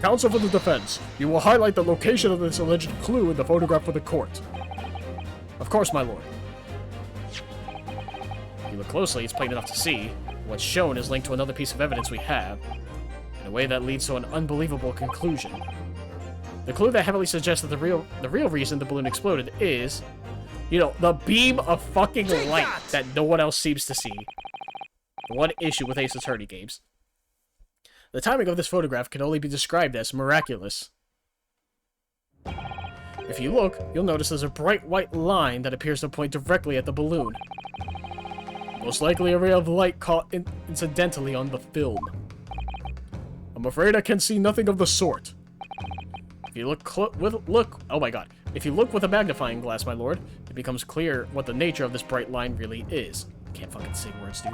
Speaker 5: Counsel for the defense, you will highlight the location of this alleged clue in the photograph for the court. Of course, my lord. If you look closely, it's plain enough to see. What's shown is linked to another piece of evidence we have, in a way that leads to an unbelievable conclusion. The clue that heavily suggests that the real reason the balloon exploded is, you know, the beam of fucking light that no one else seems to see. The one issue with Ace Attorney games. The timing of this photograph can only be described as miraculous. If you look, you'll notice there's a bright white line that appears to point directly at the balloon. Most likely a ray of light caught incidentally on the film. I'm afraid I can see nothing of the sort. If you if you look with a magnifying glass, my lord, it becomes clear what the nature of this bright line really is. Can't fucking say words, dude.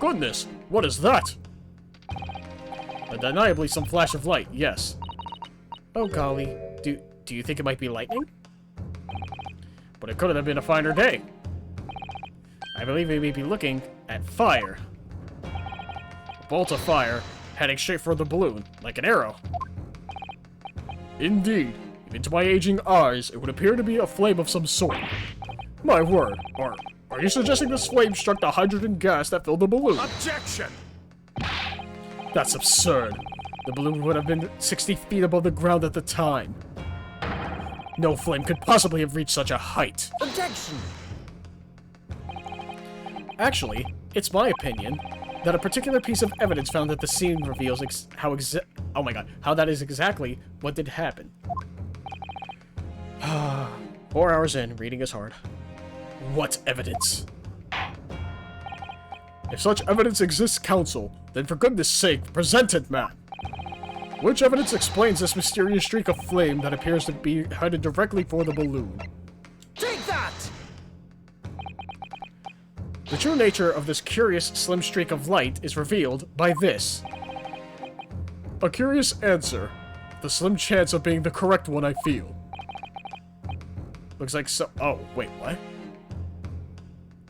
Speaker 5: Goodness, what is that? Undeniably some flash of light, yes. Oh golly, do you think it might be lightning? But it could have been a finer day. I believe we may be looking at fire. A bolt of fire heading straight for the balloon, like an arrow. Indeed, even to my aging eyes, it would appear to be a flame of some sort. My word, are you suggesting this flame struck the hydrogen gas that filled the balloon?
Speaker 2: Objection!
Speaker 5: That's absurd. The balloon would have been 60 feet above the ground at the time. No flame could possibly have reached such a height.
Speaker 6: Objection!
Speaker 5: Actually, it's my opinion that a particular piece of evidence found at the scene reveals how that is exactly what did happen. 4 hours in, reading is hard. What evidence? If such evidence exists, counsel, then for goodness sake, present it, man! Which evidence explains this mysterious streak of flame that appears to be headed directly for the balloon?
Speaker 6: Take that!
Speaker 5: The true nature of this curious slim streak of light is revealed by this. A curious answer. The slim chance of being the correct one, I feel. Looks like so- oh, wait, what?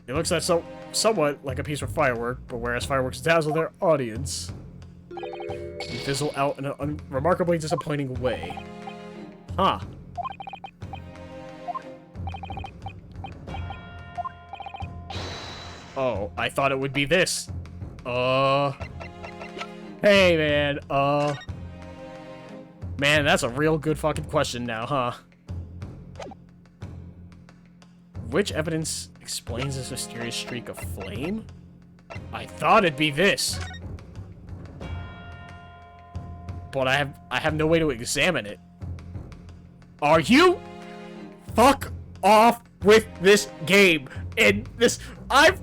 Speaker 5: It looks like somewhat like a piece of firework, but whereas fireworks dazzle their audience, they fizzle out in a remarkably disappointing way. Huh. Oh, I thought it would be this. Hey, man, Man, that's a real good fucking question now, huh? Which evidence explains this mysterious streak of flame? I thought it'd be this. But I have no way to examine it. Are you? Fuck off with this game. And this, I've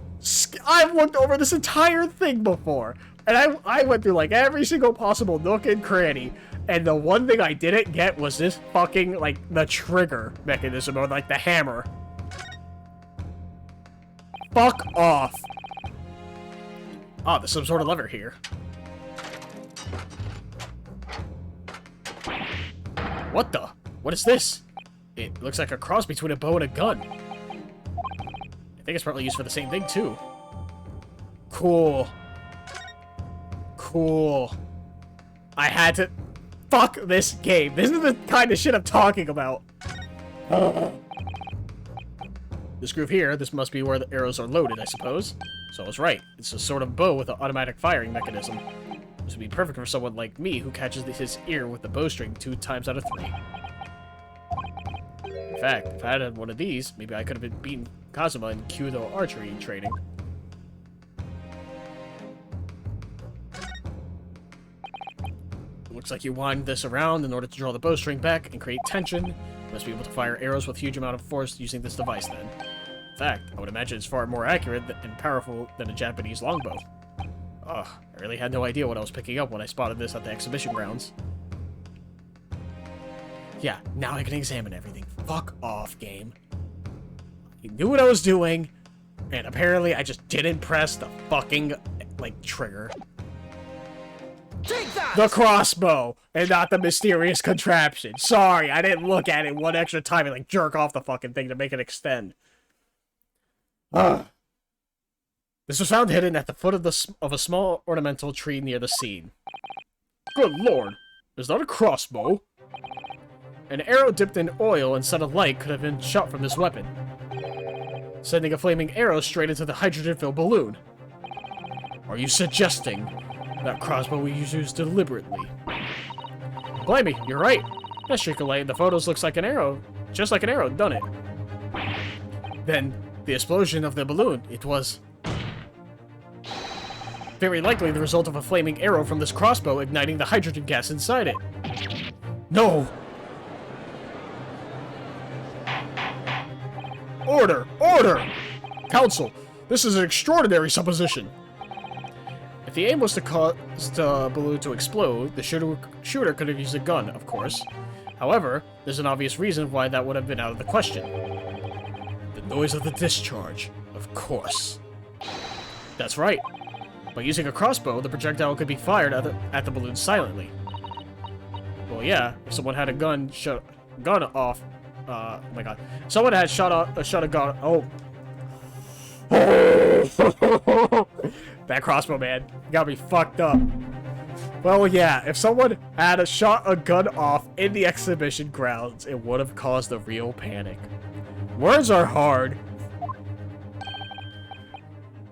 Speaker 5: looked over this entire thing before. And I went through, like, every single possible nook and cranny. And the one thing I didn't get was this fucking, like, the trigger mechanism, or, like, the hammer. Fuck off. Oh, there's some sort of lever here. What the? What is this? It looks like a cross between a bow and a gun. I think it's probably used for the same thing, too. Cool. Cool. I had to... Fuck this game. This is the kind of shit I'm talking about. This groove here, this must be where the arrows are loaded, I suppose. So I was right. It's a sort of bow with an automatic firing mechanism. This would be perfect for someone like me who catches his ear with the bowstring 2 times out of 3. In fact, if I had one of these, maybe I could have been beaten Kazuma in Kyudo archery training. Looks like you wind this around in order to draw the bowstring back and create tension. You must be able to fire arrows with huge amount of force using this device then. In fact, I would imagine it's far more accurate and powerful than a Japanese longbow. Ugh, I really had no idea what I was picking up when I spotted this at the exhibition grounds. Yeah, now I can examine everything. Fuck off, game. I knew what I was doing, and apparently I just didn't press the fucking, like, trigger.
Speaker 6: Take that!
Speaker 5: The crossbow, and not the mysterious contraption. Sorry, I didn't look at it one extra time and, like, jerk off the fucking thing to make it extend. Ugh. This was found hidden at the foot of a small ornamental tree near the scene. Good lord, is that a crossbow? An arrow dipped in oil and set of light could have been shot from this weapon, sending a flaming arrow straight into the hydrogen-filled balloon. Are you suggesting that crossbow was used deliberately? Blimey, you're right. That streak of light in the photos looks like an arrow, just like an arrow, doesn't it? Then, the explosion of the balloon, it was very likely the result of a flaming arrow from this crossbow igniting the hydrogen gas inside it. No! Order! Order! Council, this is an extraordinary supposition. If the aim was to cause the balloon to explode, the shooter could have used a gun, of course. However, there's an obvious reason why that would have been out of the question. The noise of the discharge, of course. That's right. By using a crossbow, the projectile could be fired at the balloon silently. Well, yeah, if someone had a gun off. Oh my god. Someone had shot a gun. Oh. That crossbow, man, got me fucked up. Well, yeah, if someone had shot a gun off in the exhibition grounds, it would have caused a real panic. Words are hard.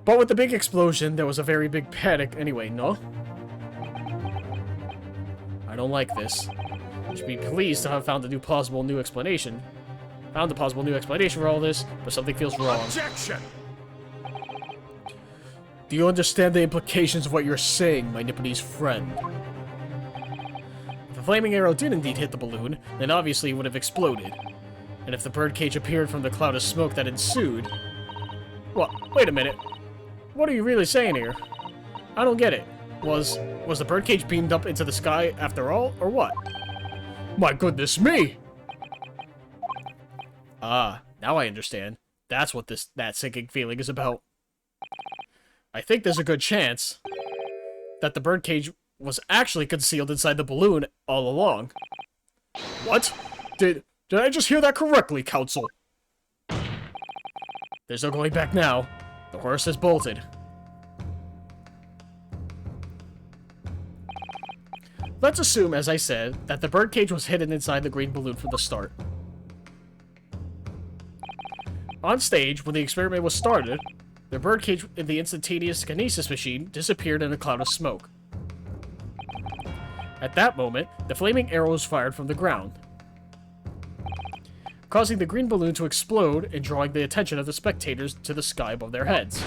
Speaker 5: But with the big explosion, there was a very big panic anyway, no? I don't like this. I should be pleased to have found a plausible new explanation. Found a plausible new explanation for all this, but something feels wrong.
Speaker 2: Objection!
Speaker 5: Do you understand the implications of what you're saying, my Nipponese friend? If the flaming arrow did indeed hit the balloon, then obviously it would have exploded. And if the birdcage appeared from the cloud of smoke that ensued... Well, wait a minute. What are you really saying here? I don't get it. Was the birdcage beamed up into the sky after all, or what? My goodness me! Ah, now I understand. That's what that sinking feeling is about. I think there's a good chance that the birdcage was actually concealed inside the balloon all along. What? Did I just hear that correctly, Council? There's no going back now. The horse has bolted. Let's assume, as I said, that the birdcage was hidden inside the green balloon from the start. On stage, when the experiment was started, the birdcage in the instantaneous kinesis machine disappeared in a cloud of smoke. At that moment, the flaming arrow was fired from the ground, causing the green balloon to explode and drawing the attention of the spectators to the sky above their heads.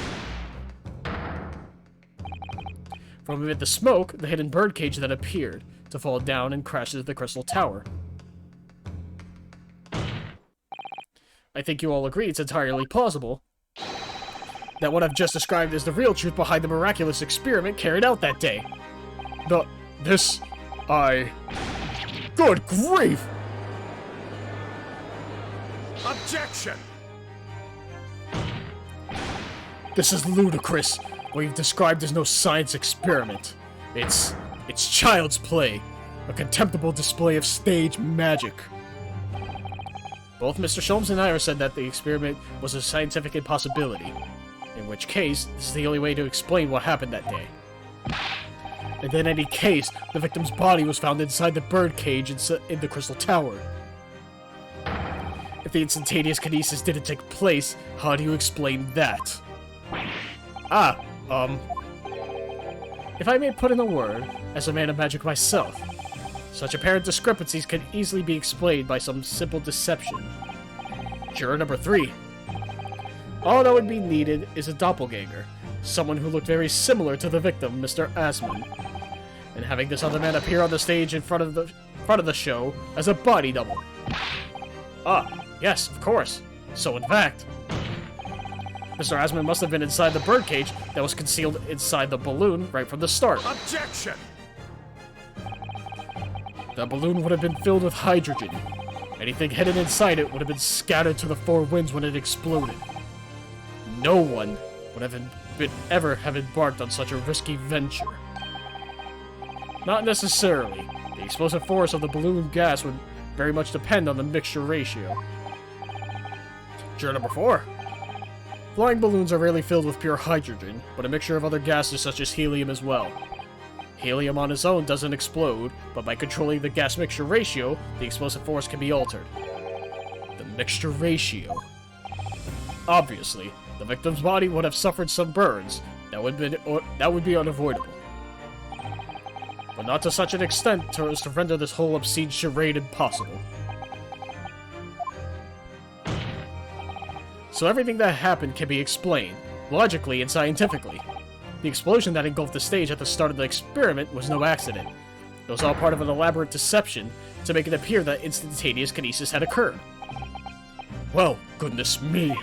Speaker 5: From amid the smoke, the hidden birdcage then appeared, to fall down and crash into the crystal tower. I think you all agree it's entirely plausible. that what I've just described is the real truth behind the miraculous experiment carried out that day. Good grief!
Speaker 2: Objection!
Speaker 5: This is ludicrous. What you've described is no science experiment. It's child's play. A contemptible display of stage magic. Both Mr. Sholmes and I said that the experiment was a scientific impossibility. In which case, this is the only way to explain what happened that day. And in any case, the victim's body was found inside the bird cage in the Crystal Tower. If the instantaneous kinesis didn't take place, how do you explain that? If I may put in a word, as a man of magic myself, such apparent discrepancies can easily be explained by some simple deception. Juror number 3. All that would be needed is a doppelganger, someone who looked very similar to the victim, Mr. Asman, and having this other man appear on the stage in front of the show as a body double. Yes, of course. So in fact, Mr. Asman must have been inside the birdcage that was concealed inside the balloon right from the start.
Speaker 2: Objection!
Speaker 5: The balloon would have been filled with hydrogen. Anything hidden inside it would have been scattered to the four winds when it exploded. No one would have ever have embarked on such a risky venture. Not necessarily. The explosive force of the balloon gas would very much depend on the mixture ratio. Juror number 4. Flying balloons are rarely filled with pure hydrogen, but a mixture of other gases such as helium as well. Helium on its own doesn't explode, but by controlling the gas mixture ratio, the explosive force can be altered. The mixture ratio. Obviously, the victim's body would have suffered some burns. That would be unavoidable. But not to such an extent as to render this whole obscene charade impossible. So everything that happened can be explained, logically and scientifically. The explosion that engulfed the stage at the start of the experiment was no accident. It was all part of an elaborate deception to make it appear that instantaneous kinesis had occurred. Well, goodness me.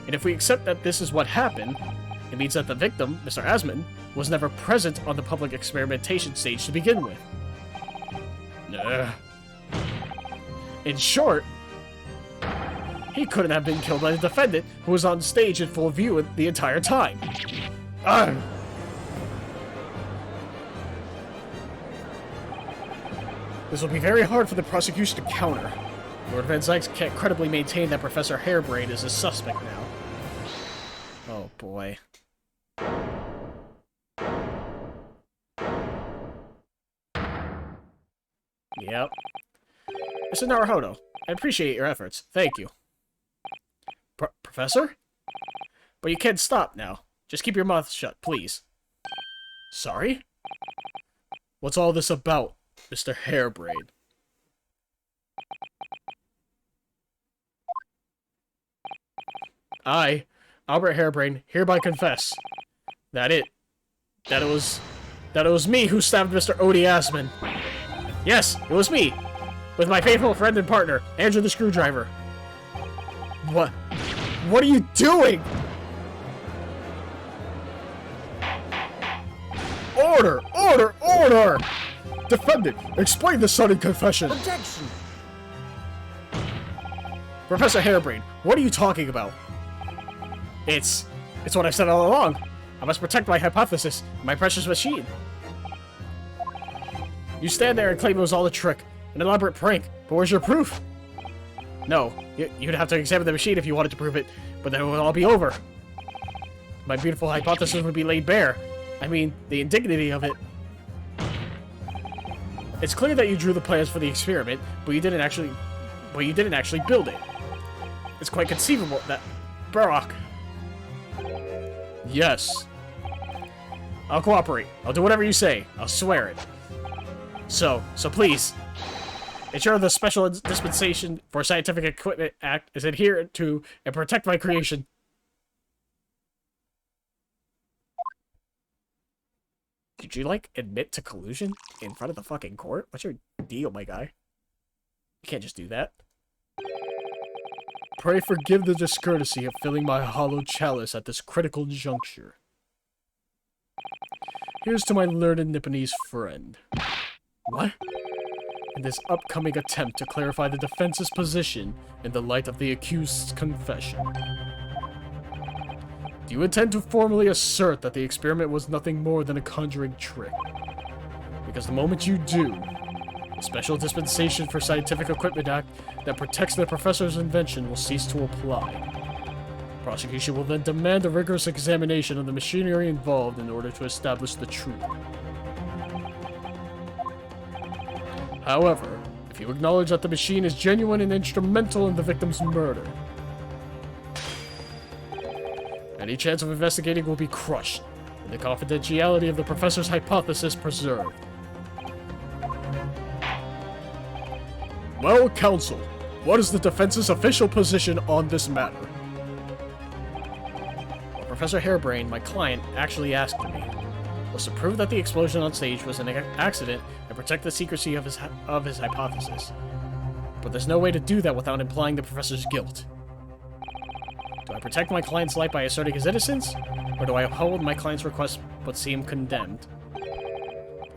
Speaker 5: And if we accept that this is what happened, it means that the victim, Mr. Asman, was never present on the public experimentation stage to begin with. In short, he couldn't have been killed by the defendant, who was on stage in full view the entire time. This will be very hard for the prosecution to counter. Lord Van Zykes can't credibly maintain that Professor Hairbrain is a suspect now. Oh boy. Yep. Mr. Naruhodo, I appreciate your efforts. Thank you. Professor? But you can't stop now. Just keep your mouth shut, please. Sorry? What's all this about, Mr. Hairbrain? I, Albert Hairbrain, hereby confess that it was me who stabbed Mr. Odie Asman. Yes, it was me, with my faithful friend and partner, Andrew the Screwdriver. What are you doing? Order! Order! Order! Defendant, explain the sudden confession.
Speaker 6: Objection!
Speaker 5: Professor Hairbrain, what are you talking about? It's what I've said all along. I must protect my hypothesis, my precious machine. You stand there and claim it was all a trick, an elaborate prank, but where's your proof? No, you'd have to examine the machine if you wanted to prove it, but then it would all be over. My beautiful hypothesis would be laid bare. I mean, the indignity of it. It's clear that you drew the plans for the experiment, but you didn't actually build it. It's quite conceivable that Barak. Yes. I'll cooperate. I'll do whatever you say. I'll swear it. So please, ensure the Special Dispensation for Scientific Equipment Act is adhered to and protect my creation. Did you, admit to collusion in front of the fucking court? What's your deal, my guy? You can't just do that. pray forgive the discourtesy of filling my hollow chalice at this critical juncture. Here's to my learned Nipponese friend. What? In this upcoming attempt to clarify the defense's position in the light of the accused's confession. Do you intend to formally assert that the experiment was nothing more than a conjuring trick? Because the moment you do, the Special Dispensation for Scientific Equipment Act that protects the professor's invention will cease to apply. Prosecution will then demand a rigorous examination of the machinery involved in order to establish the truth. However, if you acknowledge that the machine is genuine and instrumental in the victim's murder, any chance of investigating will be crushed, and the confidentiality of the professor's hypothesis preserved. Well, counsel, what is the defense's official position on this matter? What Professor Harebrain, my client, actually asked me was to prove that the explosion on stage was an accident and protect the secrecy of his hypothesis. But there's no way to do that without implying the professor's guilt. Do I protect my client's life by asserting his innocence, or do I uphold my client's request but see him condemned?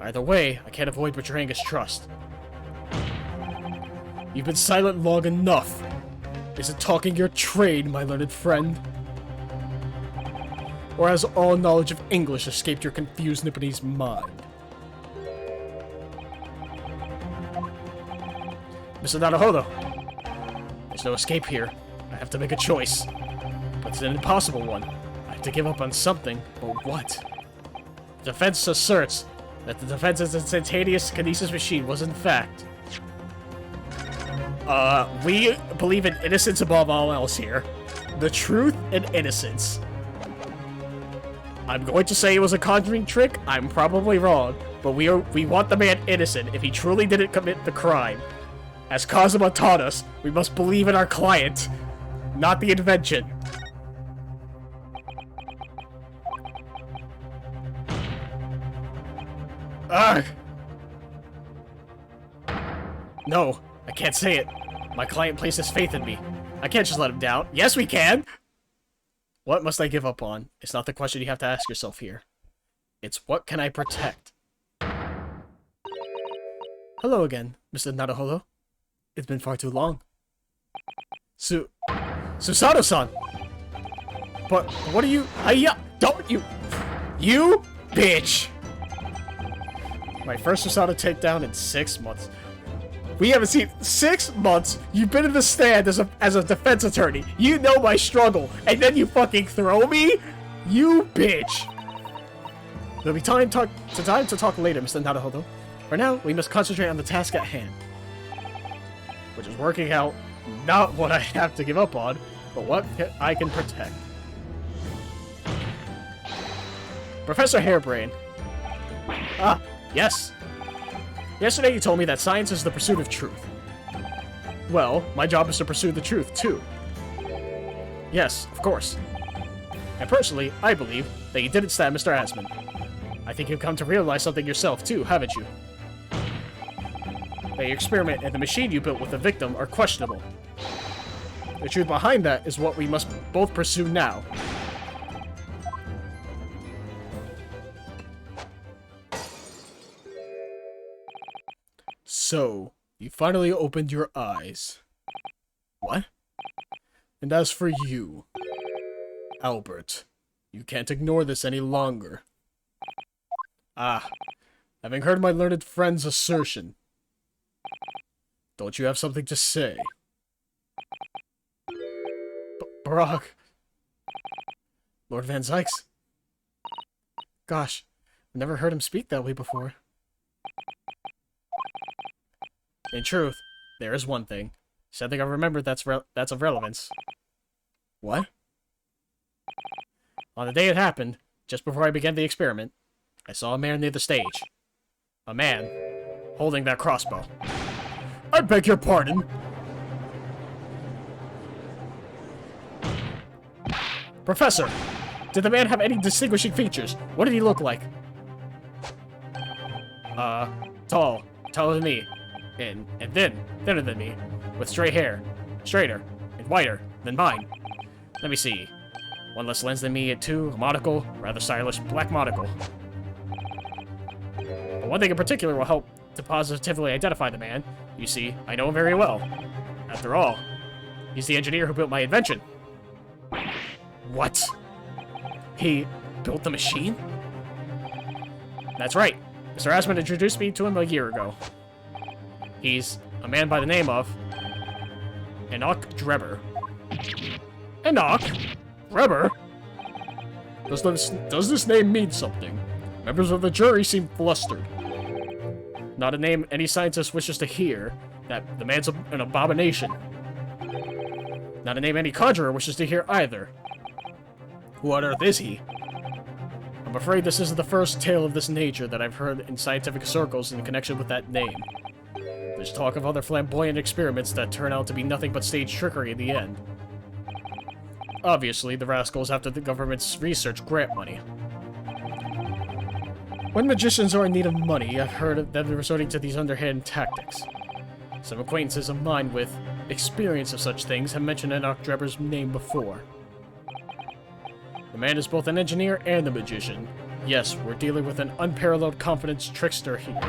Speaker 5: Either way, I can't avoid betraying his trust. You've been silent long enough. Is it talking your trade, my learned friend? Or has all knowledge of English escaped your confused Nipponese mind? Mr. Naruhodo, there's no escape here. I have to make a choice. But it's an impossible one. I have to give up on something, but what? The defense asserts that the defense's instantaneous kinesis machine was in fact... we believe in innocence above all else here. The truth and innocence. I'm going to say it was a conjuring trick. I'm probably wrong, but we want the man innocent if he truly didn't commit the crime. As Kazuma taught us, we must believe in our client, not the invention. Ugh! No, I can't say it. My client places faith in me. I can't just let him down. Yes, we can! What must I give up on? It's not the question you have to ask yourself here. It's what can I protect? Hello again, Mr. Naruhodo. It's been far too long. Susato-san! But what are you... Don't you... You bitch! My first Susato takedown in 6 months. We haven't seen 6 months. You've been in the stand as a defense attorney. You know my struggle, and then you fucking throw me? You bitch! There'll be time to talk later, Mr. Naruhodo. For now, we must concentrate on the task at hand. Which is working out not what I have to give up on, but what I can protect. Professor Harebrain. Ah, yes. Yesterday you told me that science is the pursuit of truth. Well, my job is to pursue the truth, too. Yes, of course. And personally, I believe that you didn't stab Mr. Asman. I think you've come to realize something yourself, too, haven't you? That your experiment and the machine you built with the victim are questionable. The truth behind that is what we must both pursue now. So, you finally opened your eyes. What? And as for you, Albert, you can't ignore this any longer. Ah, having heard my learned friend's assertion, don't you have something to say? Brock. Lord Van Zykes. Gosh, I've never heard him speak that way before. In truth, there is one thing. Something I remembered that's of relevance. What? On the day it happened, just before I began the experiment, I saw a man near the stage. A man holding that crossbow. I beg your pardon. Professor, did the man have any distinguishing features? What did he look like? Tall. Taller than me. And thinner than me. With straight hair. Straighter. And whiter.
Speaker 1: than mine. Let me see. One less lens than me, too. A monocle. Rather stylish black monocle. But one thing in particular will help to positively identify the man. You see, I know him very well. After all, he's the engineer who built my invention. What? He built the machine? That's right. Mr. Asmund introduced me to him a year ago. He's a man by the name of Enoch Drebber. Enoch? Drebber?
Speaker 5: Does this name mean something? Members of the jury seem flustered.
Speaker 1: Not a name any scientist wishes to hear. That the man's an abomination. Not a name any conjurer wishes to hear either. Who on earth is he? I'm afraid this isn't the first tale of this nature that I've heard in scientific circles in connection with that name. There's talk of other flamboyant experiments that turn out to be nothing but stage trickery in the end. Obviously, the rascals after the government's research grant money. When magicians are in need of money, I've heard of them resorting to these underhand tactics. Some acquaintances of mine with experience of such things have mentioned Enoch Drebber's name before. The man is both an engineer and a magician. Yes, we're dealing with an unparalleled confidence trickster here.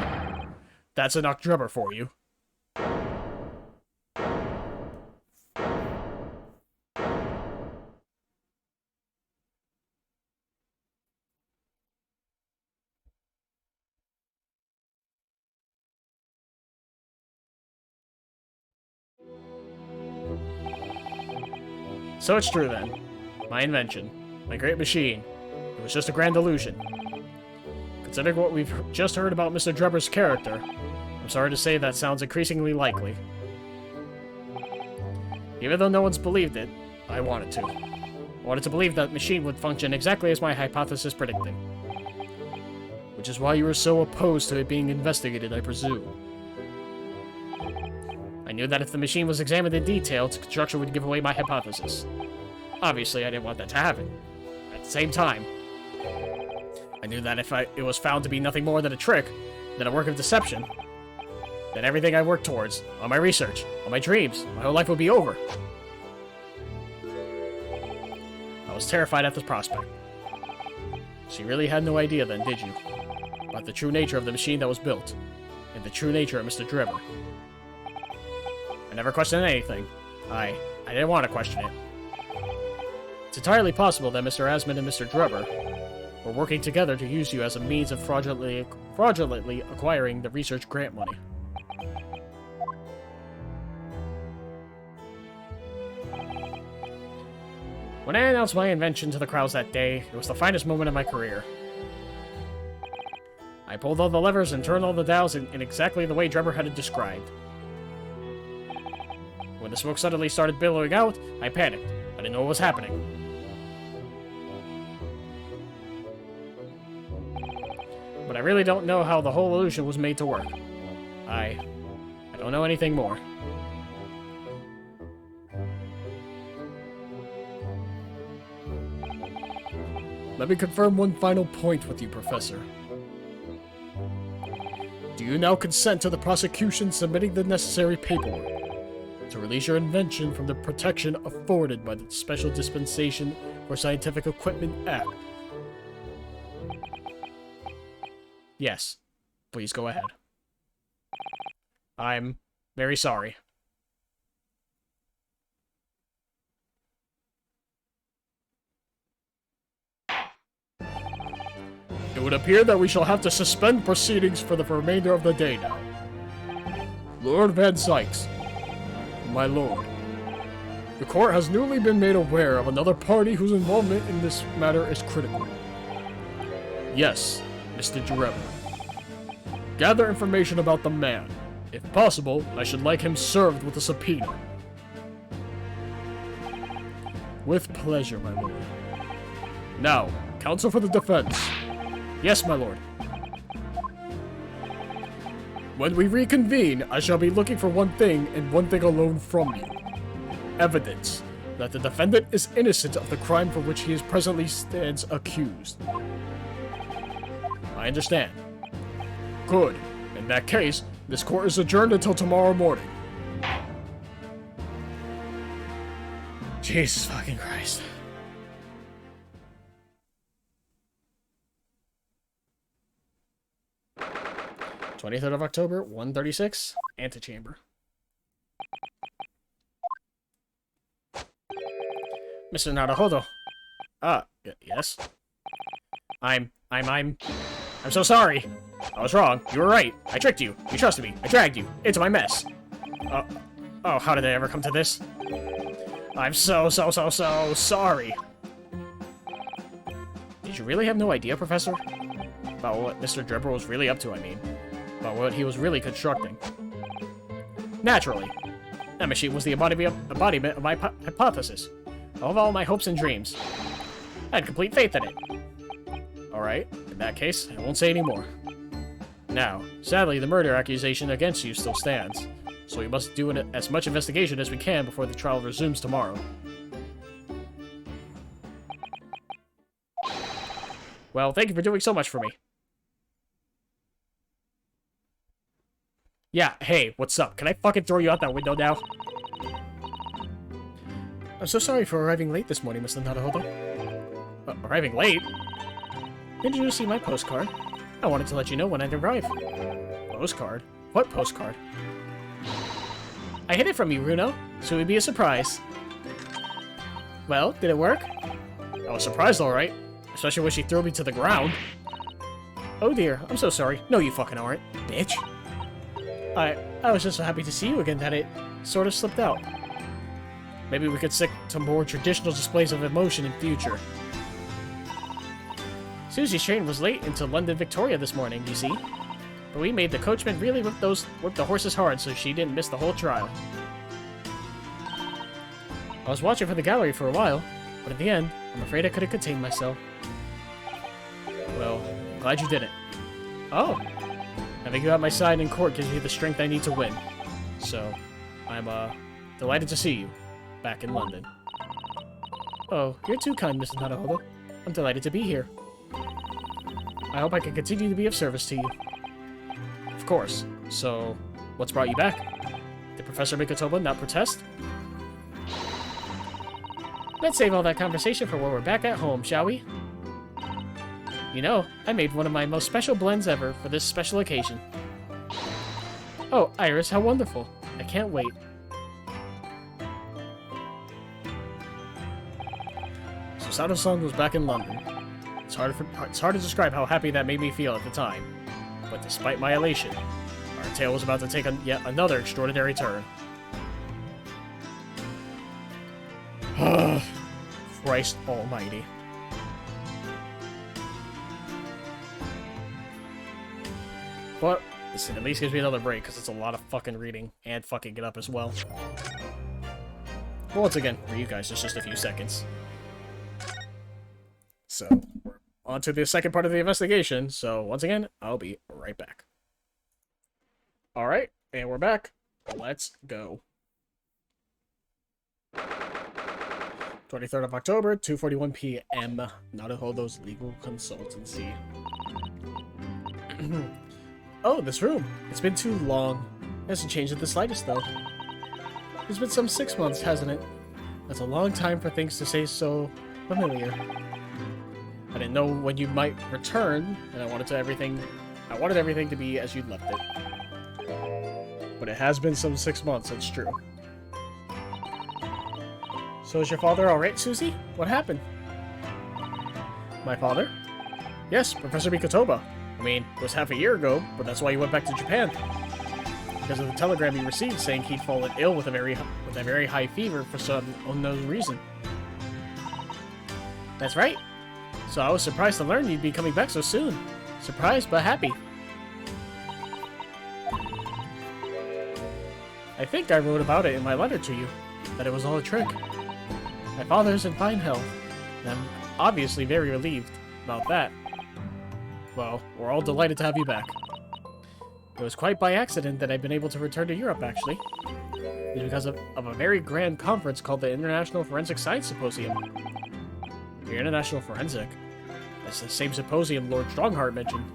Speaker 1: That's Enoch Drebber for you. So it's true then. My invention. My great machine. It was just a grand illusion. Considering what we've just heard about Mr. Drebber's character, I'm sorry to say that sounds increasingly likely. Even though no one's believed it, I wanted to. I wanted to believe that machine would function exactly as my hypothesis predicted. Which is why you were so opposed to it being investigated, I presume. I knew that if the machine was examined in detail, its construction would give away my hypothesis. Obviously, I didn't want that to happen. At the same time, I knew that if it was found to be nothing more than a trick, than a work of deception, then everything I worked towards, all my research, all my dreams, my whole life would be over. I was terrified at this prospect. So you really had no idea then, did you? About the true nature of the machine that was built, and the true nature of Mr. Drebber. I never questioned anything. I didn't want to question it. It's entirely possible that Mr. Asmund and Mr. Drebber were working together to use you as a means of fraudulently acquiring the research grant money. When I announced my invention to the crowds that day, it was the finest moment of my career. I pulled all the levers and turned all the dials in exactly the way Drebber had it described. When the smoke suddenly started billowing out, I panicked. I didn't know what was happening. But I really don't know how the whole illusion was made to work. I don't know anything more.
Speaker 5: Let me confirm one final point with you, Professor. Do you now consent to the prosecution submitting the necessary paperwork to release your invention from the protection afforded by the Special Dispensation for Scientific Equipment Act?
Speaker 1: Yes. Please go ahead. I'm very sorry.
Speaker 5: It would appear that we shall have to suspend proceedings for the remainder of the day now. Lord Van Sykes, my lord, the court has newly been made aware of another party whose involvement in this matter is critical. Yes, Mr. Drebber. Gather information about the man. If possible, I should like him served with a subpoena. With pleasure, my lord. Now, counsel for the defense.
Speaker 1: Yes, my lord.
Speaker 5: When we reconvene, I shall be looking for one thing and one thing alone from you. Evidence that the defendant is innocent of the crime for which he is presently stands accused.
Speaker 1: I understand.
Speaker 5: Good. In that case, this court is adjourned until tomorrow morning.
Speaker 1: Jesus fucking Christ. "23rd of October, 1:36, antechamber. Mr. Naruhodo. Yes? I'm so sorry. I was wrong. You were right. I tricked you. You trusted me. I dragged you into my mess. Oh, how did I ever come to this? I'm so sorry. Did you really have no idea, Professor? About what Mr. Dribble was really up to, I mean. About what he was really constructing. Naturally. That machine was the embodiment of my hypothesis. Of all my hopes and dreams. I had complete faith in it. Alright, in that case, I won't say any more. Now, sadly, the murder accusation against you still stands. So we must do as much investigation as we can before the trial resumes tomorrow. Well, thank you for doing so much for me. Yeah, hey, what's up? Can I fucking throw you out that window now? I'm so sorry for arriving late this morning, Mr. Naruhodo. Arriving late? Didn't you see my postcard? I wanted to let you know when I'd arrive. Postcard? What postcard? I hid it from you, Runo, so it would be a surprise. Well, did it work? I was surprised, alright. Especially when she threw me to the ground. Oh dear, I'm so sorry. No, you fucking aren't, bitch. I was just so happy to see you again that it sort of slipped out. Maybe we could stick to more traditional displays of emotion in future. Susie's train was late into London Victoria this morning, you see. But we made the coachman really whip the horses hard so she didn't miss the whole trial. I was watching from the gallery for a while, but at the end, I'm afraid I couldn't contain myself. Well, I'm glad you didn't. Oh, having you at my side in court gives me the strength I need to win. So, I'm, delighted to see you, back in London. Oh, you're too kind, Mrs. Naruhodo. I'm delighted to be here. I hope I can continue to be of service to you. Of course. So, what's brought you back? Did Professor Mikotoba not protest? Let's save all that conversation for when we're back at home, shall we? You know, I made one of my most special blends ever for this special occasion. Oh, Iris, how wonderful. I can't wait. So Sato-san was back in London. It's hard to describe how happy that made me feel at the time. But despite my elation, our tale was about to take yet another extraordinary turn. Christ almighty. But this at least gives me another break, because it's a lot of fucking reading and fucking it up as well. But once again, for you guys, it's just a few seconds. So, we're on to the second part of the investigation, so once again, I'll be right back. Alright, and we're back. Let's go. 23rd of October, 2:41 p.m. Naruhodo's Legal Consultancy. Oh, this room. It's been too long. It hasn't changed in the slightest, though. It's been some 6 months, hasn't it? That's a long time for things to stay so familiar. I didn't know when you might return, and I wanted everything to be as you'd left it. But it has been some 6 months, it's true. So is your father alright, Susie? What happened? My father? Yes, Professor Mikotoba. I mean, it was half a year ago, but that's why he went back to Japan. Because of the telegram he received saying he'd fallen ill with a very high fever for some unknown reason. That's right. So I was surprised to learn you'd be coming back so soon. Surprised, but happy. I think I wrote about it in my letter to you, that it was all a trick. My father's in fine health, and I'm obviously very relieved about that. Well, we're all delighted to have you back. It was quite by accident that I've been able to return to Europe, actually. It's because of a very grand conference called the International Forensic Science Symposium. The International Forensic? That's the same symposium Lord Strongheart mentioned.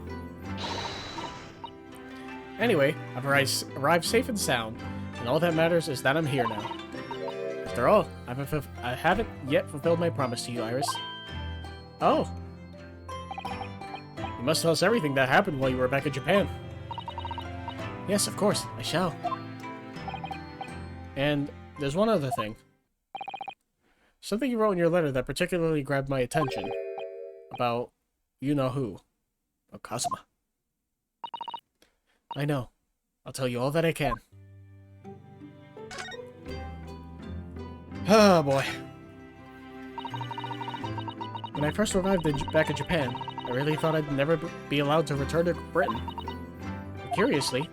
Speaker 1: Anyway, I've arrived safe and sound, and all that matters is that I'm here now. After all, I haven't yet fulfilled my promise to you, Iris. Oh. You must tell us everything that happened while you were back in Japan. Yes, of course, I shall. And there's one other thing. Something you wrote in your letter that particularly grabbed my attention. About you-know-who. About Kazuma. I know. I'll tell you all that I can. Oh, boy. When I first arrived back in Japan, I really thought I'd never be allowed to return to Britain. But curiously,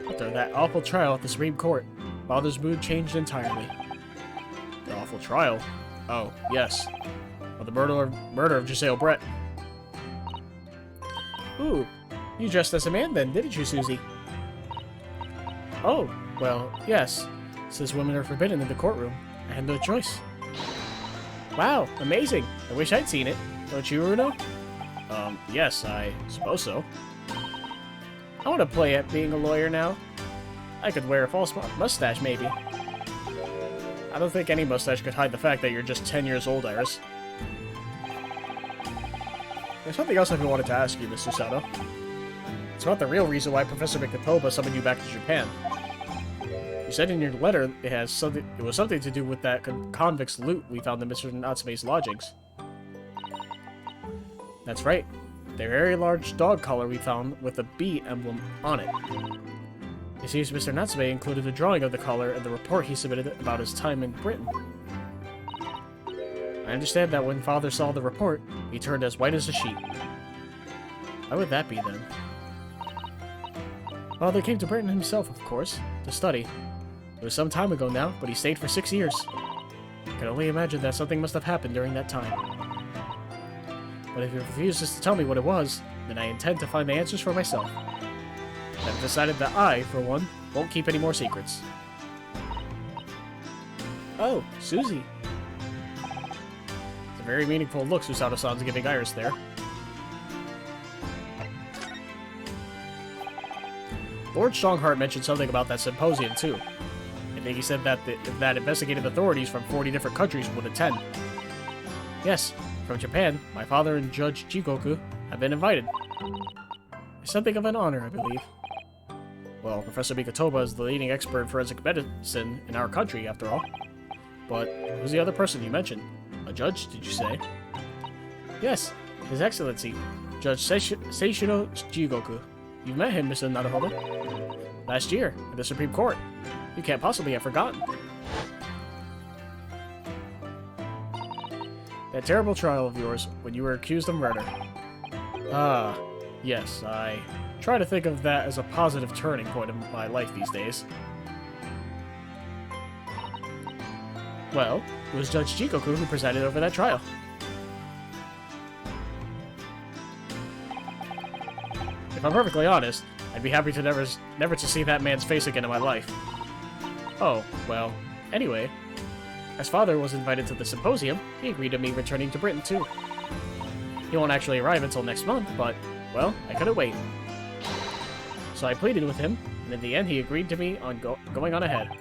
Speaker 1: after that awful trial at the Supreme Court, Father's mood changed entirely. The awful trial? Oh, yes. Well, the murder of Giselle Brett. Ooh, you dressed as a man then, didn't you, Susie? Oh, well, yes. Since women are forbidden in the courtroom, I had no choice. Wow, amazing. I wish I'd seen it. Don't you, Runo? Yes, I suppose so. I want to play at being a lawyer now. I could wear a false mustache, maybe. I don't think any mustache could hide the fact that you're just 10 years old, Iris. There's something else I've been wanting to ask you, Mr. Sato. It's about the real reason why Professor Mikatoba summoned you back to Japan. You said in your letter it was something to do with that convict's loot we found in Mr. Natsume's lodgings. That's right. The very large dog collar we found with a bee emblem on it. It seems Mr. Natsume included a drawing of the collar in the report he submitted about his time in Britain. I understand that when Father saw the report, he turned as white as a sheet. Why would that be, then? Father came to Britain himself, of course, to study. It was some time ago now, but he stayed for 6 years. I can only imagine that something must have happened during that time. But if he refuses to tell me what it was, then I intend to find the answers for myself. I've decided that I, for one, won't keep any more secrets. Oh, Susie. It's a very meaningful look Susato-san's giving Iris there. Lord Strongheart mentioned something about that symposium, too. I think he said that that investigative authorities from 40 different countries would attend. Yes, from Japan, my father and Judge Jigoku have been invited. It's something of an honor, I believe. Well, Professor Mikatoba is the leading expert in forensic medicine in our country, after all. But who's the other person you mentioned? A judge, did you say? Yes, His Excellency, Judge Seishiro Jigoku. You've met him, Mr. Naruhodo. Last year, at the Supreme Court. You can't possibly have forgotten. That terrible trial of yours, when you were accused of murder. Ah, yes, I try to think of that as a positive turning point in my life these days. Well, it was Judge Jigoku who presided over that trial. If I'm perfectly honest, I'd be happy to never to see that man's face again in my life. Oh, well, anyway, as Father was invited to the symposium, he agreed to me returning to Britain too. He won't actually arrive until next month, but, well, I couldn't wait. So I pleaded with him, and in the end he agreed to me on going on ahead.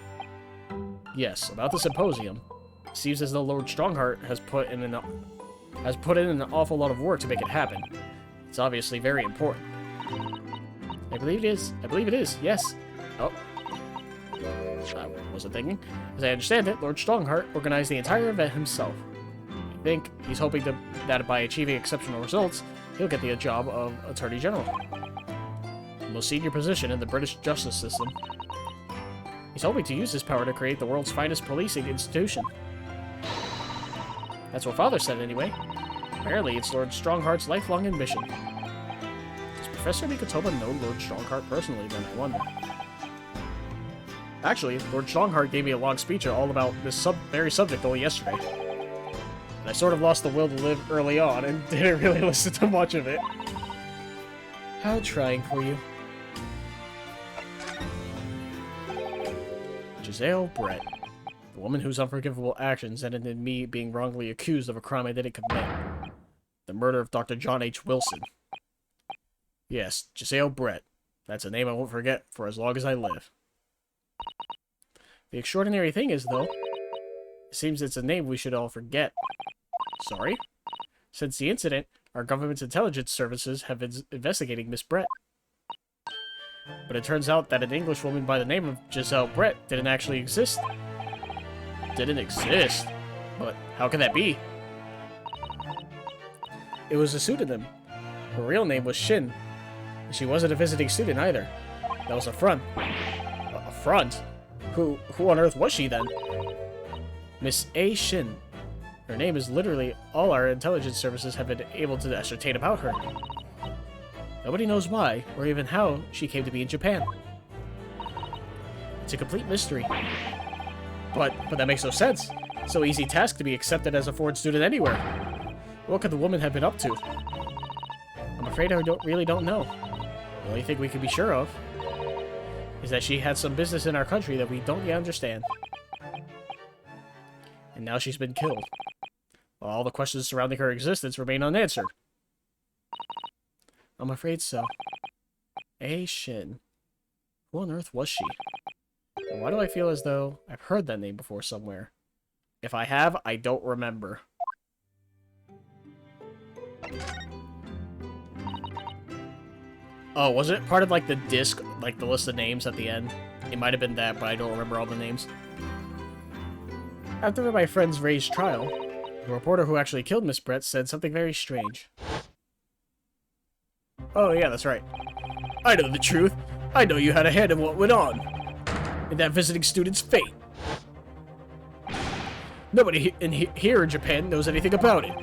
Speaker 1: Yes, about the symposium. It seems as though Lord Strongheart has put in an awful lot of work to make it happen. It's obviously very important. I believe it is, yes. Oh. I wasn't thinking. As I understand it, Lord Strongheart organized the entire event himself. I think he's hoping that by achieving exceptional results, he'll get the job of Attorney General. The most senior position in the British justice system. He's hoping to use his power to create the world's finest policing institution. That's what Father said anyway. Apparently, it's Lord Strongheart's lifelong ambition. Does Professor Mikatoba know Lord Strongheart personally, then, I wonder? Actually, Lord Strongheart gave me a long speech all about this very subject only yesterday. And I sort of lost the will to live early on and didn't really listen to much of it. How trying for you. Giselle Brett. The woman whose unforgivable actions ended in me being wrongly accused of a crime I didn't commit. The murder of Dr. John H. Wilson. Yes, Giselle Brett. That's a name I won't forget for as long as I live. The extraordinary thing is, though, It seems it's a name we should all forget. Sorry? Since the incident, our government's intelligence services have been investigating Miss Brett. But it turns out that an Englishwoman by the name of Giselle Brett didn't actually exist. Didn't exist? But how can that be? It was a pseudonym. Her real name was Shin. And she wasn't a visiting student either. That was a front. A front? Who on earth was she then? Miss A. Shin. Her name is literally all our intelligence services have been able to ascertain about her. Nobody knows why, or even how, she came to be in Japan. It's a complete mystery. But that makes no sense. So easy task to be accepted as a foreign student anywhere. What could the woman have been up to? I'm afraid I really don't know. The only thing we can be sure of is that she had some business in our country that we don't yet understand. And now she's been killed. While all the questions surrounding her existence remain unanswered. I'm afraid so. A. Shin. Who on earth was she? And why do I feel as though I've heard that name before somewhere? If I have, I don't remember. Oh, was it part of, like, the disc, like, the list of names at the end? It might have been that, but I don't remember all the names. After my friend's raised trial, the reporter who actually killed Miss Brett said something very strange. Oh, yeah, that's right. I know the truth. I know you had a hand in what went on. In that visiting student's fate. Nobody here in Japan knows anything about it.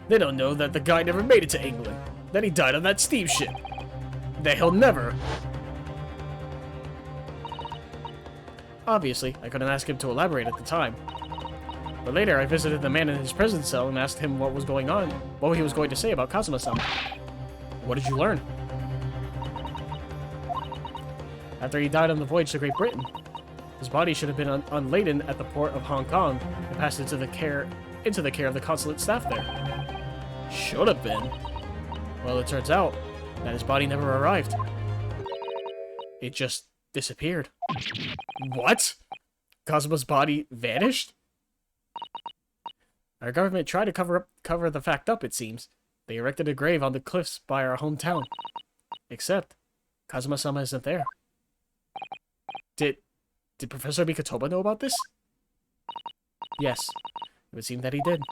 Speaker 1: They don't know that the guy never made it to England. That he died on that steamship. That he'll never... Obviously, I couldn't ask him to elaborate at the time. But later, I visited the man in his prison cell and asked him what was going on, what he was going to say about Kazuma-sama. What did you learn? After he died on the voyage to Great Britain, his body should have been unladen at the port of Hong Kong and passed into the care of the consulate staff there. Should have been. Well, it turns out that his body never arrived. It just disappeared. What? Kazuma's body vanished? Our government tried to cover the fact up, it seems. They erected a grave on the cliffs by our hometown. Except, Kazuma-sama isn't there. Did Professor Mikotoba know about this? Yes, it would seem that he did.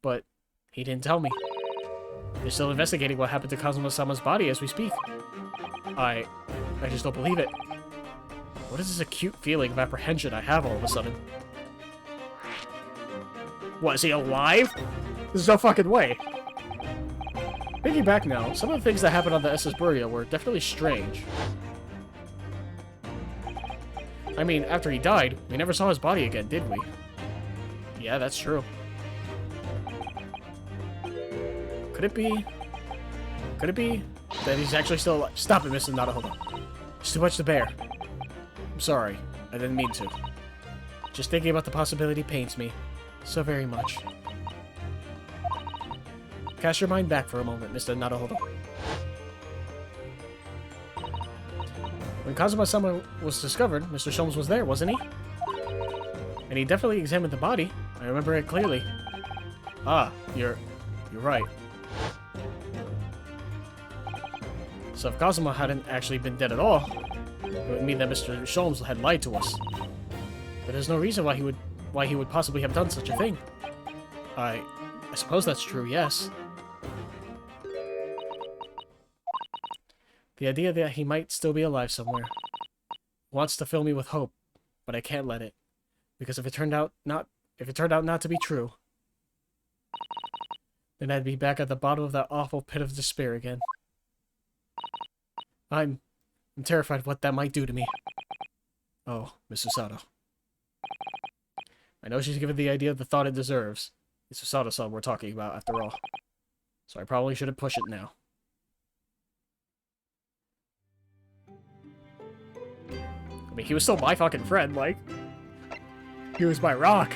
Speaker 1: But he didn't tell me. They're still investigating what happened to Kazuma-sama's body as we speak. I just don't believe it. What is this acute feeling of apprehension I have all of a sudden? What, is he alive? There's no fucking way. Thinking back now, some of the things that happened on the SS Buria were definitely strange. I mean, after he died, we never saw his body again, did we? Yeah, that's true. Could it be that he's actually still alive? Stop it, Mr. Nadahoda. It's too much to bear. I'm sorry. I didn't mean to. Just thinking about the possibility pains me. So very much. Cast your mind back for a moment, Mr. Nadahoda. When Kazuma-sama was discovered, Mr. Sholmes was there, wasn't he? And he definitely examined the body. I remember it clearly. Ah, you're right. So if Kazuma hadn't actually been dead at all, it would mean that Mr. Sholmes had lied to us. But there's no reason why he would possibly have done such a thing. I suppose that's true, yes. The idea that he might still be alive somewhere wants to fill me with hope, but I can't let it, because if it turned out not to be true, then I'd be back at the bottom of that awful pit of despair again. I'm terrified of what that might do to me. Oh, Miss Susato. I know she's given the idea the thought it deserves. It's Susato-san we're talking about, after all. So I probably shouldn't push it now. I mean, he was still my fucking friend, like... He was my rock.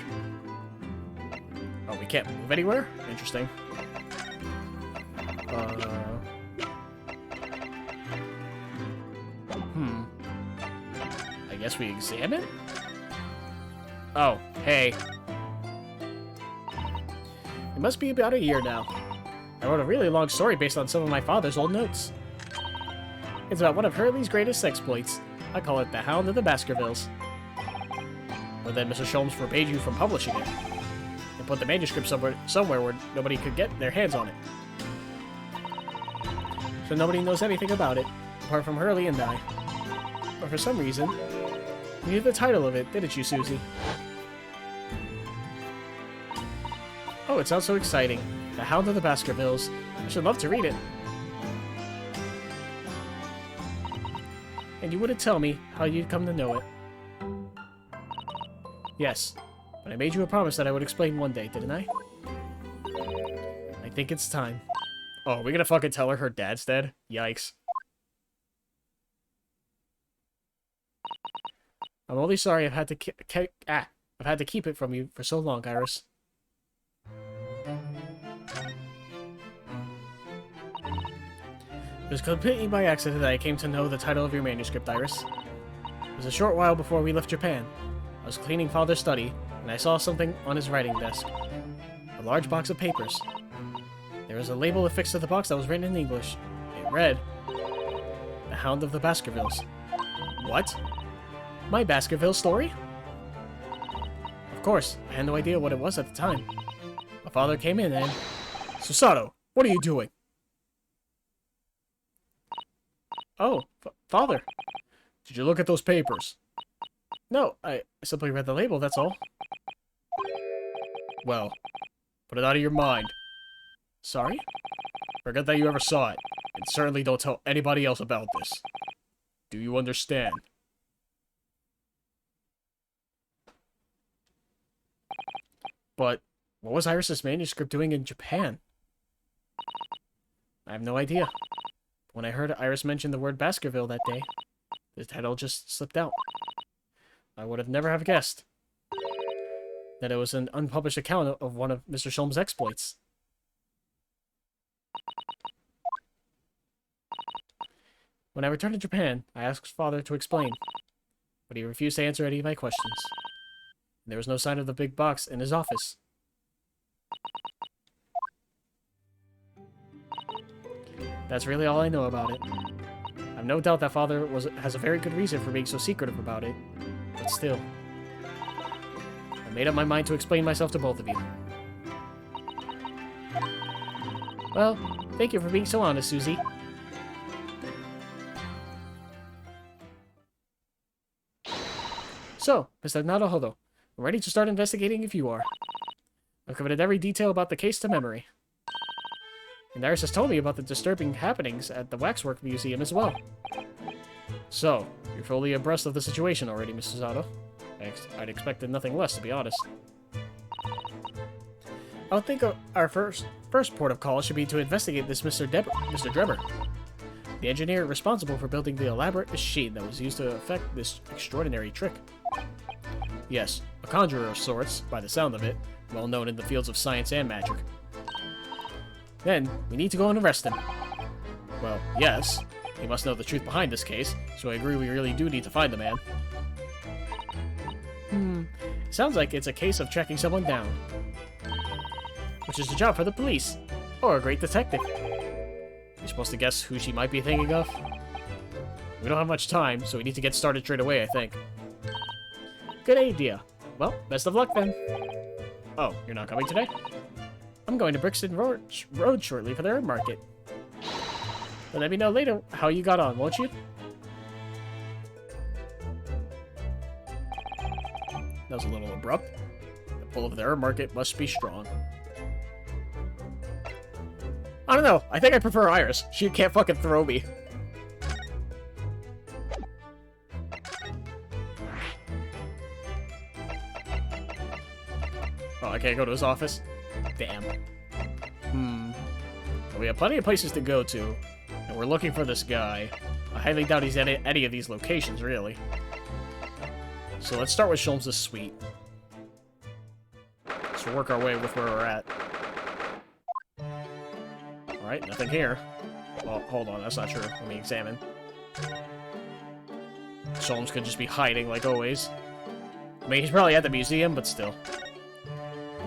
Speaker 1: Oh, we can't move anywhere? Interesting. I guess we examine? Oh, hey. It must be about a year now. I wrote a really long story based on some of my father's old notes. It's about one of Hurley's greatest exploits. I call it The Hound of the Baskervilles. But then Mr. Sholmes forbade you from publishing it. And put the manuscript somewhere where nobody could get their hands on it. So nobody knows anything about it, apart from Hurley and I. But for some reason, you knew the title of it, didn't you, Susie? Oh, it sounds so exciting. The Hound of the Baskervilles. I should love to read it. And you wouldn't tell me how you'd come to know it. Yes, but I made you a promise that I would explain one day, didn't I? I think it's time. Oh, are we gonna fucking tell her dad's dead? Yikes. I'm only sorry I've had to keep it from you for so long, Iris. It was completely by accident that I came to know the title of your manuscript, Iris. It was a short while before we left Japan. I was cleaning Father's study, and I saw something on his writing desk. A large box of papers. There was a label affixed to the box that was written in English. It read, The Hound of the Baskervilles. What? My Baskerville story? Of course, I had no idea what it was at the time. My father came in and... Susato, what are you doing? Oh, Father.
Speaker 5: Did you look at those papers?
Speaker 1: No, I simply read the label, that's all.
Speaker 5: Well, put it out of your mind.
Speaker 1: Sorry?
Speaker 5: Forget that you ever saw it, and certainly don't tell anybody else about this. Do you understand?
Speaker 1: But what was Iris's manuscript doing in Japan? I have no idea. When I heard Iris mention the word Baskerville that day, the title just slipped out. I would have never have guessed that it was an unpublished account of one of Mr. Sholmes' exploits. When I returned to Japan, I asked Father to explain, but he refused to answer any of my questions. There was no sign of the big box in his office. That's really all I know about it. I've no doubt that Father has a very good reason for being so secretive about it, but still. I made up my mind to explain myself to both of you. Well, thank you for being so honest, Susie. So, Mr. Naruhodo, I'm ready to start investigating if you are. I've committed every detail about the case to memory. And Iris has told me about the disturbing happenings at the Waxwork Museum as well. So, you're fully abreast of the situation already, Mrs. Otto. I'd expected nothing less, to be honest. I would think our first port of call should be to investigate this Mr. Drebber, the engineer responsible for building the elaborate machine that was used to effect this extraordinary trick. Yes, a conjurer of sorts, by the sound of it, well known in the fields of science and magic. Then, we need to go and arrest him. Well, yes, he must know the truth behind this case, so I agree we really do need to find the man. Sounds like it's a case of tracking someone down. Which is a job for the police, or a great detective. You're supposed to guess who she might be thinking of? We don't have much time, so we need to get started straight away, I think. Good idea. Well, best of luck then. Oh, you're not coming today? I'm going to Brixton Road shortly for the herb market. But let me know later how you got on, won't you?
Speaker 5: That was a little abrupt. The pull of the herb market must be strong.
Speaker 1: I don't know. I think I prefer Iris. She can't fucking throw me.
Speaker 5: Oh, I can't go to his office?
Speaker 1: Damn.
Speaker 5: Well, we have plenty of places to go to, and we're looking for this guy. I highly doubt he's at any of these locations, really. So let's start with Sholmes' suite. Let's work our way with where we're at. Alright, nothing here. Well, hold on, that's not true. Let me examine. Sholmes could just be hiding, like always. I mean, he's probably at the museum, but still.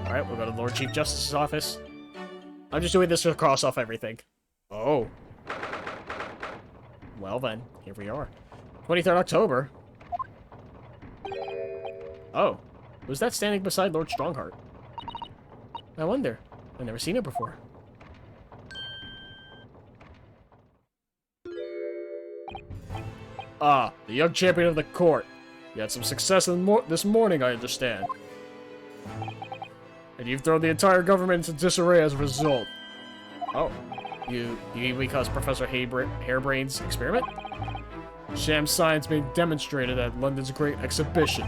Speaker 5: Alright, we'll go to the Lord Chief Justice's office. I'm just doing this to cross off everything. Oh. Well then, here we are. 23rd October. Oh. Who's that standing beside Lord Strongheart? I wonder. I've never seen it before. Ah, the young champion of the court. You had some success this morning, I understand. And you've thrown the entire government into disarray as a result. Oh. You mean because Professor Harebrain's experiment? Sham science being demonstrated at London's Great Exhibition.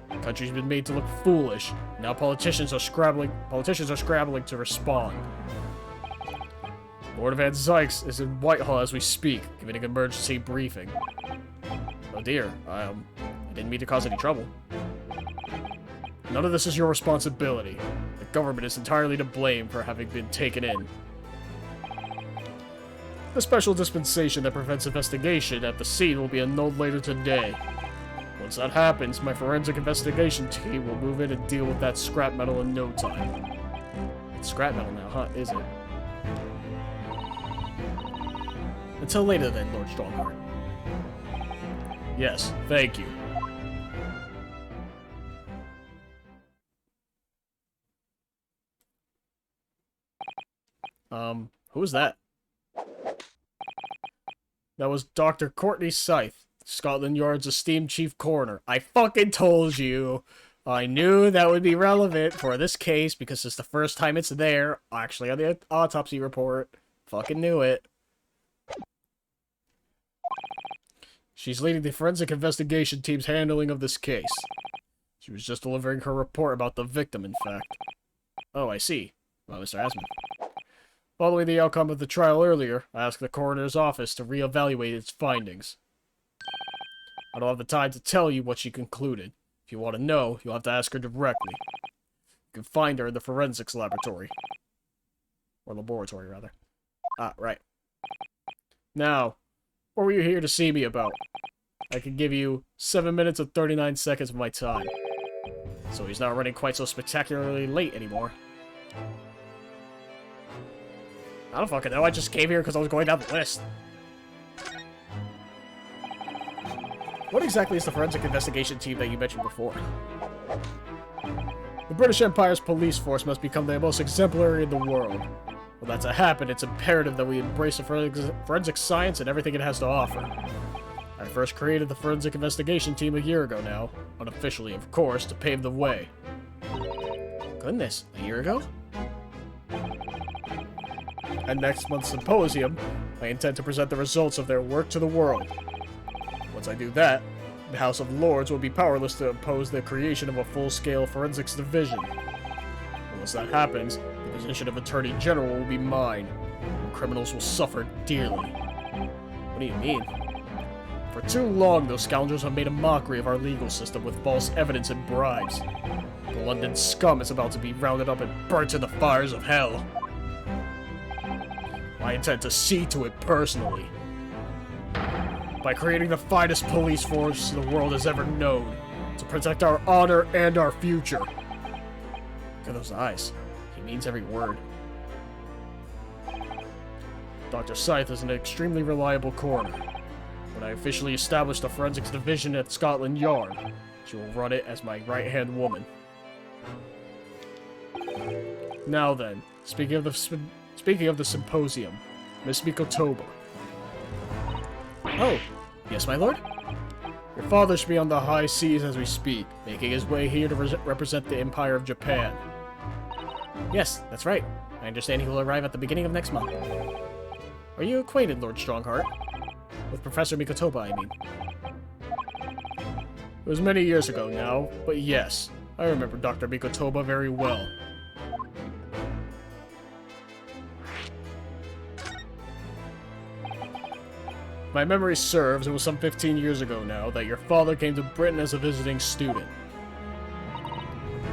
Speaker 5: The country's been made to look foolish. Now politicians are scrabbling to respond. Lord Van Zykes is in Whitehall as we speak, giving an emergency briefing. Oh dear, I didn't mean to cause any trouble. None of this is your responsibility. The government is entirely to blame for having been taken in. The special dispensation that prevents investigation at the scene will be annulled later today. Once that happens, my forensic investigation team will move in and deal with that scrap metal in no time. It's scrap metal now, huh? Is it? Until later then, Lord Strongheart. Yes, thank you. Who was that? That was Dr. Courtney Scythe, Scotland Yard's esteemed chief coroner. I fucking told you! I knew that would be relevant for this case because it's the first time it's there, actually on the autopsy report. Fucking knew it. She's leading the forensic investigation team's handling of this case. She was just delivering her report about the victim, in fact. Oh, I see. Well, Mr. Asman. Following the outcome of the trial earlier, I asked the coroner's office to reevaluate its findings. I don't have the time to tell you what she concluded. If you want to know, you'll have to ask her directly. You can find her in the forensics laboratory. Or laboratory, rather. Ah, right. Now, what were you here to see me about? I can give you 7 minutes and 39 seconds of my time. So he's not running quite so spectacularly late anymore. I don't fucking know, I just came here because I was going down the list. What exactly is the forensic investigation team that you mentioned before? The British Empire's police force must become the most exemplary in the world. For that to happen, it's imperative that we embrace the forensic science and everything it has to offer. I first created the forensic investigation team a year ago now, unofficially of course, to pave the way. Goodness, a year ago? At next month's symposium, I intend to present the results of their work to the world. Once I do that, the House of Lords will be powerless to oppose the creation of a full-scale forensics division. And once that happens, the position of Attorney General will be mine, and criminals will suffer dearly. What do you mean? For too long, those scoundrels have made a mockery of our legal system with false evidence and bribes. The London scum is about to be rounded up and burnt in the fires of hell. I intend to see to it personally. By creating the finest police force the world has ever known, to protect our honor and our future. Look at those eyes. He means every word. Dr. Scythe is an extremely reliable coroner. When I officially establish the forensics division at Scotland Yard, she will run it as my right-hand woman. Now then, speaking of the symposium, Miss Mikotoba. Oh, yes, my lord? Your father should be on the high seas as we speak, making his way here to represent the Empire of Japan. Yes, that's right. I understand he will arrive at the beginning of next month. Are you acquainted, Lord Strongheart? With Professor Mikotoba, I mean. It was many years ago now, but yes, I remember Dr. Mikotoba very well. My memory serves, it was some 15 years ago now that your father came to Britain as a visiting student.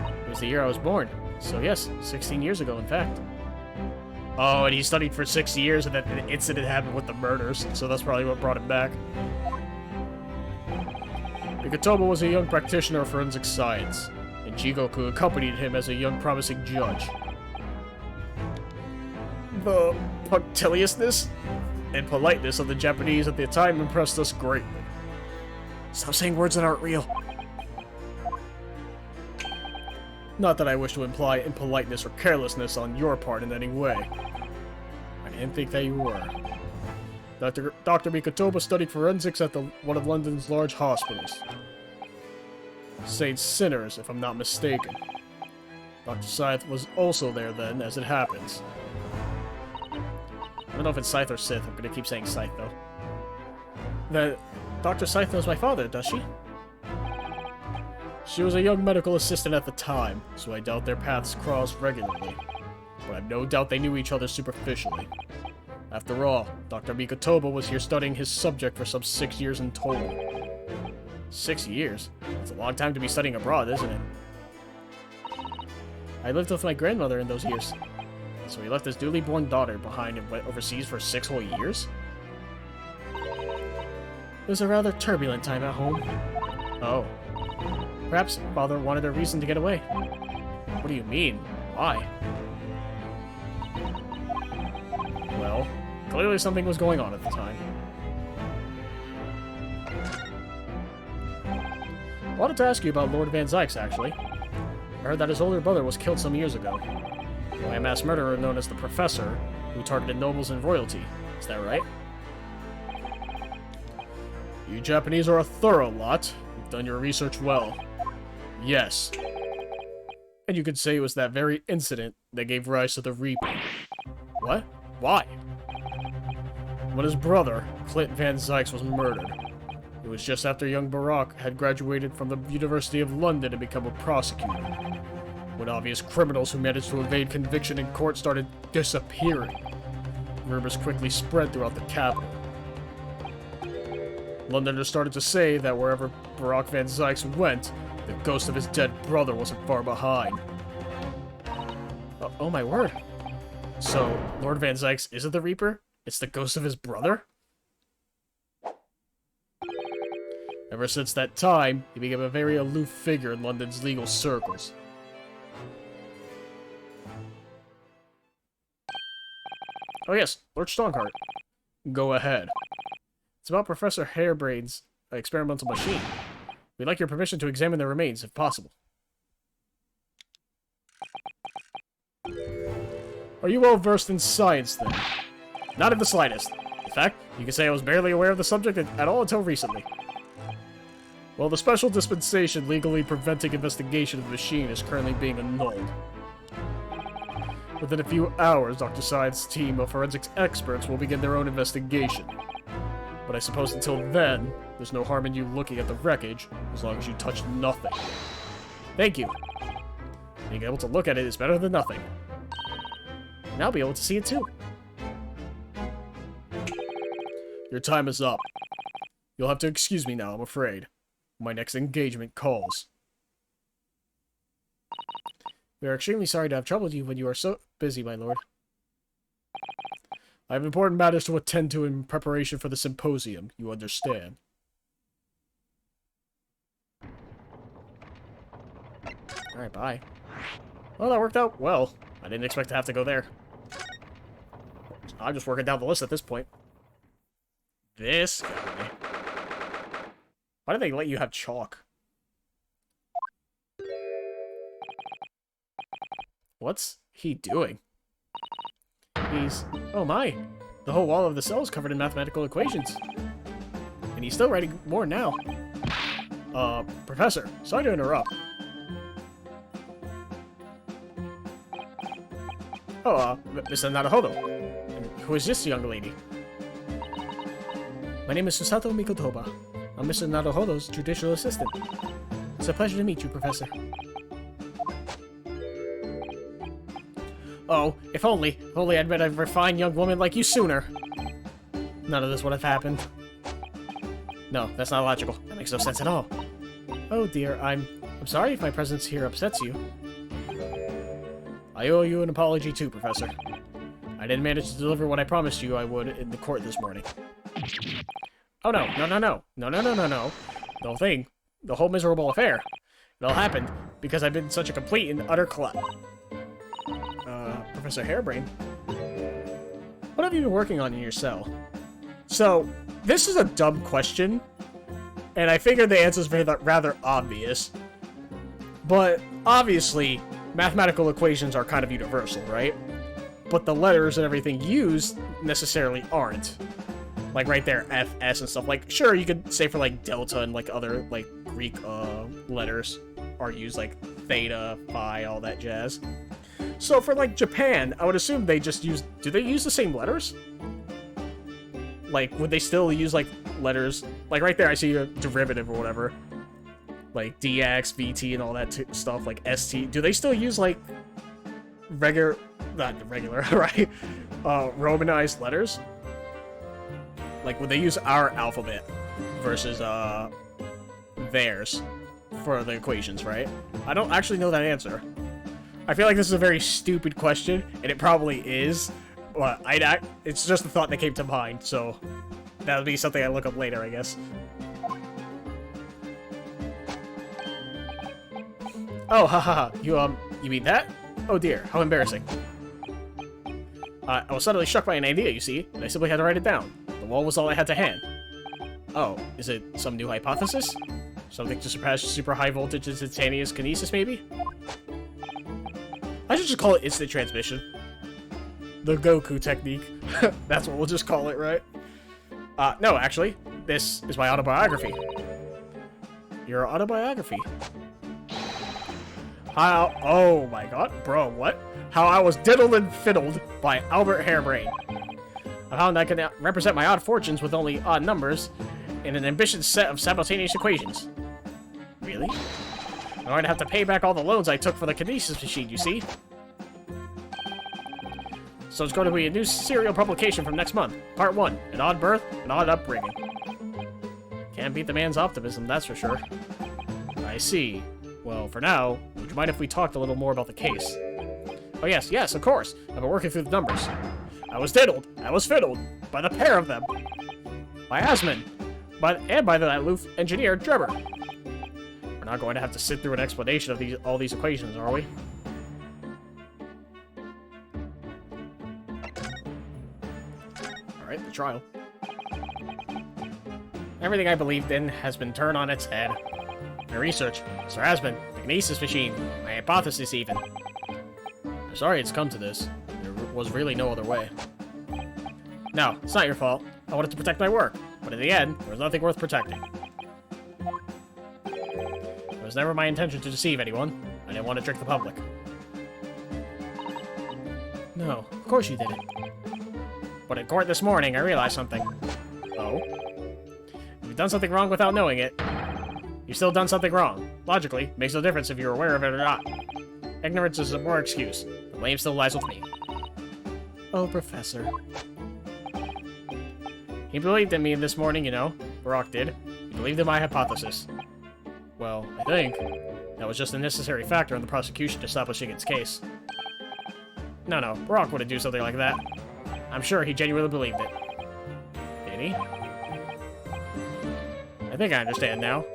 Speaker 5: It was the year I was born, so yes, 16 years ago in fact. Oh, and he studied for 6 years and then an incident happened with the murders, so that's probably what brought him back. Mikotoba was a young practitioner of forensic science. and Jigoku accompanied him as a young promising judge. The punctiliousness and politeness of the Japanese at the time impressed us greatly. Stop saying words that aren't real. Not that I wish to imply impoliteness or carelessness on your part in any way. I didn't think that you were. Dr. Mikotoba studied forensics at one of London's large hospitals. St. Sinners, if I'm not mistaken. Dr. Scythe was also there then, as it happens. I don't know if it's Scythe or Sith. I'm gonna keep saying Scythe, though. Dr. Scythe knows my father, does she? She was a young medical assistant at the time, so I doubt their paths crossed regularly. But I've no doubt they knew each other superficially. After all, Dr. Mikotoba was here studying his subject for some 6 years in total. 6 years? That's a long time to be studying abroad, isn't it? I lived with my grandmother in those years. So he left his duly born daughter behind and went overseas for 6 whole years? It was a rather turbulent time at home. Oh. Perhaps father wanted a reason to get away. What do you mean? Why? Well, clearly something was going on at the time. I wanted to ask you about Lord Van Zykes, actually. I heard that his older brother was killed some years ago by a mass murderer known as the Professor, who targeted nobles and royalty. Is that right? You Japanese are a thorough lot. You've done your research well. Yes. And you could say it was that very incident that gave rise to the Reaper. What? Why? When his brother, Clint Van Zykes, was murdered, it was just after young Barack had graduated from the University of London and become a prosecutor. When obvious criminals who managed to evade conviction in court started disappearing, rumors quickly spread throughout the capital. Londoners started to say that wherever Barack Van Zykes went, the ghost of his dead brother wasn't far behind. Oh my word. So, Lord Van Zykes isn't the Reaper? It's the ghost of his brother? Ever since that time, he became a very aloof figure in London's legal circles. Oh yes, Lord Strongheart. Go ahead. It's about Professor Harebrain's experimental machine. We'd like your permission to examine the remains, if possible. Are you well versed in science, then? Not in the slightest. In fact, you can say I was barely aware of the subject at all until recently. Well, the special dispensation legally preventing investigation of the machine is currently being annulled. Within a few hours, Dr. Scythe's team of forensics experts will begin their own investigation. But I suppose until then, there's no harm in you looking at the wreckage, as long as you touch nothing. Thank you. Being able to look at it is better than nothing. And I'll be able to see it too. Your time is up. You'll have to excuse me now, I'm afraid. My next engagement calls. We are extremely sorry to have troubled you when you are so busy, my lord. I have important matters to attend to in preparation for the symposium, you understand. Alright, bye. Well, that worked out well. I didn't expect to have to go there. I'm just working down the list at this point. This guy. Why do they let you have chalk? What's he doing? He's... Oh my! The whole wall of the cell is covered in mathematical equations. And he's still writing more now. Professor, sorry to interrupt. Oh, Mr. Naruhodo. And who is this young lady? My name is Susato Mikotoba. I'm Mr. Naruhodo's judicial assistant. It's a pleasure to meet you, Professor. Oh, if only I'd met a refined young woman like you sooner. None of this would have happened. No, that's not logical. That makes no sense at all. Oh dear, I'm sorry if my presence here upsets you. I owe you an apology too, Professor. I didn't manage to deliver what I promised you I would in the court this morning. Oh no. The whole thing, the whole miserable affair.
Speaker 1: It all happened because I've been such a complete and utter klutz. Professor Hairbrain, what have you been working on in your cell? So, this is a dumb question, and I figured the answer is rather obvious. But, obviously, mathematical equations are kind of universal, right? But the letters and everything used necessarily aren't. Like, right there, F, S, and stuff. Like, sure, you could say for, like, delta and, like, other, like, Greek, letters are used, like, theta, phi, all that jazz. So for, like, Japan, I would assume they just use... Do they use the same letters? Like, would they still use, like, letters? Like, right there, I see a derivative or whatever. Like, dx, vt, and all that stuff, like, st. Do they still use, like, not regular, right? Romanized letters? Like, would they use our alphabet versus, theirs for the equations, right? I don't actually know that answer. I feel like this is a very stupid question, and it probably is, but it's just a thought that came to mind, so that'll be something I look up later, I guess. Oh, haha, you mean that? Oh dear, how embarrassing. I was suddenly struck by an idea, you see, and I simply had to write it down. The wall was all I had to hand. Oh, is it some new hypothesis? Something to surpass super high voltage instantaneous kinesis, maybe? I should just call it instant transmission. The Goku technique. That's what we'll just call it, right? No, actually, this is my autobiography. Your autobiography? How... Oh my god, bro, what? How I was diddled and fiddled by Albert Hairbrain. I found I can represent my odd fortunes with only odd numbers in an ambitious set of simultaneous equations. Really? I'm going to have to pay back all the loans I took for the kinesis machine, you see? So it's going to be a new serial publication from next month. Part 1, an odd birth, an odd upbringing. Can't beat the man's optimism, that's for sure. I see. Well, for now, would you mind if we talked a little more about the case? Oh yes, of course. I've been working through the numbers. I was diddled, I was fiddled, by the pair of them. By Asmund, and by the aloof engineer, Drebber. We're not going to have to sit through an explanation of all these equations, are we? Alright, the trial. Everything I believed in has been turned on its head. My research, Sir Asmund, the kinesis machine, my hypothesis even. I'm sorry it's come to this. There was really no other way. No, it's not your fault. I wanted to protect my work, but in the end, there was nothing worth protecting. It was never my intention to deceive anyone. I didn't want to trick the public. No, of course you didn't. But in court this morning, I realized something. Oh? You've done something wrong without knowing it. You've still done something wrong. Logically, it makes no difference if you're aware of it or not. Ignorance is more excuse. The blame still lies with me. Oh, Professor. He believed in me this morning, you know. Brock did. He believed in my hypothesis. Well, I think that was just a necessary factor in the prosecution establishing its case. No, Brock wouldn't do something like that. I'm sure he genuinely believed it. Did he? I think I understand now.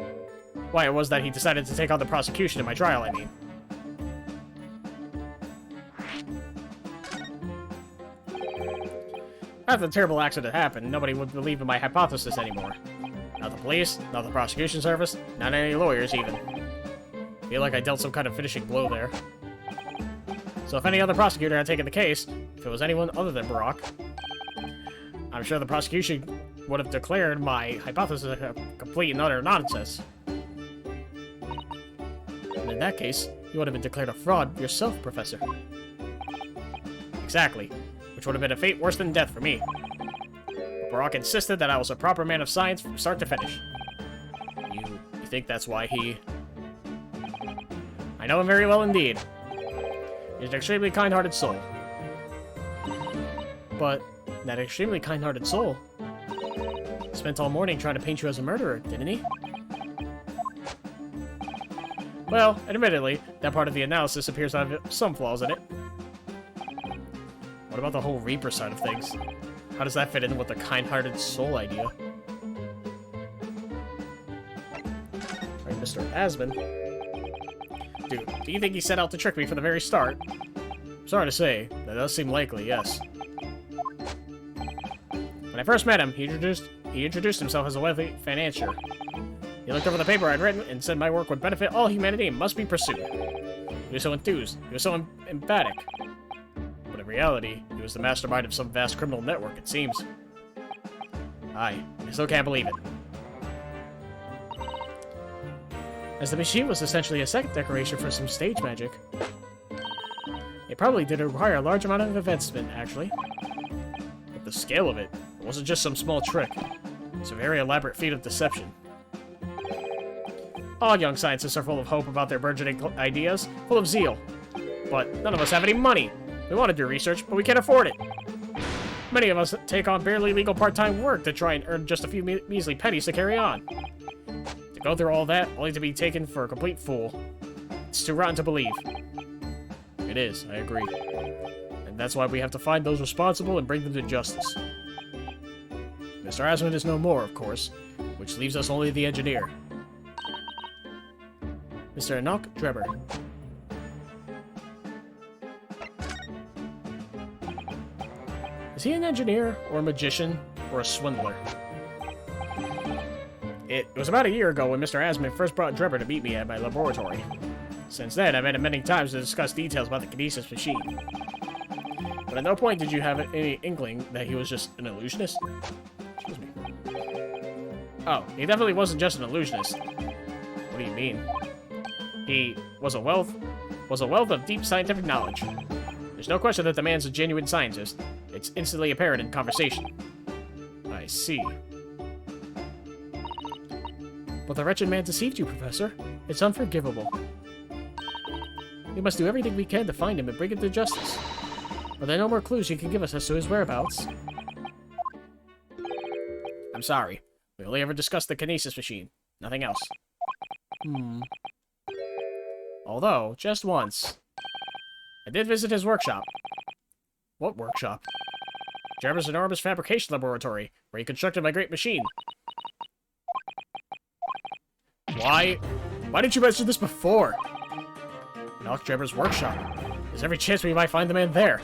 Speaker 1: Why it was that he decided to take on the prosecution in my trial, I mean. After the terrible accident happened, nobody would believe in my hypothesis anymore. Not the police, not the prosecution service, not any lawyers even. I feel like I dealt some kind of finishing blow there. So if any other prosecutor had taken the case, if it was anyone other than Barack, I'm sure the prosecution would have declared my hypothesis a complete and utter nonsense. And in that case, you would have been declared a fraud yourself, Professor. Exactly. Which would have been a fate worse than death for me. Barack insisted that I was a proper man of science from start to finish. You think that's why he... I know him very well indeed. He's an extremely kind-hearted soul. But that extremely kind-hearted soul spent all morning trying to paint you as a murderer, didn't he? Well, admittedly, that part of the analysis appears to have some flaws in it. What about the whole Reaper side of things? How does that fit in with the kind-hearted soul idea? Alright, Mr. Asmund. Dude, do you think he set out to trick me from the very start?
Speaker 5: Sorry to say, that does seem likely, yes.
Speaker 1: When I first met him, he introduced himself as a wealthy financier. He looked over the paper I'd written and said my work would benefit all humanity and must be pursued. He was so enthused. He was so emphatic.
Speaker 5: But in reality, he was the mastermind of some vast criminal network, it seems.
Speaker 1: Aye, I still can't believe it. As the machine was essentially a second decoration for some stage magic. It probably did require a large amount of investment, actually.
Speaker 5: But the scale of it wasn't just some small trick. It's a very elaborate feat of deception.
Speaker 1: All young scientists are full of hope about their burgeoning ideas, full of zeal. But none of us have any money. We want to do research, but we can't afford it. Many of us take on barely legal part-time work to try and earn just a few measly pennies to carry on. To go through all that, only to be taken for a complete fool. It's too rotten to believe.
Speaker 5: It is, I agree. And that's why we have to find those responsible and bring them to justice. Mr. Asmund is no more, of course, which leaves us only the engineer.
Speaker 1: Mr. Enoch Drebber. Is he an engineer, or a magician, or a swindler? It was about a year ago when Mr. Asmund first brought Drebber to meet me at my laboratory. Since then, I've met him many times to discuss details about the kinesis machine. But at no point did you have any inkling that he was just an illusionist? Excuse me. Oh, he definitely wasn't just an illusionist.
Speaker 5: What do you mean?
Speaker 1: He was a wealth of deep scientific knowledge. There's no question that the man's a genuine scientist. It's instantly apparent in conversation.
Speaker 5: I see.
Speaker 1: But the wretched man deceived you, Professor. It's unforgivable. We must do everything we can to find him and bring him to justice. Are there no more clues you can give us as to his whereabouts? I'm sorry. We only ever discussed the kinesis machine. Nothing else. Although, just once, I did visit his workshop.
Speaker 5: What workshop?
Speaker 1: Drebber's enormous fabrication laboratory, where he constructed my great machine.
Speaker 5: Why didn't you mention this before?
Speaker 1: Enoch Drebber's workshop. There's every chance we might find the man there.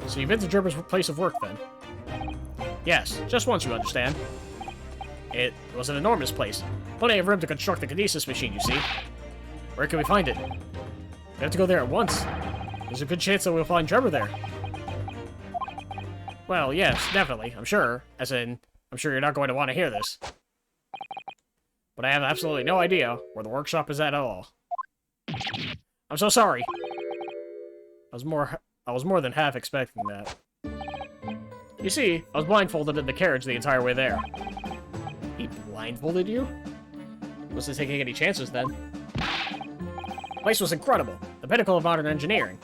Speaker 5: So you've been to Drebber's place of work, then?
Speaker 1: Yes, just once, you understand. It was an enormous place. Plenty of room to construct the kinesis machine, you see.
Speaker 5: Where can we find it?
Speaker 1: We have to go there at once. There's a good chance that we'll find Drebber there. Well, yes, definitely, I'm sure. As in, I'm sure you're not going to want to hear this. But I have absolutely no idea where the workshop is at all. I'm so sorry.
Speaker 5: I was more than half expecting that.
Speaker 1: You see, I was blindfolded in the carriage the entire way there.
Speaker 5: He blindfolded you?
Speaker 1: Wasn't taking any chances then. The place was incredible. The pinnacle of modern engineering.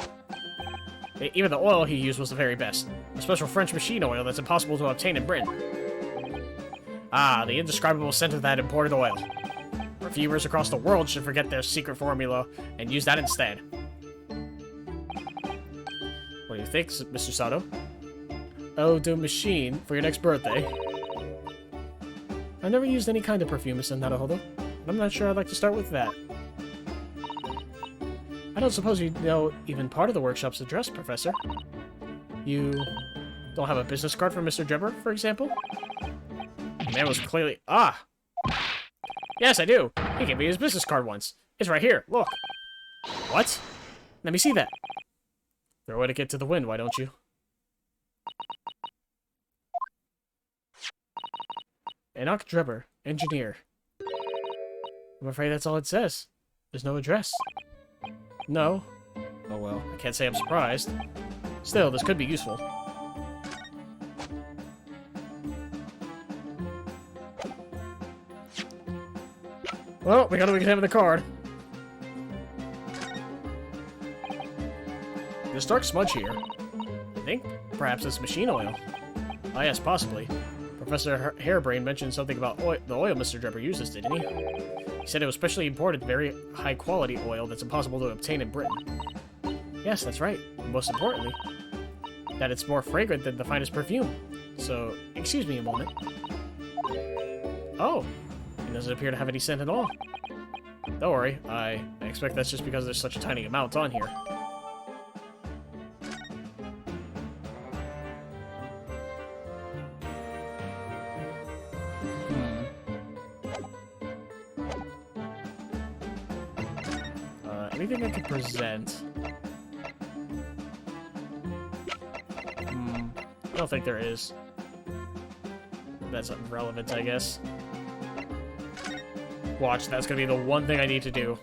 Speaker 1: Even the oil he used was the very best. A special French machine oil that's impossible to obtain in Britain. Ah, the indescribable scent of that imported oil. Perfumers across the world should forget their secret formula and use that instead.
Speaker 5: What do you think, Mr. Sato?
Speaker 1: Oh, the machine for your next birthday. I've never used any kind of perfume in Naruhodo. I'm not sure I'd like to start with that. I don't suppose you know even part of the workshop's address, Professor. You don't have a business card for Mr. Drebber, for example?
Speaker 5: The man was clearly...
Speaker 1: Ah! Yes, I do. He gave me his business card once. It's right here, look.
Speaker 5: What?
Speaker 1: Let me see that.
Speaker 5: Throw it to get to the wind, why don't you?
Speaker 1: Enoch Drebber, engineer. I'm afraid that's all it says. There's no address.
Speaker 5: No.
Speaker 1: Oh well, I can't say I'm surprised. Still, this could be useful. Well, we gotta examine the card.
Speaker 5: This dark smudge here.
Speaker 1: I think perhaps it's machine oil. Ah yes, possibly. Professor Hairbrain mentioned something about the oil Mr. Drebber uses, didn't he? He said it was specially imported, very high-quality oil that's impossible to obtain in Britain. Yes, that's right. And most importantly, that it's more fragrant than the finest perfume. So, excuse me a moment. Oh, it doesn't appear to have any scent at all. Don't worry, I expect that's just because there's such a tiny amount on here. Anything I can present? I don't think there is. That's irrelevant, I guess. Watch, that's gonna be the one thing I need to do.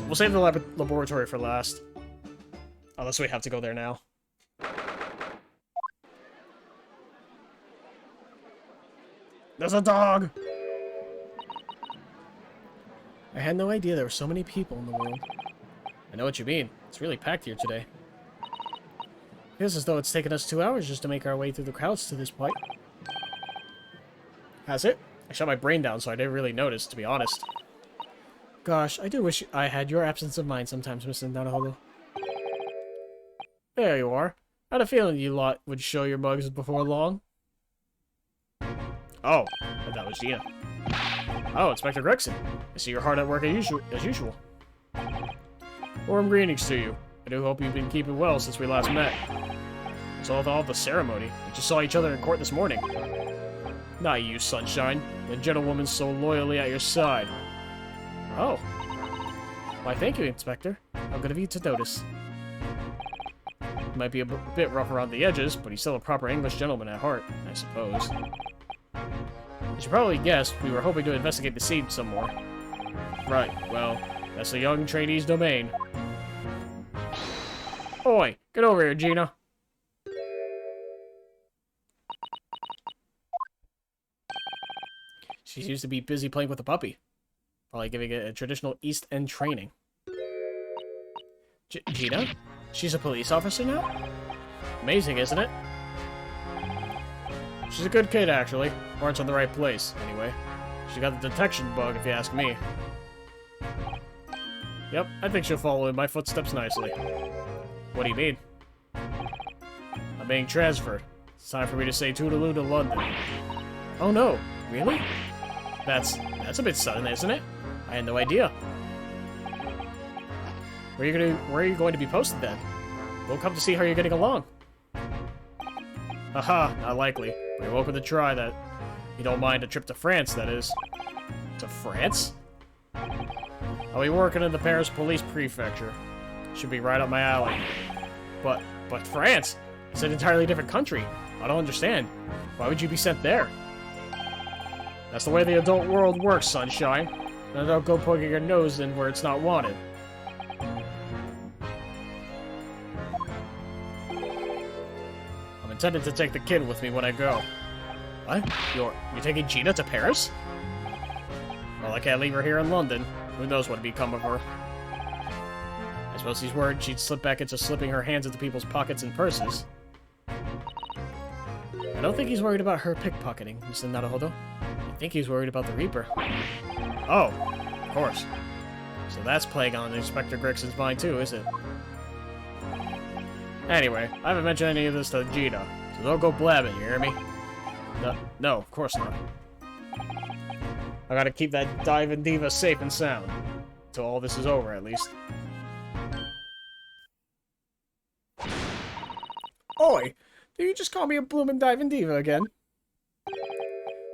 Speaker 1: We'll save the laboratory for last. Unless we have to go there now. There's a dog! I had no idea there were so many people in the world. I know what you mean. It's really packed here today. It feels as though it's taken us 2 hours just to make our way through the crowds to this point. Has it? I shut my brain down, so I didn't really notice, to be honest. Gosh, I do wish I had your absence of mind sometimes, Mr. Naruhodo. There you are. I had a feeling you lot would show your mugs before long. Oh, but that was Gina. Oh, Inspector Gregson. I see you're hard at work as usual. Warm greetings to you. I do hope you've been keeping well since we last met. It's all the ceremony. We just saw each other in court this morning. Not you, Sunshine. The gentlewoman so loyally at your side. Oh. Why, thank you, Inspector. How good of you to notice. He might be a bit rough around the edges, but he's still a proper English gentleman at heart, I suppose. As you probably guessed, we were hoping to investigate the scene some more. Right, well, that's the young trainee's domain. Oi, get over here, Gina. She seems to be busy playing with a puppy. Probably giving it a traditional East End training. Gina? She's a police officer now? Amazing, isn't it? She's a good kid, actually. Heart's on the right place, anyway. She got the detection bug, if you ask me. Yep, I think she'll follow in my footsteps nicely. What do you mean? I'm being transferred. It's time for me to say toodaloo to London. Oh no, really? That's a bit sudden, isn't it? I had no idea. Where are you going to be posted then? We'll come to see how you're getting along. Haha, not likely. But you're welcome to try that. You don't mind a trip to France, that is. To France? I'll be working in the Paris Police Prefecture. Should be right up my alley. But France? It's an entirely different country. I don't understand. Why would you be sent there? That's the way the adult world works, Sunshine. Now don't go poking your nose in where it's not wanted. I'm intended to take the kid with me when I go. What? You're taking Gina to Paris? Well, I can't leave her here in London. Who knows what'd become of her. I suppose he's worried she'd slip back into slipping her hands into people's pockets and purses. I don't think he's worried about her pickpocketing, Mr. Naruhodo. I think he's worried about the Reaper. Oh, of course. So that's playing on Inspector Gregson's mind too, is it? Anyway, I haven't mentioned any of this to Gina, so don't go blabbing, you hear me? No, of course not. I gotta keep that diving diva safe and sound. Until all this is over, at least. Oi! Did you just call me a bloomin' diving diva again?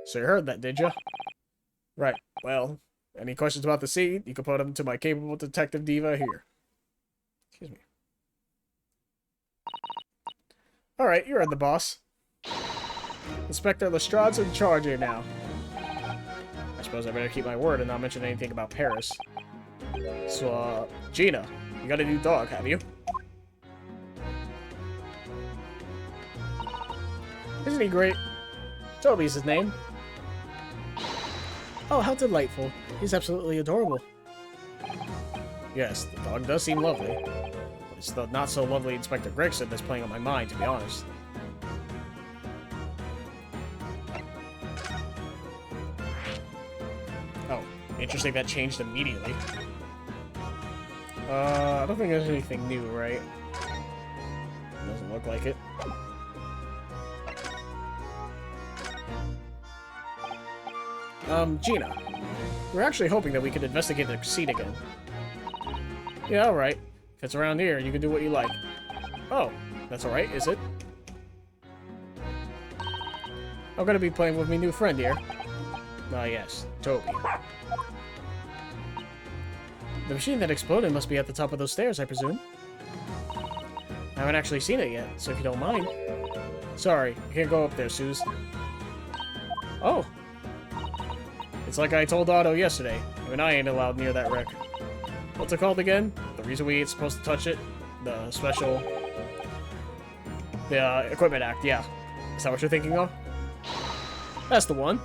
Speaker 1: So you heard that, did ya? Right, well, any questions about the scene, you can put them to my capable detective diva here. Excuse me. Alright, you're the boss. Inspector Lestrade's in charge here now. I suppose I better keep my word and not mention anything about Paris. So, Gina, you got a new dog, have you? Isn't he great? Toby's his name. Oh, how delightful. He's absolutely adorable. Yes, the dog does seem lovely. But it's the not-so-lovely Inspector Gregson that's playing on my mind, to be honest. Oh, interesting that changed immediately. I don't think there's anything new, right? Doesn't look like it.
Speaker 5: Gina. We're actually hoping that we could investigate the scene again. Yeah, alright. If it's around here, you can do what you like. Oh, that's alright, is it? I'm gonna be playing with my new friend here. Ah, yes, Toby. The machine that exploded must be at the top of those stairs, I presume. I haven't actually seen it yet, so if you don't mind. Sorry, you can't go up there, Suze. Oh. It's like I told Otto yesterday. Even I ain't allowed near that wreck. What's it called again? The reason we ain't supposed to touch it? The special... The Equipment Act, yeah. Is that what you're thinking of? That's the one.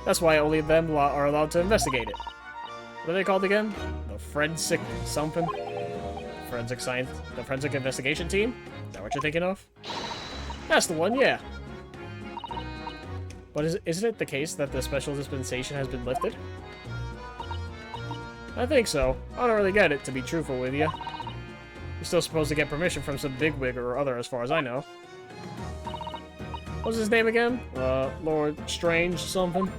Speaker 5: That's why only them are allowed to investigate it. What are they called again? The forensic something? Forensic science... The forensic investigation team? Is that what you're thinking of? That's the one, yeah. But isn't it the case that the special dispensation has been lifted? I think so. I don't really get it, to be truthful with you. You're still supposed to get permission from some bigwig or other, as far as I know. What's his name again? Lord Strange something?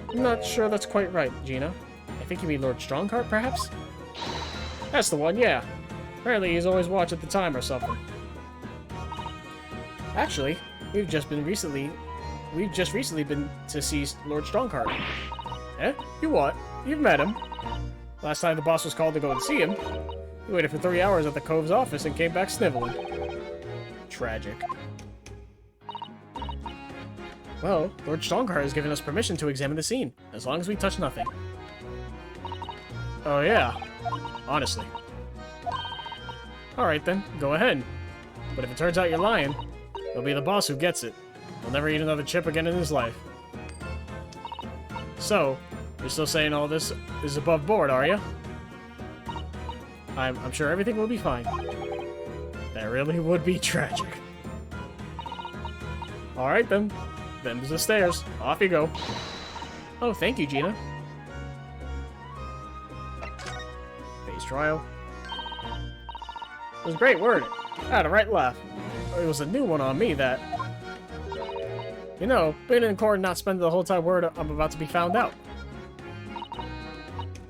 Speaker 5: I'm not sure that's quite right, Gina. I think you mean Lord Strongheart, perhaps? That's the one, yeah. Apparently he's always watch at the time or something. Actually, we've just recently been to see Lord Strongheart. Eh? You what? You've met him. Last time the boss was called to go and see him, he waited for 3 hours at the Cove's office and came back sniveling. Tragic. Well, Lord Strongheart has given us permission to examine the scene, as long as we touch nothing. Oh yeah. Honestly. Alright then, go ahead. But if it turns out you're lying, it'll be the boss who gets it. He'll never eat another chip again in his life. So, you're still saying all this is above board, are you? I'm sure everything will be fine. That really would be tragic. Alright then. Them's the stairs. Off you go. Oh, thank you, Gina. Face trial. It was great, weren't it? I had a right laugh. It was a new one on me that... You know, being in court and not spending the whole time worried I'm about to be found out.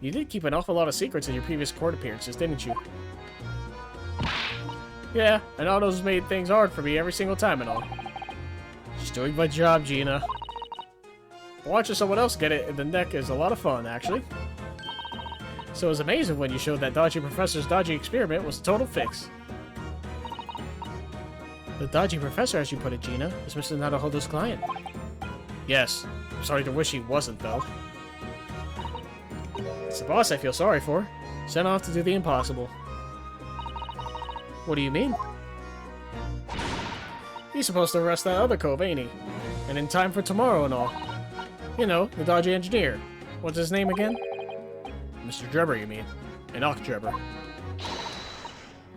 Speaker 5: You did keep an awful lot of secrets in your previous court appearances, didn't you? Yeah, and Otto's made things hard for me every single time and all. Just doing my job, Gina. Watching someone else get it in the neck is a lot of fun, actually. So it was amazing when you showed that dodgy professor's dodgy experiment was a total fix. The dodgy professor, as you put it, Gina, is Mr. Naruhodo's client. Yes. I'm sorry to wish he wasn't, though. It's the boss I feel sorry for. Sent off to do the impossible. What do you mean? He's supposed to arrest that other cove, ain't he? And in time for tomorrow and all. You know, the dodgy engineer. What's his name again? Mr. Drebber, you mean? Enoch Drebber.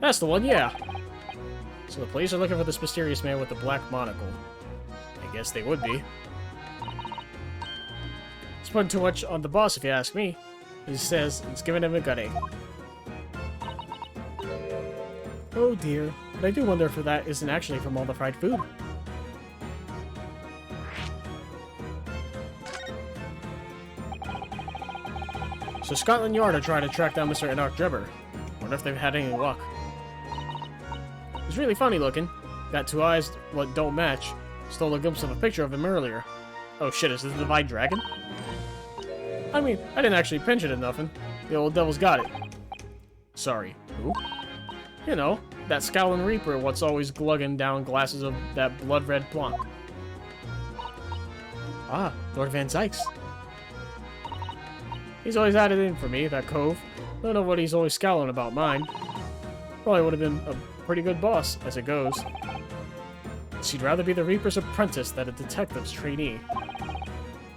Speaker 5: That's the one, yeah. So the police are looking for this mysterious man with the black monocle. I guess they would be. It's putting too much on the boss, if you ask me. He says it's giving him a gut ache. Oh dear, but I do wonder if that isn't actually from all the fried food. So Scotland Yard are trying to track down Mr. Enoch Drebber. Wonder if they've had any luck. He's really funny looking. Got two eyes what don't match. Stole a glimpse of a picture of him earlier. Oh shit, is this the Divine Dragon? I mean, I didn't actually pinch it or nothing. The old devil's got it. Sorry, who? You know, that Scowlin' Reaper what's always glugging down glasses of that blood-red plonk. Ah, Lord Van Zykes. He's always had it in for me, that cove. Don't know what he's always scowling about mine. Probably would have been a pretty good boss, as it goes. She'd rather be the Reaper's apprentice than a detective's trainee.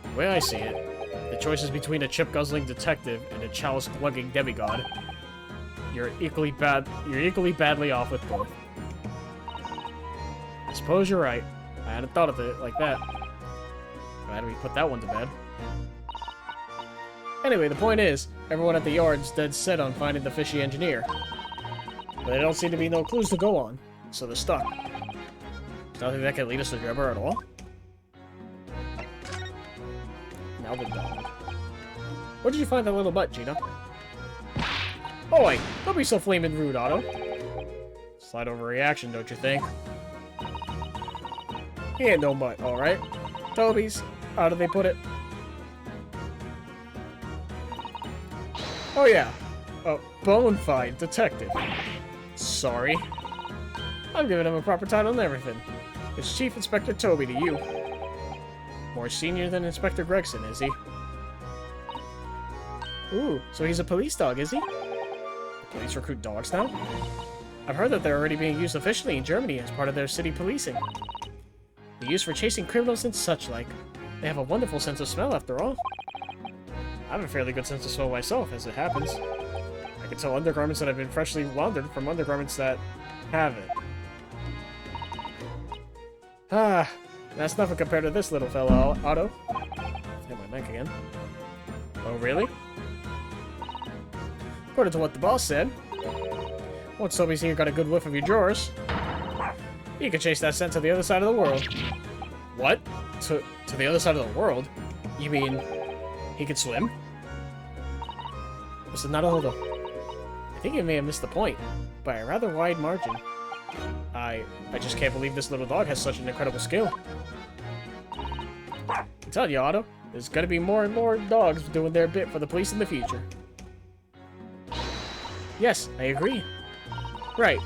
Speaker 5: The way I see it, the choice is between a chip-guzzling detective and a chalice-glugging demigod. You're equally badly off with both. I suppose you're right. I hadn't thought of it like that. Glad we put that one to bed. Anyway, the point is, everyone at the yard's dead set on finding the fishy engineer. But there don't seem to be no clues to go on, so they're stuck. There's nothing that can lead us to Drebber at all?
Speaker 1: Now the dog. Where did you find that little butt, Gina? Oi! Don't be so flaming rude, Otto. Slight overreaction, don't you think? He ain't no butt, alright? Toby's. How do they put it? Oh yeah. A bona fide detective. Sorry. I'm giving him a proper title and everything. It's Chief Inspector Toby to you. More senior than Inspector Gregson, is he? Ooh, so he's a police dog, is he? Police recruit dogs now? I've heard that they're already being used officially in Germany as part of their city policing. They're used for chasing criminals and such like. They have a wonderful sense of smell, after all. I have a fairly good sense of smell myself, as it happens. I can tell undergarments that have been freshly laundered from undergarments that haven't. Ah, that's nothing compared to this little fella, Otto. Hit my neck again. Oh, really? According to what the boss said, once Toby's here got a good whiff of your drawers, you can chase that scent to the other side of the world. What? To the other side of the world? You mean he can swim? Mr. Naruhodo, I think you may have missed the point, by a rather wide margin. I just can't believe this little dog has such an incredible skill. I tell you, Otto, there's gonna be more and more dogs doing their bit for the police in the future. Yes, I agree. Right.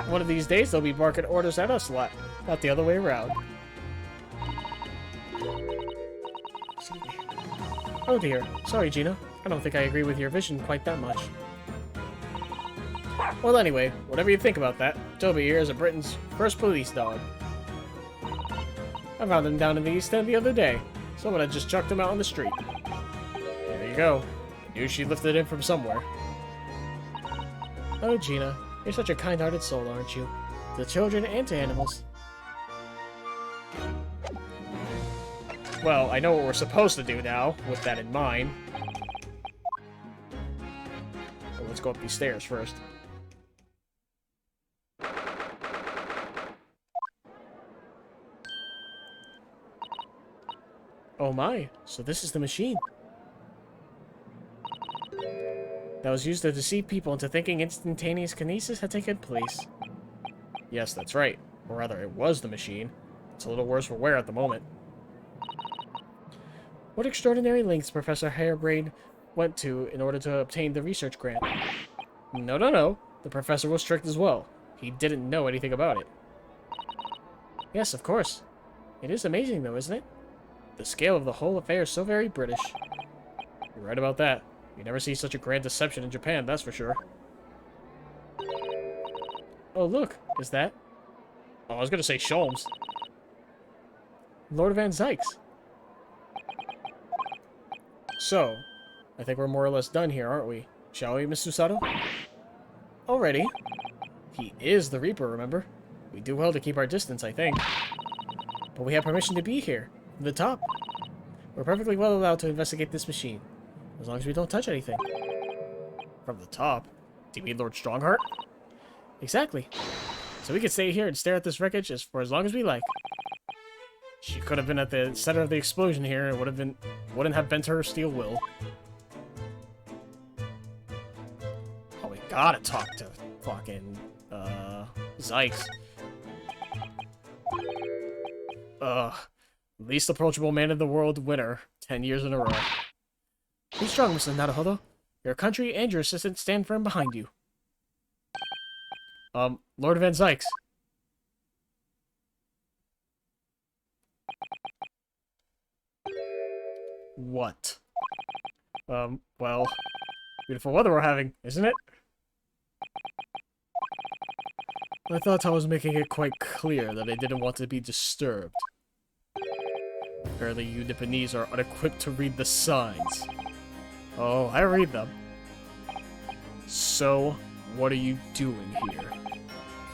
Speaker 1: One of these days, they'll be barking orders at us a lot, not the other way around. Excuse me. Oh dear. Sorry, Gina. I don't think I agree with your vision quite that much. Well, anyway, whatever you think about that, Toby here is Britain's first police dog. I found him down in the East End the other day. Someone had just chucked him out on the street. There you go. I knew she lifted him from somewhere. Oh, Gina, you're such a kind-hearted soul, aren't you? To children and to animals. Well, I know what we're supposed to do now, with that in mind. Well, let's go up these stairs first. Oh my, so this is the machine that was used to deceive people into thinking instantaneous kinesis had taken place. Yes, that's right. Or rather, it was the machine. It's a little worse for wear at the moment. What extraordinary lengths Professor Harebrained went to in order to obtain the research grant. No. The professor was strict as well. He didn't know anything about it. Yes, of course. It is amazing, though, isn't it? The scale of the whole affair is so very British. You're right about that. You never see such a grand deception in Japan, that's for sure. Oh, look. Is that? Oh, I was gonna say Sholmes. Lord Van Zykes. So, I think we're more or less done here, aren't we? Shall we, Miss Susato? Already. He is the Reaper, remember? We do well to keep our distance, I think. But we have permission to be here. From the top. We're perfectly well allowed to investigate this machine. As long as we don't touch anything. From the top? Do you mean Lord Strongheart? Exactly. So we can stay here and stare at this wreckage for as long as we like. She could have been at the center of the explosion here and wouldn't have bent her steel will. Oh, we gotta talk to fucking Zykes. Least approachable man in the world winner 10 years in a row. Be strong, Mr. Naruhodo. Your country and your assistant stand firm behind you. Lord Van Zykes. What? Well, beautiful weather we're having, isn't it? I thought I was making it quite clear that I didn't want to be disturbed. Apparently you Nipponese are unequipped to read the signs. Oh, I read them. So, what are you doing here?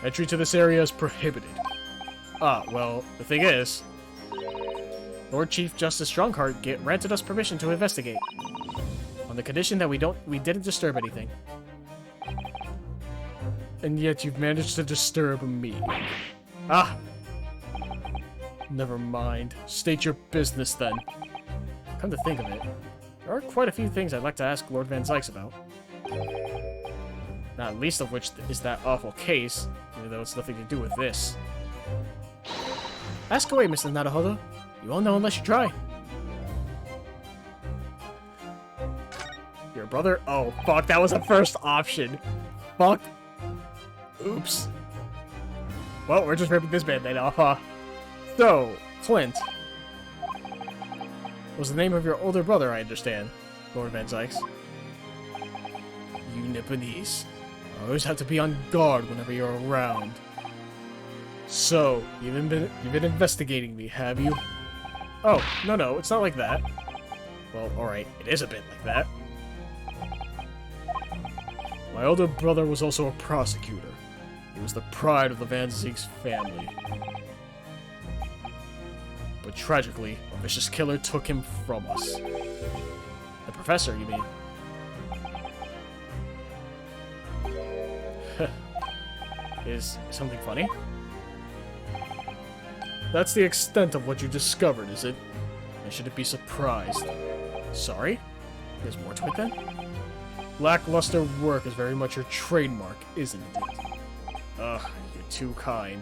Speaker 1: Entry to this area is prohibited. Ah, well, the thing is, Lord Chief Justice Strongheart granted us permission to investigate, on the condition that we didn't disturb anything. And yet you've managed to disturb me. Ah! Never mind. State your business then.
Speaker 5: come to think of it, there are quite a few things I'd like to ask Lord Van Zykes about. Not least of which is that awful case, even though it's nothing to do with this. Ask away, Mr. Naruhodo. You won't know unless you try. Your brother? Oh, fuck, that was the first option. Fuck. Oops. Well, we're just ripping this band-aid off, huh? So, Clint. Was the name of your older brother, I understand, Lord Van Zykes. You Nipponese. Always have to be on guard whenever you're around. So, you've been investigating me, have you? Oh, no, it's not like that. Well, alright, it is a bit like that. My older brother was also a prosecutor. He was the pride of the Van Zykes family. But tragically, a vicious killer took him from us. The professor, you mean? Is something funny? That's the extent of what you discovered, is it? I shouldn't be surprised. Sorry? There's more to it then? Lackluster work is very much your trademark, isn't it? Ugh, you're too kind.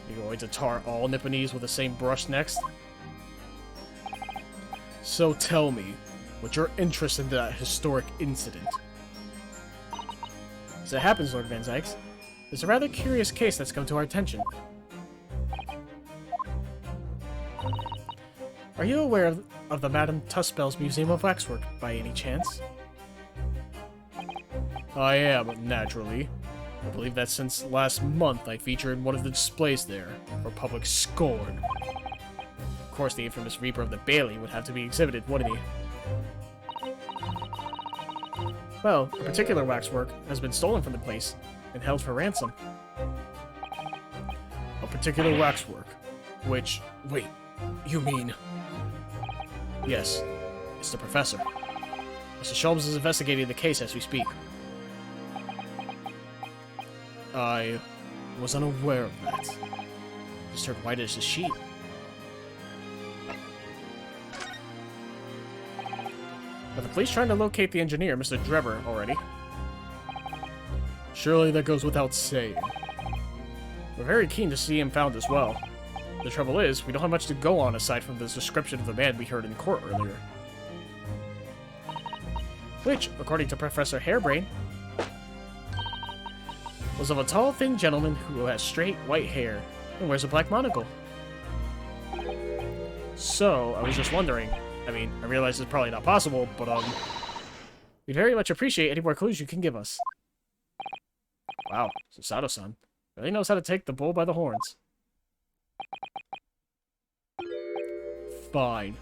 Speaker 5: You're going to tar all Nipponese with the same brush next? So tell me, what's your interest in that historic incident? As it happens, Lord Van Zykes, there's a rather curious case that's come to our attention. Are you aware of the Madame Tuspel's Museum of Waxwork, by any chance? I am, naturally. I believe that since last month I feature in one of the displays there, for public scorn. Of course, the infamous Reaper of the Bailey would have to be exhibited, wouldn't he? Well, a particular waxwork has been stolen from the place and held for ransom. A particular waxwork? Which... wait, you mean... Yes, it's the professor. Mr. Sholmes is investigating the case as we speak. I was unaware of that. Just heard white as a sheet. Are the police trying to locate the engineer, Mr. Drever, already? Surely that goes without saying. We're very keen to see him found as well. The trouble is, we don't have much to go on aside from the description of the man we heard in court earlier. Which, according to Professor Hairbrain, was of a tall, thin gentleman who has straight, white hair and wears a black monocle. So, I was just wondering, I mean, I realize it's probably not possible, but, we'd very much appreciate any more clues you can give us. Wow, so Sato-san really knows how to take the bull by the horns. Fine.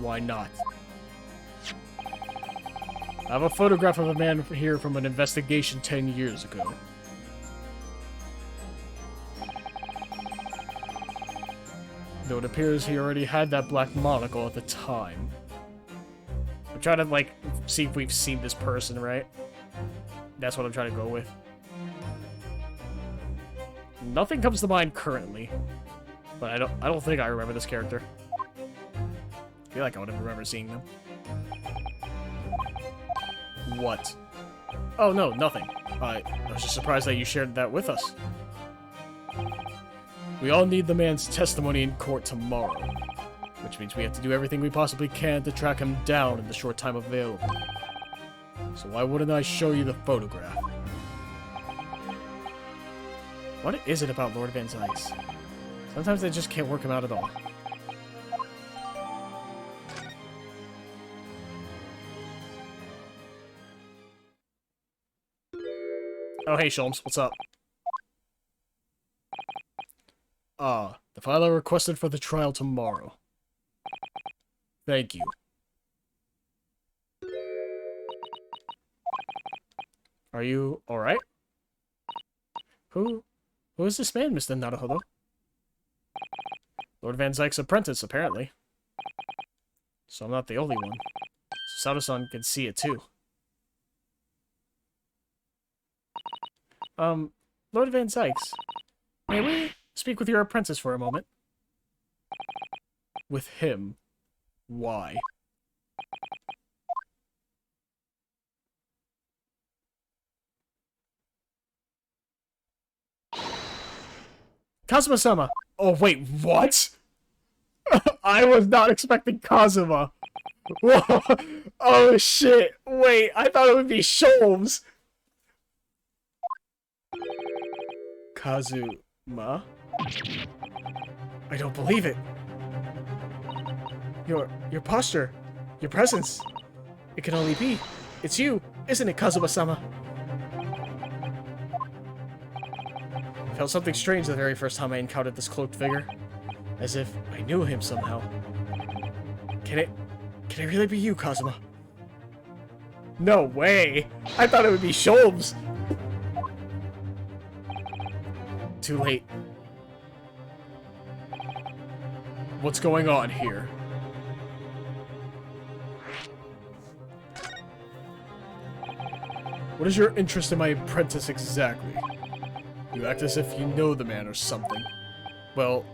Speaker 5: Why not? I have a photograph of a man here from an investigation 10 years ago. Though it appears he already had that black monocle at the time. I'm trying to, like, see if we've seen this person, right? That's what I'm trying to go with. Nothing comes to mind currently. But I don't think I remember this character. I feel like I would have remembered seeing them. What? Oh, no, nothing. I was just surprised that you shared that with us. We all need the man's testimony in court tomorrow. Which means we have to do everything we possibly can to track him down in the short time available. So why wouldn't I show you the photograph? What is it about Lord Van Zykes? Sometimes I just can't work him out at all. Oh, hey, Sholmes, what's up? The file I requested for the trial tomorrow. Thank you. Are you alright? Who is this man, Mr. Naruhodo? Lord Van Zykes' apprentice, apparently. So I'm not the only one. So Sato-san can see it too. Lord Van Zykes, may we speak with your apprentice for a moment? With him? Why? Kazuma-sama! Oh, wait, what? I was not expecting Kazuma. Whoa. Oh, shit. Wait, I thought it would be Sholmes. Kazuma? I don't believe it. Your posture, your presence. It can only be. It's you, isn't it, Kazuma-sama? I felt something strange the very first time I encountered this cloaked figure. As if I knew him somehow. Can it really be you, Kazuma? No way! I thought it would be Sholmes! Too late. What's going on here? What is your interest in my apprentice exactly? You act as if you know the man or something. Well,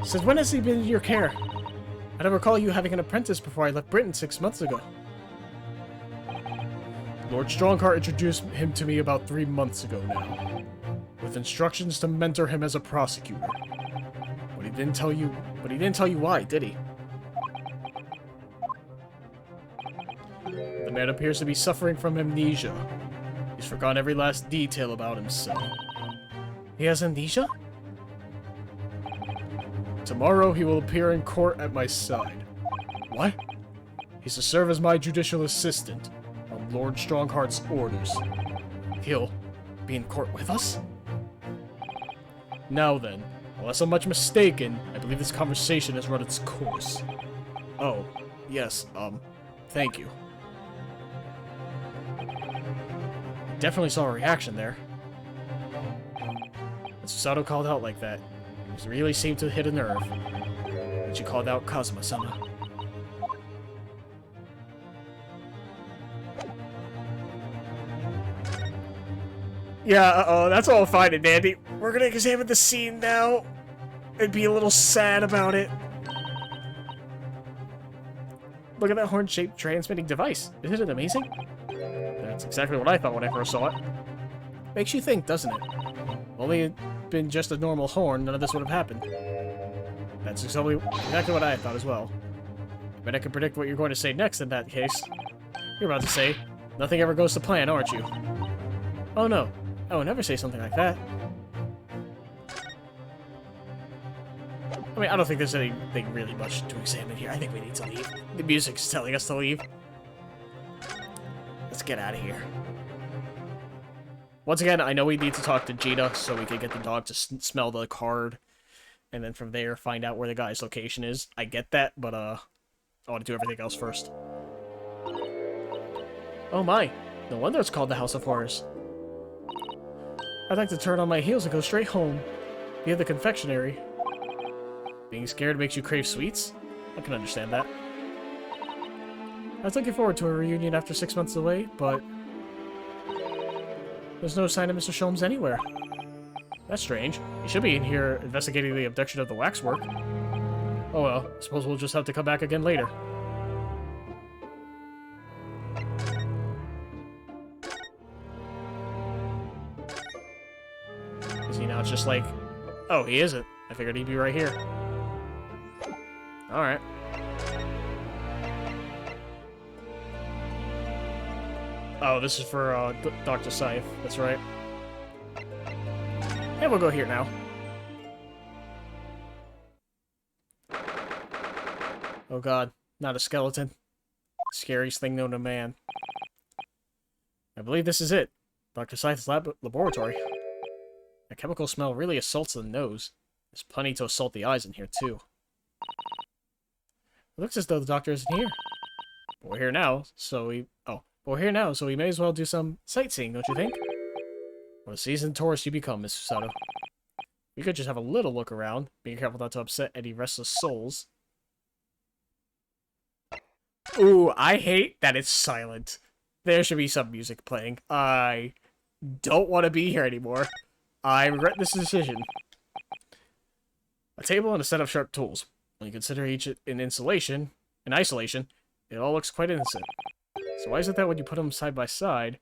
Speaker 5: since when has he been in your care? I don't recall you having an apprentice before I left Britain 6 months ago. Lord Strongheart introduced him to me about 3 months ago now, with instructions to mentor him as a prosecutor. But he didn't tell you why, did he? The man appears to be suffering from amnesia. He's forgotten every last detail about himself. He has amnesia? Tomorrow he will appear in court at my side. What? He's to serve as my judicial assistant, on Lord Strongheart's orders. He'll be in court with us? Now then, unless I'm much mistaken, I believe this conversation has run its course. Oh, yes, thank you. Definitely saw a reaction there. When Susato called out like that, it really seemed to hit a nerve. When she called out Kazuma-sama. Yeah, that's all fine and dandy. We're gonna examine the scene now and be a little sad about it. Look at that horn-shaped transmitting device. Isn't it amazing? That's exactly what I thought when I first saw it. Makes you think, doesn't it? Only it been just a normal horn, none of this would have happened. That's exactly what I thought as well. But I can predict what you're going to say next in that case. You're about to say, nothing ever goes to plan, aren't you? Oh no, I would never say something like that. I mean, I don't think there's anything really much to examine here. I think we need to leave. The music's telling us to leave. Let's get out of here. Once again, I know we need to talk to Gina so we can get the dog to smell the card. And then from there, find out where the guy's location is. I get that, but I want to do everything else first. Oh my. No wonder it's called the House of Horrors. I'd like to turn on my heels and go straight home. Via the confectionery. Being scared makes you crave sweets? I can understand that. I was looking forward to a reunion after 6 months away, but there's no sign of Mr. Sholmes anywhere. That's strange. He should be in here investigating the abduction of the waxwork. Oh well, I suppose we'll just have to come back again later. Is he now just like... Oh, he isn't. I figured he'd be right here. Alright. Oh, this is for Dr. Scythe. That's right. And we'll go here now. Oh god, not a skeleton. Scariest thing known to man. I believe this is it. Dr. Scythe's laboratory. The chemical smell really assaults the nose. There's plenty to assault the eyes in here, too. It looks as though the doctor isn't here. But we're here now, so we... Oh. But we're here now, so we may as well do some sightseeing, don't you think? What a seasoned tourist you become, Miss Susato. We could just have a little look around, being careful not to upset any restless souls. Ooh, I hate that it's silent. There should be some music playing. I don't want to be here anymore. I regret this decision. A table and a set of sharp tools. When you consider each in isolation, it all looks quite innocent. So why is it that when you put them side by side,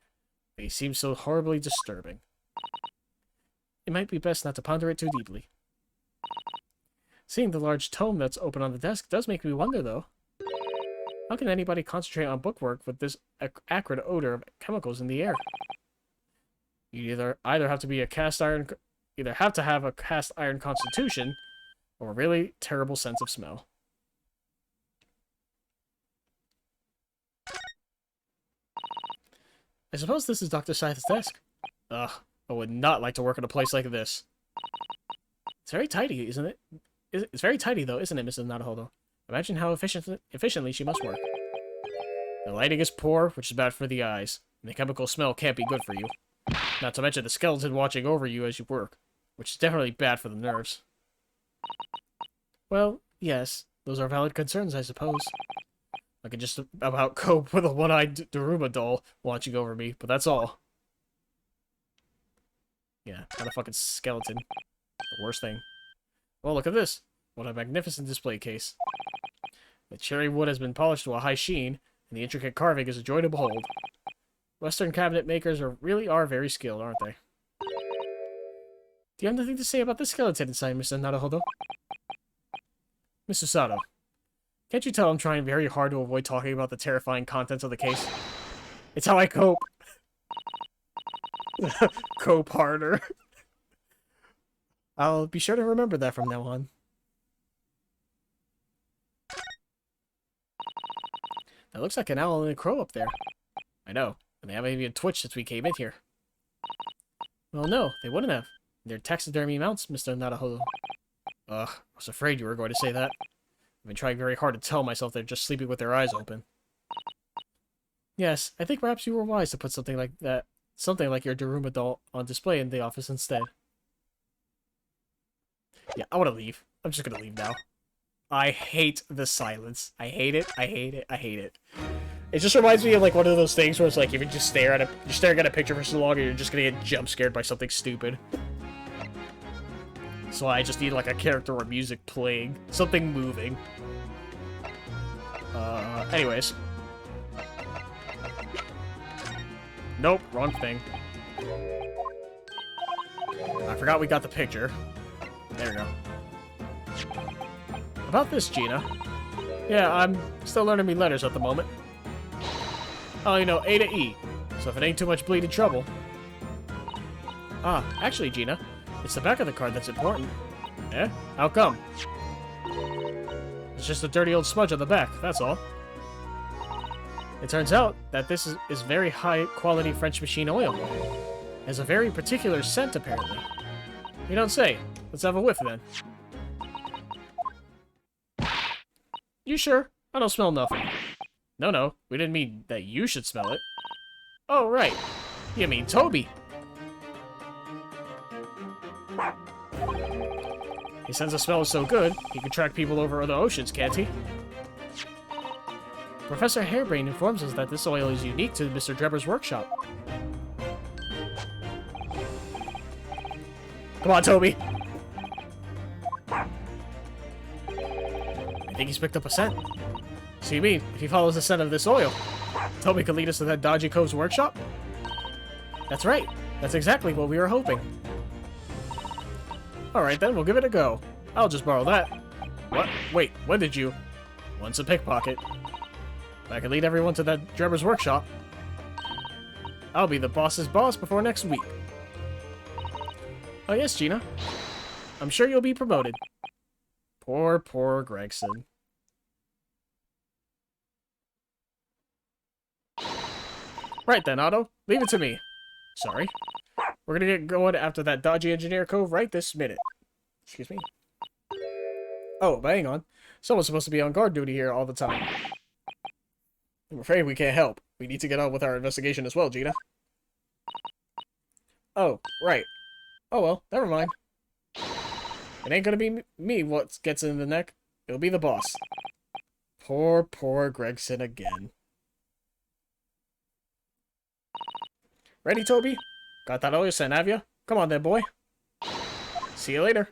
Speaker 5: they seem so horribly disturbing?
Speaker 1: it might be best not to ponder it too deeply. Seeing the large tome that's open on the desk does make me wonder, though. How can anybody concentrate on bookwork with this acrid odor of chemicals in the air? You either have to be a either have to have a cast iron constitution, or a really terrible sense of smell. I suppose this is Dr. Scythe's desk. Ugh, I would not like to work in a place like this. It's very tidy, isn't it? It's very tidy, though, isn't it, Mrs. Naruhodo? Imagine how efficiently she must work. The lighting is poor, which is bad for the eyes, and the chemical smell can't be good for you. Not to mention the skeleton watching over you as you work, which is definitely bad for the nerves. Well, yes, those are valid concerns, I suppose. I could just about cope with a one-eyed Daruma doll watching over me, but that's all. Yeah, not a fucking skeleton. The worst thing. Well, look at this. What a magnificent display case. The cherry wood has been polished to a high sheen, and the intricate carving is a joy to behold. Western cabinet makers really are very skilled, aren't they? Do you have anything to say about the skeleton inside, Mr. Naruhodo? Mr. Sato, can't you tell I'm trying very hard to avoid talking about the terrifying contents of the case? It's how I cope. Cope harder. I'll be sure to remember that from now on. That looks like an owl and a crow up there. I know, and they haven't even twitched since we came in here. Well, no, they wouldn't have. They're taxidermy mounts, Mr. Naruhodo. Ugh, I was afraid you were going to say that. I've been trying very hard to tell myself they're just sleeping with their eyes open. Yes, I think perhaps you were wise to put something like that, something like your Daruma doll, on display in the office instead. Yeah, I want to leave. I'm just gonna leave now. I hate the silence. I hate it. I hate it. I hate it. It just reminds me of like one of those things where it's like if you just stare at you're staring at a picture for so long, and you're just gonna get jump scared by something stupid. So I just need like a character or music playing, something moving. Anyways. Nope, wrong thing. I forgot we got the picture. There we go. About this, Gina. Yeah, I'm still learning me letters at the moment. Oh, you know, A to E. So if it ain't too much bleeding trouble. Ah, actually, Gina, it's the back of the card that's important. Eh? How come? It's just a dirty old smudge on the back, that's all. It turns out that this is very high-quality French machine oil. It has a very particular scent, apparently. You don't say. Let's have a whiff, then. You sure? I don't smell nothing. No, we didn't mean that you should smell it. Oh, right. You mean Toby. He says the smell is so good, he can track people over other oceans, can't he? Professor Hairbrain informs us that this oil is unique to Mr. Drebber's workshop. Come on, Toby! I think he's picked up a scent. So you mean, if he follows the scent of this oil, Toby could lead us to that dodgy cove's workshop? That's right. That's exactly what we were hoping. Alright then, we'll give it a go. I'll just borrow that. What? Wait, when did you? Once a pickpocket. If I can lead everyone to that Drebber's workshop, I'll be the boss's boss before next week. Oh yes, Gina. I'm sure you'll be promoted. Poor Gregson. Right then, Otto. Leave it to me. Sorry. We're gonna get going after that dodgy engineer cove right this minute. Excuse me. Oh, but hang on. Someone's supposed to be on guard duty here all the time. I'm afraid we can't help. We need to get on with our investigation as well, Gina. Oh, right. Oh well, never mind. It ain't gonna be me what gets in the neck. It'll be the boss. Poor Gregson again. Ready, Toby? Got that oil scent, have you? Come on then, boy. See you later.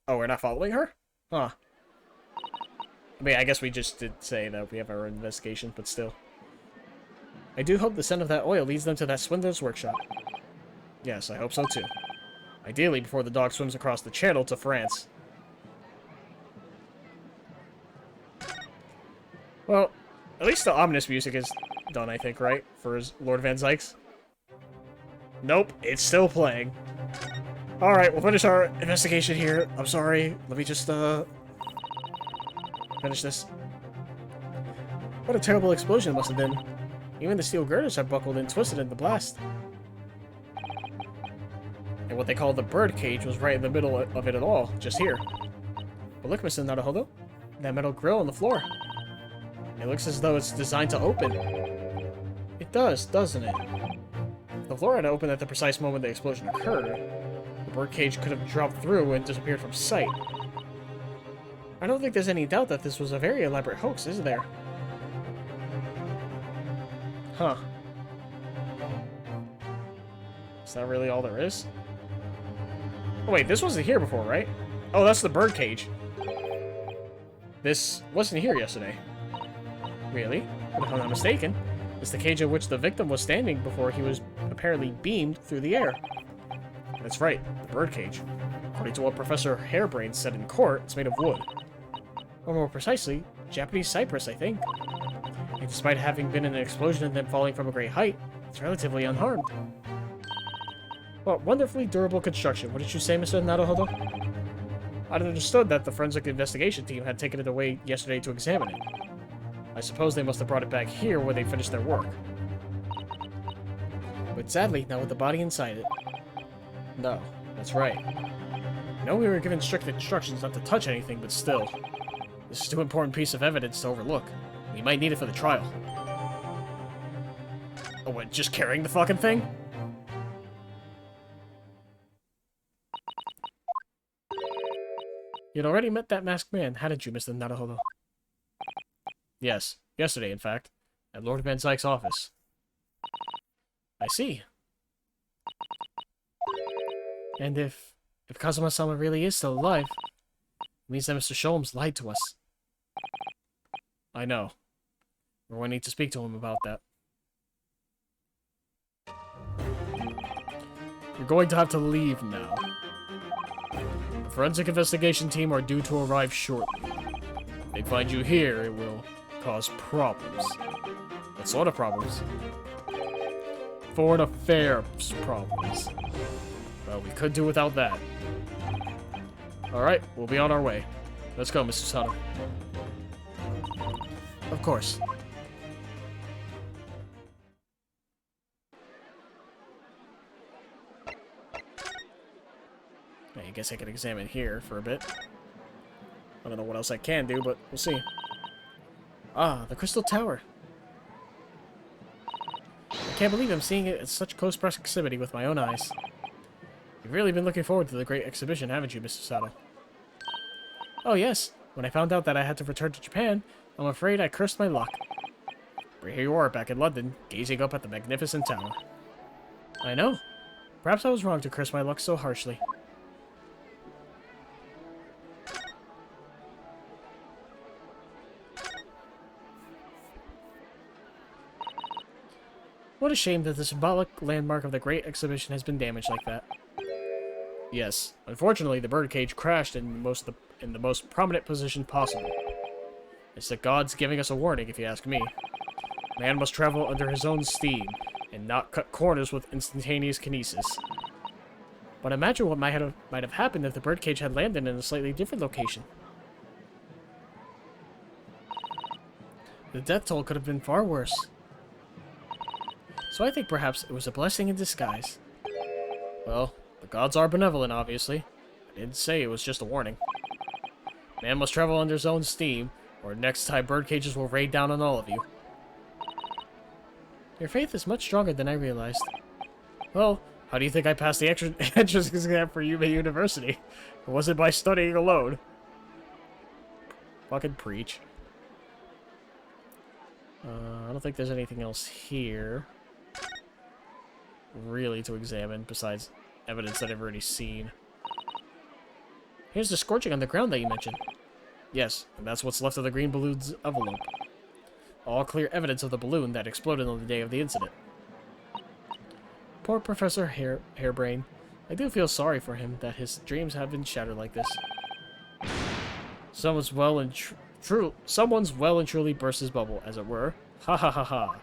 Speaker 1: Oh, we're not following her? Huh. I mean, I guess we just did say that we have our investigation, but still. I do hope the scent of that oil leads them to that swindler's workshop. Yes, I hope so too.
Speaker 5: Ideally before the dog swims across the channel to France. Well, at least the ominous music is done, I think, right? For Lord Van Zykes. Nope, it's still playing. Alright, we'll finish our investigation here. I'm sorry. Let me just, finish this. What a terrible explosion it must have been. Even the steel girders are buckled and twisted in the blast. And what they call the bird cage was right in the middle of it at all, just here. But look, Mr. Naruhodo, that metal grill on the floor. It looks as though it's designed to open. It does, doesn't it? If the floor had opened at the precise moment the explosion occurred, the bird cage could have dropped through and disappeared from sight. I don't think there's any doubt that this was a very elaborate hoax, is there? Huh. Is that really all there is? Oh wait, this wasn't here before, right? Oh, that's the bird cage. This wasn't here yesterday. Really? But if I'm not mistaken, it's the cage in which the victim was standing before he was apparently beamed through the air. That's right, the bird cage. According to what Professor Hairbrain said in court, it's made of wood. Or more precisely, Japanese cypress, I think. And despite having been in an explosion and then falling from a great height, it's relatively unharmed. Well, wonderfully durable construction. What did you say, Mr. Naruhodo? I'd understood that the forensic investigation team had taken it away yesterday to examine it. I suppose they must have brought it back here where they finished their work. But sadly, not with the body inside it. No, that's right. I know we were given strict instructions not to touch anything, but still. This is too important piece of evidence to overlook. We might need it for the trial. Oh, what, just carrying the fucking thing? You'd already met that masked man, hadn't you, Mr. Naruhodo? Yes, yesterday, in fact, at Lord Van Zyk's office. I see. And if Kazuma-sama really is still alive, it means that Mr. Sholmes lied to us. I know. We're going to need to speak to him about that. You're going to have to leave now. The forensic investigation team are due to arrive shortly. If they find you here, it will cause problems. What sort of problems? Foreign affairs problems. Well, we could do without that. Alright, we'll be on our way. Let's go, Mr. Sato. Of course. I guess I could examine here for a bit. I don't know what else I can do, but we'll see. Ah, the Crystal Tower. I can't believe I'm seeing it at such close proximity with my own eyes. You've really been looking forward to the great exhibition, haven't you, Mr. Sato? Oh, yes. When I found out that I had to return to Japan, I'm afraid I cursed my luck. But here you are, back in London, gazing up at the magnificent tower. I know. Perhaps I was wrong to curse my luck so harshly. What a shame that the symbolic landmark of the Great Exhibition has been damaged like that. Yes, unfortunately the birdcage crashed in the most prominent position possible. It's the gods giving us a warning, if you ask me. Man must travel under his own steam, and not cut corners with instantaneous kinesis. But imagine what might have happened if the birdcage had landed in a slightly different location. The death toll could have been far worse. So I think perhaps it was a blessing in disguise. Well, the gods are benevolent, obviously. I didn't say it was just a warning. Man must travel under his own steam, or next time birdcages will rain down on all of you. Your faith is much stronger than I realized. Well, how do you think I passed the entrance exam for Yuma University? It wasn't by studying alone. Fucking preach. I don't think there's anything else here really to examine besides evidence that I've already seen. Here's the scorching on the ground that you mentioned. Yes, and that's what's left of the green balloon's envelope. All clear evidence of the balloon that exploded on the day of the incident. Poor Professor Hairbrain.
Speaker 1: I do feel sorry for him that his dreams have been shattered like this. Someone's well and truly burst his bubble, as it were. Ha ha ha ha.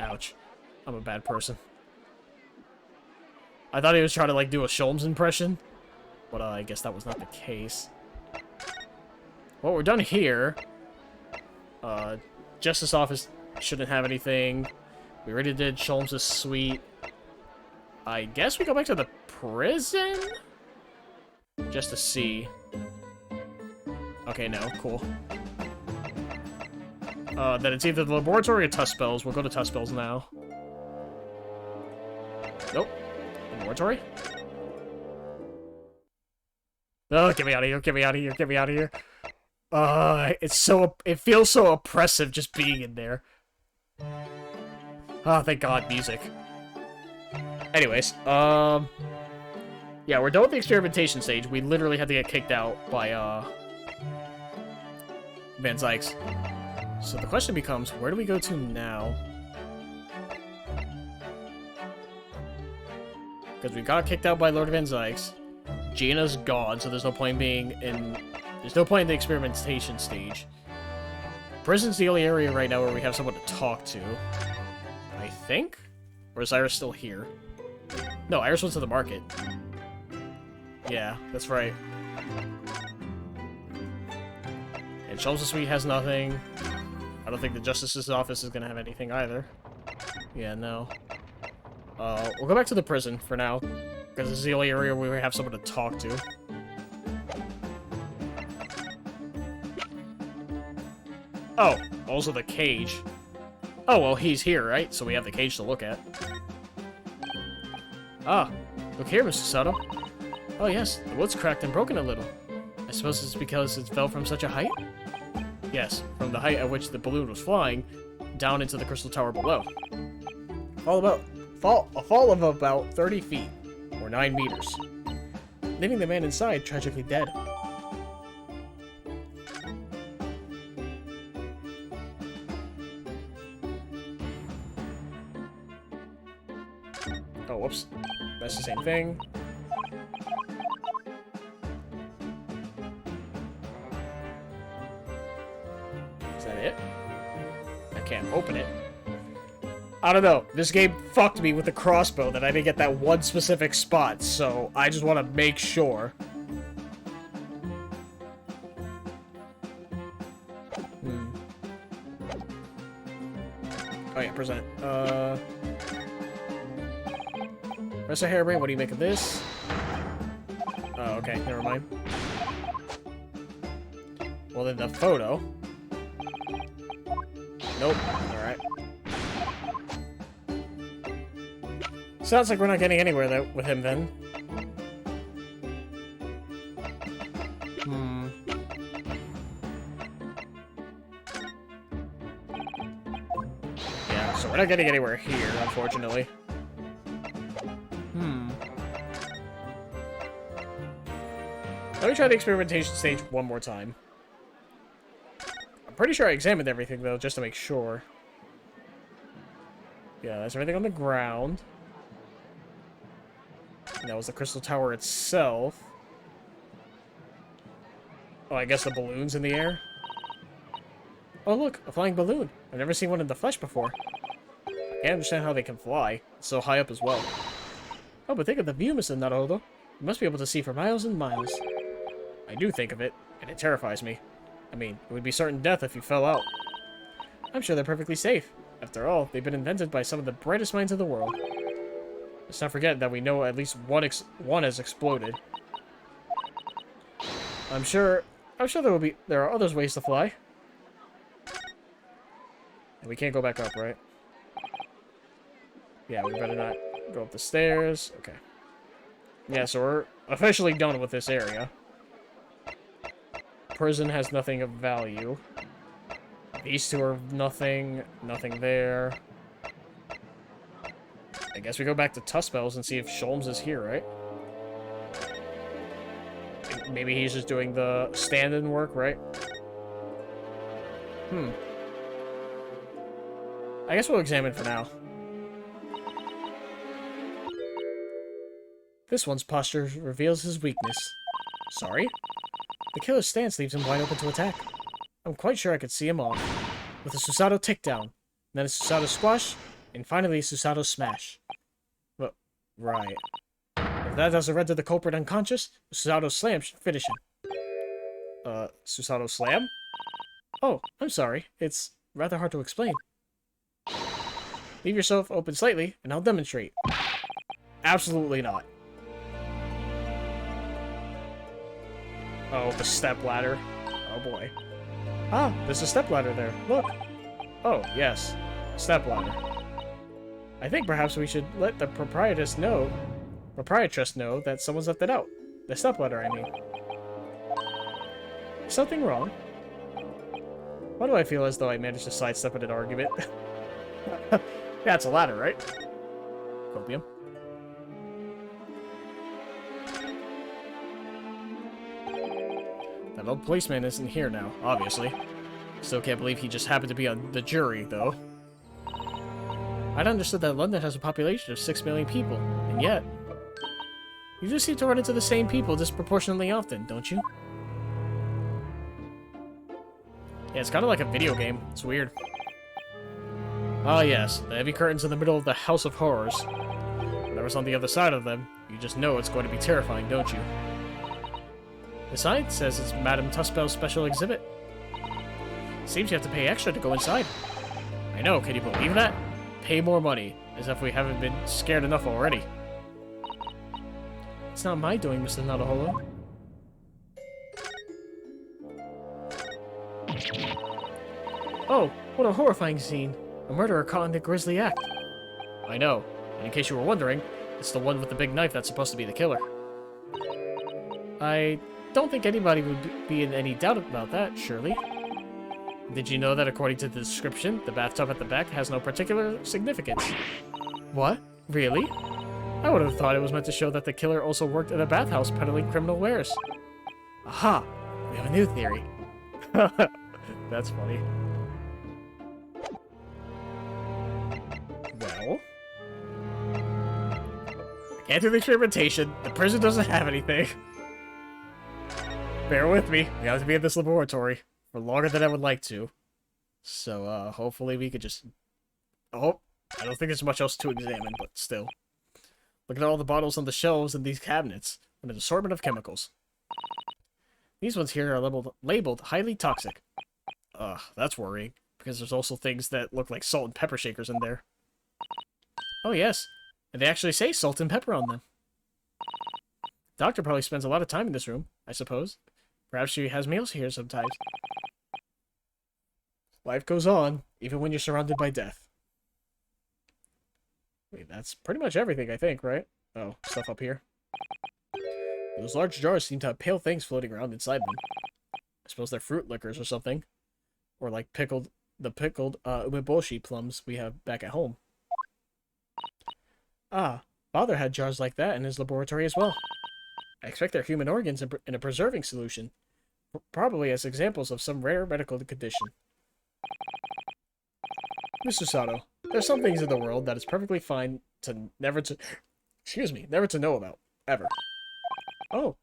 Speaker 1: Ouch. I'm a bad person. I thought he was trying to, like, do a Sholmes impression, but I guess that was not the case. Well, we're done here. Justice office shouldn't have anything. We already did Sholmes' suite. I guess we go back to the prison? Just to see. Okay, no, cool. Then it's either the laboratory or Tuspells. We'll go to Tuspells now. Nope. Laboratory? Oh, get me out of here, get me out of here, get me out of here. It feels so oppressive just being in there. Oh, thank God, music. Anyways, yeah, we're done with the experimentation stage. We literally had to get kicked out by, Van Zykes. So the question becomes, where do we go to now? Because we got kicked out by Lord Van Zykes. Gina's gone, so there's no point being in... There's no point in the experimentation stage. Prison's the only area right now where we have someone to talk to. I think? Or is Iris still here? No, Iris went to the market. Yeah, that's right. And Sholmes' suite has nothing. I don't think the Justice's office is gonna have anything either. Yeah, no. We'll go back to the prison for now, because this is the only area where we have someone to talk to. Oh, also the cage. Oh, well, he's here, right? So we have the cage to look at. Ah, look here, Mr. Sato. Oh yes, the wood's cracked and broken a little. I suppose it's because it fell from such a height? Yes, from the height at which the balloon was flying, down into the crystal tower below. A fall of about 30 feet, or 9 meters. Leaving the man inside tragically dead. Oh, whoops. That's the same thing. Is that it? I can't open it. I don't know. This game fucked me with the crossbow that I didn't get that one specific spot, so I just want to make sure. Oh yeah, present. Professor Harebrain, what do you make of this? Oh, okay, never mind. Well, then the photo. Nope. Alright. Sounds like we're not getting anywhere with him, then. Yeah, so we're not getting anywhere here, unfortunately. Let me try the experimentation stage one more time. I'm pretty sure I examined everything, though, just to make sure. Yeah, that's everything on the ground. And that was the crystal tower itself. Oh, I guess the balloon's in the air? Oh, look, a flying balloon. I've never seen one in the flesh before. I can't understand how they can fly. It's so high up as well. Oh, but think of the view, Mr. Naruhodo. You must be able to see for miles and miles. I do think of it, and it terrifies me. I mean, it would be certain death if you fell out. I'm sure they're perfectly safe. After all, they've been invented by some of the brightest minds of the world. Let's not forget that we know at least one has exploded. I'm sure there are other ways to fly. And we can't go back up, right? Yeah, we better not go up the stairs. Okay. Yeah, so we're officially done with this area. Prison has nothing of value. These two are nothing. Nothing there. I guess we go back to Tuspells and see if Sholmes is here, right? Maybe he's just doing the stand-in work, right? I guess we'll examine for now. This one's posture reveals his weakness. Sorry? The killer's stance leaves him wide open to attack. I'm quite sure I could see him off. With a Susato takedown, then a Susato squash, and finally a Susato smash. Well, right. If that doesn't render the culprit unconscious, a Susato slam should finish him. Susato slam? Oh, I'm sorry. It's rather hard to explain. Leave yourself open slightly, and I'll demonstrate. Absolutely not. Oh, the step ladder. Oh boy. Ah, there's a step ladder there. Look. Oh, yes. Step ladder. I think perhaps we should let the proprietress know that someone's left it out. The step ladder, I mean. Is something wrong? Why do I feel as though I managed to sidestep an argument? Yeah, it's a ladder, right? Copium. That old policeman isn't here now, obviously. Still can't believe he just happened to be on the jury, though. I'd understood that London has a population of 6 million people, and yet... You just seem to run into the same people disproportionately often, don't you? Yeah, it's kind of like a video game. It's weird. Ah, yes. The heavy curtains in the middle of the House of Horrors. Whatever's on the other side of them, you just know it's going to be terrifying, don't you? The sign says it's Madame Tuspel's special exhibit. Seems you have to pay extra to go inside. I know, can you believe that? Pay more money, as if we haven't been scared enough already. It's not my doing, Mr. Nadahola. Oh, what a horrifying scene. A murderer caught in the grisly act. I know, and in case you were wondering, it's the one with the big knife that's supposed to be the killer. I don't think anybody would be in any doubt about that, surely. Did you know that according to the description, the bathtub at the back has no particular significance? What? Really? I would have thought it was meant to show that the killer also worked at a bathhouse peddling criminal wares. Aha! We have a new theory. That's funny. Well... I can't do the experimentation. The prison doesn't have anything. Bear with me. We have to be in this laboratory for longer than I would like to. So, hopefully we could just... Oh, I don't think there's much else to examine, but still. Look at all the bottles on the shelves in these cabinets. An assortment of chemicals. These ones here are labeled highly toxic. That's worrying, because there's also things that look like salt and pepper shakers in there. Oh, yes. And they actually say salt and pepper on them. Doctor probably spends a lot of time in this room, I suppose. Perhaps she has meals here sometimes. Life goes on, even when you're surrounded by death. Wait, that's pretty much everything, I think, right? Oh, stuff up here. Those large jars seem to have pale things floating around inside them. I suppose they're fruit liquors or something. Or like the pickled umeboshi plums we have back at home. Ah, Father had jars like that in his laboratory as well. I expect they're human organs in a preserving solution. Probably as examples of some rare medical condition. Mr. Sato, there's some things in the world that is perfectly fine to never to know about. Ever. Oh,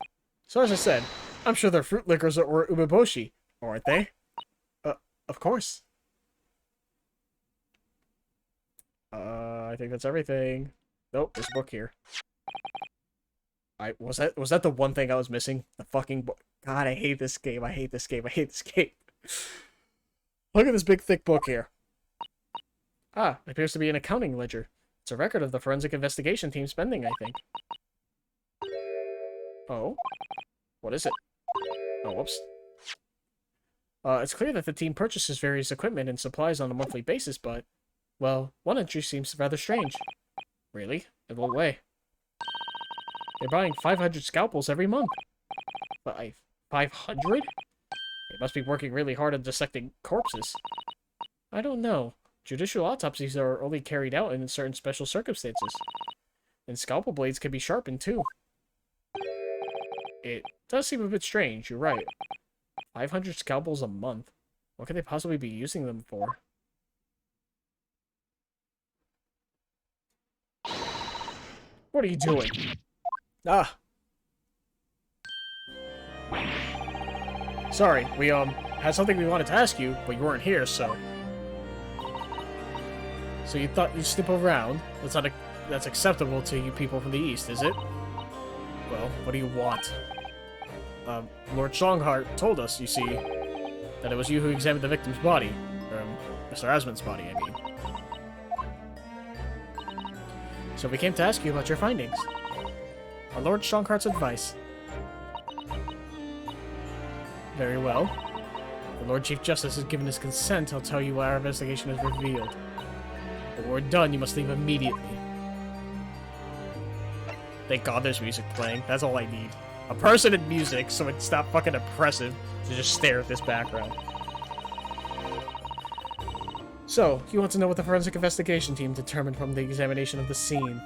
Speaker 1: so as I said, I'm sure they're fruit liquors or umeboshi, aren't they? Of course. I think that's everything. Nope, there's a book here. Was that the one thing I was missing? The fucking book. God, I hate this game. I hate this game. I hate this game. Look at this big thick book here. Ah, it appears to be an accounting ledger. It's a record of the forensic investigation team spending, I think. Oh? What is it? Oh, whoops. It's clear that the team purchases various equipment and supplies on a monthly basis, but... Well, one entry seems rather strange. Really? In what way? They're buying 500 scalpels every month. 500? They must be working really hard on dissecting corpses. I don't know. Judicial autopsies are only carried out in certain special circumstances. And scalpel blades can be sharpened, too. It does seem a bit strange, you're right. 500 scalpels a month. What could they possibly be using them for? What are you doing?
Speaker 5: Ah. Sorry, we, had something we wanted to ask you, but you weren't here, so... So you thought you'd snip around? That's acceptable to you people from the East, is it? Well, what do you want? Lord Strongheart told us, you see, that it was you who examined the victim's body. Mr. Asmon's body, I mean. So we came to ask you about your findings. On Lord Strongheart's advice. Very well. The Lord Chief Justice has given his consent. I'll tell you what our investigation has revealed. But when we're done, you must leave immediately. Thank God there's music playing. That's all I need. A person and music, so it's not fucking oppressive to just stare at this background. So, you want to know what the forensic investigation team determined from the examination of the scene.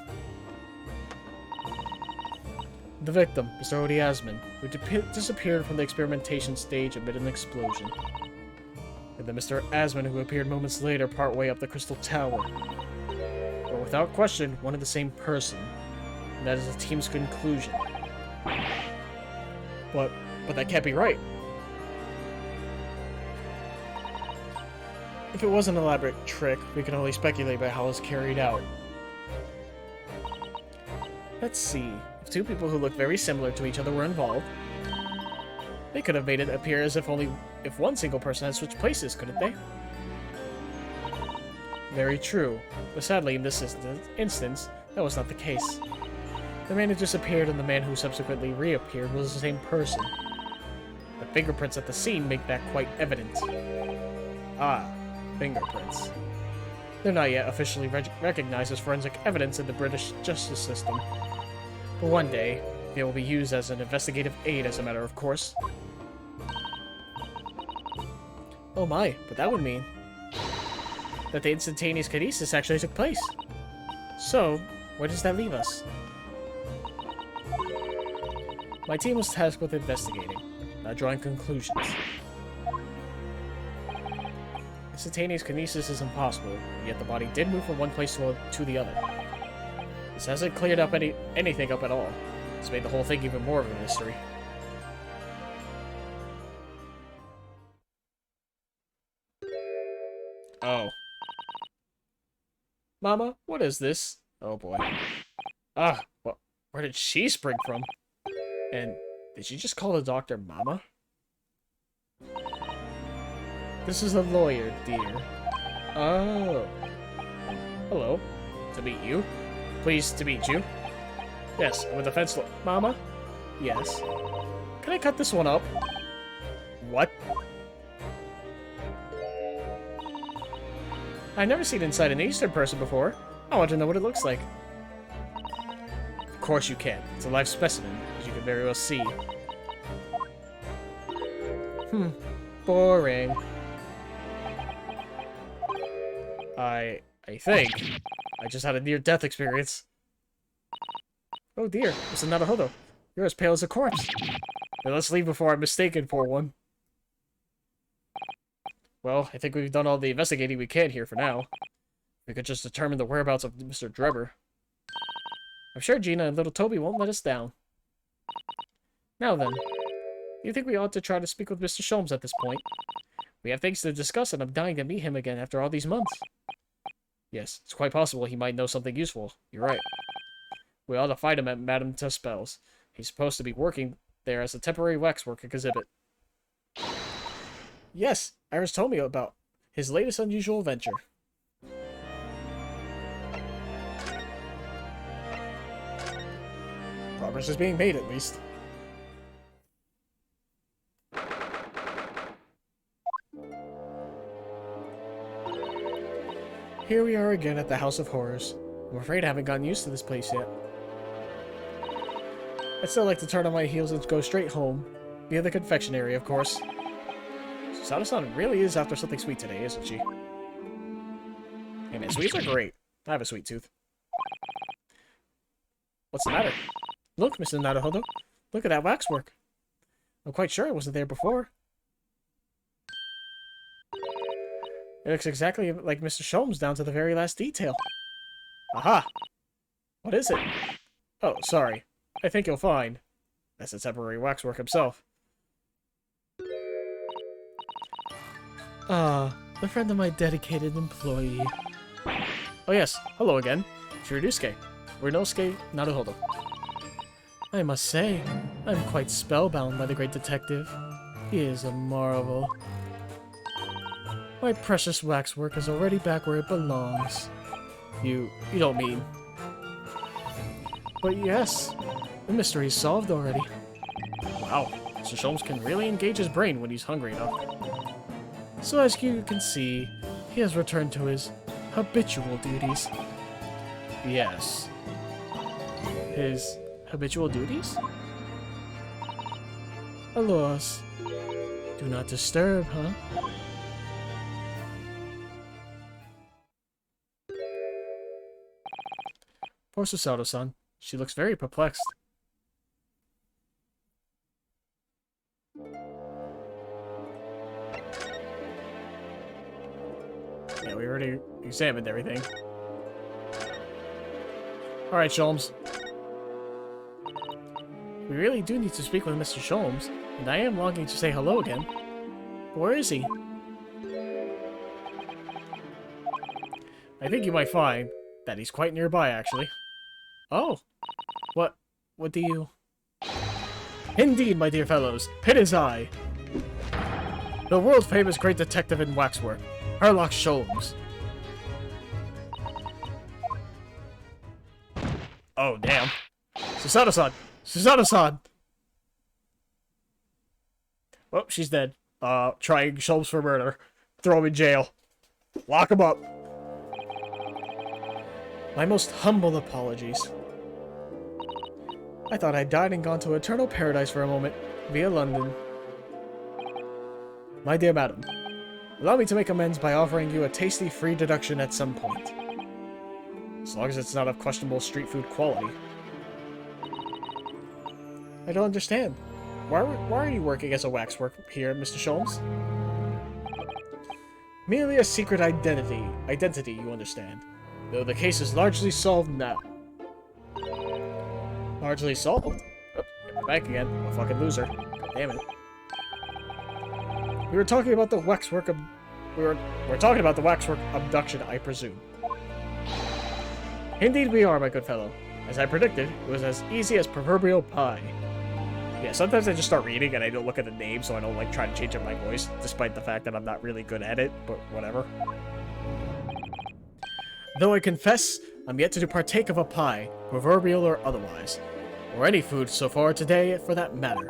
Speaker 5: The victim, Mr. Odie Asmon, who disappeared from the experimentation stage amid an explosion. And then Mr. Asmon, who appeared moments later partway up the Crystal Tower. But without question, one and the same person. And that is the team's conclusion. But that can't be right. If it was an elaborate trick, we can only speculate about how it was carried out. Let's see. If two people who look very similar to each other were involved, they could have made it appear as if one single person had switched places, couldn't they? Very true. But sadly, in this instance, that was not the case. The man who disappeared and the man who subsequently reappeared was the same person. The fingerprints at the scene make that quite evident. Ah, fingerprints. They're not yet officially recognized as forensic evidence in the British justice system. But one day, they will be used as an investigative aid as a matter of course. Oh my, but that would mean that the instantaneous kinesis actually took place. So, where does that leave us? My team was tasked with investigating, not drawing conclusions. Instantaneous kinesis is impossible, yet the body did move from one place to the other. This hasn't cleared up anything up at all. It's made the whole thing even more of a mystery. Oh. Mama, what is this? Oh boy. Ah, well, where did she spring from? And did she just call the doctor Mama? This is a lawyer, dear. Oh. Hello. To meet you. Pleased to meet you. Yes, I'm a defense lawyer. Mama? Yes. Can I cut this one up? What? I've never seen inside an Eastern person before. I want to know what it looks like. Of course you can. It's a live specimen, as you can very well see. Boring. I think I just had a near-death experience. Oh dear, Mr. Naruhodo. You're as pale as a corpse. Now let's leave before I'm mistaken for one. Well, I think we've done all the investigating we can here for now. We could just determine the whereabouts of Mr. Drebber. I'm sure Gina and little Toby won't let us down. Now then, do you think we ought to try to speak with Mr. Sholmes at this point? We have things to discuss and I'm dying to meet him again after all these months. Yes, it's quite possible he might know something useful. You're right. We ought to find him at Madame Tuspel's. He's supposed to be working there as a temporary waxwork exhibit. Yes, Iris told me about his latest unusual venture. Progress is being made, at least. Here we are again at the House of Horrors. I'm afraid I haven't gotten used to this place yet. I'd still like to turn on my heels and go straight home. Via the confectionery, of course. Sada-san really is after something sweet today, isn't she? Hey man, sweets are great. I have a sweet tooth. What's the matter? Look, Mr. Naruhodo. Look at that waxwork. I'm quite sure it wasn't there before. It looks exactly like Mr. Sholmes down to the very last detail. Aha! What is it? Oh, sorry. I think you'll find. That's the temporary waxwork himself. Ah, the friend of my dedicated employee. Oh yes, hello again. Shirodusuke. Ryunosuke Naruhodo. I must say, I'm quite spellbound by the great detective. He is a marvel. My precious waxwork is already back where it belongs. You don't mean... But yes, the mystery's solved already. Wow, Mr. Sholmes can really engage his brain when he's hungry enough. So as you can see, he has returned to his habitual duties. Yes. His habitual duties? Alas, do not disturb, huh? Poor Susato-san. She looks very perplexed. Yeah, we already examined everything. Alright, Sholmes. We really do need to speak with Mr. Sholmes, and I am longing to say hello again. But where is he? I think you might find that he's quite nearby, actually. Oh! What do you... Indeed, my dear fellows, it is I! The world-famous great detective in waxwork, Herlock Sholmes. Oh, damn. Susato-san! Susato-san! Oh, she's dead. Trying Sholmes for murder. Throw him in jail. Lock him up. My most humble apologies. I thought I died and gone to eternal paradise for a moment, via London. My dear madam, allow me to make amends by offering you a tasty free deduction at some point. As long as it's not of questionable street food quality. I don't understand. Why are you working as a waxwork here, Mr. Sholmes? Merely a secret identity, you understand. Though the case is largely solved now. Largely solved? Oh, get me back again. I'm a fucking loser. God damn it. We were talking about the waxwork we're talking about the waxwork abduction, I presume. Indeed we are, my good fellow. As I predicted, it was as easy as proverbial pie. Yeah, sometimes I just start reading and I don't look at the name, so I don't like try to change up my voice, despite the fact that I'm not really good at it, but whatever. Though I confess, I'm yet to partake of a pie, proverbial or otherwise. Or any food so far today, for that matter.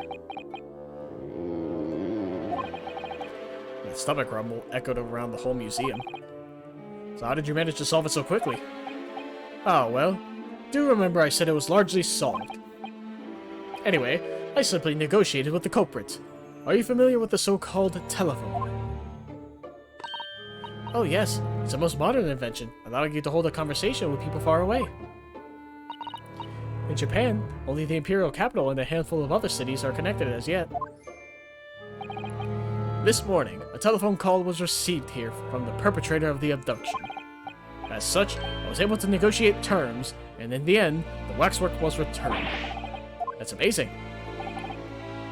Speaker 5: That stomach rumble echoed around the whole museum. So how did you manage to solve it so quickly? Oh, well, do remember I said it was largely solved. Anyway, I simply negotiated with the culprit. Are you familiar with the so-called telephone? Oh yes, it's a most modern invention, allowing you to hold a conversation with people far away. In Japan, only the imperial capital and a handful of other cities are connected as yet. This morning, a telephone call was received here from the perpetrator of the abduction. As such, I was able to negotiate terms, and in the end, the waxwork was returned. That's amazing.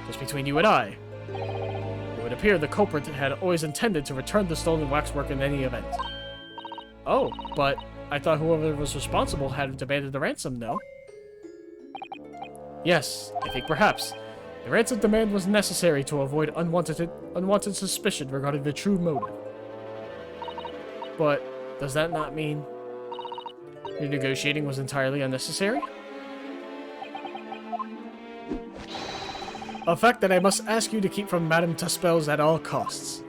Speaker 5: Just between you and I, it would appear the culprit had always intended to return the stolen waxwork in any event. Oh, but I thought whoever was responsible had demanded the ransom, no? Yes, I think perhaps. The ransom demand was necessary to avoid unwanted suspicion regarding the true motive. But does that not mean your negotiating was entirely unnecessary? A fact that I must ask you to keep from Madame Tuspel's at all costs.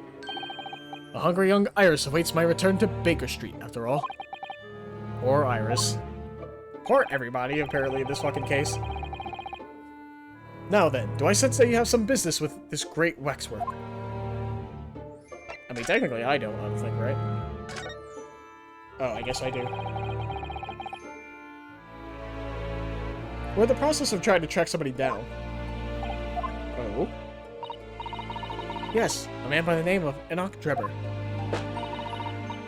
Speaker 5: A hungry young Iris awaits my return to Baker Street, after all. Poor Iris. Poor everybody, apparently, in this fucking case. Now then, do I sense that you have some business with this great waxwork? I mean, technically I don't think, right? Oh, I guess I do. We're in the process of trying to track somebody down. Oh? Yes, a man by the name of Enoch Drebber.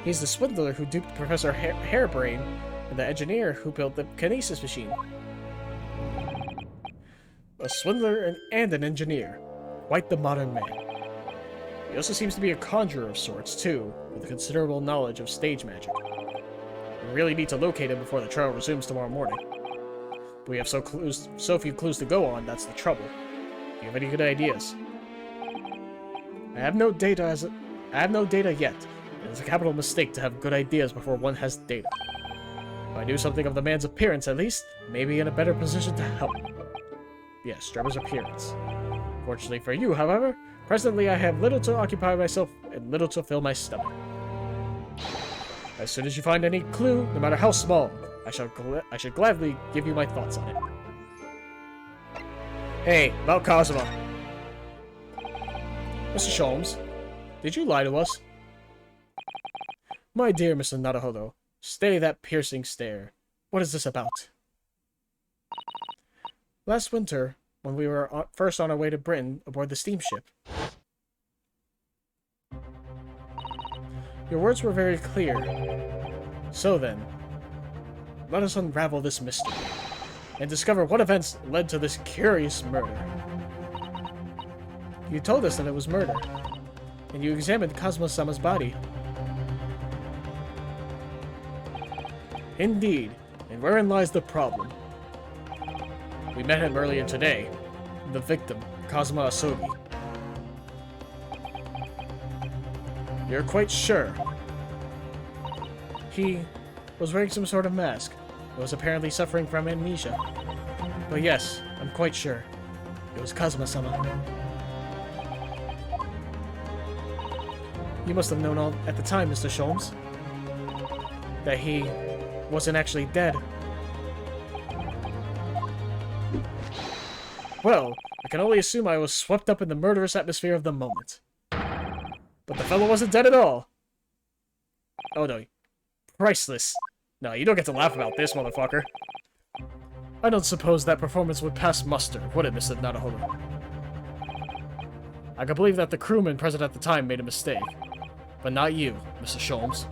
Speaker 5: He's the swindler who duped Professor Hairbrain and the engineer who built the kinesis machine. a swindler, and an engineer. Quite the modern man. He also seems to be a conjurer of sorts, too, with a considerable knowledge of stage magic. We really need to locate him before the trial resumes tomorrow morning. But we have so few clues to go on, that's the trouble. Do you have any good ideas? I have no data yet. It's a capital mistake to have good ideas before one has data. If I knew something of the man's appearance, at least, maybe in a better position to help. Yes, Trevor's appearance. Fortunately for you, however, presently I have little to occupy myself and little to fill my stomach. As soon as you find any clue, no matter how small, I should gladly give you my thoughts on it. Hey, about Kazuma. Mr. Sholmes, did you lie to us? My dear Mr. Naruhodo, stay that piercing stare. What is this about? Last winter, when we were first on our way to Britain aboard the steamship, your words were very clear. So then, let us unravel this mystery and discover what events led to this curious murder. You told us that it was murder, and you examined Kazuma-sama's body. Indeed, and wherein lies the problem? We met him earlier today, the victim, Kazuma Asogi. You're quite sure? He was wearing some sort of mask and was apparently suffering from amnesia. But yes, I'm quite sure. It was Kazuma-sama. You must have known all at the time, Mr. Sholmes, that he wasn't actually dead. Well, I can only assume I was swept up in the murderous atmosphere of the moment. But the fellow wasn't dead at all. Oh no, priceless. No, you don't get to laugh about this, motherfucker. I don't suppose that performance would pass muster, would it, Mr. Naruhodo? I can believe that the crewman present at the time made a mistake. But not you, Mr. Sholmes.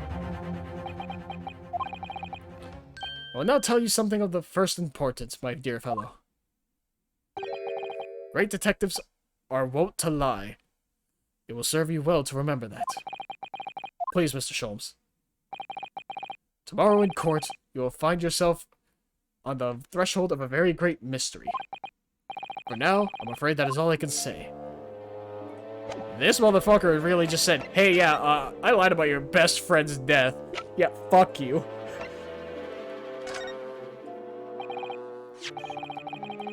Speaker 5: I will now tell you something of the first importance, my dear fellow. Great detectives are wont to lie. It will serve you well to remember that. Please, Mr. Sholmes. Tomorrow in court, you will find yourself on the threshold of a very great mystery. For now, I'm afraid that is all I can say. This motherfucker really just said, hey, yeah, I lied about your best friend's death. Yeah, fuck you.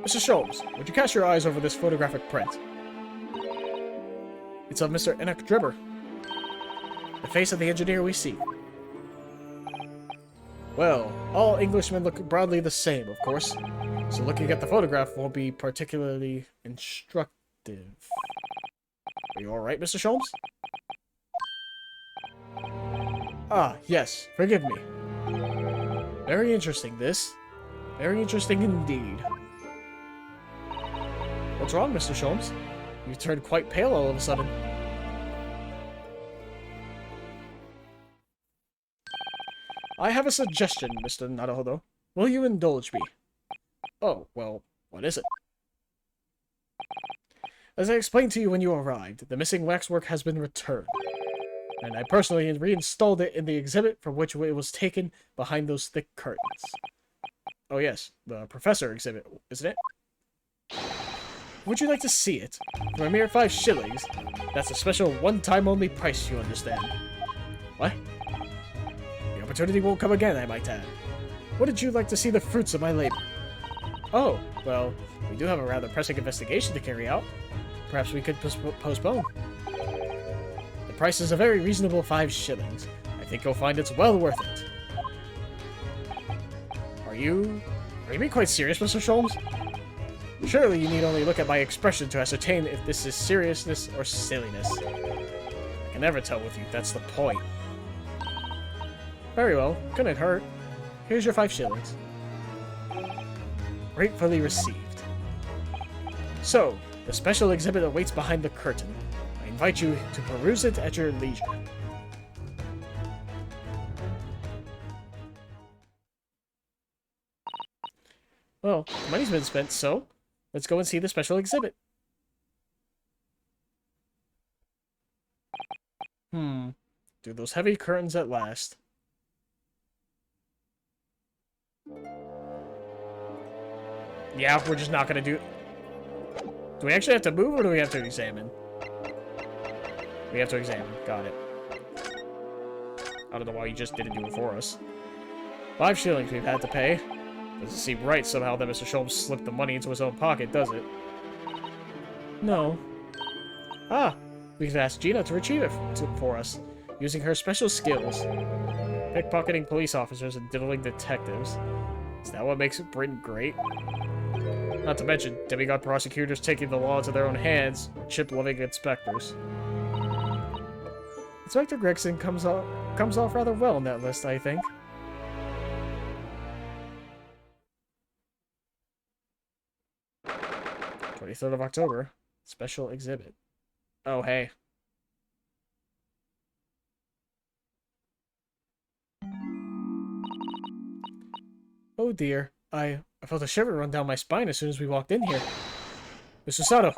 Speaker 5: Mr. Sholmes, would you cast your eyes over this photographic print? It's of Mr. Enoch Drebber, the face of the engineer we see. Well, all Englishmen look broadly the same, of course, so looking at the photograph won't be particularly instructive. Are you alright, Mr. Sholmes? Ah, yes, forgive me. Very interesting, this. Very interesting indeed. What's wrong, Mr. Sholmes? You turned quite pale all of a sudden. I have a suggestion, Mr. Naruhodo. Will you indulge me? Oh, well, what is it? As I explained to you when you arrived, the missing waxwork has been returned. And I personally reinstalled it in the exhibit from which it was taken behind those thick curtains. Oh yes, the Professor exhibit, isn't it? Would you like to see it? For a mere 5 shillings. That's a special one-time only price, you understand. What? The opportunity won't come again, I might add. Wouldn't you like to see the fruits of my labor? Oh, well, we do have a rather pressing investigation to carry out. Perhaps we could postpone. The price is a very reasonable 5 shillings. I think you'll find it's well worth it. Are you being quite serious, Mr. Sholmes? Surely you need only look at my expression to ascertain if this is seriousness or silliness. I can never tell with you, that's the point. Very well, couldn't hurt. Here's your 5 shillings. Gratefully received. So, the special exhibit awaits behind the curtain. I invite you to peruse it at your leisure. Well, the money's been spent, so
Speaker 1: Let's go and see the special exhibit. Through those heavy curtains at last. Yeah, we're just not gonna do... Do we actually have to move, or do we have to examine? We have to examine. Got it. I don't know why you just didn't do it for us. 5 shillings we've had to pay. Doesn't seem right somehow that Mr. Sholmes slipped the money into his own pocket, does it? No. Ah, we can ask Gina to retrieve it for us, using her special skills. Pickpocketing police officers and diddling detectives. Is that what makes Britain great? Not to mention, demigod prosecutors taking the law into their own hands, or chip-loving inspectors. Inspector Gregson comes off rather well on that list, I think. "23rd of October. Special exhibit." Oh, hey. Oh dear. I felt a shiver run down my spine as soon as we walked in here. Mr. Sato,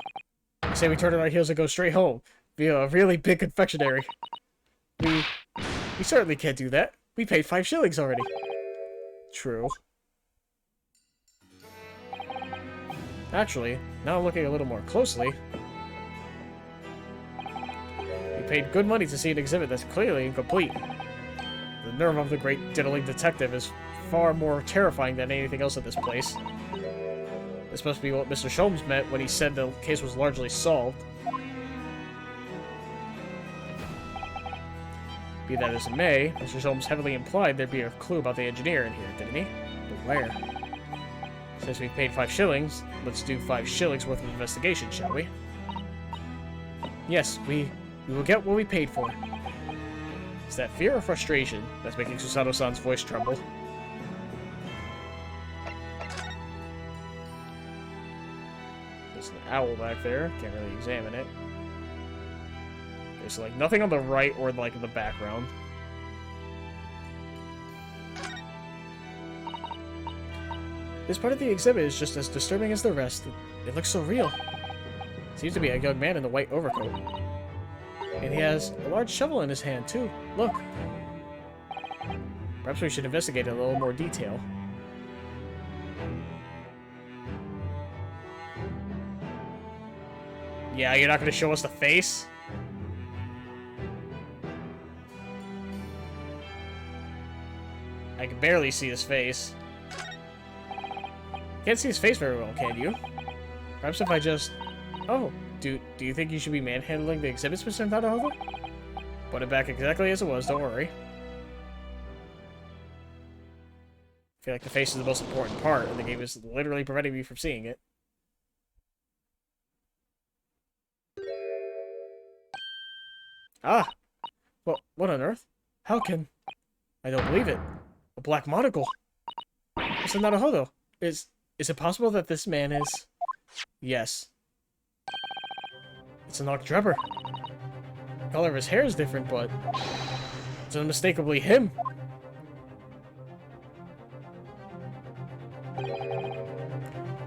Speaker 1: I say we turn on our heels and go straight home via a really big confectionery. We certainly can't do that. We paid 5 shillings already. True. Actually, now looking a little more closely, we paid good money to see an exhibit that's clearly incomplete. The nerve of the great diddling detective is far more terrifying than anything else at this place. This must be what Mr. Sholmes meant when he said the case was largely solved. Be that as it may, Mr. Sholmes heavily implied there'd be a clue about the engineer in here, didn't he? But where? Since we paid 5 shillings, let's do 5 shillings worth of investigation, shall we? Yes, we will get what we paid for. Is that fear or frustration that's making Susato-san's voice tremble? There's an owl back there. Can't really examine it. There's like nothing on the right or like in the background. This part of the exhibit is just as disturbing as the rest. It looks so real. Seems to be a young man in a white overcoat. And he has a large shovel in his hand, too. Look. Perhaps we should investigate in a little more detail. Yeah, you're not going to show us the face? I can barely see his face. Can't see his face very well, can you? Perhaps if I just... Oh, do you think you should be manhandling the exhibits, Mr. Naruhodo? Put it back exactly as it was, don't worry. I feel like the face is the most important part, and the game is literally preventing me from seeing it. Ah! Well, what on earth? How can... I don't believe it. A black monocle. Mr. Naruhodo, is it possible that this man is... Yes. It's an Octrebber. The color of his hair is different, but... It's unmistakably him.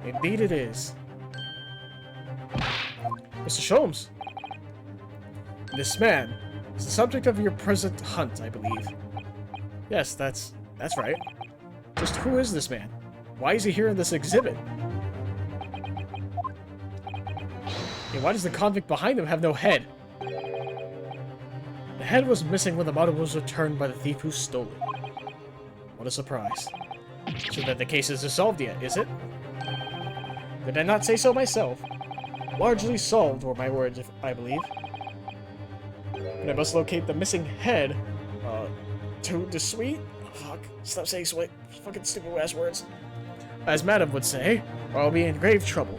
Speaker 1: Indeed it is. Mr. Sholmes. This man is the subject of your present hunt, I believe. Yes, that's right. Just who is this man? Why is he here in this exhibit? And why does the convict behind him have no head? The head was missing when the model was returned by the thief who stole it. What a surprise. So that the case isn't solved yet, is it? Did I not say so myself? Largely solved were my words, I believe. And I must locate the missing head. Too discreet? Fuck. Stop saying fucking stupid ass words. As Madam would say, or I'll be in grave trouble.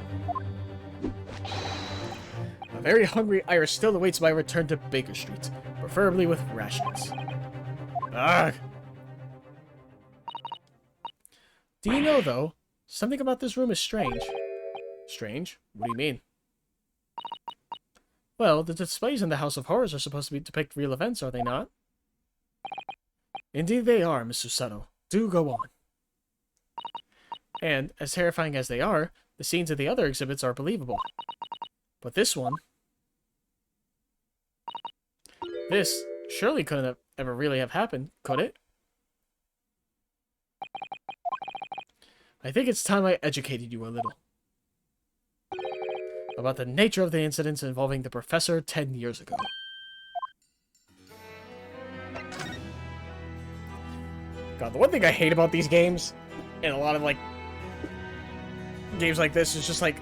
Speaker 1: A very hungry Iris still awaits my return to Baker Street, preferably with rations. Ugh. Do you know, though, something about this room is strange. Strange? What do you mean? Well, the displays in the House of Horrors are supposed to depict real events, are they not? Indeed they are, Mr. Sato. Do go on. And, as terrifying as they are, The scenes of the other exhibits are believable. But this one... This surely couldn't have ever really have happened, could it? I think it's time I educated you a little. About the nature of the incidents involving the professor 10 years ago. God, the one thing I hate about these games, and a lot of, like, games like this, is just like,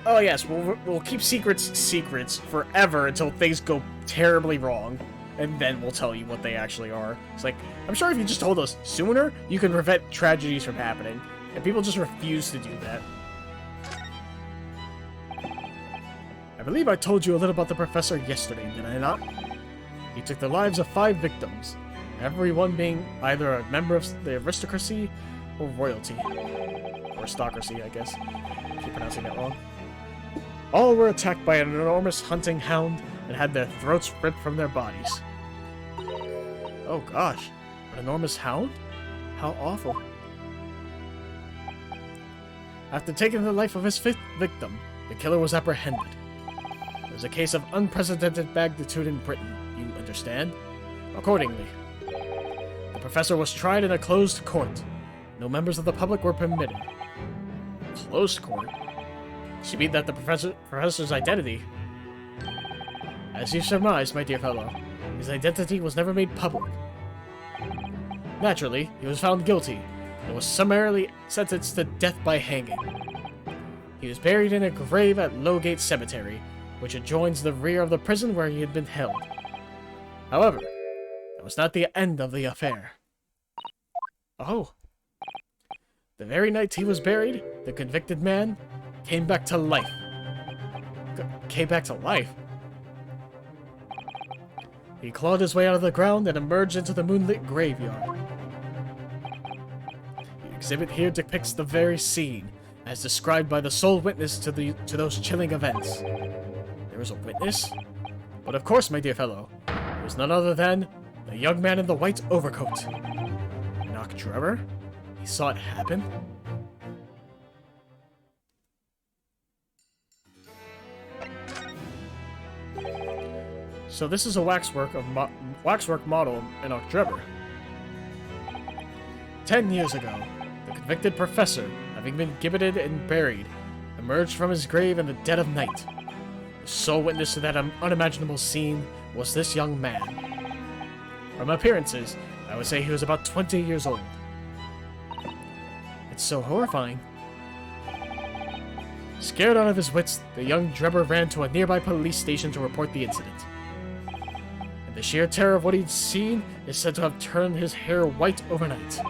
Speaker 1: oh yes, we'll keep secrets secrets forever until things go terribly wrong, and then we'll tell you what they actually are. It's like, I'm sure if you just told us sooner, you can prevent tragedies from happening, and people just refuse to do that. I believe I told you a little about the professor yesterday, did I not? He took the lives of 5 victims, everyone being either a member of the aristocracy or royalty. Or aristocracy, I guess. I keep pronouncing that wrong. All were attacked by an enormous hunting hound and had their throats ripped from their bodies. Oh gosh, an enormous hound? How awful. After taking the life of his 5th victim, the killer was apprehended. It was a case of unprecedented magnitude in Britain, you understand? Accordingly, the professor was tried in a closed court. No members of the public were permitted. Closed court? She mean that the professor's identity? As you surmised, my dear fellow, his identity was never made public. Naturally, he was found guilty and was summarily sentenced to death by hanging. He was buried in a grave at Lowgate Cemetery, which adjoins the rear of the prison where he had been held. However, that was not the end of the affair. Oh. The very night he was buried, the convicted man came back to life. Came back to life? He clawed his way out of the ground and emerged into the moonlit graveyard. The exhibit here depicts the very scene, as described by the sole witness to those chilling events. There was a witness? But of course, my dear fellow, it was none other than the young man in the white overcoat. Knock Trevor? He saw it happen? So this is a waxwork model in October. 10 years ago, the convicted professor, having been gibbeted and buried, emerged from his grave in the dead of night. The sole witness to that unimaginable scene was this young man. From appearances, I would say he was about 20 years old. It's so horrifying. Scared out of his wits, the young Drebber ran to a nearby police station to report the incident. And the sheer terror of what he'd seen is said to have turned his hair white overnight.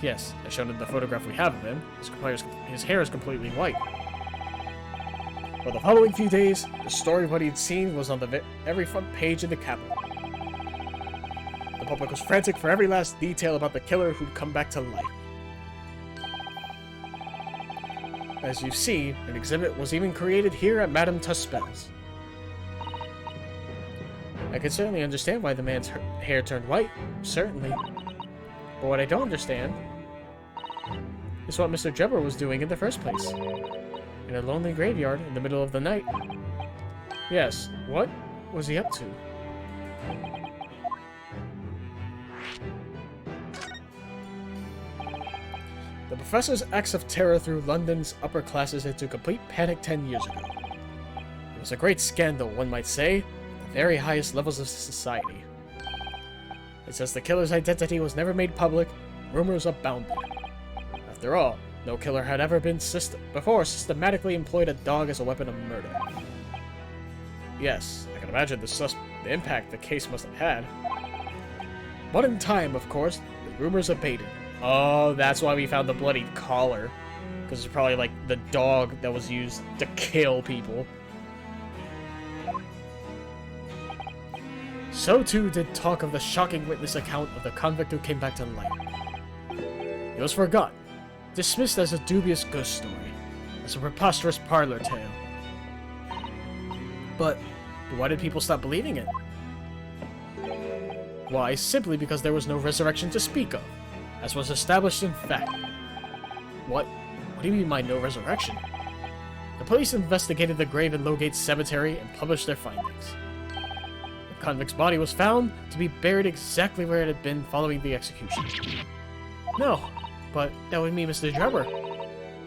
Speaker 1: Yes, as shown in the photograph we have of him, his hair is completely white. For the following few days, the story of what he'd seen was on the every front page in the capital. The public was frantic for every last detail about the killer who'd come back to life. As you see, an exhibit was even created here at Madame Tuspel's. I can certainly understand why the man's hair turned white, certainly. But what I don't understand is what Mr. Drebber was doing in the first place. In a lonely graveyard in the middle of the night. Yes, what was he up to? The professor's acts of terror threw London's upper classes into complete panic 10 years ago. It was a great scandal, one might say, at the very highest levels of society. It says the killer's identity was never made public, rumors abounded. After all, no killer had ever been before systematically employed a dog as a weapon of murder. Yes, I can imagine the impact the case must have had. But in time, of course, the rumors abated. Oh, that's why we found the bloodied collar. Because it's probably like the dog that was used to kill people. So too did talk of the shocking witness account of the convict who came back to life. It was forgotten, dismissed as a dubious ghost story, as a preposterous parlor tale. But why did people stop believing it? Why, simply because there was no resurrection to speak of, as was established in fact. What do you mean by no resurrection? The police investigated the grave in Lowgate Cemetery and published their findings. The convict's body was found to be buried exactly where it had been following the execution. No, but that would mean Mr. Drebber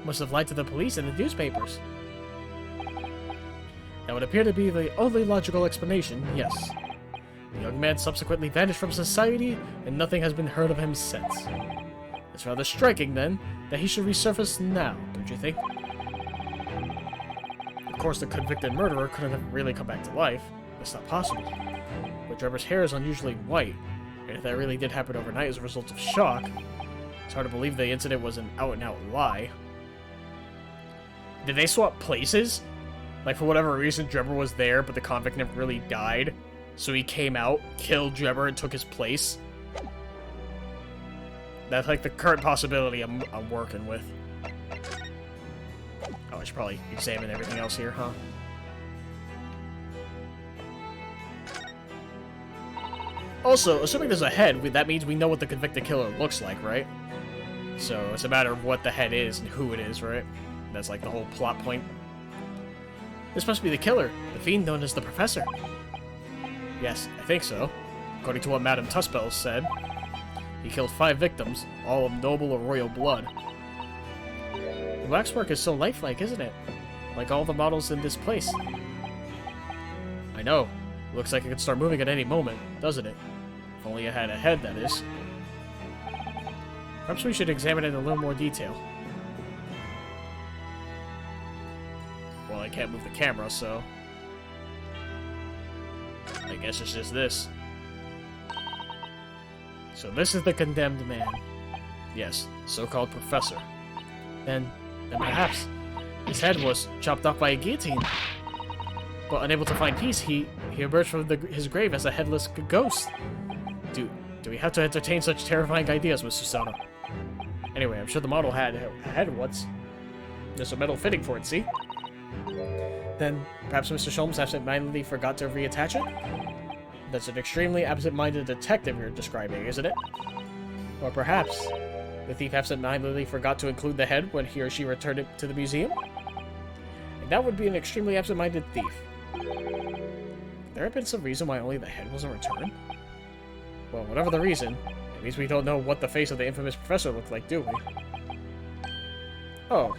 Speaker 1: must have lied to the police and the newspapers. That would appear to be the only logical explanation, yes. The young man subsequently vanished from society, and nothing has been heard of him since. It's rather striking, then, that he should resurface now, don't you think? Of course, the convicted murderer couldn't have really come back to life. That's not possible. But Drebber's hair is unusually white, and if that really did happen overnight as a result of shock, it's hard to believe the incident was an out-and-out lie. Did they swap places? Like, for whatever reason, Drebber was there, but the convict never really died. So he came out, killed Drebber, and took his place. That's like the current possibility I'm working with. Oh, I should probably examine everything else here, huh? Also, assuming there's a head, that means we know what the convicted killer looks like, right? So it's a matter of what the head is and who it is, right? That's like the whole plot point. This must be the killer, the fiend known as the Professor. Yes, I think so. According to what Madame Tuspel said, he killed 5 victims, all of noble or royal blood. The waxwork is so lifelike, isn't it? Like all the models in this place. I know. Looks like it could start moving at any moment, doesn't it? If only it had a head, that is. Perhaps we should examine it in a little more detail. Well, I can't move the camera, so... I guess it's just this. So this is the condemned man. Yes, so-called professor. Then perhaps his head was chopped off by a guillotine. But unable to find peace, he emerged from his grave as a headless ghost. Do we have to entertain such terrifying ideas, Mr. Sato? Anyway, I'm sure the model had a head once. There's a metal fitting for it, see? Then perhaps Mr. Sholmes absent-mindedly forgot to reattach it? That's an extremely absent-minded detective you're describing, isn't it? Or perhaps the thief absent-mindedly forgot to include the head when he or she returned it to the museum? And that would be an extremely absent-minded thief. Could there have been some reason why only the head wasn't returned? Well, whatever the reason, it means we don't know what the face of the infamous professor looked like, do we? Oh.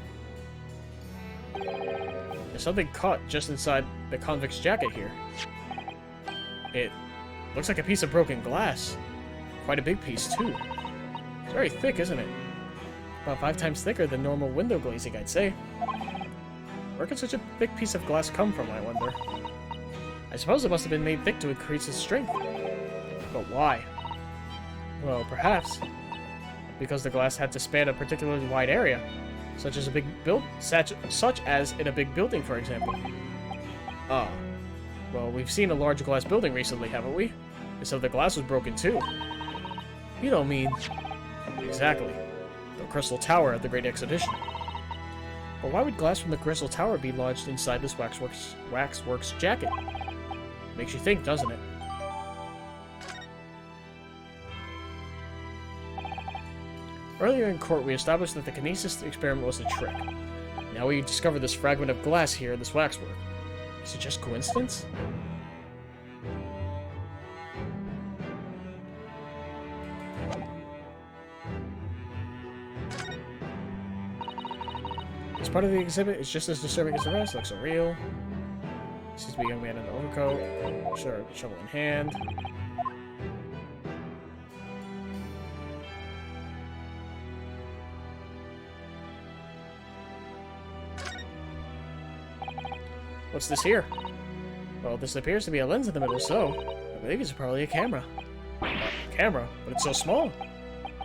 Speaker 1: There's something caught just inside the convict's jacket here. It looks like a piece of broken glass. Quite a big piece, too. It's very thick, isn't it? About 5 times thicker than normal window glazing, I'd say. Where could such a big piece of glass come from, I wonder? I suppose it must have been made thick to increase its strength. But why? Well, perhaps because the glass had to span a particularly wide area, such as in a big building, for example. Ah. Well, we've seen a large glass building recently, haven't we? And so the glass was broken too. You don't mean... Exactly. The Crystal Tower at the Great Exhibition. But why would glass from the Crystal Tower be lodged inside this waxworks jacket? Makes you think, doesn't it? Earlier in court, we established that the kinesis experiment was a trick. Now we discovered this fragment of glass here in this waxwork. Is it just coincidence? This part of the exhibit is just as disturbing as the rest. Looks surreal. Seems to be a young man in an overcoat. Sure, shovel in hand. What's this here? Well, this appears to be a lens in the middle, so I believe it's probably a camera. Camera? But it's so small.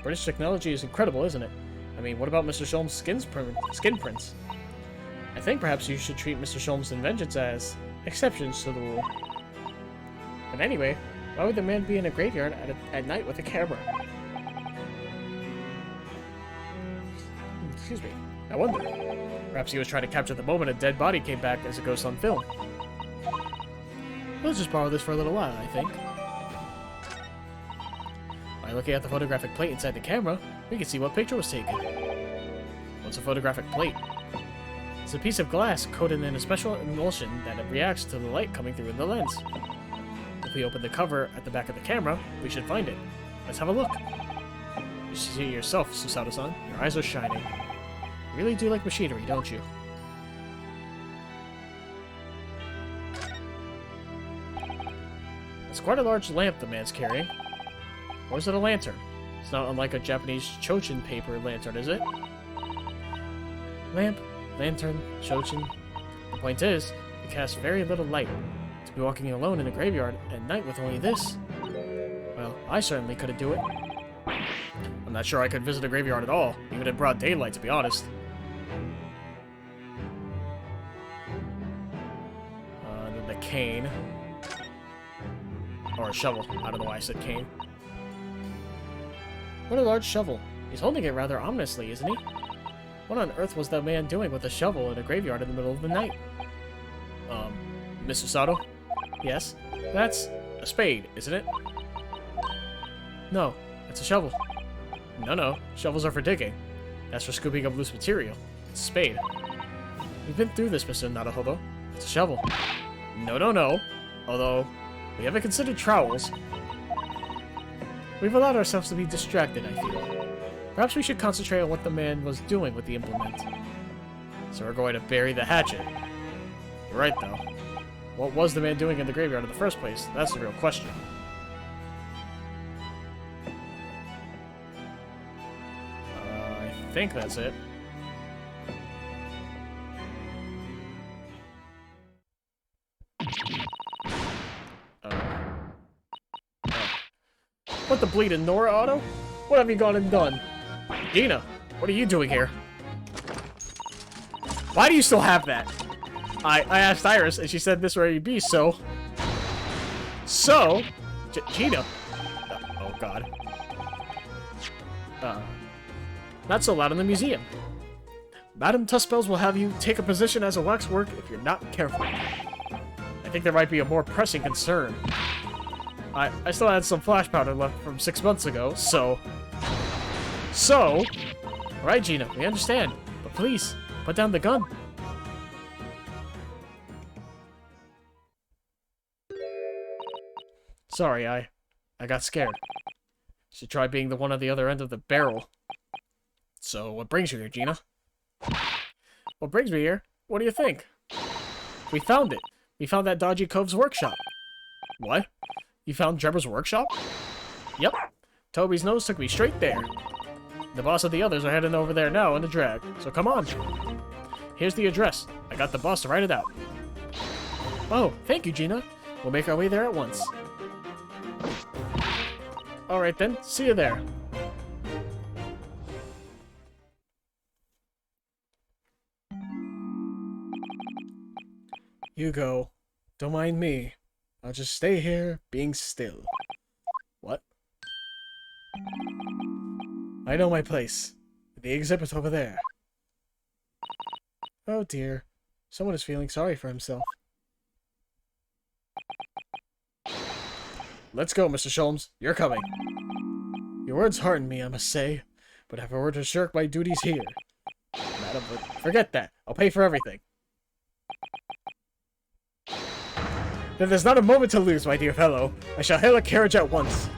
Speaker 1: British technology is incredible, isn't it? I mean, what about Mr. Sholmes' skin prints? I think perhaps you should treat Mr. Sholmes' inventions as exceptions to the rule. But anyway, why would the man be in a graveyard at night with a camera? Excuse me. I wonder. Perhaps he was trying to capture the moment a dead body came back as a ghost on film. We'll just borrow this for a little while, I think. By looking at the photographic plate inside the camera, we can see what picture was taken. What's a photographic plate? It's a piece of glass coated in a special emulsion that reacts to the light coming through in the lens. If we open the cover at the back of the camera, we should find it. Let's have a look. You see it yourself, Susato-san. Your eyes are shining. You really do like machinery, don't you? It's quite a large lamp the man's carrying. Or is it a lantern? It's not unlike a Japanese chochin paper lantern, is it? Lamp, lantern, chochin. The point is, it casts very little light. To be walking alone in a graveyard at night with only this... Well, I certainly couldn't do it. I'm not sure I could visit a graveyard at all, even in broad daylight, to be honest. Then the cane. Or a shovel. I don't know why I said cane. What a large shovel. He's holding it rather ominously, isn't he? What on earth was that man doing with a shovel in a graveyard in the middle of the night? Mr. Sato? Yes? That's a spade, isn't it? No, it's a shovel. No, shovels are for digging. That's for scooping up loose material. It's a spade. We've been through this, Mr. Naruhodo. It's a shovel. No. Although, we haven't considered trowels. We've allowed ourselves to be distracted, I feel. Perhaps we should concentrate on what the man was doing with the implement. So we're going to bury the hatchet. You're right, though. What was the man doing in the graveyard in the first place? That's the real question. I think that's it. What the bleeding, Nora Otto? What have you gone and done? Gina, what are you doing here? Why do you still have that? I asked Iris, and she said this where you be, so... So? Gina? Oh, God. Not so loud in the museum. Madame Tuspels will have you take a position as a waxwork if you're not careful. I think there might be a more pressing concern. I still had some flash powder left from 6 months ago, so... Alright, Gina, we understand. But please, put down the gun. Sorry, I got scared. Should try being the one at the other end of the barrel. So, what brings you here, Gina? What brings me here? What do you think? We found it. We found that dodgy Cove's workshop. What? You found Trevor's workshop? Yep. Toby's nose took me straight there. The boss of the others are heading over there now in the drag, so come on. Here's the address. I got the boss to write it out. Oh, thank you, Gina. We'll make our way there at once. Alright then, see you there. You go. Don't mind me. I'll just stay here, being still. What? I know my place. The exhibit over there. Oh dear. Someone is feeling sorry for himself. Let's go, Mr. Sholmes. You're coming. Your words hearten me, I must say. But if I were to shirk my duties here... Madam, but forget that. I'll pay for everything. Then there's not a moment to lose, my dear fellow. I shall hail a carriage at once.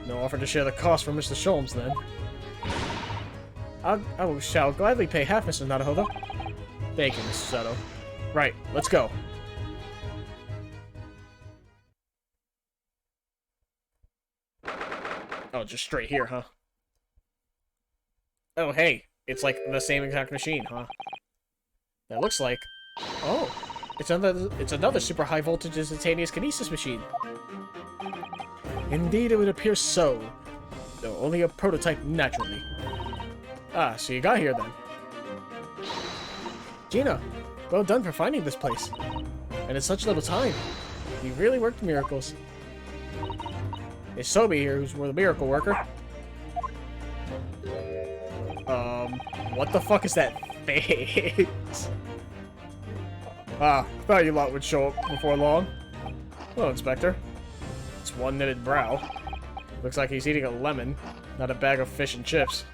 Speaker 1: No offer to share the cost from Mr. Sholmes, then. I shall gladly pay half, Mr. Naruhodo. Thank you, Mr. Sato. Right, let's go. Oh, just straight here, huh? Oh, hey. It's like the same exact machine, huh? That looks like... Oh. It's another super high voltage instantaneous kinesis machine. Indeed, it would appear so. Though only a prototype naturally. Ah, so you got here then. Gina, well done for finding this place. And in such little time. You really worked miracles. It's Sobi here who's the miracle worker. What the fuck is that face? Ah, thought you lot would show up before long. Hello, Inspector. It's one knitted brow. Looks like he's eating a lemon, not a bag of fish and chips.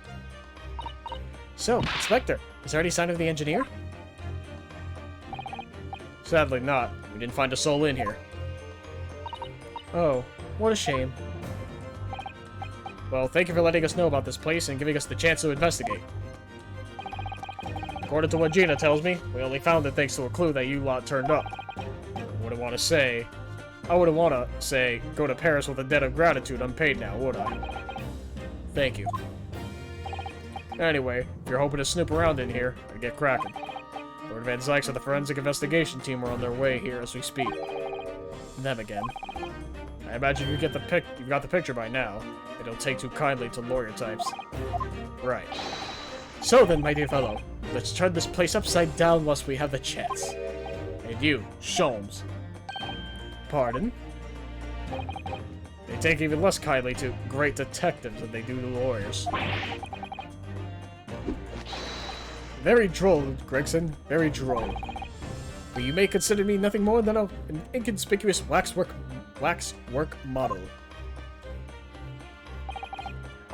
Speaker 1: So, Inspector, is there any sign of the engineer?
Speaker 5: Sadly not. We didn't find a soul in here.
Speaker 1: Oh, what a shame.
Speaker 5: Well, thank you for letting us know about this place and giving us the chance to investigate. According to what Gina tells me, we only found it thanks to a clue that you lot turned up. I wouldn't want to say, go to Paris with a debt of gratitude unpaid now, would I? Thank you. Anyway, if you're hoping to snoop around in here, I'd get cracking. Lord Van Zykes and the forensic investigation team are on their way here as we speak. Them again. I imagine you've got the picture by now. They don't take too kindly to lawyer types. Right.
Speaker 1: So then, my dear fellow, let's turn this place upside down whilst we have the chance.
Speaker 5: And you, Sholmes.
Speaker 1: Pardon?
Speaker 5: They take even less kindly to great detectives than they do to lawyers.
Speaker 1: Very droll, Gregson. Very droll. But you may consider me nothing more than an inconspicuous waxwork model.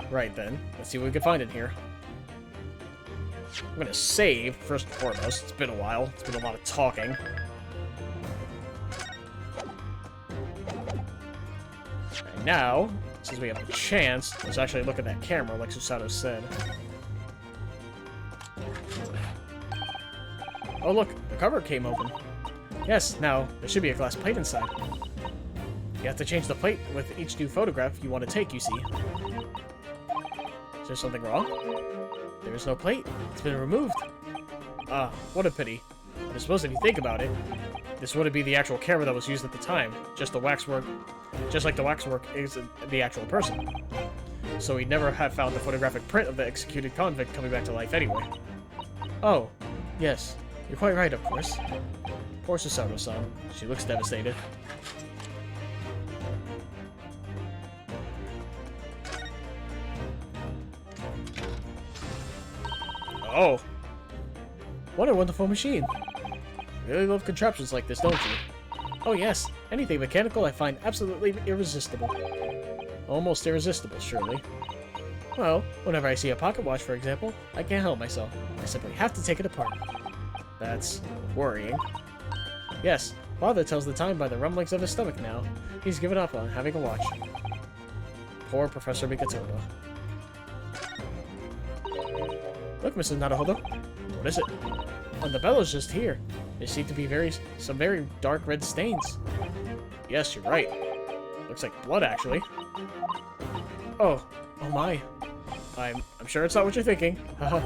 Speaker 1: Right then, let's see what we can find in here. I'm gonna save, first and foremost. It's been a while. It's been a lot of talking. And now, since we have the chance, let's actually look at that camera, like Susato said. Oh look, the cover came open. Yes, now, there should be a glass plate inside. You have to change the plate with each new photograph you want to take, you see. Is there something wrong? There is no plate. It's been removed. Ah, what a pity. But I suppose if you think about it, this wouldn't be the actual camera that was used at the time. Just like the waxwork is the actual person. So we'd never have found the photographic print of the executed convict coming back to life anyway. Oh, yes. You're quite right, of course. Poor Susato-san. She looks devastated. Oh! What a wonderful machine! You really love contraptions like this, don't you? Oh yes, anything mechanical I find absolutely irresistible. Almost irresistible, surely. Well, whenever I see a pocket watch, for example, I can't help myself. I simply have to take it apart. That's worrying. Yes, Father tells the time by the rumblings of his stomach now. He's given up on having a watch. Poor Professor Mikatoba. Look, Mrs. Naruhodo. What is it? On the bellows just here. There seem to be some very dark red stains. Yes, you're right. Looks like blood, actually. Oh my. I'm sure it's not what you're thinking. Haha.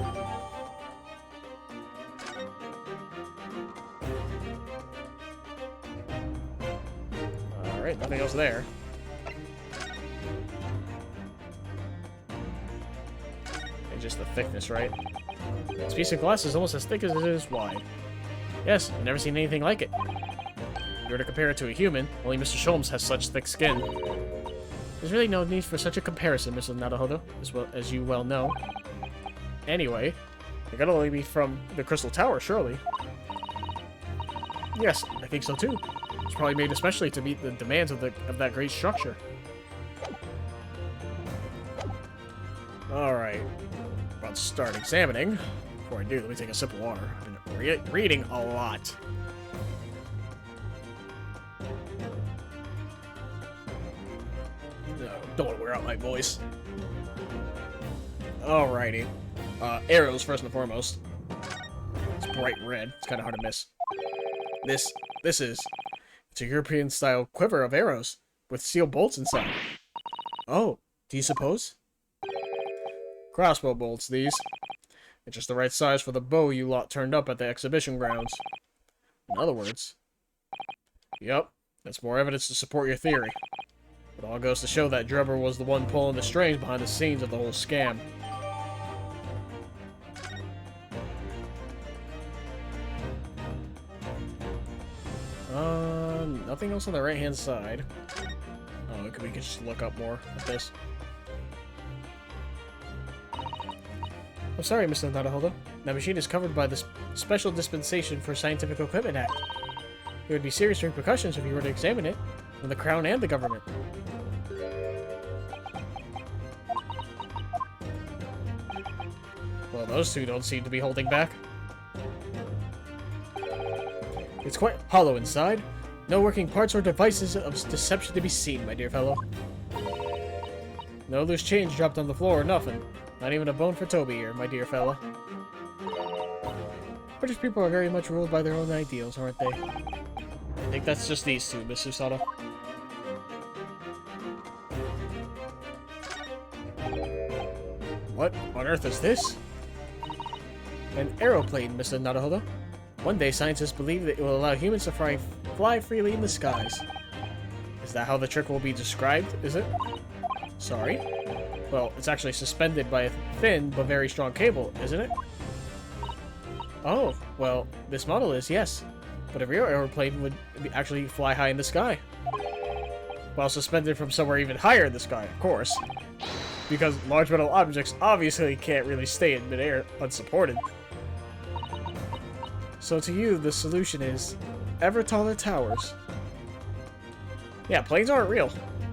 Speaker 1: Alright, nothing else there. And just the thickness, right? This piece of glass is almost as thick as it is wide. Yes, I've never seen anything like it. If you were to compare it to a human, only Mr. Sholmes has such thick skin. There's really no need for such a comparison, Mrs. Naruhodo, as you well know. Anyway, it could only be from the Crystal Tower, surely. Yes, I think so too. It's probably made especially to meet the demands of that great structure. Alright. About to start examining. Before I do, let me take a sip of water. I've been reading a lot. No, don't want to wear out my voice. Alrighty. Arrows, first and foremost. It's bright red. It's kind of hard to miss. It's a European-style quiver of arrows, with steel bolts inside. Oh, do you suppose? Crossbow bolts, these. It's just the right size for the bow you lot turned up at the exhibition grounds. In other words... Yep, that's more evidence to support your theory. It all goes to show that Drebber was the one pulling the strings behind the scenes of the whole scam. Nothing else on the right-hand side. Oh, we could just look up more at this. I'm sorry, Mr. Naruhodo. That machine is covered by the Special Dispensation for Scientific Equipment Act. There would be serious repercussions if you were to examine it, from the Crown and the government. Well, Well, those two don't seem to be holding back. It's quite hollow inside. No working parts or devices of deception to be seen, my dear fellow. No loose change dropped on the floor or nothing. Not even a bone for Toby here, my dear fellow. British people are very much ruled by their own ideals, aren't they? I think that's just these two, Mr. Sato. What on earth is this? An aeroplane, Mr. Naruhodo. One day, scientists believe that it will allow humans to fly freely in the skies. Is that how the trick will be described, is it? Sorry? Well, it's actually suspended by a thin but very strong cable, isn't it? Oh, well, this model is, yes. But a real aeroplane would actually fly high in the sky. While suspended from somewhere even higher in the sky, of course. Because large metal objects obviously can't really stay in midair unsupported. So to you, the solution is ever taller towers. Yeah, planes aren't real.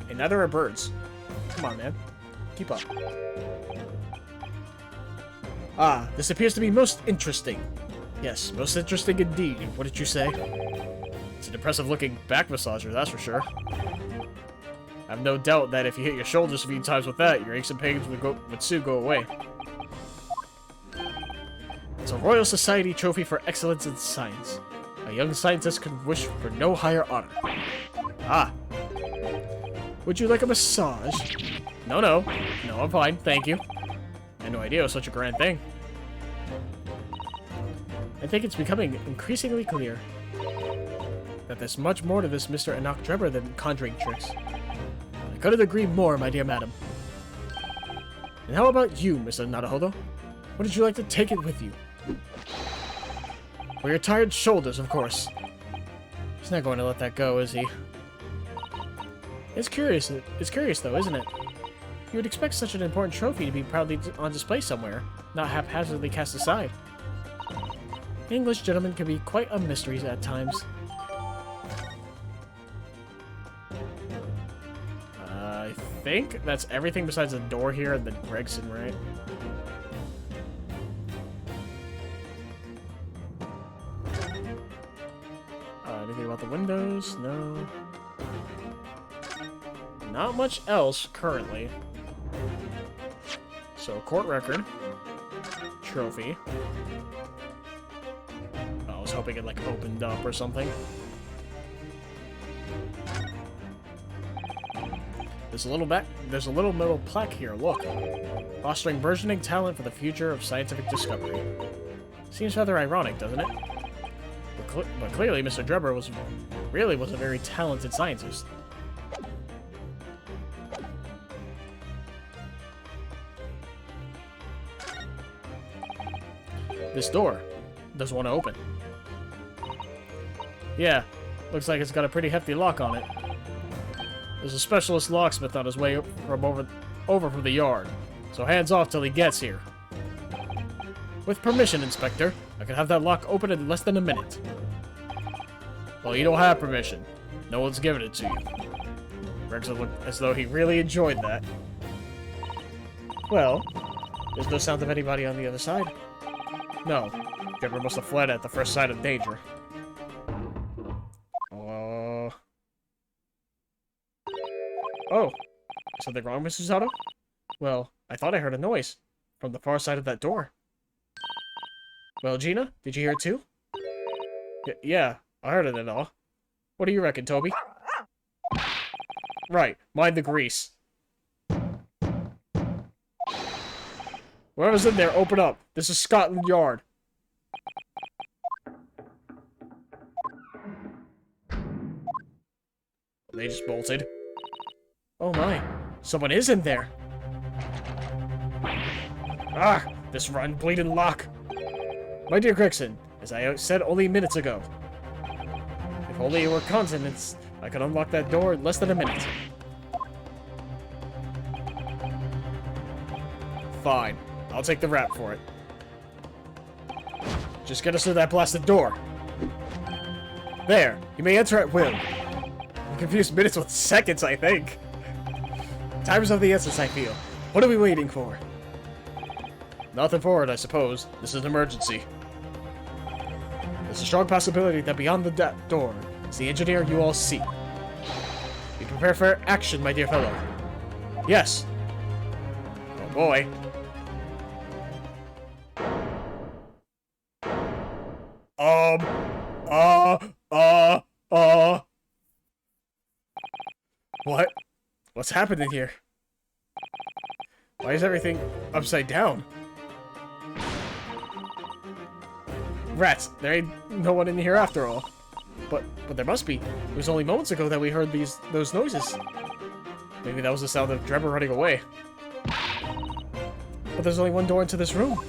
Speaker 1: And neither are birds. Come on, man. Keep up. Ah, this appears to be most interesting. Yes, most interesting indeed. What did you say? It's an impressive-looking back massager, that's for sure. I have no doubt that if you hit your shoulders a few times with that, your aches and pains would soon go away. It's a Royal Society trophy for excellence in science. A young scientist could wish for no higher honor. Ah. Would you like a massage? No, no. No, I'm fine, thank you. I had no idea it was such a grand thing. I think it's becoming increasingly clear that there's much more to this Mr. Enoch Drebber than conjuring tricks. I couldn't agree more, my dear madam. And how about you, Mr. Naruhodo? Wouldn't you like to take it with you? For your tired shoulders, of course. He's not going to let that go, is he? It's curious though, isn't it? You would expect such an important trophy to be proudly on display somewhere, not haphazardly cast aside. English gentlemen can be quite a mystery at times. I think that's everything besides the door here and the Gregson, right? Anything about the windows? No. Not much else currently. So, court record. Trophy. I was hoping it, like, opened up or something. There's a little metal plaque here, look. Fostering burgeoning talent for the future of scientific discovery. Seems rather ironic, doesn't it? But clearly, Mr. Drebber was a very talented scientist. This door doesn't want to open. Yeah, looks like it's got a pretty hefty lock on it. There's a specialist locksmith on his way over from the yard, so hands off till he gets here. With permission, Inspector, I can have that lock open in less than a minute. Well, you don't have permission. No one's given it to you. Gregson looked as though he really enjoyed that. Well, there's no sound of anybody on the other side. No, Drebber must have fled at the first sign of danger. Oh, is something wrong, Mr. Sato? Well, I thought I heard a noise from the far side of that door. Well, Gina, did you hear it too? Yeah, I heard it and all. What do you reckon, Toby? Right, mind the grease. Whoever's in there, open up. This is Scotland Yard. They just bolted. Oh my, someone is in there. Ah, this rotten bleeding lock. My dear Gregson, as I said only minutes ago. If only it were consonants, I could unlock that door in less than a minute. Fine, I'll take the rap for it. Just get us to that blasted door. There, you may enter at will. You confused minutes with seconds, I think. Time is of the essence, I feel. What are we waiting for?
Speaker 5: Nothing for it, I suppose. This is an emergency. There's a strong possibility that beyond the door is the engineer you all seek. Be prepared for action, my dear fellow. Yes. Oh boy. What? What's happening here? Why is everything upside down? Rats, there ain't no one in here after all. But there must be. It was only moments ago that we heard those noises. Maybe that was the sound of Drebber running away. But there's only one door into this room.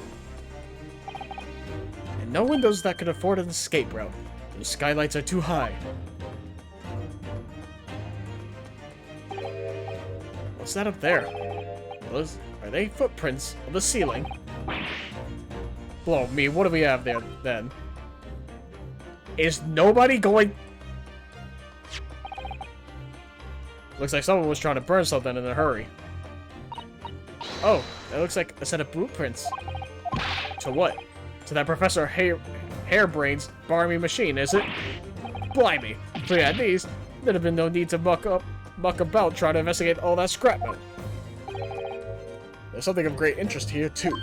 Speaker 5: And no windows that could afford an escape route. The skylights are too high. What's that up there? Are they footprints on the ceiling? Blow me, what do we have there, then? Is nobody going... Looks like someone was trying to burn something in a hurry. Oh, that looks like a set of blueprints. To what? To that Professor Hairbrain's barmy machine, is it? Blimey, if we had these, there'd have been no need to muck about trying to investigate all that scrap metal. There's something of great interest here, too.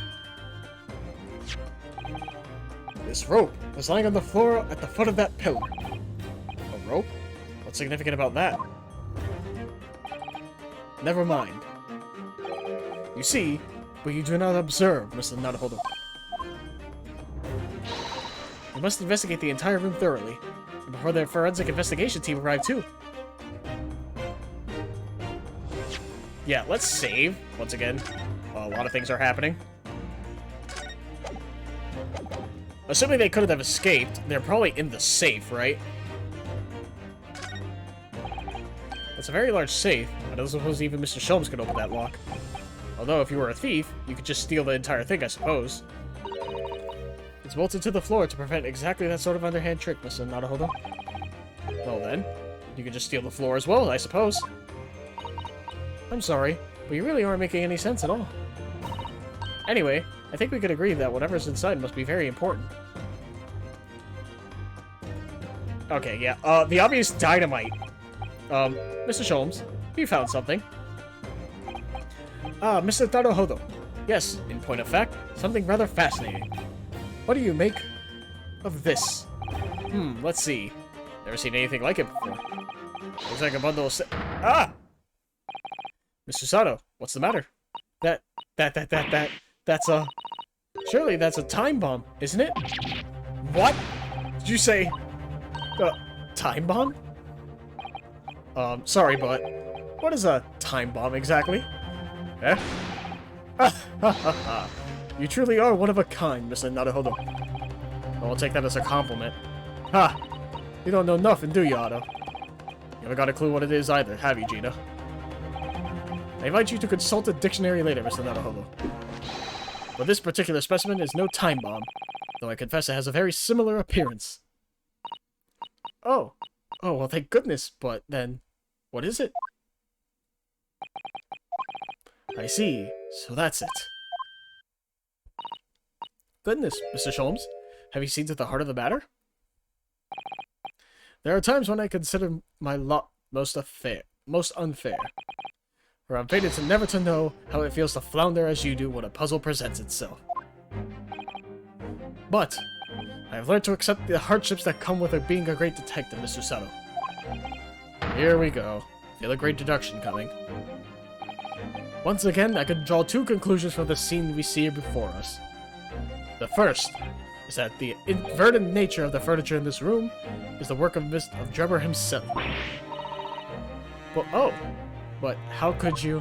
Speaker 5: This rope was lying on the floor at the foot of that pillar. A rope? What's significant about that? Never mind. You see, but you do not observe, Mr. Naruhodo. We must investigate the entire room thoroughly, and before the forensic investigation team arrive too. Yeah, let's save. Once again, a lot of things are happening. Assuming they couldn't have escaped, they're probably in the safe, right? It's a very large safe. I don't suppose even Mr. Sholmes could open that lock. Although, if you were a thief, you could just steal the entire thing, I suppose. It's bolted to the floor to prevent exactly that sort of underhand trick, Mr. Naruhodo. Well then, you could just steal the floor as well, I suppose. I'm sorry, but you really aren't making any sense at all. Anyway, I think we could agree that whatever's inside must be very important. Okay, yeah, the obvious dynamite. Mr. Sholmes, you found something. Ah, Mr. Naruhodo. Yes, in point of fact, something rather fascinating. What do you make of this? Let's see. Never seen anything like it before. Looks like a bundle of Ah! Mr. Sato, what's the matter? That's a... Surely that's a time bomb, isn't it? What? Did you say... time bomb? Sorry, but... What is a time bomb exactly? Eh? You truly are one of a kind, Mr. Naruhodo. I'll take that as a compliment. Ha! You don't know nothing, do you, Otto? You haven't got a clue what it is either, have you, Gina? I invite you to consult a dictionary later, Mr. Naruhodo. But this particular specimen is no time bomb, though I confess it has a very similar appearance. Oh. Oh, well, thank goodness, but then, what is it? I see, so that's it. Goodness, Mr. Sholmes, have you seen to the heart of the matter? There are times when I consider my lot most unfair. For I'm fated to never to know how it feels to flounder as you do when a puzzle presents itself. But I have learned to accept the hardships that come with being a great detective, Mr. Sato. Here we go. Feel a great deduction coming. Once again, I can draw two conclusions from the scene we see before us. The first is that the inverted nature of the furniture in this room is the work of Drebber himself. But how could you...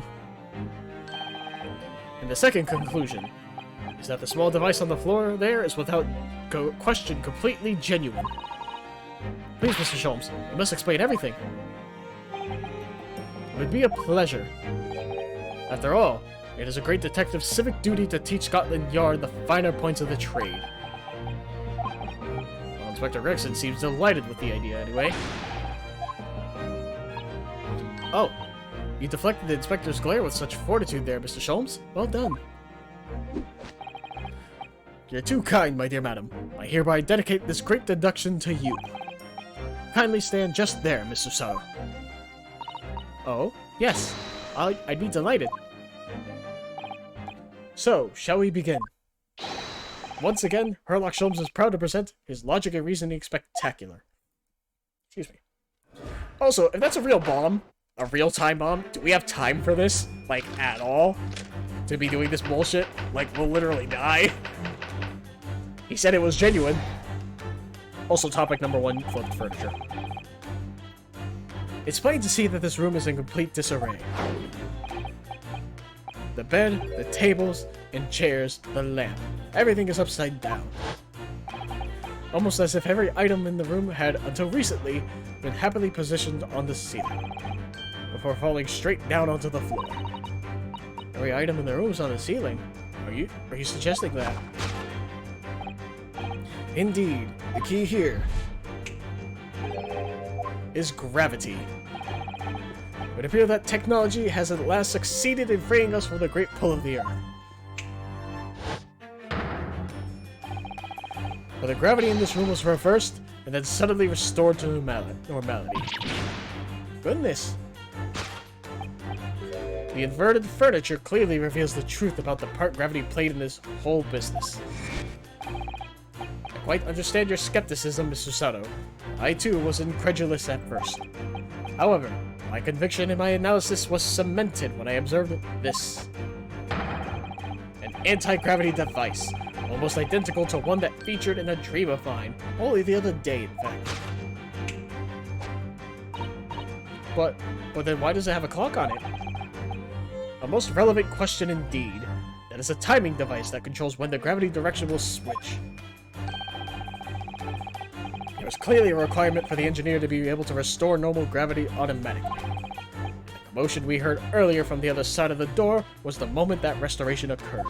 Speaker 5: And the second conclusion is that the small device on the floor there is without question completely genuine. Please, Mr. Sholmes, you must explain everything. It would be a pleasure. After all, it is a great detective's civic duty to teach Scotland Yard the finer points of the trade. Well, Inspector Gregson seems delighted with the idea anyway. Oh, you deflected the inspector's glare with such fortitude there, Mr. Sholmes. Well done.
Speaker 1: You're too kind, my dear madam. I hereby dedicate this great deduction to you. Kindly stand just there, Mr. Sato. Oh, yes. I'd be delighted. So, shall we begin? Once again, Herlock Sholmes is proud to present his Logic and Reasoning Spectacular. Excuse me. Also, if that's a real bomb, a real-time bomb, do we have time for this? Like, at all? To be doing this bullshit? Like, we'll literally die? He said it was genuine. Also, topic number 1, flipped furniture. It's plain to see that this room is in complete disarray. The bed, the tables, and chairs, the lamp. Everything is upside down. Almost as if every item in the room had, until recently, been happily positioned on the ceiling, before falling straight down onto the floor. Every item in the room is on the ceiling? Are you suggesting that? Indeed, the key here is gravity. It would appear that technology has at last succeeded in freeing us from the great pull of the Earth. But the gravity in this room was reversed and then suddenly restored to normality. Goodness. The inverted furniture clearly reveals the truth about the part gravity played in this whole business. I quite understand your skepticism, Mr. Sato. I too was incredulous at first. However, my conviction in my analysis was cemented when I observed this. An anti-gravity device, almost identical to one that featured in a dream of mine, only the other day, in fact. But then why does it have a clock on it? A most relevant question indeed. That is a timing device that controls when the gravity direction will switch. There was clearly a requirement for the engineer to be able to restore normal gravity automatically. The commotion we heard earlier from the other side of the door was the moment that restoration occurred.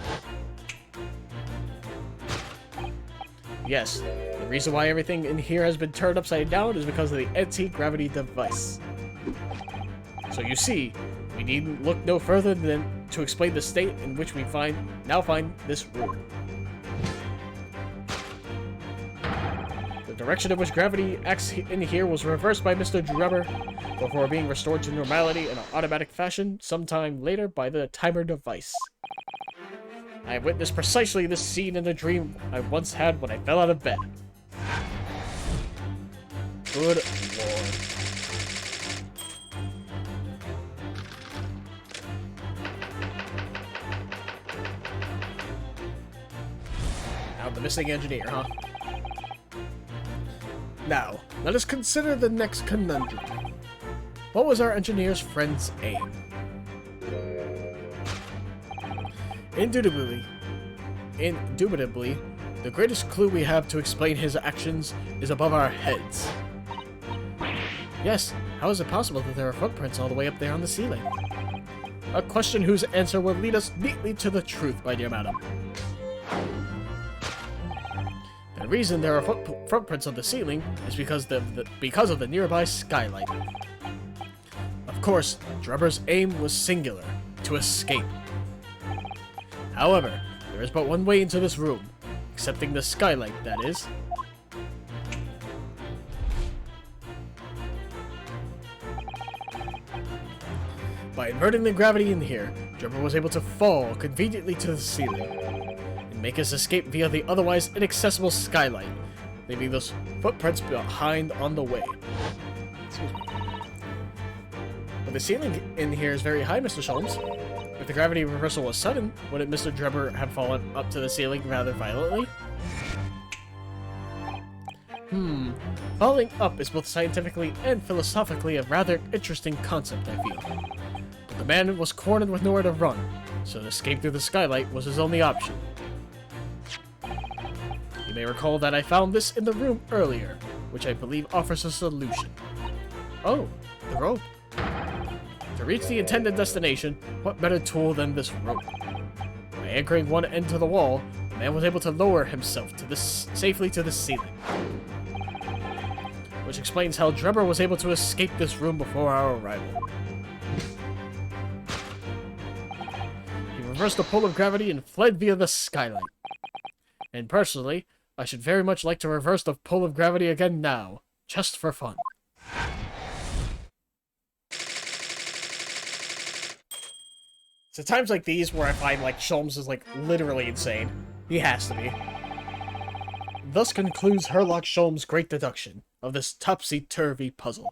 Speaker 1: Yes, the reason why everything in here has been turned upside down is because of the anti-gravity device. So you see, we need look no further than to explain the state in which we now find this room. The direction in which gravity acts in here was reversed by Mr. Drebber before being restored to normality in an automatic fashion sometime later by the timer device. I have witnessed precisely this scene in the dream I once had when I fell out of bed. Good lord. Now the missing engineer, huh? Now, let us consider the next conundrum. What was our engineer's friend's aim? Indubitably, the greatest clue we have to explain his actions is above our heads. Yes, how is it possible that there are footprints all the way up there on the ceiling? A question whose answer will lead us neatly to the truth, my dear madam. The reason there are footprints on the ceiling is because of the nearby skylight. Of course, Drebber's aim was singular, to escape. However, there is but one way into this room, excepting the skylight, that is. By inverting the gravity in here, Drebber was able to fall conveniently to the ceiling and make his escape via the otherwise inaccessible skylight, leaving those footprints behind on the way. Excuse me. But the ceiling in here is very high, Mr. Sholmes. If the gravity reversal was sudden, wouldn't Mr. Drebber have fallen up to the ceiling rather violently? Falling up is both scientifically and philosophically a rather interesting concept, I feel. But the man was cornered with nowhere to run, so to escape through the skylight was his only option. You may recall that I found this in the room earlier, which I believe offers a solution. Oh, the rope. To reach the intended destination, what better tool than this rope? By anchoring one end to the wall, the man was able to lower himself safely to the ceiling. Which explains how Drebber was able to escape this room before our arrival. He reversed the pull of gravity and fled via the skylight.
Speaker 5: And personally, I should very much like to reverse the pull of gravity again now, just for fun. It's at times like these where I find, like, Sholmes is, like, literally insane. He has to be. Thus concludes Herlock Sholmes' great deduction of this topsy-turvy puzzle.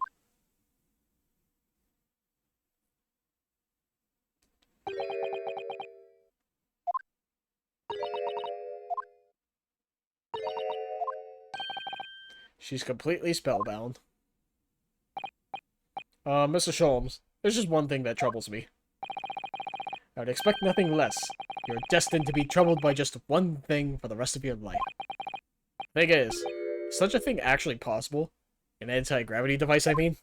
Speaker 5: She's completely spellbound. Mr. Sholmes, there's just one thing that troubles me. I would expect nothing less. You're destined to be troubled by just one thing for the rest of your life. Thing is such a thing actually possible? An anti-gravity device, I mean?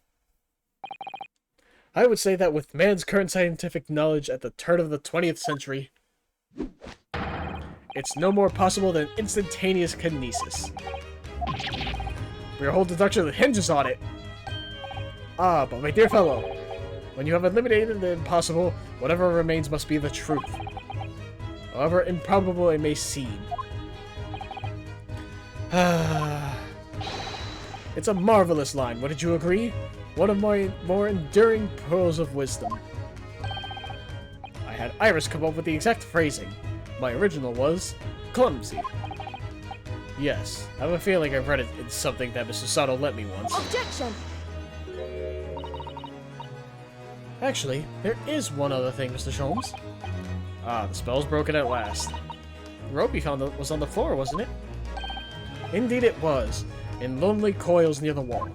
Speaker 5: I would say that with man's current scientific knowledge at the turn of the 20th century, it's no more possible than instantaneous kinesis. Your whole deduction hinges on it. Ah, but my dear fellow, when you have eliminated the impossible, whatever remains must be the truth. However improbable it may seem. It's a marvelous line, wouldn't you agree? One of my more enduring pearls of wisdom. I had Iris come up with the exact phrasing. My original was, clumsy. Yes, I have a feeling I've read it in something that Mr. Sato lent me once.
Speaker 7: Objection!
Speaker 5: Actually, there is one other thing, Mr. Sholmes. Ah, the spell's broken at last. The rope you found was on the floor, wasn't it? Indeed it was, in lonely coils near the wall.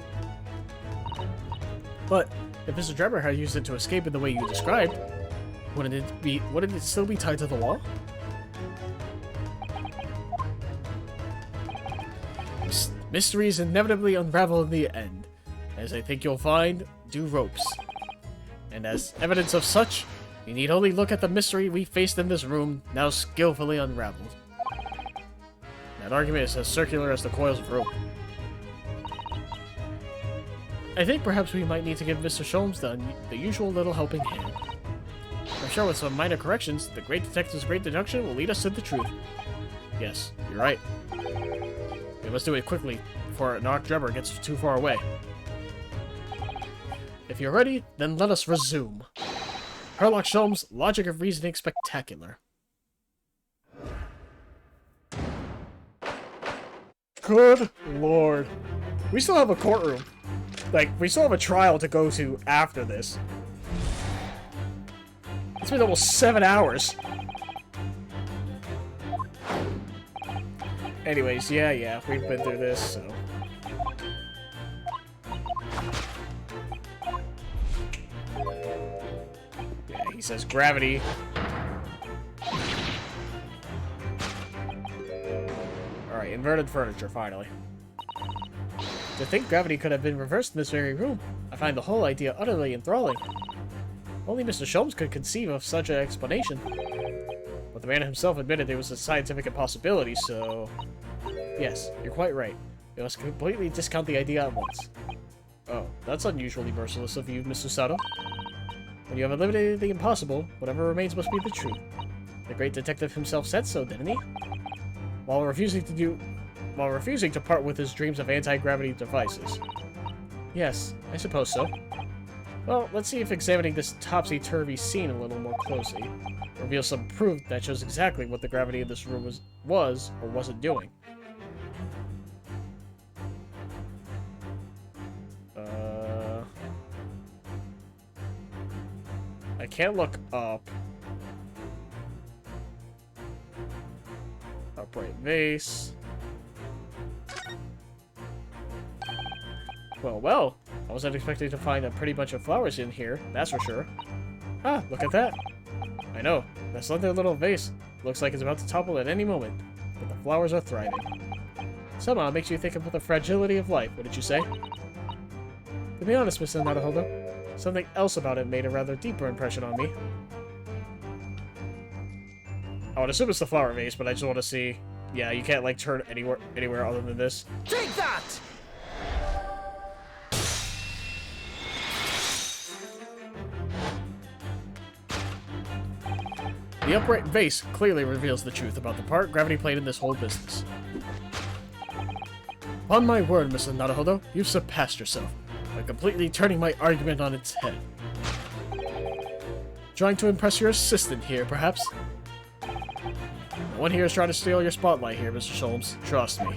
Speaker 5: But if Mr. Drebber had used it to escape in the way you described, wouldn't it still be tied to the wall? Mysteries inevitably unravel in the end. As I think you'll find, do ropes. And as evidence of such, you need only look at the mystery we faced in this room, now skillfully unraveled. That argument is as circular as the coils of rope. I think perhaps we might need to give Mr. Sholmes the usual little helping hand. I'm sure with some minor corrections, the great detective's great deduction will lead us to the truth. Yes, you're right. We must do it quickly, before Nark Drebber gets too far away. If you're ready, then let us resume. Herlock Sholmes' Logic of Reasoning Spectacular. Good lord. We still have a courtroom. Like, we still have a trial to go to after this. It's been almost 7 hours. Anyways, yeah, we've been through this, so... Yeah, he says gravity. Alright, inverted furniture, finally. To think gravity could have been reversed in this very room, I find the whole idea utterly enthralling. Only Mr. Sholmes could conceive of such an explanation. But the man himself admitted there was a scientific impossibility, so... Yes, you're quite right. We must completely discount the idea at once. Oh, that's unusually merciless of you, Mr. Sato. When you have eliminated the impossible, whatever remains must be the truth. The great detective himself said so, didn't he? While refusing to part with his dreams of anti-gravity devices. Yes, I suppose so. Well, let's see if examining this topsy-turvy scene a little more closely reveals some proof that shows exactly what the gravity of this room was or wasn't doing. I can't look up. Upright vase. Well, I wasn't expecting to find a pretty bunch of flowers in here, that's for sure. Ah, look at that. I know, that slender little vase looks like it's about to topple at any moment, but the flowers are thriving. Somehow it makes you think of the fragility of life, wouldn't you say? To be honest, Mr. Naruhodo, something else about it made a rather deeper impression on me. I would assume it's the flower vase, but I just want to see. Yeah, you can't, like, turn anywhere other than this.
Speaker 6: Take that!
Speaker 5: The upright vase clearly reveals the truth about the part gravity played in this whole business. On my word, Mr. Naruhodo, you've surpassed yourself by completely turning my argument on its head. Trying to impress your assistant here, perhaps? No one here is trying to steal your spotlight here, Mr. Sholmes. Trust me.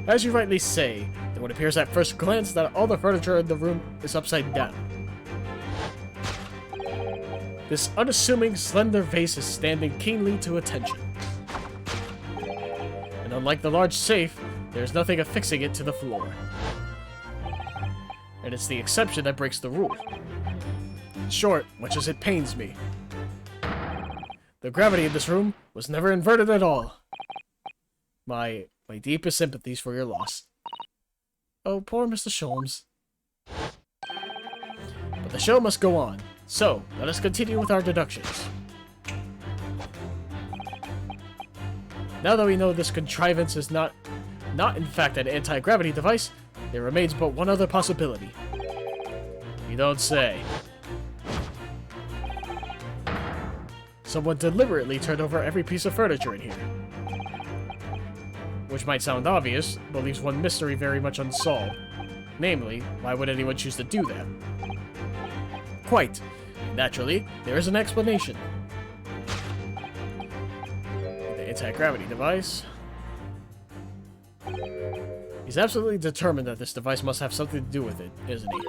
Speaker 5: As you rightly say, it would appear at first glance that all the furniture in the room is upside down. This unassuming, slender vase is standing keenly to attention. And unlike the large safe, there's nothing affixing it to the floor. And it's the exception that breaks the rule. In short, much as it pains me, the gravity in this room was never inverted at all. My deepest sympathies for your loss. Oh, poor Mr. Sholmes. But the show must go on, so let us continue with our deductions. Now that we know this contrivance is not in fact an anti-gravity device, there remains but one other possibility. You don't say. Someone deliberately turned over every piece of furniture in here. Which might sound obvious, but leaves one mystery very much unsolved. Namely, why would anyone choose to do that? Quite. Naturally, there is an explanation. The anti-gravity device. He's absolutely determined that this device must have something to do with it, isn't he?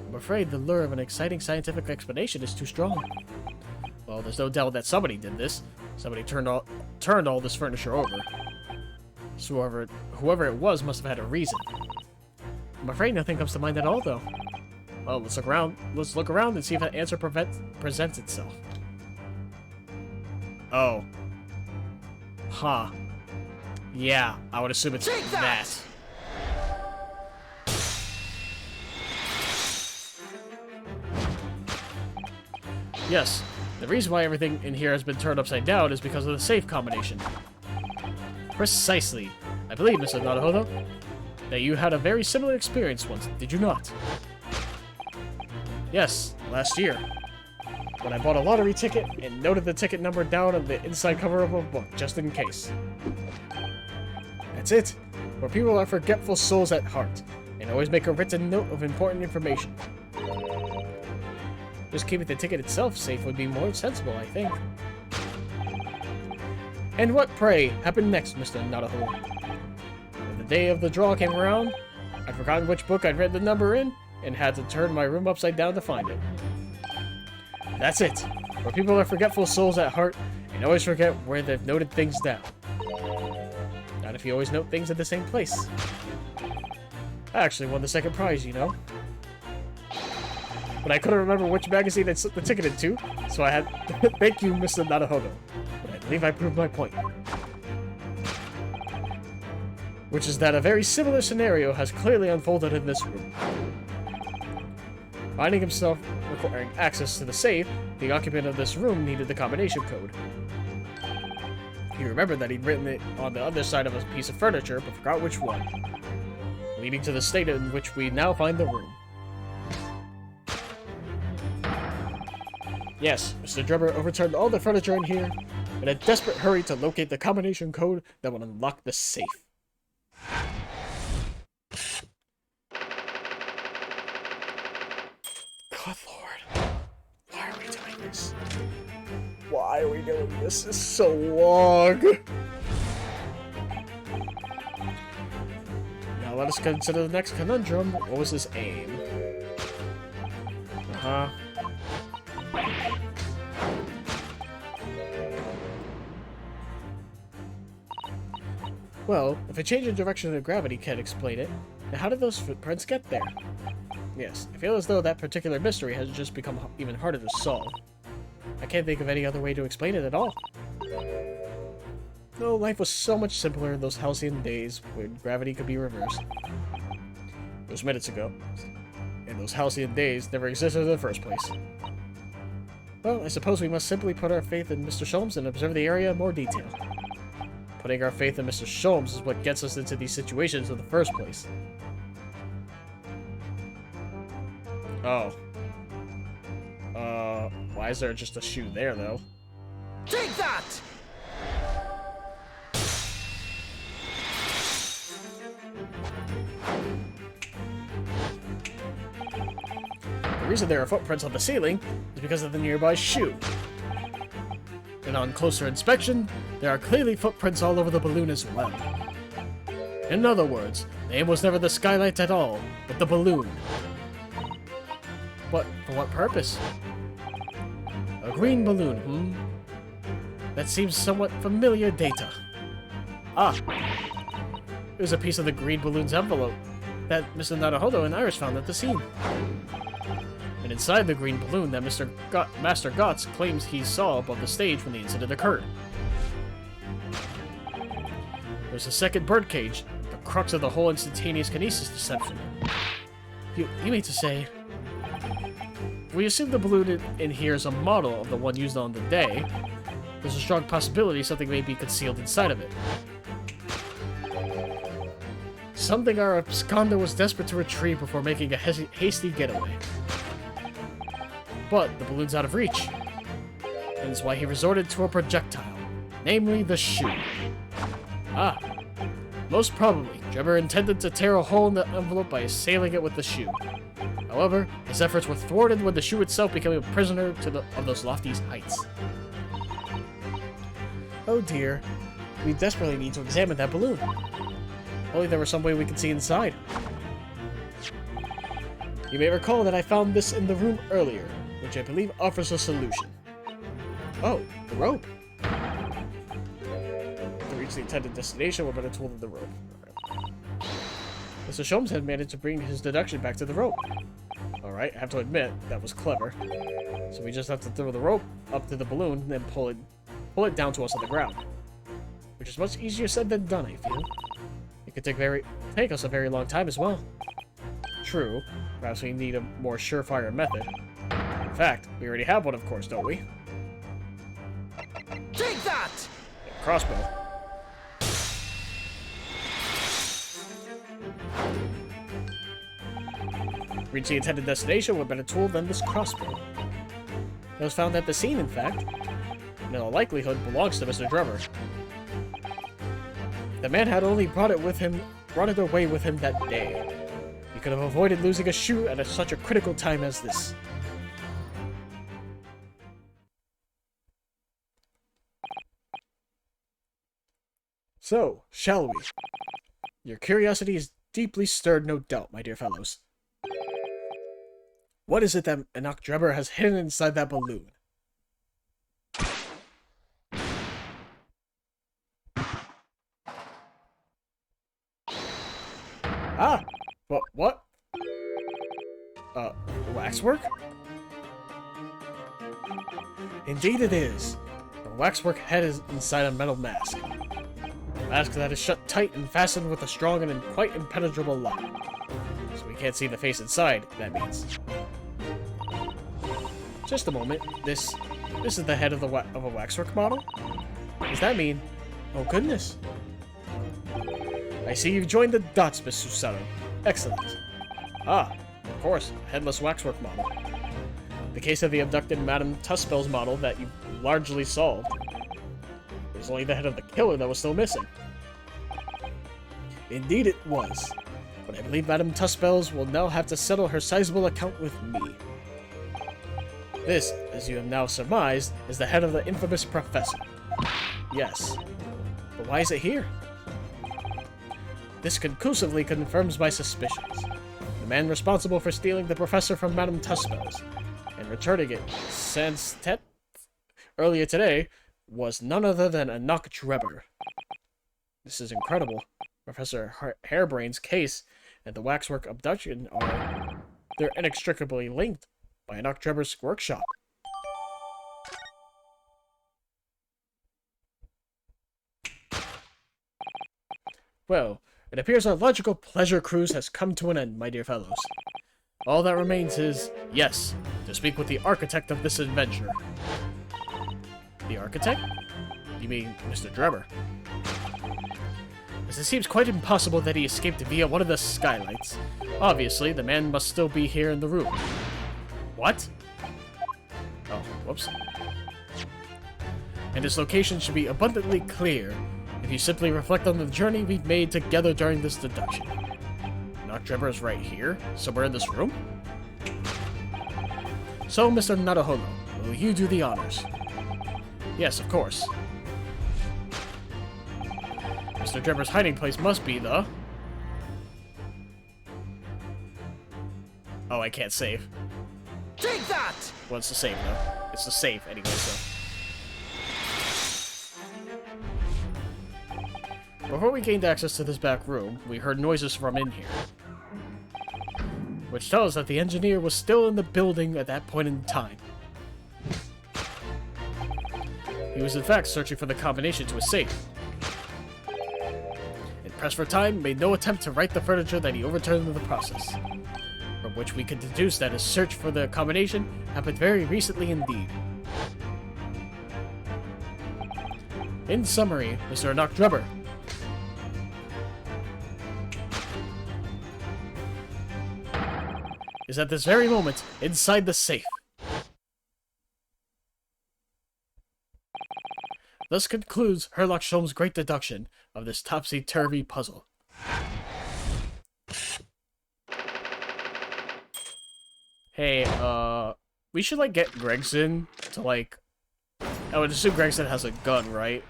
Speaker 5: I'm afraid the lure of an exciting scientific explanation is too strong. Well, there's no doubt that somebody did this. Somebody turned all this furniture over. So whoever it was must have had a reason. I'm afraid nothing comes to mind at all, though. Well, let's look around. Let's look around and see if an answer presents itself. Oh. Huh. Yeah, I would assume it's that. Yes, the reason why everything in here has been turned upside down is because of the safe combination. Precisely. I believe, Mr. Naruhodo, that you had a very similar experience once, did you not? Yes, last year. When I bought a lottery ticket and noted the ticket number down on the inside cover of a book, just in case. That's it. For people are forgetful souls at heart, and always make a written note of important information. Just keeping the ticket itself safe would be more sensible, I think. And what, pray, happened next, Mr. Naruhodo? When the day of the draw came around, I'd forgotten which book I'd read the number in, and had to turn my room upside down to find it. That's it. For people are forgetful souls at heart, and always forget where they've noted things down. Not if you always note things at the same place. I actually won the second prize, you know. But I couldn't remember which magazine I slipped the ticket into, so I had to thank you, Mr. Naruhodo. But I believe I proved my point. Which is that a very similar scenario has clearly unfolded in this room. Finding himself requiring access to the safe, the occupant of this room needed the combination code. He remembered that he'd written it on the other side of a piece of furniture, but forgot which one, leading to the state in which we now find the room. Yes, Mr. Drebber overturned all the furniture in here in a desperate hurry to locate the combination code that would unlock the safe. Good lord. Why are we doing this? Why are we doing this? It's so long. Now let us consider the next conundrum. What was his aim? Uh-huh. Well, if a change in direction of gravity can't explain it, then how did those footprints get there? Yes, I feel as though that particular mystery has just become even harder to solve. I can't think of any other way to explain it at all. No, life was so much simpler in those halcyon days when gravity could be reversed. It was minutes ago, and those halcyon days never existed in the first place. Well, I suppose we must simply put our faith in Mr. Sholmes and observe the area in more detail. Putting our faith in Mr. Sholmes is what gets us into these situations in the first place. Oh. Why is there just a shoe there, though?
Speaker 6: Take that!
Speaker 5: The reason there are footprints on the ceiling is because of the nearby shoe. And on closer inspection, there are clearly footprints all over the balloon as well. In other words, the aim was never the skylight at all, but the balloon. But for what purpose? A green balloon, That seems somewhat familiar data. Ah! It was a piece of the green balloon's envelope that Mr. Naruhodo and Iris found at the scene. And inside the green balloon that Master Gotts claims he saw above the stage when the incident occurred. There's a second birdcage, the crux of the whole instantaneous kinesis deception. You mean to say... We assume the balloon in here is a model of the one used on the day. There's a strong possibility something may be concealed inside of it. Something our absconder was desperate to retrieve before making a hasty getaway. But the balloon's out of reach. And it's why he resorted to a projectile, namely the shoe. Ah. Most probably, Drebber intended to tear a hole in the envelope by assailing it with the shoe. However, his efforts were thwarted when the shoe itself became a prisoner of those lofty heights. Oh dear. We desperately need to examine that balloon. Only there was some way we could see inside. You may recall that I found this in the room earlier, which I believe offers a solution. Oh, the rope. To reach the intended destination, we're better tool than the rope. Mr. Sholmes had managed to bring his deduction back to the rope. Alright, I have to admit, that was clever. So we just have to throw the rope up to the balloon, and then pull it down to us on the ground. Which is much easier said than done, I feel. It could take us a very long time as well. True, perhaps we need a more surefire method. In fact, we already have one, of course, don't we?
Speaker 6: Take that!
Speaker 5: A crossbow. Reach the intended destination with a better tool than this crossbow. It was found at the scene, in fact, and in all likelihood belongs to Mr. Drebber. The man had only brought it away with him that day. He could have avoided losing a shoe at such a critical time as this. So, shall we? Your curiosity is deeply stirred, no doubt, my dear fellows. What is it that Enoch Drebber has hidden inside that balloon? Ah! But what? Waxwork? Indeed it is. The waxwork head is inside a metal mask. A mask that is shut tight and fastened with a strong and quite impenetrable lock. So we can't see the face inside, that means. Just a moment. This is the head of a waxwork model? Does that mean... Oh goodness. I see you've joined the dots, Miss Susato. Excellent. Ah, of course, a headless waxwork model. The case of the abducted Madame Tuspel's model that you largely solved. It was only the head of the killer that was still missing. Indeed it was. But I believe Madame Tuspel's will now have to settle her sizable account with me. This, as you have now surmised, is the head of the infamous professor. Yes. But why is it here? This conclusively confirms my suspicions. The man responsible for stealing the professor from Madame Tuspel's and returning it sans tête earlier today was none other than Enoch Drebber. This is incredible. Professor Hairbrain's case and the waxwork abduction they're inextricably linked by Enoch Drebber's workshop. Well, it appears our logical pleasure cruise has come to an end, my dear fellows. All that remains is, yes, to speak with the architect of this adventure. The architect? You mean Mr. Drebber? As it seems quite impossible that he escaped via one of the skylights. Obviously, the man must still be here in the room. What? Oh.
Speaker 1: Whoops. And its location should be abundantly clear if you simply reflect on the journey we've made together during this deduction. Noctrebber is right here, somewhere in this room? So, Mr. Naruhodo, will you do the honors? Yes, of course. Mr. Drebber's hiding place must be the... Oh, I can't save.
Speaker 6: Take that!
Speaker 1: Well, it's the save, though. It's the save, anyway, so... Before we gained access to this back room, we heard noises from in here. Which tells us that the engineer was still in the building at that point in time. He was in fact searching for the combination to his safe. And pressed for time, made no attempt to right the furniture that he overturned in the process. From which we could deduce that his search for the combination happened very recently indeed. In summary, Mr. Noctrebber, is at this very moment inside the safe. Thus concludes Herlock Sholmes' great deduction of this topsy-turvy puzzle. Hey, we should, like, get Gregson to, like... I would assume Gregson has a gun, right?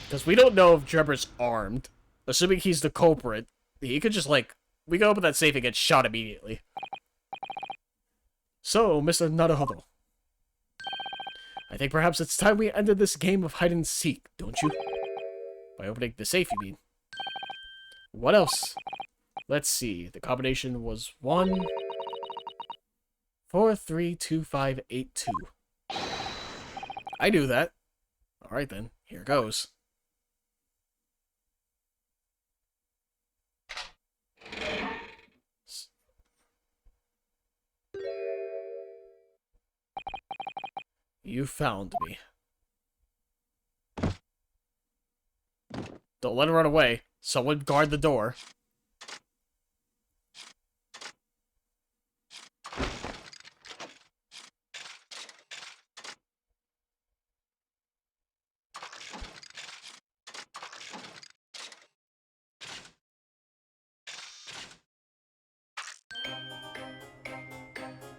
Speaker 1: Because we don't know if Drebber's armed. Assuming he's the culprit, he could just, like... We go open that safe and get shot immediately. So, Mr. Naruhodo. I think perhaps it's time we ended this game of hide-and-seek, don't you? By opening the safe, you mean. What else? Let's see. The combination was 1... 432582. I knew that. Alright then, here goes. You found me. Don't let him run away. Someone guard the door.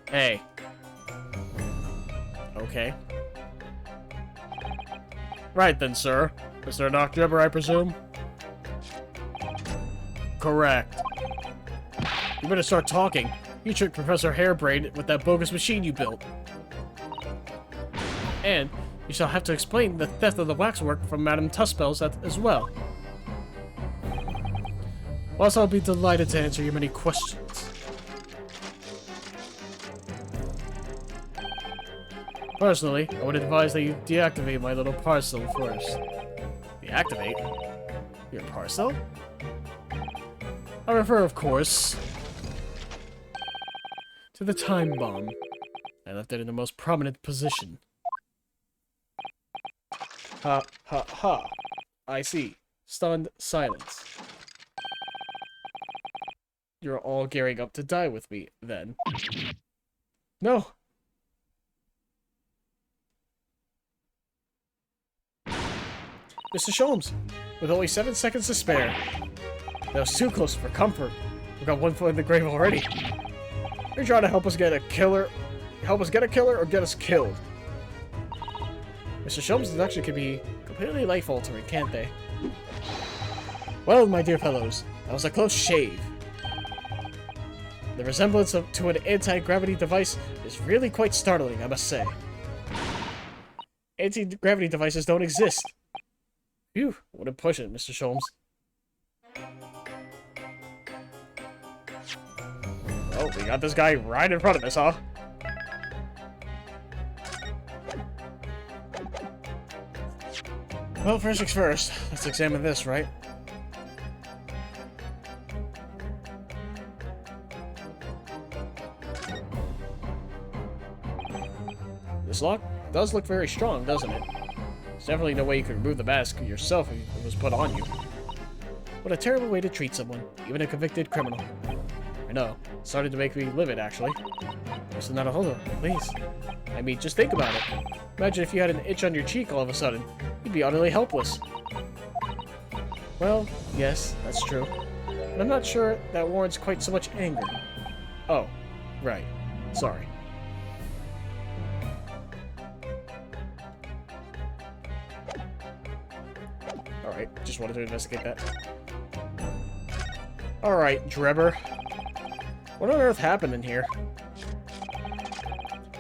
Speaker 1: Hey. Okay. Right then, sir. Mr. Noctrebber, I presume? Correct. You better start talking. You tricked Professor Hairbrain with that bogus machine you built. And you shall have to explain the theft of the waxwork from Madame Tuspel's as well. Whilst I'll be delighted to answer your many questions. Personally, I would advise that you deactivate my little parcel first. Deactivate? Your parcel? I refer, of course, to the time bomb. I left it in the most prominent position. Ha, ha, ha. I see. Stunned silence. You're all gearing up to die with me, then. No! Mr. Sholmes, with only 7 seconds to spare. That was too close for comfort. We've got one foot in the grave already. Are you trying to help us get a killer? Help us get a killer or get us killed? Mr. Sholmes' deduction can be completely life-altering, can't they? Well, my dear fellows, that was a close shave. The resemblance to an anti-gravity device is really quite startling, I must say. Anti-gravity devices don't exist. Phew, wouldn't push it, Mr. Sholmes. Oh, we got this guy right in front of us, huh? Well, first things first. Let's examine this, right? This lock does look very strong, doesn't it? There's definitely no way you could remove the mask yourself if it was put on you. What a terrible way to treat someone, even a convicted criminal. I know. It started to make me livid, actually. So now, hold on, please. I mean, just think about it. Imagine if you had an itch on your cheek all of a sudden. You'd be utterly helpless. Well, yes, that's true. But I'm not sure that warrants quite so much anger. Oh, right. Sorry. Alright, just wanted to investigate that. Alright, Drebber. What on earth happened in here?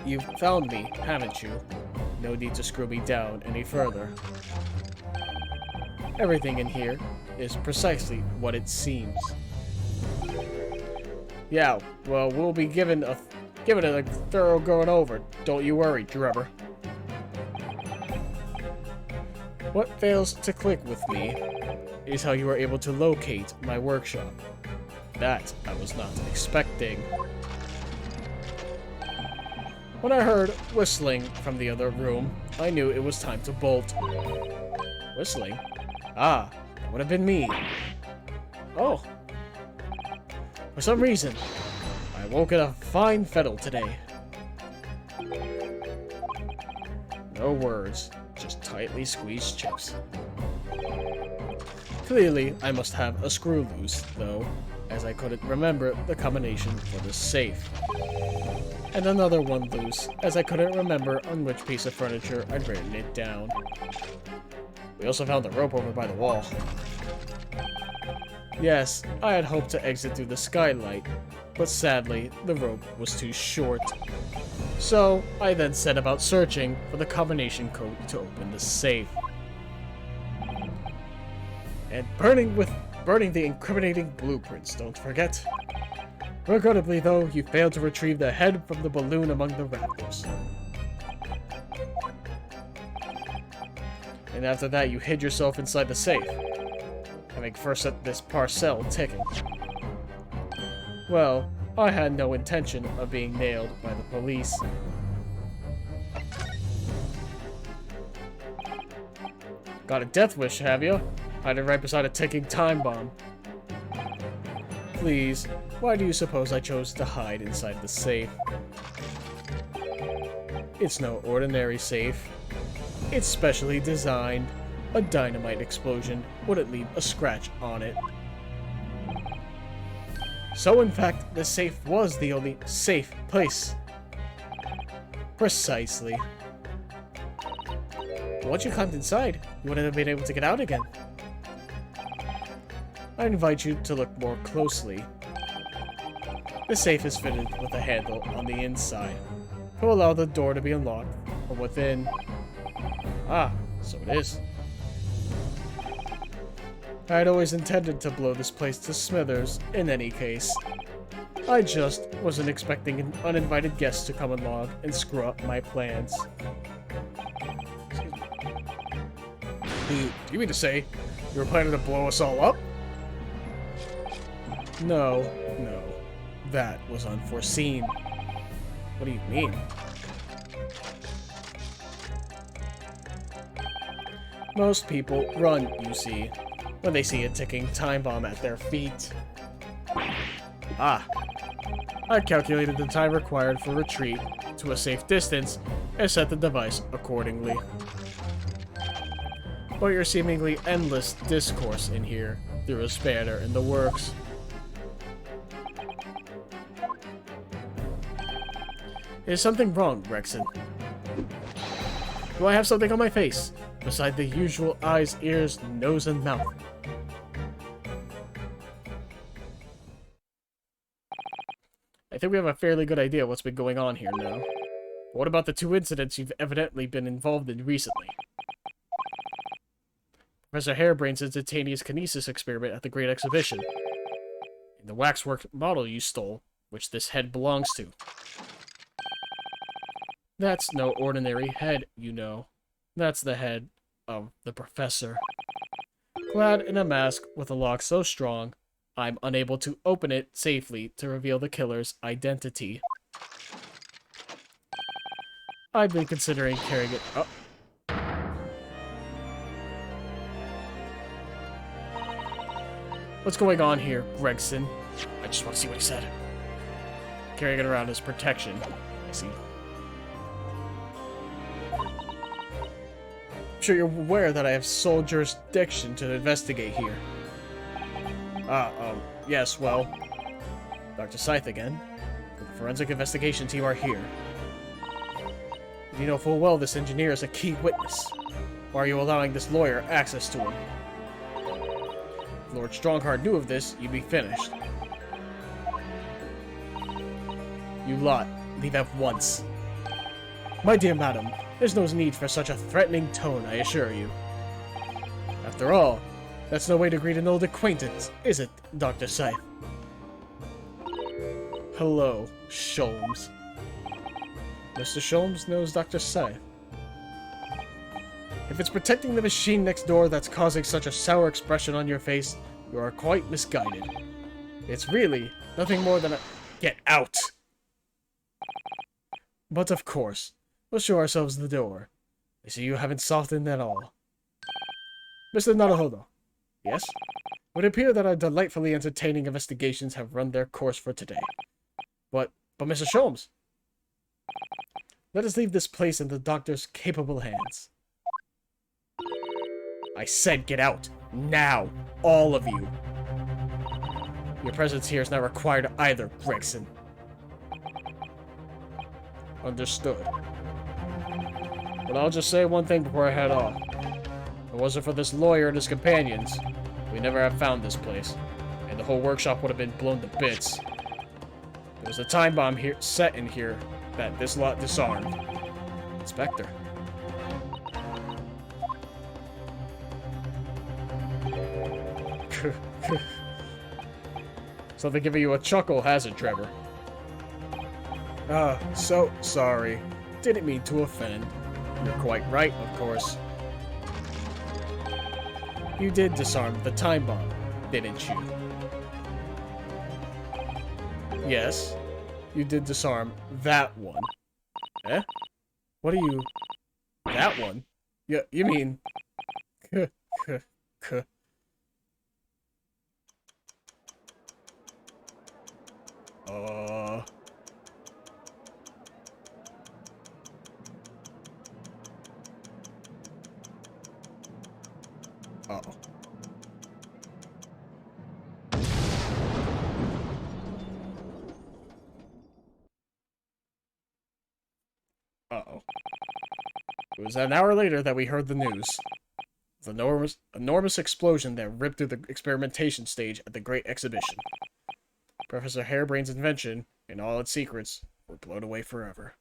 Speaker 1: You've found me, haven't you? No need to screw me down any further. Everything in here is precisely what it seems. Yeah, well, we'll be giving it a thorough going over. Don't you worry, Drebber. What fails to click with me is how you are able to locate my workshop. That I was not expecting. When I heard whistling from the other room, I knew it was time to bolt. Whistling? Ah, that would have been me. Oh. For some reason, I woke in a fine fettle today. No words, just tightly squeezed chips. Clearly, I must have a screw loose, though, as I couldn't remember the combination for the safe. And another one loose, as I couldn't remember on which piece of furniture I'd written it down. We also found the rope over by the wall. Yes, I had hoped to exit through the skylight, but sadly, the rope was too short. So, I then set about searching for the combination code to open the safe. And burning the incriminating blueprints, don't forget. Regrettably, though, you failed to retrieve the head from the balloon among the raptors. And after that, you hid yourself inside the safe, having first set this parcel ticking. Well, I had no intention of being nailed by the police. Got a death wish, have you? Hiding right beside a ticking time bomb. Please, why do you suppose I chose to hide inside the safe? It's no ordinary safe. It's specially designed. A dynamite explosion wouldn't leave a scratch on it. So in fact, the safe was the only safe place. Precisely. But once you climbed inside, you wouldn't have been able to get out again. I invite you to look more closely. The safe is fitted with a handle on the inside to allow the door to be unlocked from within. Ah, so it is. I had always intended to blow this place to smithers in any case. I just wasn't expecting an uninvited guest to come along and screw up my plans. Do you mean to say you were planning to blow us all up? No. That was unforeseen. What do you mean? Most people run, you see, when they see a ticking time bomb at their feet. Ah. I calculated the time required for retreat to a safe distance and set the device accordingly. But your seemingly endless discourse in here threw a spanner in the works. Is something wrong, Rexon? Do I have something on my face, beside the usual eyes, ears, nose, and mouth? I think we have a fairly good idea what's been going on here now. But what about the two incidents you've evidently been involved in recently? Professor Harebrain's instantaneous kinesis experiment at the Great Exhibition. And the waxwork model you stole, which this head belongs to. That's no ordinary head, you know. That's the head of the professor. Clad in a mask with a lock so strong, I'm unable to open it safely to reveal the killer's identity. I've been considering carrying it up. What's going on here, Gregson? I just want to see what he said.
Speaker 5: carrying it around as protection. I see. I'm sure you're aware that I have sole jurisdiction to investigate here. Yes, well, Dr. Scythe again. The forensic investigation team are here. You know full well this engineer is a key witness. Why are you allowing this lawyer access to him? If Lord Strongheart knew of this, you'd be finished. You lot, leave at once. My dear madam, there's no need for such a threatening tone, I assure you. After all, that's no way to greet an old acquaintance, is it, Dr. Scythe? Hello, Sholmes. Mr. Sholmes knows Dr. Scythe. If it's protecting the machine next door that's causing such a sour expression on your face, you are quite misguided. It's really nothing more than a... Get out! But of course, we'll show ourselves the door. I see you haven't softened at all. Mr. Naruhodo. Yes? It would appear that our delightfully entertaining investigations have run their course for today. But Mr. Sholmes, let us leave this place in the doctor's capable hands. I said get out. Now. All of you. Your presence here is not required either, Gregson. Understood. But I'll just say one thing before I head off. If it wasn't for this lawyer and his companions, we'd never have found this place. And the whole workshop would have been blown to bits. There was a time bomb here set in here that this lot disarmed. Inspector. Something giving you a chuckle, has it, Trevor? So sorry. Didn't mean to offend. You're quite right, of course. You did disarm the time bomb, didn't you? Yes, you did disarm that one. Eh? What are you... That one? You mean... Uh-oh. Uh-oh. It was an hour later that we heard the news. The enormous explosion that ripped through the experimentation stage at the Great Exhibition. Professor Harebrain's invention and all its secrets were blown away forever.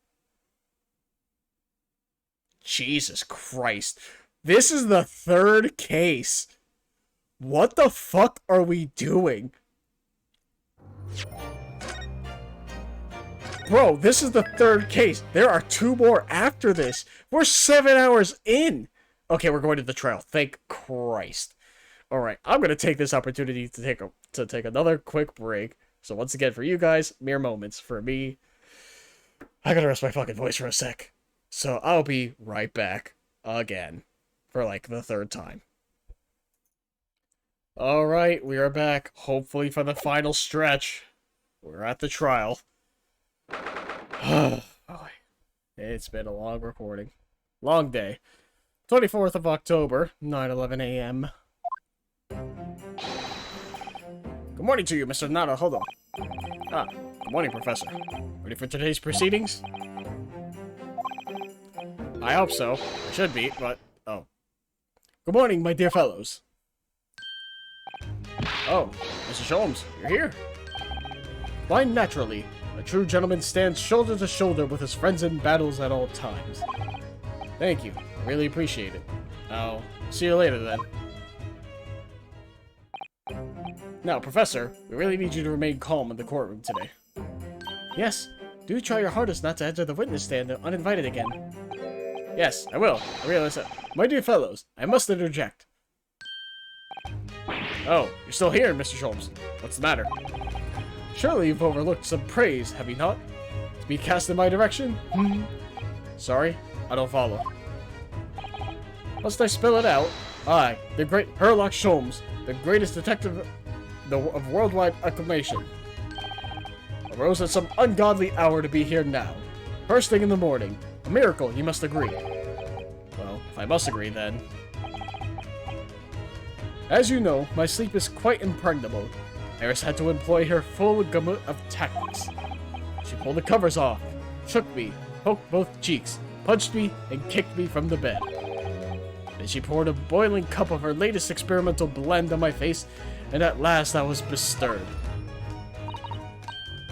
Speaker 5: Jesus Christ. This is the third case. What the fuck are we doing? Bro, this is the third case. There are 2 more after this. We're 7 hours in. Okay, we're going to the trial. Thank Christ. Alright, I'm going to take this opportunity to take another quick break. So once again, for you guys, mere moments. For me, I gotta rest my fucking voice for a sec. So I'll be right back again. For like the 3rd time. Alright, we are back. Hopefully for the final stretch. We're at the trial. It's been a long recording. Long day. 24th of October, 9:11 a.m. Good morning to you, Mr. Naruhodo. Ah, good morning, Professor. Ready for today's proceedings? I hope so. I should be, but... Oh. Good morning, my dear fellows. Oh, Mr. Sholmes, you're here. Why, naturally. A true gentleman stands shoulder to shoulder with his friends in battles at all times. Thank you. I really appreciate it. I'll see you later, then. Now, Professor, we really need you to remain calm in the courtroom today. Yes, do try your hardest not to enter the witness stand uninvited again. Yes, I will. I realize that. My dear fellows, I must interject. Oh, you're still here, Mr. Sholmes. What's the matter? Surely you've overlooked some praise, have you not? To be cast in my direction? Sorry, I don't follow. Must I spell it out? I, the great Herlock Sholmes, the greatest detective of worldwide acclamation. arose at some ungodly hour to be here now. First thing in the morning. A miracle, you must agree. Well, if I must agree, then. As you know, my sleep is quite impregnable. Iris had to employ her full gamut of tactics. She pulled the covers off, shook me, poked both cheeks, punched me, and kicked me from the bed. Then she poured a boiling cup of her latest experimental blend on my face, and at last I was bestirred.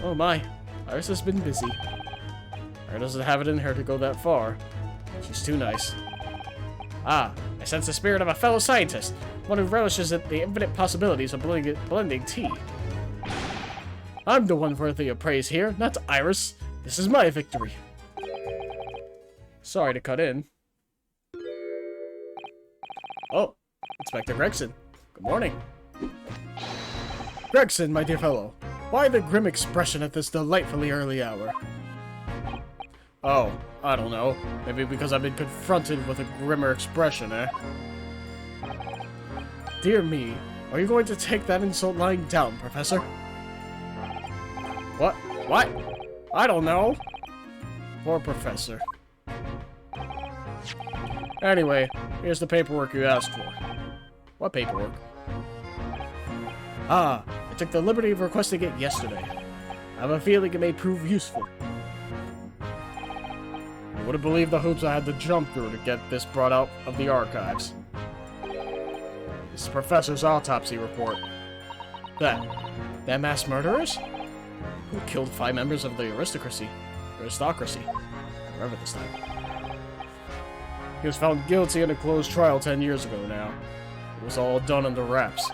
Speaker 5: Oh my, Iris has been busy. Iris doesn't have it in her to go that far. She's too nice. Ah, I sense the spirit of a fellow scientist, one who relishes at the infinite possibilities of blending tea. I'm the one worthy of praise here, not Iris. This is my victory. Sorry to cut in. Oh, Inspector Gregson. Good morning. Gregson, my dear fellow, why the grim expression at this delightfully early hour? Oh, I don't know. Maybe because I've been confronted with a grimmer expression, eh? Dear me, are you going to take that insult lying down, Professor? What? What? I don't know. Poor Professor. Anyway, here's the paperwork you asked for. What paperwork? Ah, I took the liberty of requesting it yesterday. I have a feeling it may prove useful. You wouldn't believe the hoops I had to jump through to get this brought out of the archives. This is Professor's autopsy report. That mass murderers? Who killed 5 members of the aristocracy. I remember this time. He was found guilty in a closed trial 10 years ago now. It was all done under wraps.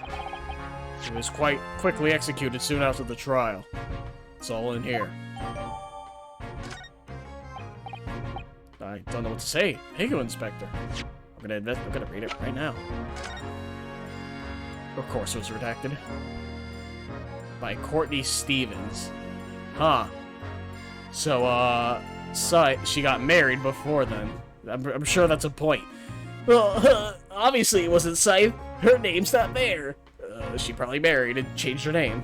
Speaker 5: He was quite quickly executed soon after the trial. It's all in here. I don't know what to say. Thank you, Inspector. I'm gonna read it right now. Of course it was redacted. By Courtney Stevens. Huh. So, she got married before then. I'm sure that's a point. Well, obviously it wasn't Scythe. Her name's not there. She probably married and changed her name.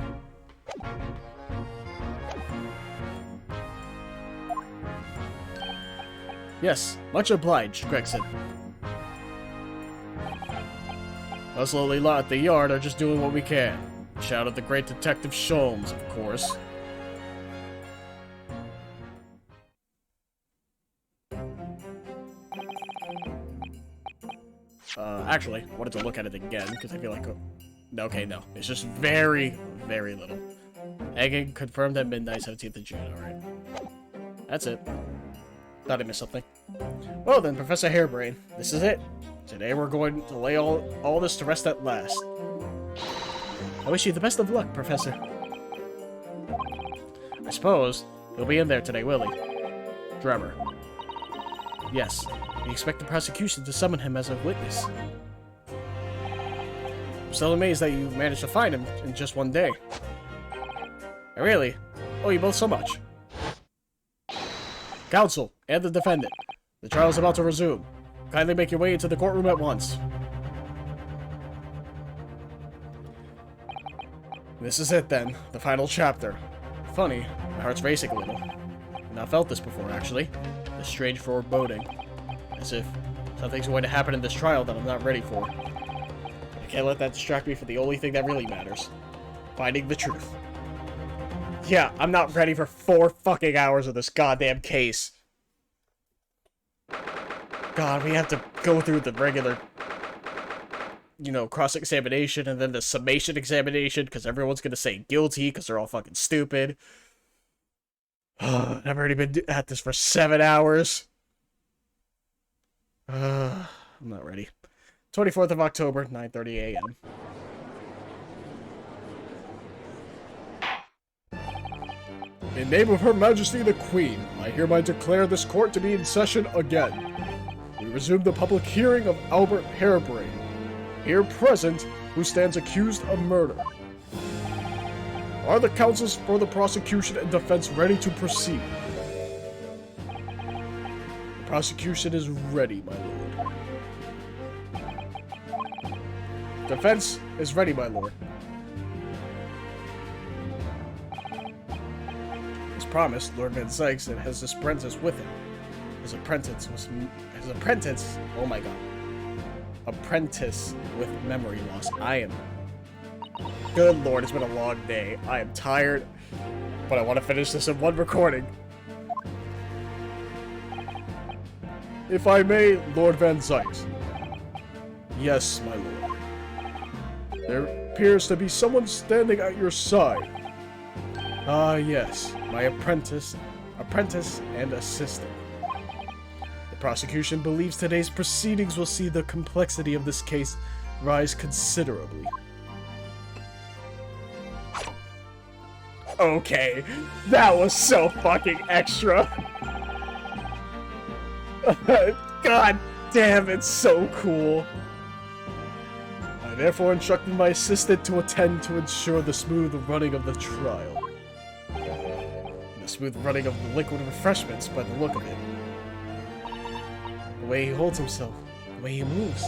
Speaker 5: Yes, much obliged, Gregson. Us lowly lot at the yard are just doing what we can. Shout out the great Detective Sholmes, of course. Actually, I wanted to look at it again, because I feel like... Okay, no. It's just very, very little. Egging confirmed at midnight, 17th of June, alright. That's it. Thought I missed something. Well then, Professor Hairbrain, this is it. Today we're going to lay all this to rest at last. I wish you the best of luck, Professor. I suppose he'll be in there today, will he? Trevor. Yes. We expect the prosecution to summon him as a witness. I'm still amazed that you managed to find him in just one day. I really owe you both so much. Counsel and the defendant. The trial is about to resume. Kindly make your way into the courtroom at once. This is it then, the final chapter. Funny, my heart's racing a little. I've not felt this before, actually. This strange foreboding. As if something's going to happen in this trial that I'm not ready for. I can't let that distract me from the only thing that really matters. Finding the truth. Yeah, I'm not ready for 4 fucking hours of this goddamn case. God, we have to go through the regular, you know, cross-examination and then the summation examination because everyone's gonna say guilty because they're all fucking stupid. I've already been at this for 7 hours. I'm not ready. 24th of October, 9:30 a.m. In name of Her Majesty the Queen, I hereby declare this court to be in session again. We resume the public hearing of Albert Hairbrain, here present, who stands accused of murder. Are the counsels for the prosecution and defense ready to proceed? The prosecution is ready, my lord. Defense is ready, my lord.
Speaker 1: promised, Lord Van Zykes has his apprentice with him. His apprentice, oh my god. Apprentice with memory loss. Good lord, it's been a long day. I am tired, but I want to finish this in one recording. If I may, Lord Van Zykes. Yes, my lord. There appears to be someone standing at your side. Ah, yes, my apprentice and assistant. The prosecution believes today's proceedings will see the complexity of this case rise considerably. Okay, that was so fucking extra. God damn, it's so cool. I therefore instructed my assistant to attend to ensure the smooth running of the trial. The smooth running of the liquid refreshments by the look of it. The way he holds himself, the way he moves.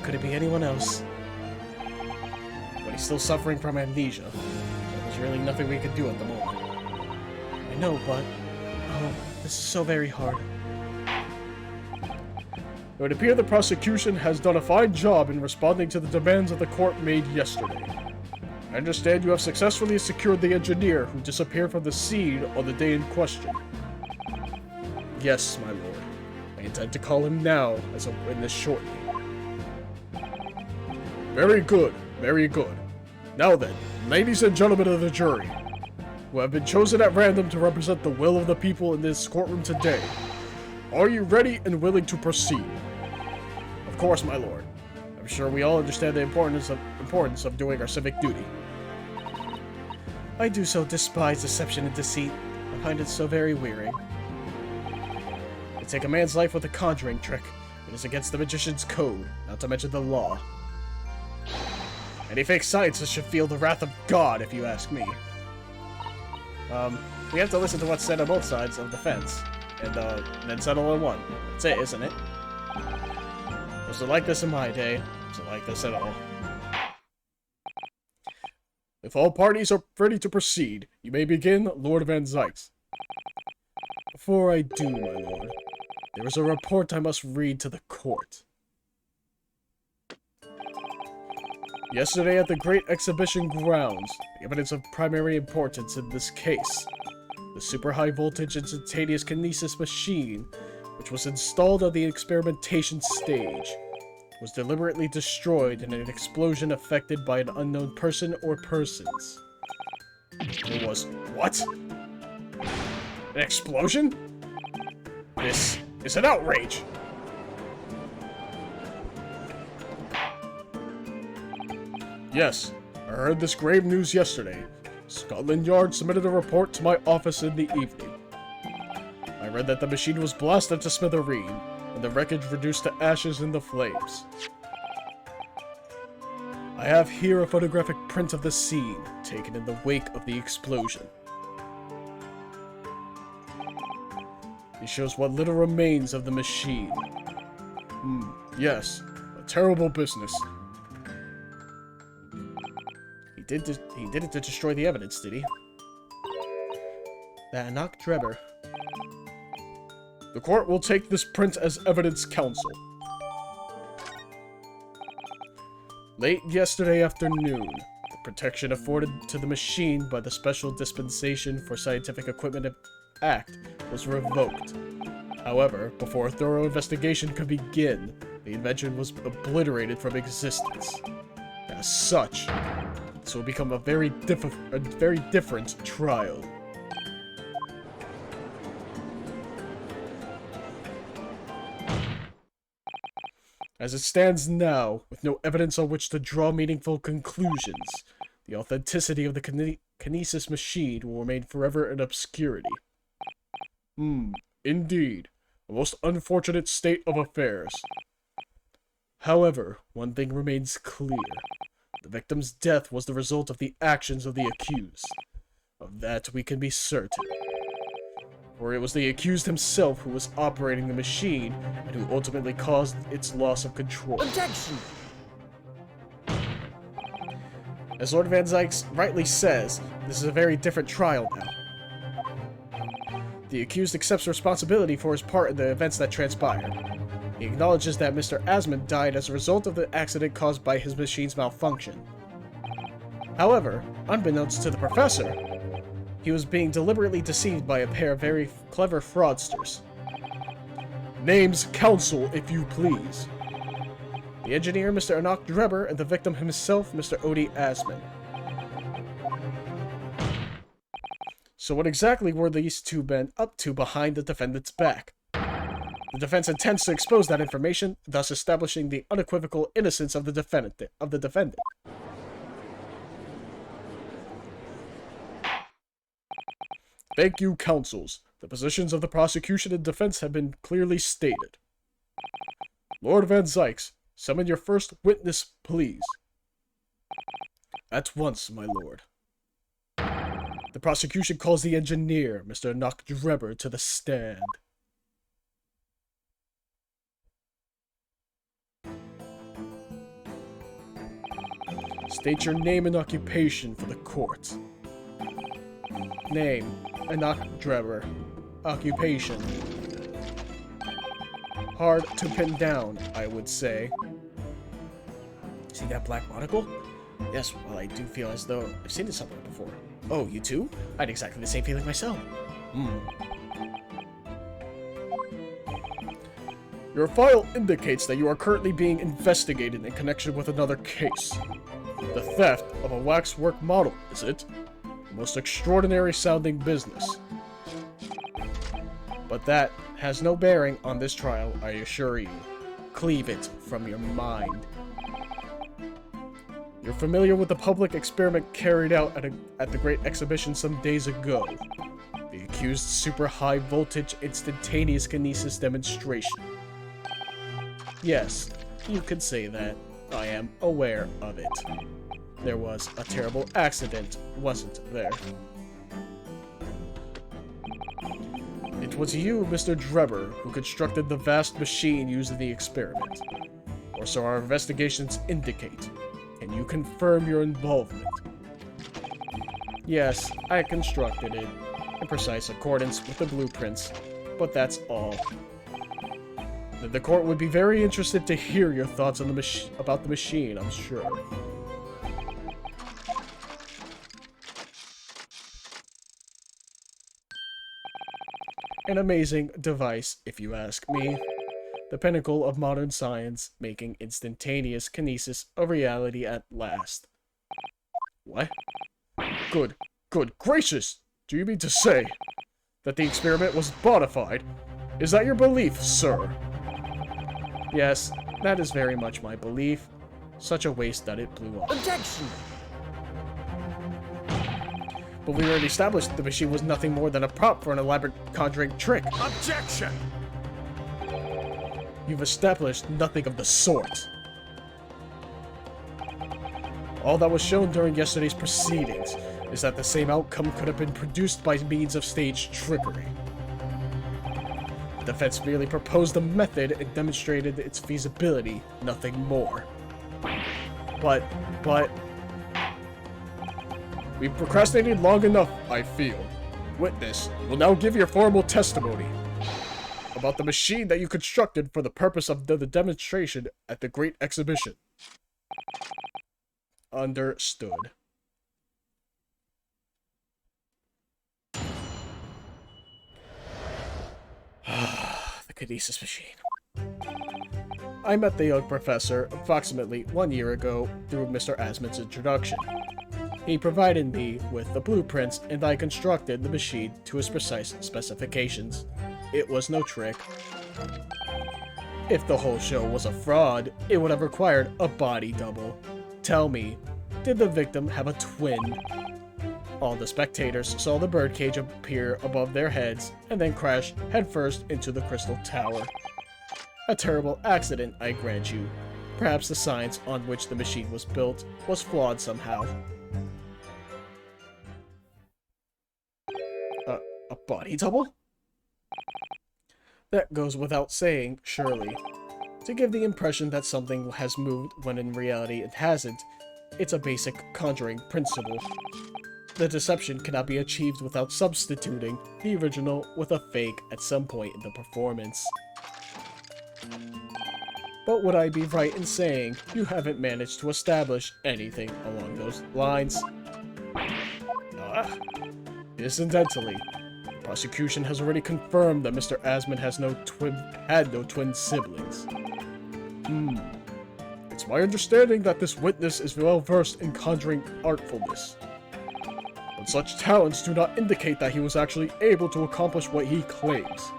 Speaker 1: Could it be anyone else? But he's still suffering from amnesia. So there's really nothing we can do at the moment. I know, but... oh, this is so very hard. It would appear the prosecution has done a fine job in responding to the demands of the court made yesterday. I understand you have successfully secured the engineer who disappeared from the scene on the day in question. Yes, my lord. I intend to call him now as a witness shortly. Very good, very good. Now then, ladies and gentlemen of the jury, who have been chosen at random to represent the will of the people in this courtroom today, are you ready and willing to proceed? Of course, my lord. I'm sure we all understand the importance of doing our civic duty. I do so despise deception and deceit. I find it so very wearying. To take a man's life with a conjuring trick, it is against the magician's code, not to mention the law. Any fake scientist should feel the wrath of God, if you ask me. We have to listen to what's said on both sides of the fence, and then settle on one. That's it, isn't it? Was it like this in my day? Was it like this at all? If all parties are ready to proceed, you may begin, Lord Van Zykes. Before I do, my lord, there is a report I must read to the court. Yesterday at the Great Exhibition Grounds, the evidence of primary importance in this case, the super high voltage instantaneous kinesis machine, which was installed on the experimentation stage, was deliberately destroyed in an explosion affected by an unknown person or persons. It was... what? An explosion? This is an outrage! Yes, I heard this grave news yesterday. Scotland Yard submitted a report to my office in the evening. I read that the machine was blasted to smithereen, and the wreckage reduced to ashes in the flames. I have here a photographic print of the scene, taken in the wake of the explosion. It shows what little remains of the machine. Yes, a terrible business. He did it to destroy the evidence, did he? That Anak Drebber. The court will take this print as evidence counsel. Late yesterday afternoon, the protection afforded to the machine by the Special Dispensation for Scientific Equipment Act was revoked. However, before a thorough investigation could begin, the invention was obliterated from existence. As such, this will become a very different trial. As it stands now, with no evidence on which to draw meaningful conclusions, the authenticity of the kinesis machine will remain forever in obscurity. Indeed. A most unfortunate state of affairs. However, one thing remains clear. The victim's death was the result of the actions of the accused. Of that we can be certain. For it was the accused himself who was operating the machine, and who ultimately caused its loss of control.
Speaker 6: Objection!
Speaker 1: As Lord Van Zykes rightly says, this is a very different trial now.
Speaker 5: The accused accepts responsibility for his part in the events that transpired. He acknowledges that Mr. Asmund died as a result of the accident caused by his machine's malfunction. However, unbeknownst to the professor, he was being deliberately deceived by a pair of very clever fraudsters. Names counsel, if you please. The engineer, Mr. Enoch Drebber, and the victim himself, Mr. Odie Asmund. So what exactly were these two men up to behind the defendant's back? The defense intends to expose that information, thus establishing the unequivocal innocence of the defendant. Thank you, counsels. The positions of the prosecution and defense have been clearly stated. Lord Van Zykes, summon your first witness, please. At once, my lord. The prosecution calls the engineer, Mr. Enoch Drebber, to the stand. State your name and occupation for the court. Name, Enoch Drebber. Occupation. Hard to pin down, I would say. See that black monocle? Yes, well, I do feel as though I've seen it somewhere before. Oh, you too? I had exactly the same feeling myself. Your file indicates that you are currently being investigated in connection with another case. The theft of a waxwork model, is it? The most extraordinary sounding business. But that has no bearing on this trial, I assure you. Cleave it from your mind. You're familiar with the public experiment carried out at the Great Exhibition some days ago. The accused super high voltage instantaneous kinesis demonstration. Yes, you could say that. I am aware of it. There was a terrible accident, wasn't there? It was you, Mr. Drebber, who constructed the vast machine used in the experiment. Or so our investigations indicate. Can you confirm your involvement? Yes, I constructed it, in precise accordance with the blueprints, but that's all. The court would be very interested to hear your thoughts on about the machine, I'm sure. An amazing device, if you ask me. The pinnacle of modern science, making instantaneous kinesis a reality at last. What? Good gracious! Do you mean to say that the experiment was modified? Is that your belief, sir? Yes, that is very much my belief. Such a waste that it blew up.
Speaker 6: Objection!
Speaker 5: But we already established the machine was nothing more than a prop for an elaborate conjuring trick.
Speaker 6: Objection!
Speaker 5: You've established nothing of the sort. All that was shown during yesterday's proceedings is that the same outcome could have been produced by means of staged trickery. The defense merely proposed a method and demonstrated its feasibility, nothing more. But... we've procrastinated long enough, I feel. Witness, you will now give your formal testimony about the machine that you constructed for the purpose of the demonstration at the Great Exhibition. Understood. The kinesis machine. I met the young professor approximately 1 year ago through Mr. Asmund's introduction. He provided me with the blueprints and I constructed the machine to his precise specifications. It was no trick. If the whole show was a fraud, it would have required a body double. Tell me, did the victim have a twin? All the spectators saw the birdcage appear above their heads and then crash headfirst into the crystal tower. A terrible accident, I grant you. Perhaps the science on which the machine was built was flawed somehow. A body double? That goes without saying, surely. To give the impression that something has moved when in reality it hasn't, it's a basic conjuring principle. the deception cannot be achieved without substituting the original with a fake at some point in the performance. But would I be right in saying you haven't managed to establish anything along those lines? Incidentally, the prosecution has already confirmed that Mr. Asman had no twin siblings. It's my understanding that this witness is well versed in conjuring artfulness. But such talents do not indicate that he was actually able to accomplish what he claims.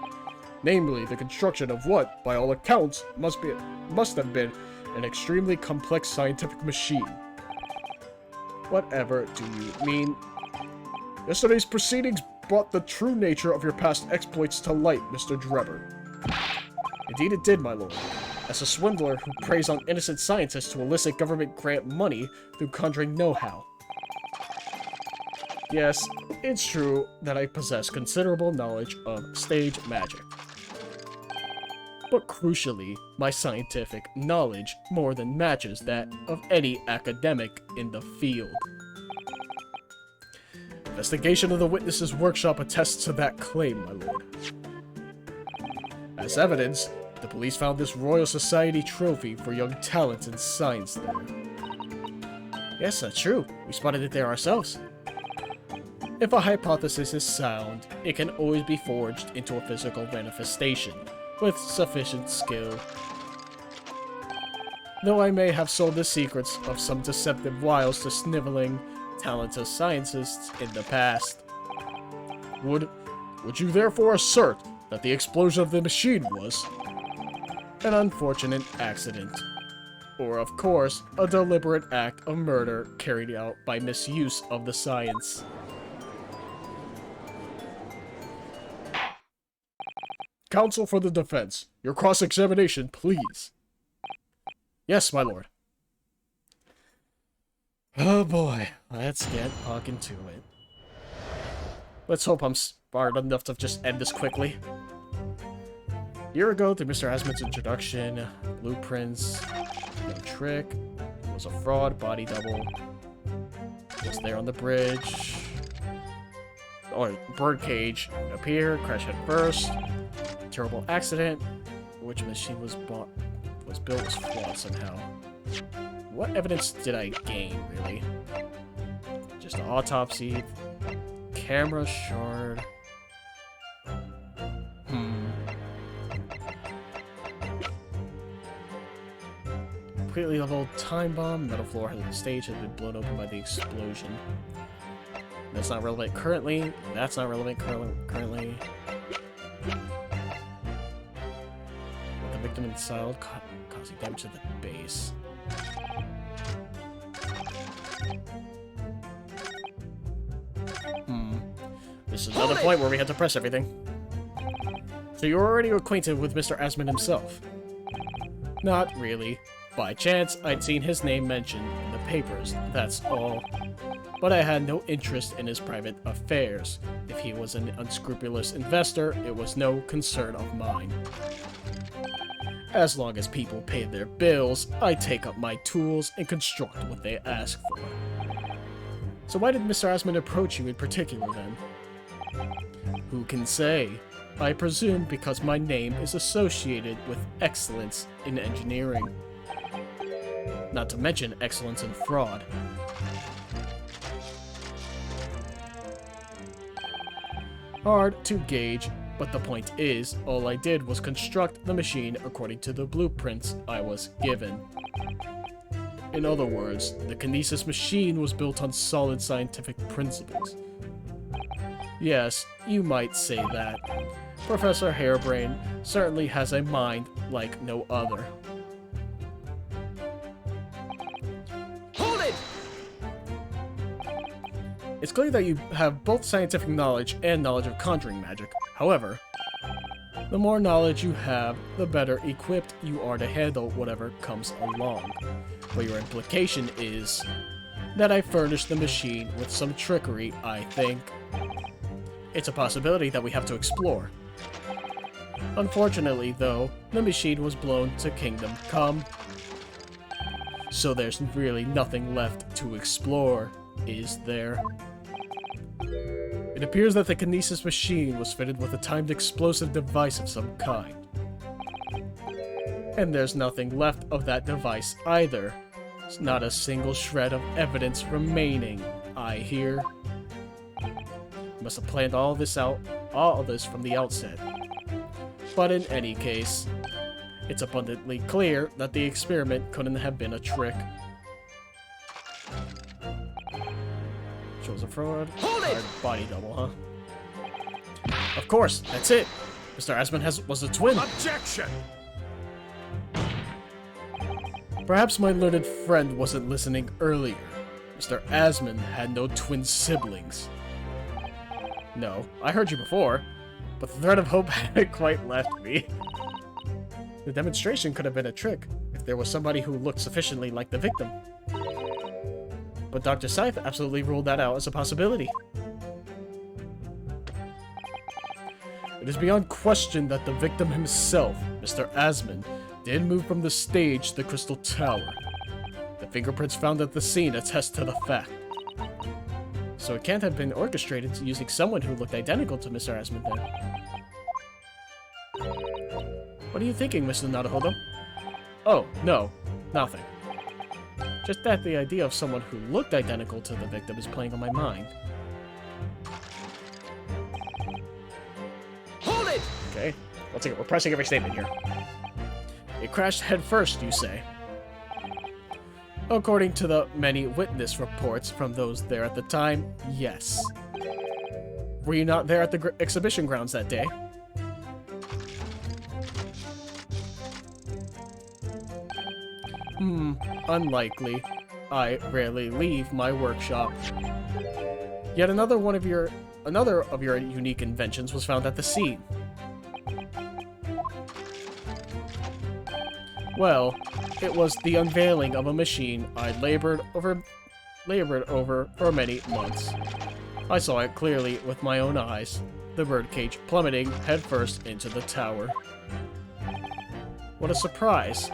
Speaker 5: Namely, the construction of what, by all accounts, must have been an extremely complex scientific machine. Whatever do you mean? Yesterday's proceedings brought the true nature of your past exploits to light, Mr. Drebber. Indeed it did, my lord. As a swindler who preys on innocent scientists to elicit government grant money through conjuring know-how. Yes, it's true that I possess considerable knowledge of stage magic. But crucially, my scientific knowledge more than matches that of any academic in the field. Investigation of the witness's workshop attests to that claim, my lord. As evidence, the police found this Royal Society trophy for young talents in science there. Yes, that's true. We spotted it there ourselves. If a hypothesis is sound, it can always be forged into a physical manifestation, with sufficient skill. Though I may have sold the secrets of some deceptive wiles to sniveling, talented scientists in the past. Would you therefore assert that the explosion of the machine was an unfortunate accident? Or, of course, a deliberate act of murder carried out by misuse of the science? Counsel for the defense, your cross-examination, please. Yes, my lord. Oh boy, let's get fucking to it. Let's hope I'm smart enough to just end this quickly. A year ago, through Mr. Asman's introduction, blueprints, no trick, was a fraud, body double, was there on the bridge, or birdcage, appear, crash head first, terrible accident, which machine was built was flawed somehow. What evidence did I gain, really? Just an autopsy, camera shard. Completely leveled time bomb. Metal floor of the stage had been blown open by the explosion. That's not relevant currently. That's not relevant currently. With the victim inside, causing damage to the base. This is another point where we had to press everything. So you're already acquainted with Mr. Asman himself? Not really. By chance, I'd seen his name mentioned in the papers, that's all. But I had no interest in his private affairs. If he was an unscrupulous investor, it was no concern of mine. As long as people paid their bills, I take up my tools and construct what they ask for. So why did Mr. Asman approach you in particular, then? Who can say? I presume because my name is associated with excellence in engineering. Not to mention excellence in fraud. Hard to gauge, but the point is, all I did was construct the machine according to the blueprints I was given. In other words, the Kinesis machine was built on solid scientific principles. Yes, you might say that. Professor Harebrain certainly has a mind like no other.
Speaker 6: Hold it!
Speaker 5: It's clear that you have both scientific knowledge and knowledge of conjuring magic. However, the more knowledge you have, the better equipped you are to handle whatever comes along. But your implication is that I furnished the machine with some trickery, I think. It's a possibility that we have to explore. Unfortunately, though, the machine was blown to Kingdom Come. So there's really nothing left to explore, is there? It appears that the kinesis machine was fitted with a timed explosive device of some kind. And there's nothing left of that device either. There's not a single shred of evidence remaining, I hear. Must have planned all this from the outset. But in any case, it's abundantly clear that the experiment couldn't have been a trick. Shows a fraud.
Speaker 6: Hold it!
Speaker 5: Body double, huh? Of course, that's it. Mr. Asman was a twin.
Speaker 2: Objection!
Speaker 5: Perhaps my learned friend wasn't listening earlier. Mr. Asman had no twin siblings. No, I heard you before, but the thread of hope hadn't quite left me. The demonstration could have been a trick if there was somebody who looked sufficiently like the victim. But Dr. Scythe absolutely ruled that out as a possibility. It is beyond question that the victim himself, Mr. Asman, did move from the stage to the Crystal Tower. The fingerprints found at the scene attest to the fact. So it can't have been orchestrated using someone who looked identical to Mr. Asman then. What are you thinking, Mr. Naruhodo? Oh, no, nothing. Just that the idea of someone who looked identical to the victim is playing on my mind.
Speaker 6: Hold it!
Speaker 5: Okay, let's take it. We're pressing every statement here. It crashed headfirst, you say? According to the many witness reports from those there at the time, yes. Were you not there at the exhibition grounds that day? Unlikely. I rarely leave my workshop. Yet another of your unique inventions was found at the scene. Well, it was the unveiling of a machine I labored over for many months. I saw it clearly with my own eyes, the birdcage plummeting headfirst into the tower. What a surprise!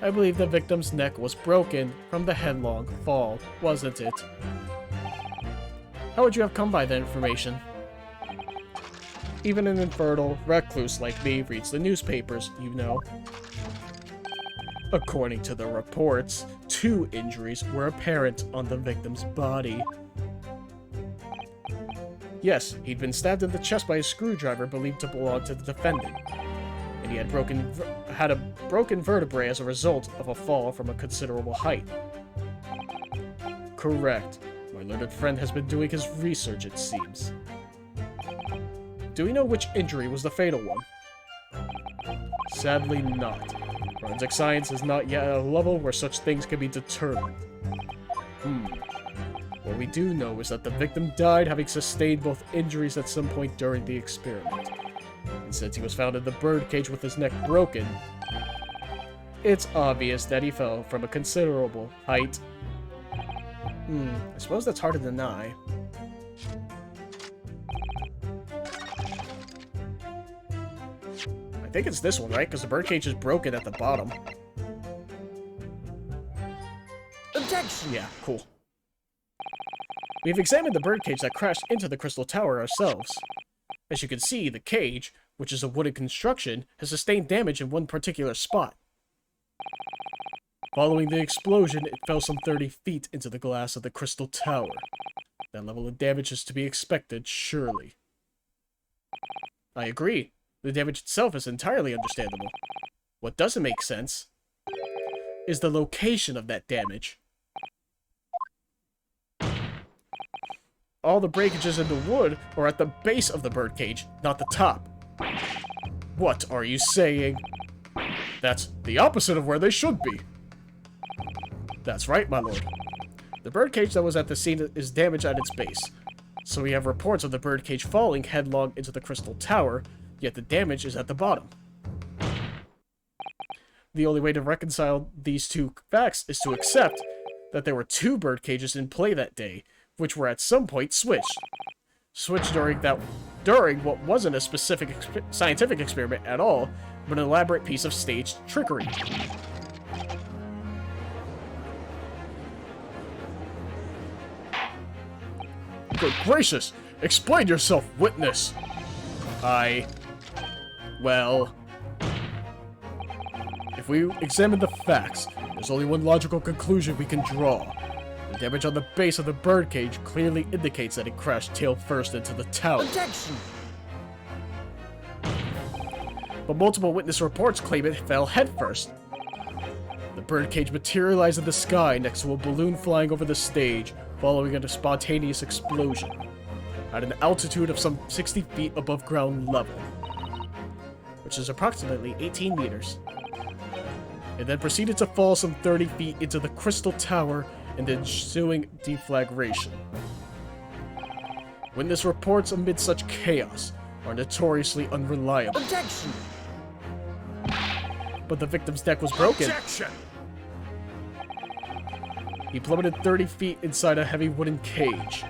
Speaker 5: I believe the victim's neck was broken from the headlong fall, wasn't it? How would you have come by that information? Even an infertile recluse like me reads the newspapers, you know. According to the reports, 2 injuries were apparent on the victim's body. Yes, he'd been stabbed in the chest by a screwdriver believed to belong to the defendant, and he had a broken vertebrae as a result of a fall from a considerable height. Correct. My learned friend has been doing his research, it seems. Do we know which injury was the fatal one? Sadly not. Forensic science is not yet at a level where such things can be determined. What we do know is that the victim died having sustained both injuries at some point during the experiment. And since he was found in the birdcage with his neck broken, it's obvious that he fell from a considerable height. I suppose that's hard to deny. I think it's this one, right? Because the birdcage is broken at the bottom.
Speaker 6: Objection!
Speaker 5: Yeah, cool. We've examined the birdcage that crashed into the Crystal Tower ourselves. As you can see, the cage, which is a wooden construction, has sustained damage in one particular spot. Following the explosion, it fell some 30 feet into the glass of the Crystal Tower. That level of damage is to be expected, surely. I agree. The damage itself is entirely understandable. What doesn't make sense is the location of that damage. All the breakages in the wood are at the base of the birdcage, not the top. What are you saying? That's the opposite of where they should be. That's right, my lord. The birdcage that was at the scene is damaged at its base. So we have reports of the birdcage falling headlong into the Crystal Tower, yet the damage is at the bottom. The only way to reconcile these two facts is to accept that there were 2 birdcages in play that day, which were at some point switched. Switched during what wasn't a specific scientific experiment at all, but an elaborate piece of staged trickery. Good gracious! Explain yourself, witness! Well... If we examine the facts, there's only one logical conclusion we can draw. The damage on the base of the birdcage clearly indicates that it crashed tail first into the tower.
Speaker 6: Objection!
Speaker 5: But multiple witness reports claim it fell headfirst. The birdcage materialized in the sky next to a balloon flying over the stage, following a spontaneous explosion, at an altitude of some 60 feet above ground level, which is approximately 18 meters. It then proceeded to fall some 30 feet into the Crystal Tower and the ensuing deflagration. Witness reports amid such chaos are notoriously unreliable.
Speaker 6: Objection!
Speaker 5: But the victim's neck was broken.
Speaker 2: Objection!
Speaker 5: He plummeted 30 feet inside a heavy wooden cage.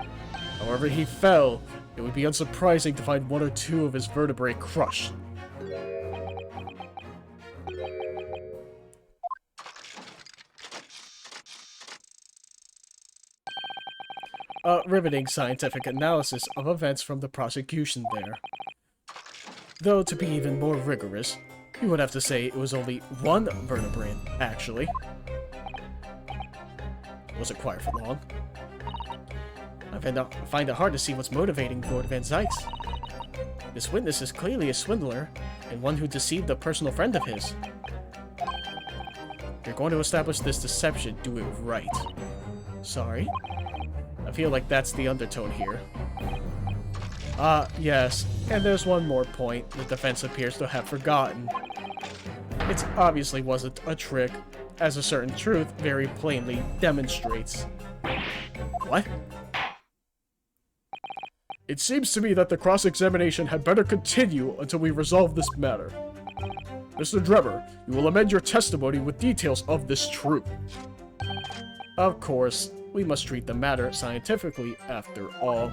Speaker 5: However he fell, it would be unsurprising to find one or two of his vertebrae crushed. A riveting scientific analysis of events from the prosecution there. Though, to be even more rigorous, you would have to say it was only one vertebrae, actually. Wasn't quiet for long. I find it hard to see what's motivating Lord Van Zykes. This witness is clearly a swindler, and one who deceived a personal friend of his. If you're going to establish this deception, do it right. Sorry? I feel like that's the undertone here. Yes, and there's one more point the defense appears to have forgotten. It obviously wasn't a trick, as a certain truth very plainly demonstrates. What? It seems to me that the cross-examination had better continue until we resolve this matter. Mr. Drebber, you will amend your testimony with details of this truth. Of course, we must treat the matter scientifically after all.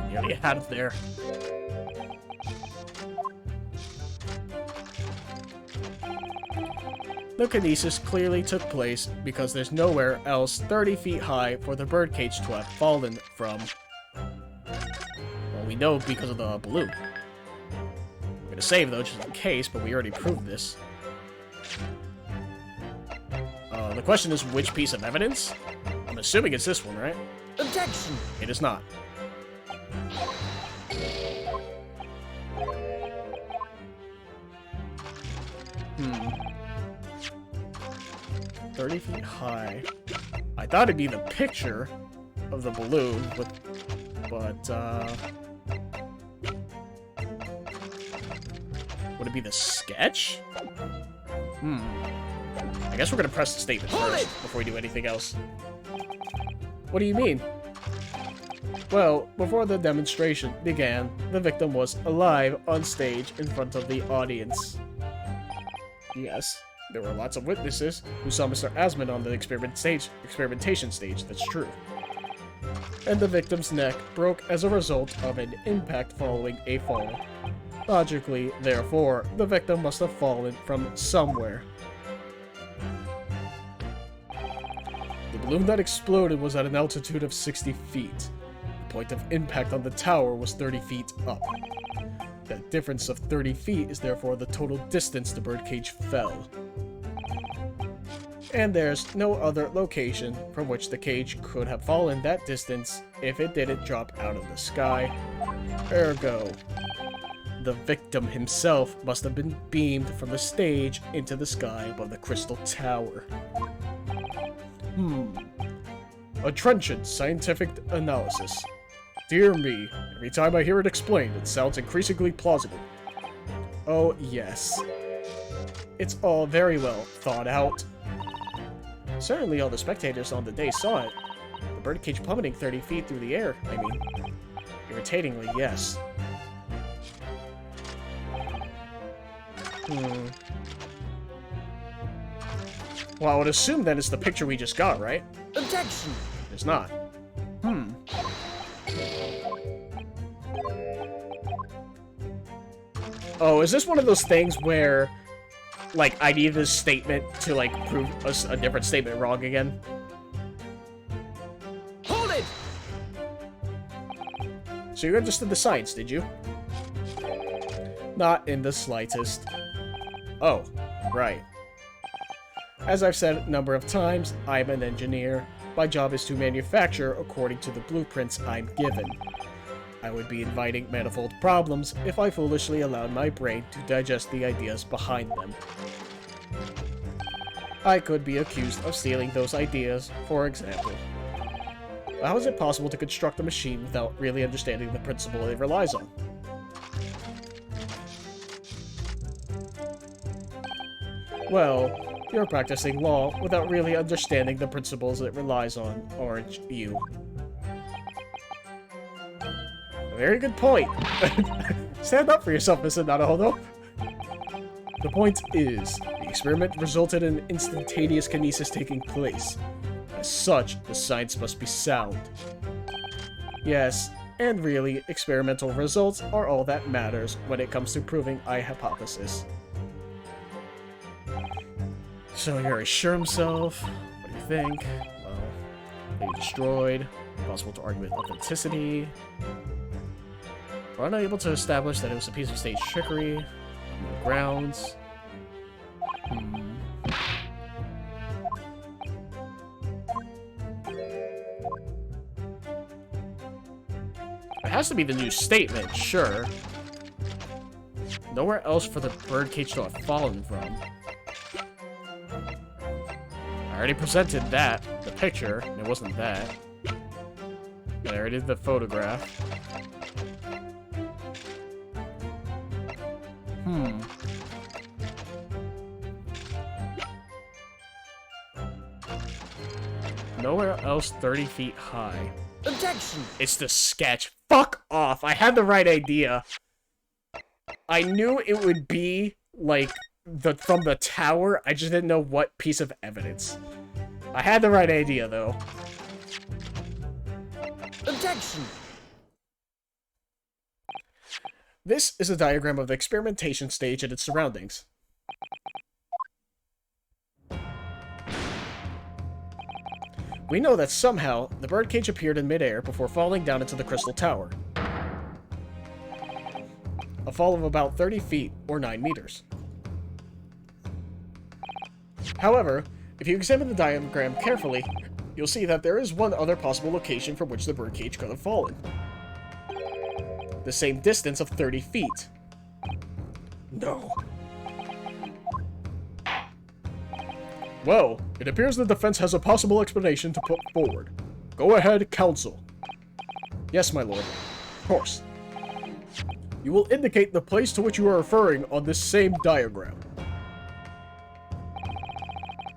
Speaker 5: Nearly out of there. The kinesis clearly took place because there's nowhere else 30 feet high for the birdcage to have fallen from. Well, we know because of the balloon. I'm gonna save though, just in case, but we already proved this. The question is which piece of evidence? I'm assuming it's this one, right?
Speaker 6: Objection!
Speaker 5: It is not. 30 feet high. I thought it'd be the picture of the balloon, but would it be the sketch? I guess we're gonna press the statement first before we do anything else. What do you mean? Well, before the demonstration began, the victim was alive on stage in front of the audience. Yes, there were lots of witnesses who saw Mr. Asman on the experimentation stage, that's true. And the victim's neck broke as a result of an impact following a fall. Logically, therefore, the victim must have fallen from somewhere. The balloon that exploded was at an altitude of 60 feet. The point of impact on the tower was 30 feet up. That difference of 30 feet is therefore the total distance the birdcage fell. And there's no other location from which the cage could have fallen that distance if it didn't drop out of the sky. Ergo, the victim himself must have been beamed from the stage into the sky above the Crystal Tower. A trenchant scientific analysis. Dear me, every time I hear it explained, it sounds increasingly plausible. Oh, yes. It's all very well thought out. Certainly all the spectators on the day saw it. The birdcage plummeting 30 feet through the air, I mean. Irritatingly, yes. Well, I would assume that it's the picture we just got, right?
Speaker 6: Objection!
Speaker 5: It's not. Oh, is this one of those things where, like, I need this statement to, like, prove a different statement wrong again?
Speaker 6: Hold it!
Speaker 1: So you understood the science, did you? Not in the slightest. Oh, right. As I've said a number of times, I'm an engineer. My job is to manufacture according to the blueprints I'm given. I would be inviting manifold problems if I foolishly allowed my brain to digest the ideas behind them. I could be accused of stealing those ideas, for example. How is it possible to construct a machine without really understanding the principle it relies on? Well, you're practicing law without really understanding the principles it relies on, aren't you? A very good point. Stand up for yourself, Mr. Naruhodo. The point is, the experiment resulted in instantaneous kinesis taking place. As such, the science must be sound. Yes, and really, experimental results are all that matters when it comes to proving a hypothesis. So he already sure himself. What do you think? Well, they destroyed. Impossible to argue with authenticity. We're unable to establish that it was a piece of stage trickery. On the grounds. It has to be the new statement, sure. Nowhere else for the birdcage to have fallen from. I already presented that, the picture, and it wasn't that. And I already did the photograph. Nowhere else 30 feet high.
Speaker 6: Objection!
Speaker 1: It's the sketch. Fuck off! I had the right idea. I knew it would be, like, from the tower. I just didn't know what piece of evidence. I had the right idea, though.
Speaker 6: Objection!
Speaker 1: This is a diagram of the experimentation stage and its surroundings. We know that somehow the birdcage appeared in midair before falling down into the crystal tower. A fall of about 30 feet, or 9 meters. However, if you examine the diagram carefully, you'll see that there is one other possible location from which the birdcage could have fallen. The same distance of 30 feet. No. Well, it appears the defense has a possible explanation to put forward. Go ahead, counsel. Yes, my lord. Of course. You will indicate the place to which you are referring on this same diagram.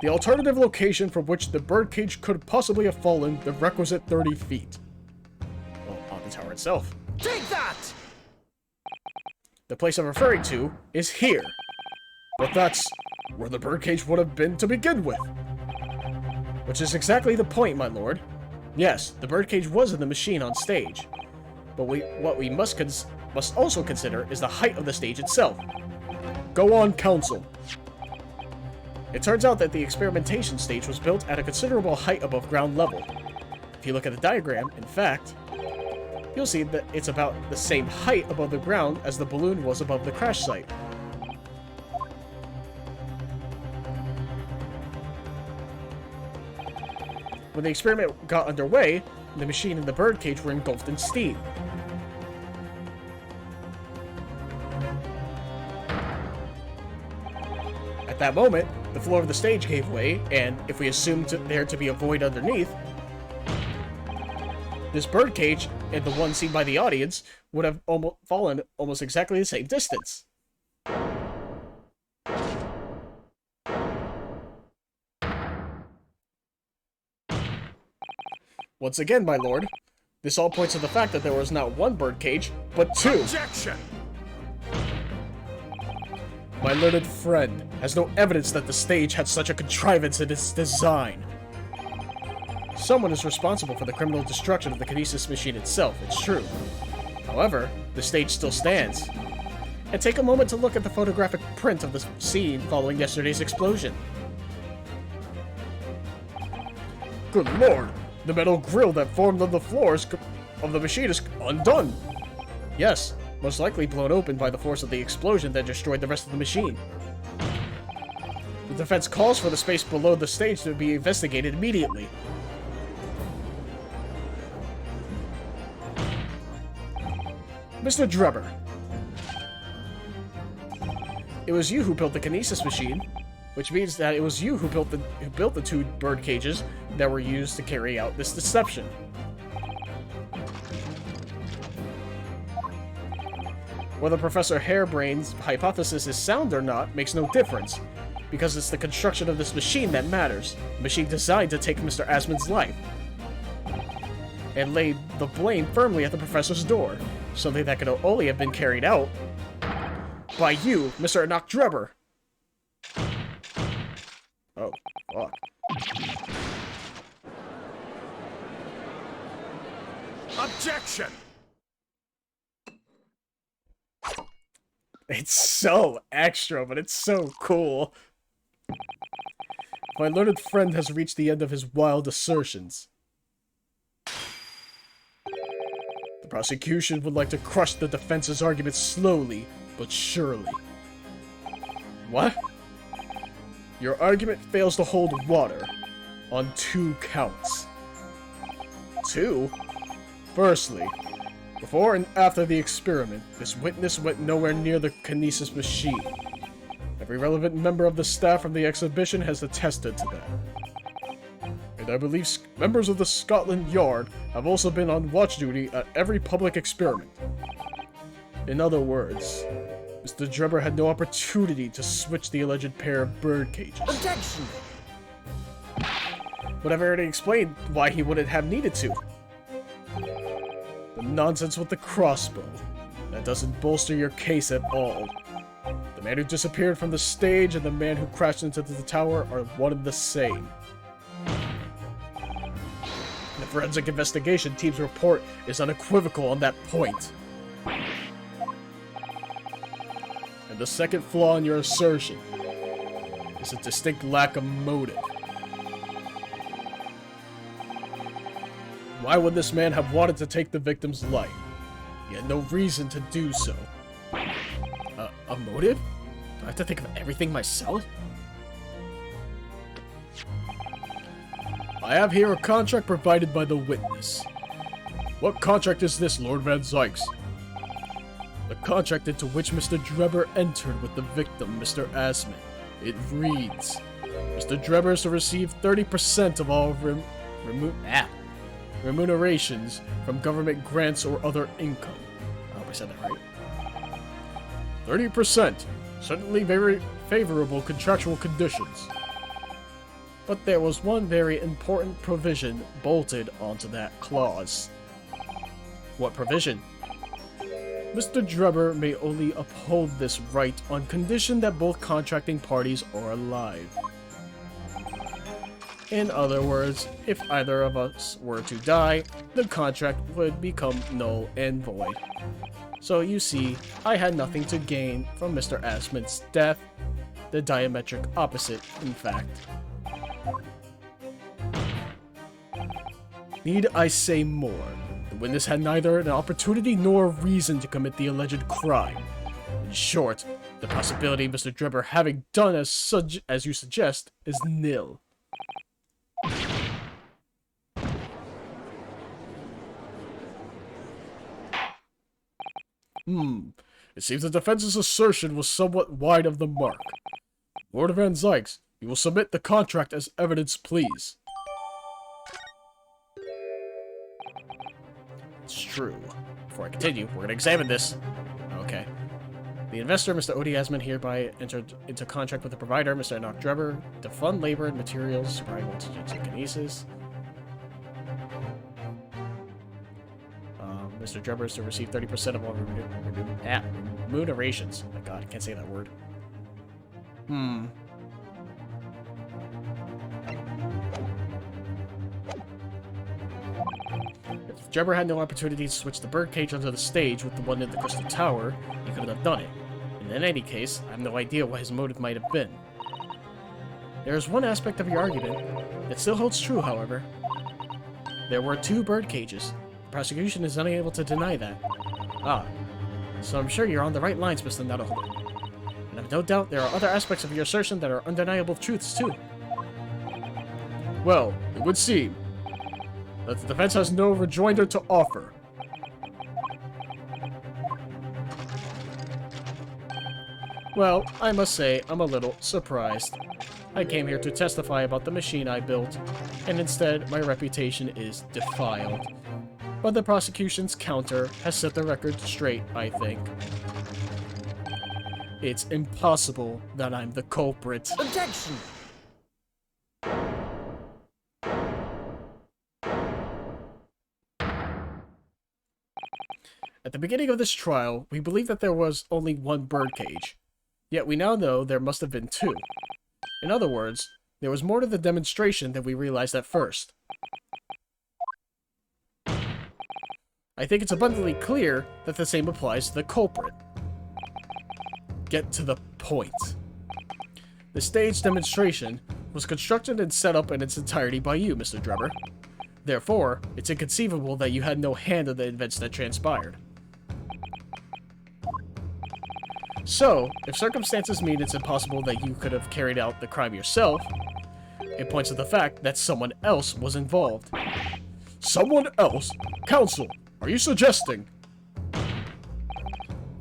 Speaker 1: The alternative location from which the birdcage could possibly have fallen the requisite 30 feet. Well, on the tower itself.
Speaker 6: Take that!
Speaker 1: The place I'm referring to is here. But that's where the birdcage would have been to begin with. Which is exactly the point, my lord. Yes, the birdcage was in the machine on stage. But what we must also consider is the height of the stage itself. Go on, counsel. It turns out that the experimentation stage was built at a considerable height above ground level. If you look at the diagram, in fact, you'll see that it's about the same height above the ground as the balloon was above the crash site. When the experiment got underway, the machine and the birdcage were engulfed in steam. At that moment, the floor of the stage gave way, and if we assumed there to be a void underneath, this birdcage and the one seen by the audience would have fallen almost exactly the same distance. Once again, my lord, this all points to the fact that there was not one birdcage, but two.
Speaker 2: Objection!
Speaker 1: My learned friend has no evidence that the stage had such a contrivance in its design. Someone is responsible for the criminal destruction of the kinesis machine itself, it's true. However, the stage still stands. And take a moment to look at the photographic print of the scene following yesterday's explosion. Good lord! The metal grill that formed on the floors
Speaker 5: of the machine is undone. Yes, most likely blown open by the force of the explosion that destroyed the rest of the machine. The defense calls for the space below the stage to be investigated immediately. Mr. Drebber, it was you who built the kinesis machine, which means that it was you who built the two bird cages that were used to carry out this deception. Whether Professor Harebrain's hypothesis is sound or not makes no difference, because it's the construction of this machine that matters, a machine designed to take Mr. Asmon's life, and laid the blame firmly at the professor's door, something that could only have been carried out by you, Mr. Enoch Drebber. Oh, fuck.
Speaker 2: Objection!
Speaker 5: It's so extra, but it's so cool. My learned friend has reached the end of his wild assertions. The prosecution would like to crush the defense's arguments slowly, but surely. What? Your argument fails to hold water on 2 counts. 2? Firstly, before and after the experiment, this witness went nowhere near the kinesis machine. Every relevant member of the staff from the exhibition has attested to that. And I believe members of the Scotland Yard have also been on watch duty at every public experiment. In other words, Mr. Drebber had no opportunity to switch the alleged pair of bird cages.
Speaker 6: Objection!
Speaker 5: But I've already explained why he wouldn't have needed to. The nonsense with the crossbow. That doesn't bolster your case at all. The man who disappeared from the stage and the man who crashed into the tower are one and the same. The forensic investigation team's report is unequivocal on that point. And the second flaw in your assertion is a distinct lack of motive. Why would this man have wanted to take the victim's life? He had no reason to do so. A motive? Do I have to think of everything myself? I have here a contract provided by the witness. What contract is this, Lord Van Zykes? The contract into which Mr. Drebber entered with the victim, Mr. Asman. It reads, Mr. Drebber is to receive 30% of all remunerations from government grants or other income. I hope I said that right. 30%. Certainly very favorable contractual conditions. But there was one very important provision bolted onto that clause. What provision? Mr. Drebber may only uphold this right on condition that both contracting parties are alive. In other words, if either of us were to die, the contract would become null and void. So you see, I had nothing to gain from Mr. Asman's death, the diametric opposite, in fact. Need I say more? The witness had neither an opportunity nor a reason to commit the alleged crime. In short, the possibility of Mr. Drebber having done as you suggest is nil. It seems the defense's assertion was somewhat wide of the mark. Lord Van Zykes, you will submit the contract as evidence, please. It's true. Before I continue, we're going to examine this. Okay. The investor, Mr. Odie Asman, hereby entered into contract with the provider, Mr. Enoch Drebber, to fund labor and materials supplying to kinesis. Mr. Drebber is to receive 30% of all remunerations. Oh my god, I can't say that word. If Drebber had no opportunity to switch the birdcage onto the stage with the one in the Crystal Tower, he couldn't have done it. And in any case, I have no idea what his motive might have been. There is one aspect of your argument that still holds true, however. There were 2 bird cages.
Speaker 1: prosecution is unable to deny that. Ah, so I'm sure you're on the right lines, Mr. Naruhodo. And I've no doubt there are other aspects of your assertion that are undeniable truths, too.
Speaker 5: Well, it would seem that the defense has no rejoinder to offer.
Speaker 1: Well, I must say, I'm a little surprised. I came here to testify about the machine I built, and instead my reputation is defiled. But the prosecution's counter has set the record straight, I think. It's impossible that I'm the culprit.
Speaker 6: Objection!
Speaker 1: At the beginning of this trial, we believed that there was only one birdcage. Yet we now know there must have been two. In other words, there was more to the demonstration than we realized at first. I think it's abundantly clear that the same applies to the culprit. Get to the point. The stage demonstration was constructed and set up in its entirety by you, Mr. Drebber. Therefore, it's inconceivable that you had no hand in the events that transpired. So, if circumstances mean it's impossible that you could have carried out the crime yourself, it points to the fact that someone else was involved.
Speaker 5: Someone else? Counsel, are you suggesting?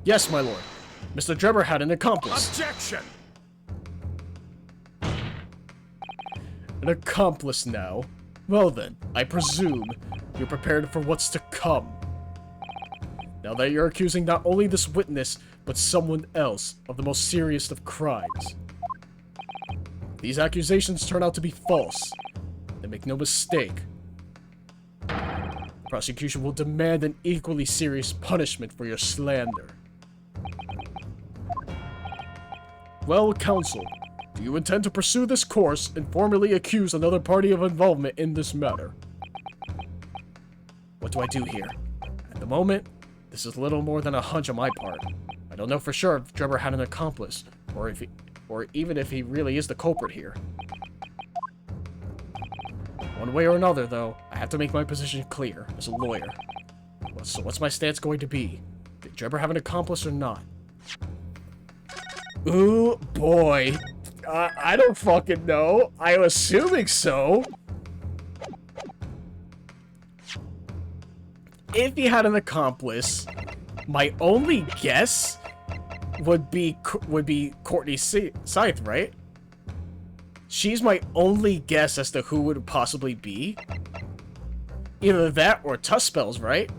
Speaker 1: Yes, my lord. Mr. Drebber had an accomplice.
Speaker 5: Objection!
Speaker 1: An accomplice now? Well then, I presume you're prepared for what's to come. Now that you're accusing not only this witness, but someone else of the most serious of crimes. These accusations turn out to be false. And make no mistake, the prosecution will demand an equally serious punishment for your slander.
Speaker 5: Well, counsel, do you intend to pursue this course and formally accuse another party of involvement in this matter?
Speaker 1: What do I do here? At the moment, this is little more than a hunch on my part. I don't know for sure if Drebber had an accomplice, or even if he really is the culprit here. One way or another, though, I have to make my position clear as a lawyer. So what's my stance going to be? Did Drebber have an accomplice or not? Ooh, boy. I don't fucking know. I'm assuming so. If he had an accomplice, my only guess would be Courtney Scythe, right? She's my only guess as to who would possibly be. Either that or Tusk Spells, right?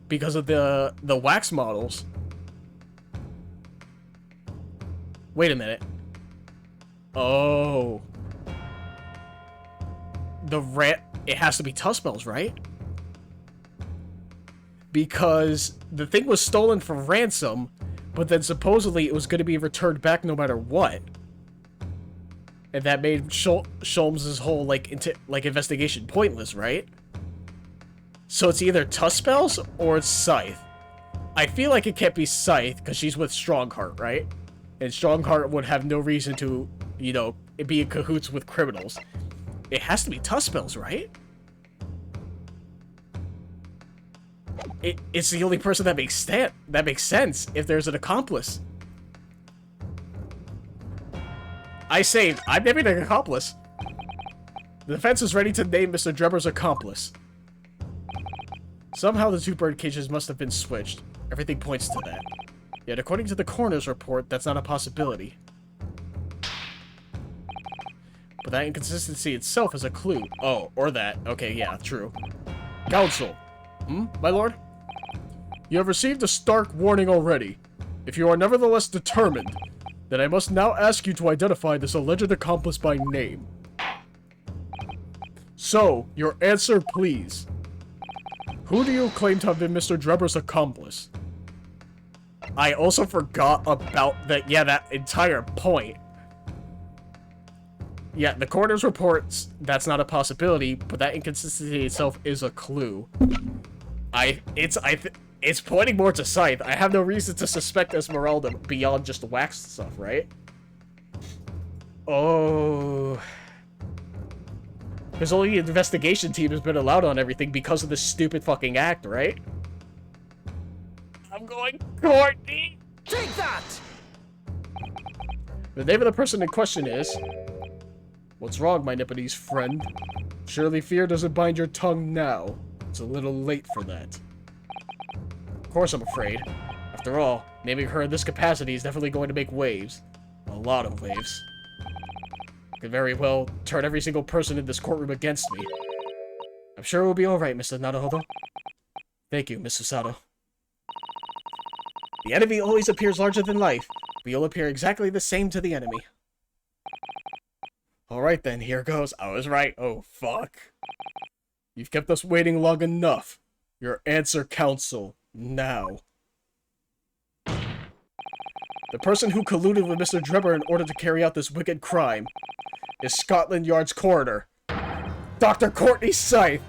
Speaker 1: Because of the wax models. Wait a minute. Oh. It has to be Tusk Spells, right? Because the thing was stolen for ransom, but then supposedly it was going to be returned back no matter what. And that made Sholmes' whole, investigation pointless, right? So it's either Tusk Spells or it's Scythe. I feel like it can't be Scythe, because she's with Strongheart, right? And Strongheart would have no reason to, be in cahoots with criminals. It has to be Tusk Spells, right? It's the only person that makes sense if there's an accomplice. I say, I'm naming an accomplice. The defense is ready to name Mr. Drebber's accomplice. Somehow the two bird cages must have been switched. Everything points to that. Yet according to the coroner's report, that's not a possibility. But that inconsistency itself is a clue. Oh, or that. Okay, yeah, true.
Speaker 5: Counsel,
Speaker 1: My lord?
Speaker 5: you have received a stark warning already. If you are nevertheless determined, then I must now ask you to identify this alleged accomplice by name. So, your answer, please. Who do you claim to have been Mr. Drebber's accomplice?
Speaker 1: I also forgot about that, that entire point. Yeah, the coroner's reports, that's not a possibility, but that inconsistency itself is a clue. It's pointing more to Scythe. I have no reason to suspect Esmeralda beyond just the wax stuff, right? Oh. Because only the investigation team has been allowed on everything because of this stupid fucking act, right? I'm going Courtney!
Speaker 6: Take that!
Speaker 1: The name of the person in question is... What's wrong, my Nipponese friend? Surely fear doesn't bind your tongue now. It's a little late for that. Of course I'm afraid. After all, naming her in this capacity is definitely going to make waves. A lot of waves. Could very well turn every single person in this courtroom against me. I'm sure it will be alright, Mr. Naruhodo. Thank you, Miss Susato. The enemy always appears larger than life, but you'll appear exactly the same to the enemy. Alright then, here goes. I was right. Oh, fuck. You've kept us waiting long enough. Your answer, counsel. Now. The person who colluded with Mr. Drebber in order to carry out this wicked crime is Scotland Yard's coroner, Dr. Courtney Scythe.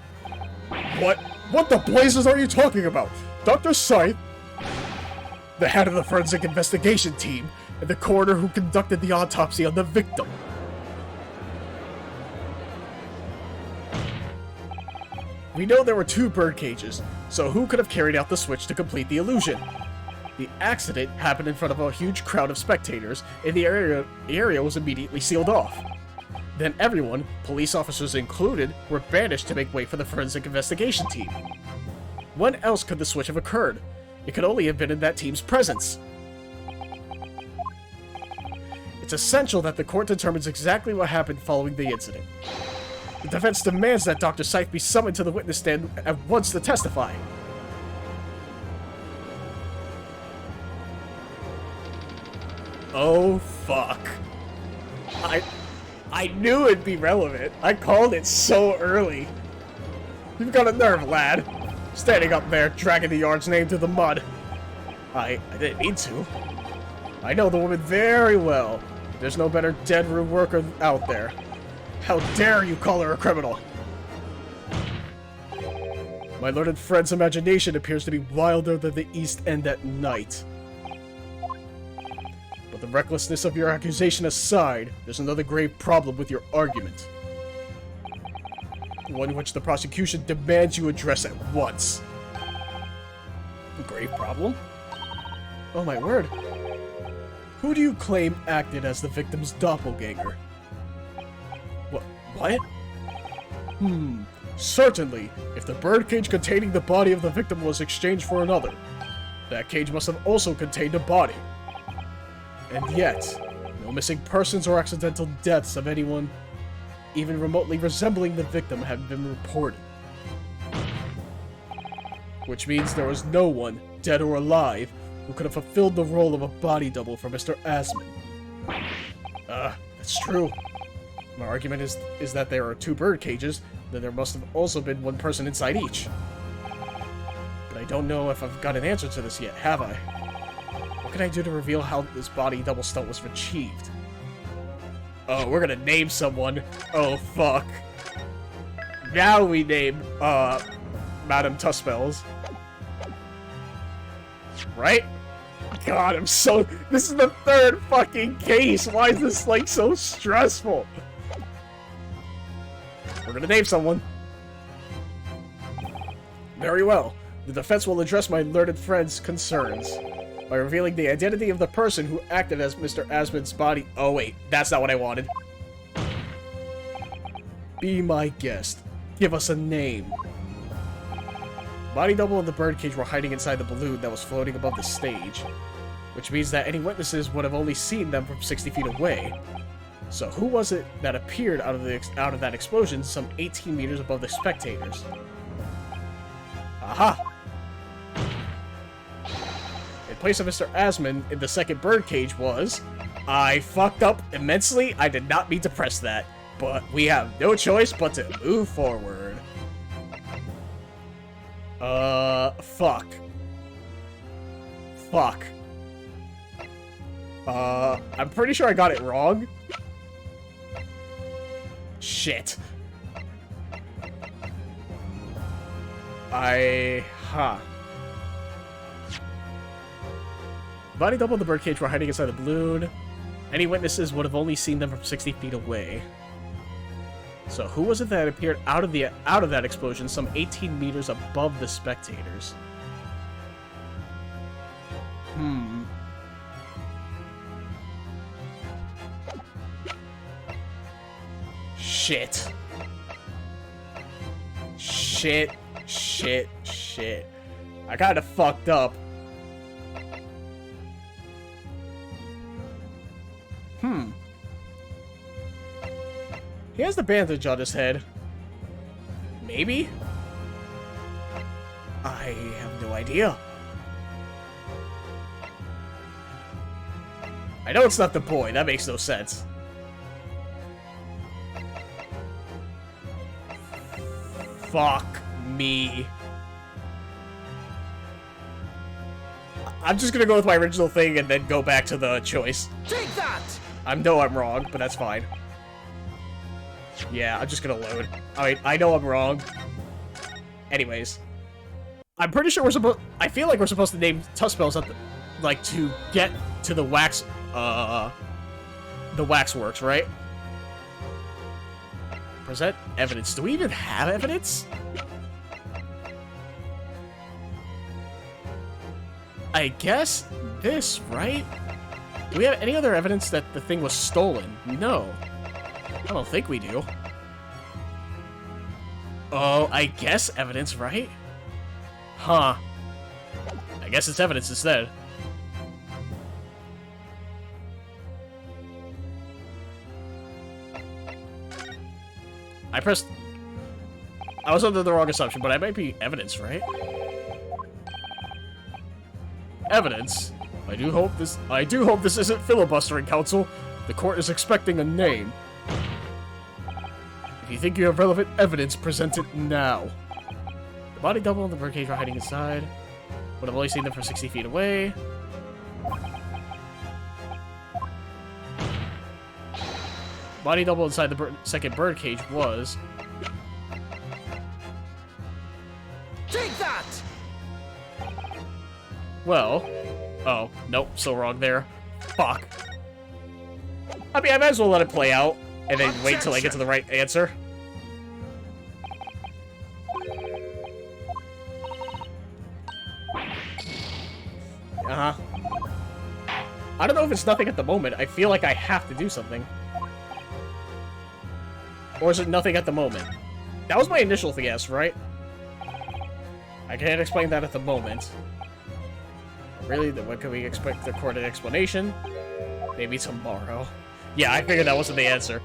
Speaker 5: What the blazes are you talking about? Dr. Scythe?
Speaker 1: The head of the forensic investigation team, and the coroner who conducted the autopsy on the victim. We know there were 2 bird cages, so who could have carried out the switch to complete the illusion? The accident happened in front of a huge crowd of spectators, and the area was immediately sealed off. Then everyone, police officers included, were banished to make way for the forensic investigation team. When else could the switch have occurred? It could only have been in that team's presence. It's essential that the court determines exactly what happened following the incident. The defense demands that Dr. Scythe be summoned to the witness stand at once to testify. Oh, fuck. I knew it'd be relevant. I called it so early. You've got a nerve, lad. Standing up there, dragging the yard's name through the mud. I didn't mean to. I know the woman very well. There's no better dead room worker out there. How dare you call her a criminal? My learned friend's imagination appears to be wilder than the East End at night. But the recklessness of your accusation aside, there's another grave problem with your argument. One which the prosecution demands you address at once. A grave problem? Oh my word. Who do you claim acted as the victim's doppelganger? What? Certainly, if the birdcage containing the body of the victim was exchanged for another, that cage must have also contained a body. And yet, no missing persons or accidental deaths of anyone even remotely resembling the victim have been reported. Which means there was no one, dead or alive, who could have fulfilled the role of a body double for Mr. Asman. That's true. My argument is that there are 2 bird cages, then there must have also been 1 person inside each. But I don't know if I've got an answer to this yet, have I? What can I do to reveal how this body double stunt was achieved? Oh, we're gonna name someone. Oh, fuck. Now we name, Madame Tuspels. Right? God, I'm so... This is the 3rd fucking case! Why is this, like, so stressful? We're gonna name someone. Very well. The defense will address my learned friend's concerns by revealing the identity of the person who acted as Mr. Asman's body... Oh, wait. That's not what I wanted. Be my guest. Give us a name. Body double and the birdcage were hiding inside the balloon that was floating above the stage, which means that any witnesses would have only seen them from 60 feet away. So who was it that appeared out of that explosion some 18 meters above the spectators? Aha! In place of Mr. Asman in the second birdcage was... I fucked up immensely. I did not mean to press that, but we have no choice but to move forward. Fuck. Fuck. I'm pretty sure I got it wrong. Shit. Body double and the birdcage were hiding inside the balloon. Any witnesses would have only seen them from 60 feet away. So who was it that appeared out of that explosion some 18 meters above the spectators? Shit. Shit. Shit. Shit. I kinda fucked up. He has the bandage on his head. Maybe? I have no idea. I know it's not the boy. That makes no sense. Fuck me. I'm just gonna go with my original thing and then go back to the choice.
Speaker 6: Take that!
Speaker 1: I know I'm wrong, but that's fine. Yeah, I'm just gonna load. Alright, I know I'm wrong. Anyways. I'm pretty sure we're supposed... I feel like we're supposed to name tough spells at the... Like, to get to the wax... The waxworks, right? Present evidence. Do we even have evidence? I guess this, right? Do we have any other evidence that the thing was stolen? No. I don't think we do. Oh, I guess evidence, right? Huh. I guess it's evidence instead. I was under the wrong assumption, but I might be evidence, right? Evidence? I do hope this isn't filibustering, Counsel. The court is expecting a name. If you think you have relevant evidence, present it now. The body double and the birdcage are hiding inside. Would have only seen them from 60 feet away. Body double inside the second birdcage was...
Speaker 6: Take that!
Speaker 1: Well... Oh, nope, so wrong there. Fuck. I mean, I might as well let it play out, and then wait till I get to the right answer. Uh-huh. I don't know if it's nothing at the moment. I feel like I have to do something. Or is it nothing at the moment? That was my initial guess, right? I can't explain that at the moment. Really? Then when can we expect the recorded explanation? Maybe tomorrow. Yeah, I figured that wasn't the answer.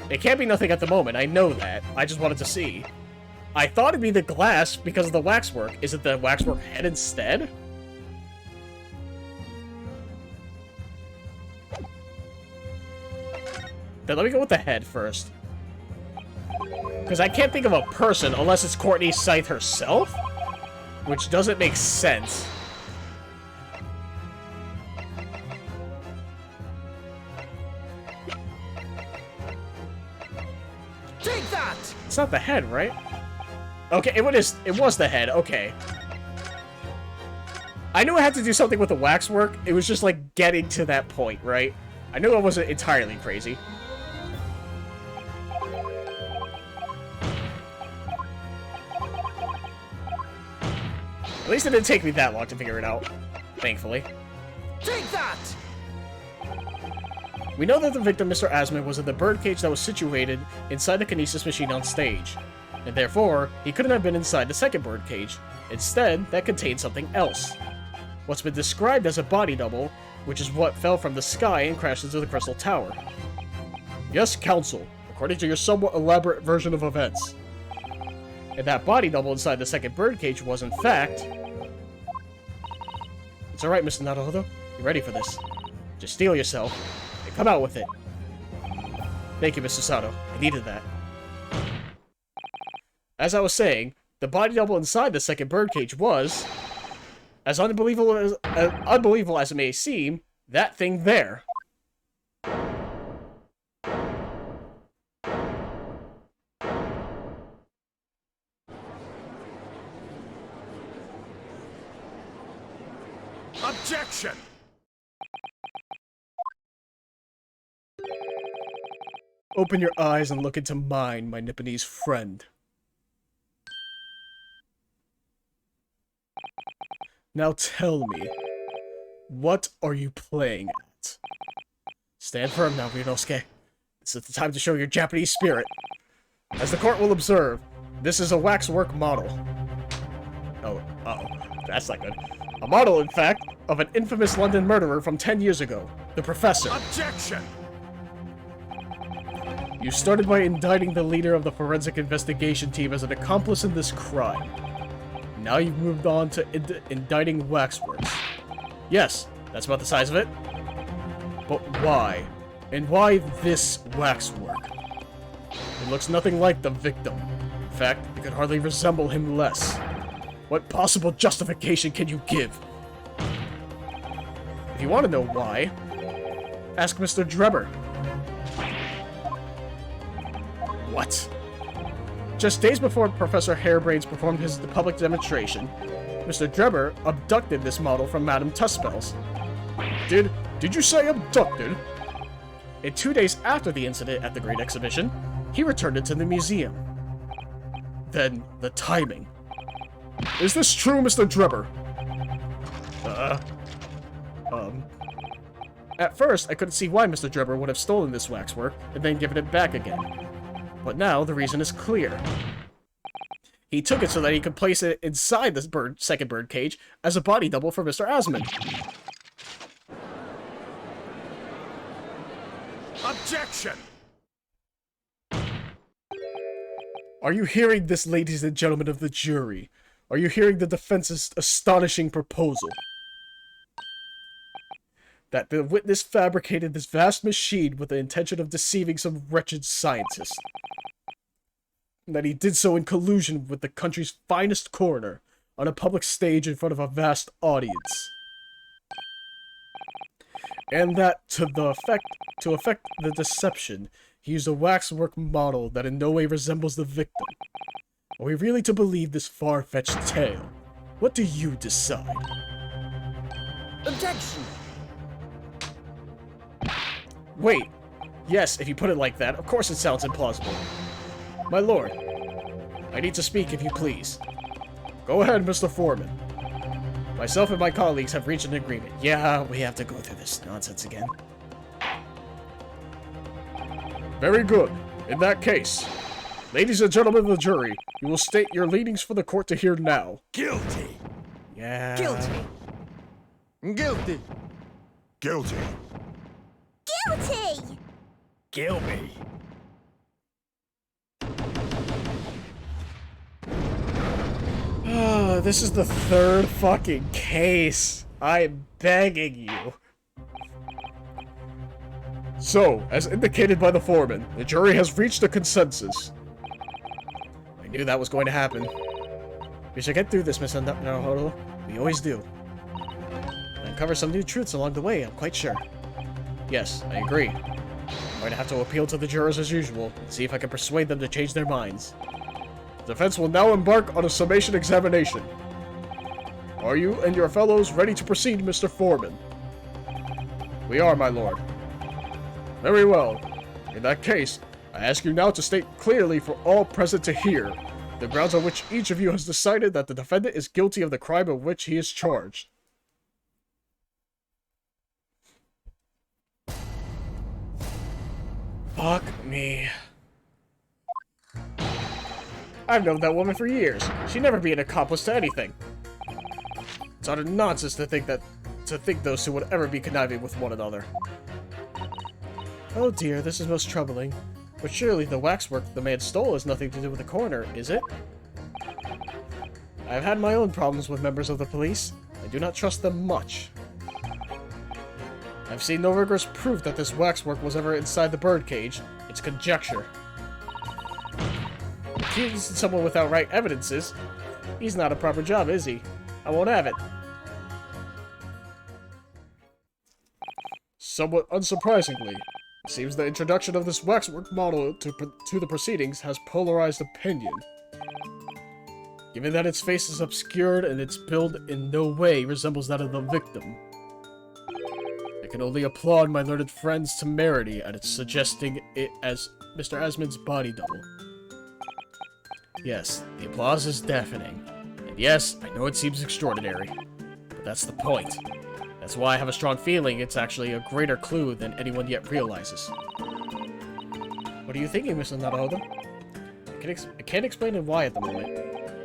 Speaker 1: It can't be nothing at the moment, I know that. I just wanted to see. I thought it'd be the glass because of the waxwork. Is it the waxwork head instead? Then let me go with the head first. Because I can't think of a person unless it's Courtney Scythe herself, which doesn't make sense.
Speaker 6: Take that!
Speaker 1: It's not the head, right? Okay, it was the head, okay. I knew I had to do something with the waxwork. It was just like getting to that point, right? I knew I wasn't entirely crazy. At least it didn't take me that long to figure it out, thankfully.
Speaker 6: Take that!
Speaker 1: We know that the victim, Mr. Asman, was in the birdcage that was situated inside the kinesis machine on stage, and therefore, he couldn't have been inside the second birdcage. Instead, that contained something else. What's been described as a body double, which is what fell from the sky and crashed into the Crystal Tower. Yes, Counsel, according to your somewhat elaborate version of events. And that body double inside the second birdcage was, in fact... It's alright, Mr. Naruhodo. You're ready for this. Just steel yourself, and come out with it. Thank you, Mr. Sato. I needed that. As I was saying, the body double inside the second birdcage was... As unbelievable as it may seem, that thing there.
Speaker 2: Objection!
Speaker 5: Open your eyes and look into mine, my Nipponese friend. Now tell me, what are you playing at? Stand firm now, Ryunosuke. This is the time to show your Japanese spirit. As the court will observe, this is a waxwork model. Oh, uh-oh. That's not good. A model, in fact, of an infamous London murderer from 10 years ago, the Professor.
Speaker 2: Objection!
Speaker 5: You started by indicting the leader of the forensic investigation team as an accomplice in this crime. Now you've moved on to indicting Waxworks. Yes, that's about the size of it. But why? And why this waxwork? It looks nothing like the victim. In fact, it could hardly resemble him less. What possible justification can you give? If you want to know why, ask Mr. Drebber. What? Just days before Professor Hairbrains performed his public demonstration, Mr. Drebber abducted this model from Madame Tuspel's. Did you say abducted? And 2 days after the incident at the Great Exhibition, he returned it to the museum. Then, the timing. Is this true, Mr. Drebber? At first, I couldn't see why Mr. Drebber would have stolen this waxwork and then given it back again. But now, the reason is clear. He took it so that he could place it inside the second bird cage as a body double for Mr. Asmund.
Speaker 2: Objection!
Speaker 5: Are you hearing this, ladies and gentlemen of the jury? Are you hearing the defense's astonishing proposal? That the witness fabricated this vast machine with the intention of deceiving some wretched scientist. And that he did so in collusion with the country's finest coroner on a public stage in front of a vast audience. And that to effect the deception, he used a waxwork model that in no way resembles the victim. Are we really to believe this far-fetched tale? What do you decide?
Speaker 6: Objection!
Speaker 5: Wait. Yes, if you put it like that, of course it sounds implausible. My lord, I need to speak if you please. Go ahead, Mr. Foreman. Myself and my colleagues have reached an agreement. Yeah, we have to go through this nonsense again. Very good. In that case, ladies and gentlemen of the jury, you will state your leanings for the court to hear now.
Speaker 2: Guilty!
Speaker 5: Yeah.
Speaker 6: Guilty! Guilty!
Speaker 2: Guilty!
Speaker 7: Guilty!
Speaker 2: Kill me!
Speaker 5: This is the third fucking case. I'm begging you. So, as indicated by the foreman, the jury has reached a consensus. I knew that was going to happen. We should get through this, Miss Naruhodo. We always do. And uncover some new truths along the way, I'm quite sure. Yes, I agree. I'm going to have to appeal to the jurors as usual, and see if I can persuade them to change their minds. The defense will now embark on a summation examination. Are you and your fellows ready to proceed, Mr. Foreman? We are, my lord. Very well. In that case, I ask you now to state clearly for all present to hear the grounds on which each of you has decided that the defendant is guilty of the crime of which he is charged. Fuck me. I've known that woman for years. She'd never be an accomplice to anything. It's utter nonsense to think those two would ever be conniving with one another. Oh dear, this is most troubling. But surely the waxwork the man stole has nothing to do with the coroner, is it? I've had my own problems with members of the police. I do not trust them much. I've seen no rigorous proof that this waxwork was ever inside the birdcage. It's conjecture. Accusing someone without right evidences, he's not a proper job, is he? I won't have it. Somewhat unsurprisingly, it seems the introduction of this waxwork model to the proceedings has polarized opinion. given that its face is obscured and its build in no way resembles that of the victim. I can only applaud my learned friend's temerity at its suggesting it as Mr. Asmund's body double. Yes, the applause is deafening. And yes, I know it seems extraordinary, but that's the point. That's why I have a strong feeling it's actually a greater clue than anyone yet realizes. What are you thinking, Mr. Naruhodo? I can't explain it why at the moment,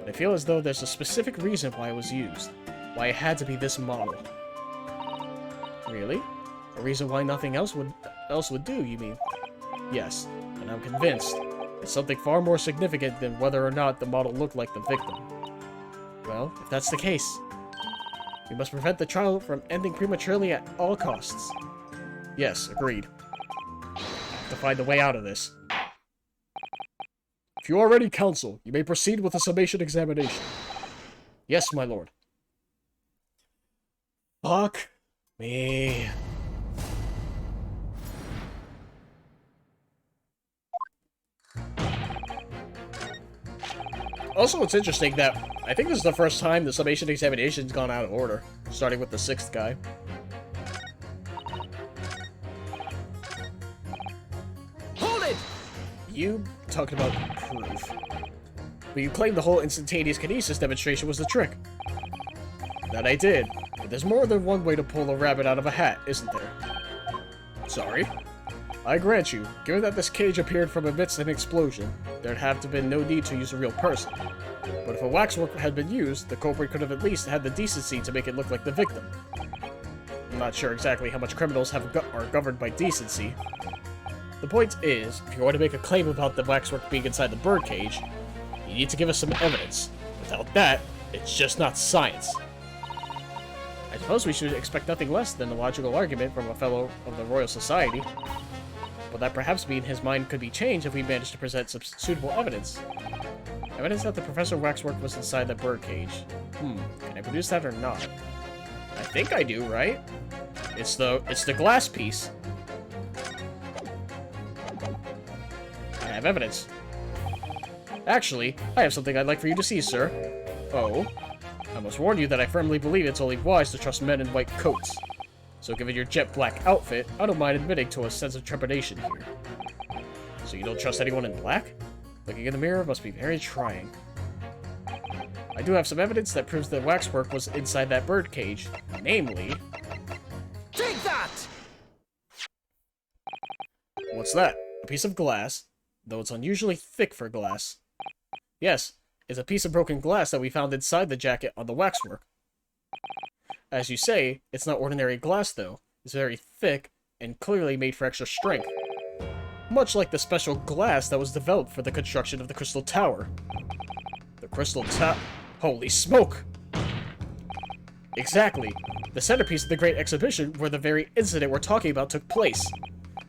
Speaker 5: but I feel as though there's a specific reason why it was used. Why it had to be this model. Really? A reason why nothing else would do, you mean? Yes, and I'm convinced it's something far more significant than whether or not the model looked like the victim. Well, if that's the case, we must prevent the trial from ending prematurely at all costs. Yes, agreed. I have to find a way out of this. If you are ready, Counsel, you may proceed with the summation examination. Yes, my lord. Fuck me. Also, it's interesting that I think this is the first time the summation examination's gone out of order, starting with the 6th guy.
Speaker 6: Hold it!
Speaker 5: You talking about proof. But you claimed the whole instantaneous kinesis demonstration was the trick. That I did, but there's more than one way to pull a rabbit out of a hat, isn't there? Sorry? I grant you, given that this cage appeared from amidst an explosion, there'd have to been no need to use a real person. But if a waxwork had been used, the culprit could have at least had the decency to make it look like the victim. I'm not sure exactly how much criminals are governed by decency. The point is, if you want to make a claim about the waxwork being inside the birdcage, you need to give us some evidence. Without that, it's just not science. I suppose we should expect nothing less than a logical argument from a fellow of the Royal Society. But that perhaps mean his mind could be changed if we manage to present some suitable evidence. Evidence that the Professor Waxwork was inside the birdcage. Can I produce that or not? I think I do, right? It's the glass piece. I have evidence. Actually, I have something I'd like for you to see, sir. Oh? I must warn you that I firmly believe it's only wise to trust men in white coats. So given your jet black outfit, I don't mind admitting to a sense of trepidation here. So you don't trust anyone in black? Looking in the mirror must be very trying. I do have some evidence that proves that waxwork was inside that birdcage. Namely...
Speaker 6: Take that!
Speaker 5: What's that? A piece of glass, though it's unusually thick for glass. Yes, it's a piece of broken glass that we found inside the jacket on the waxwork. As you say, it's not ordinary glass, though. It's very thick and clearly made for extra strength. Much like the special glass that was developed for the construction of the Crystal Tower. The Crystal Tower... Holy smoke! Exactly. The centerpiece of the Great Exhibition where the very incident we're talking about took place.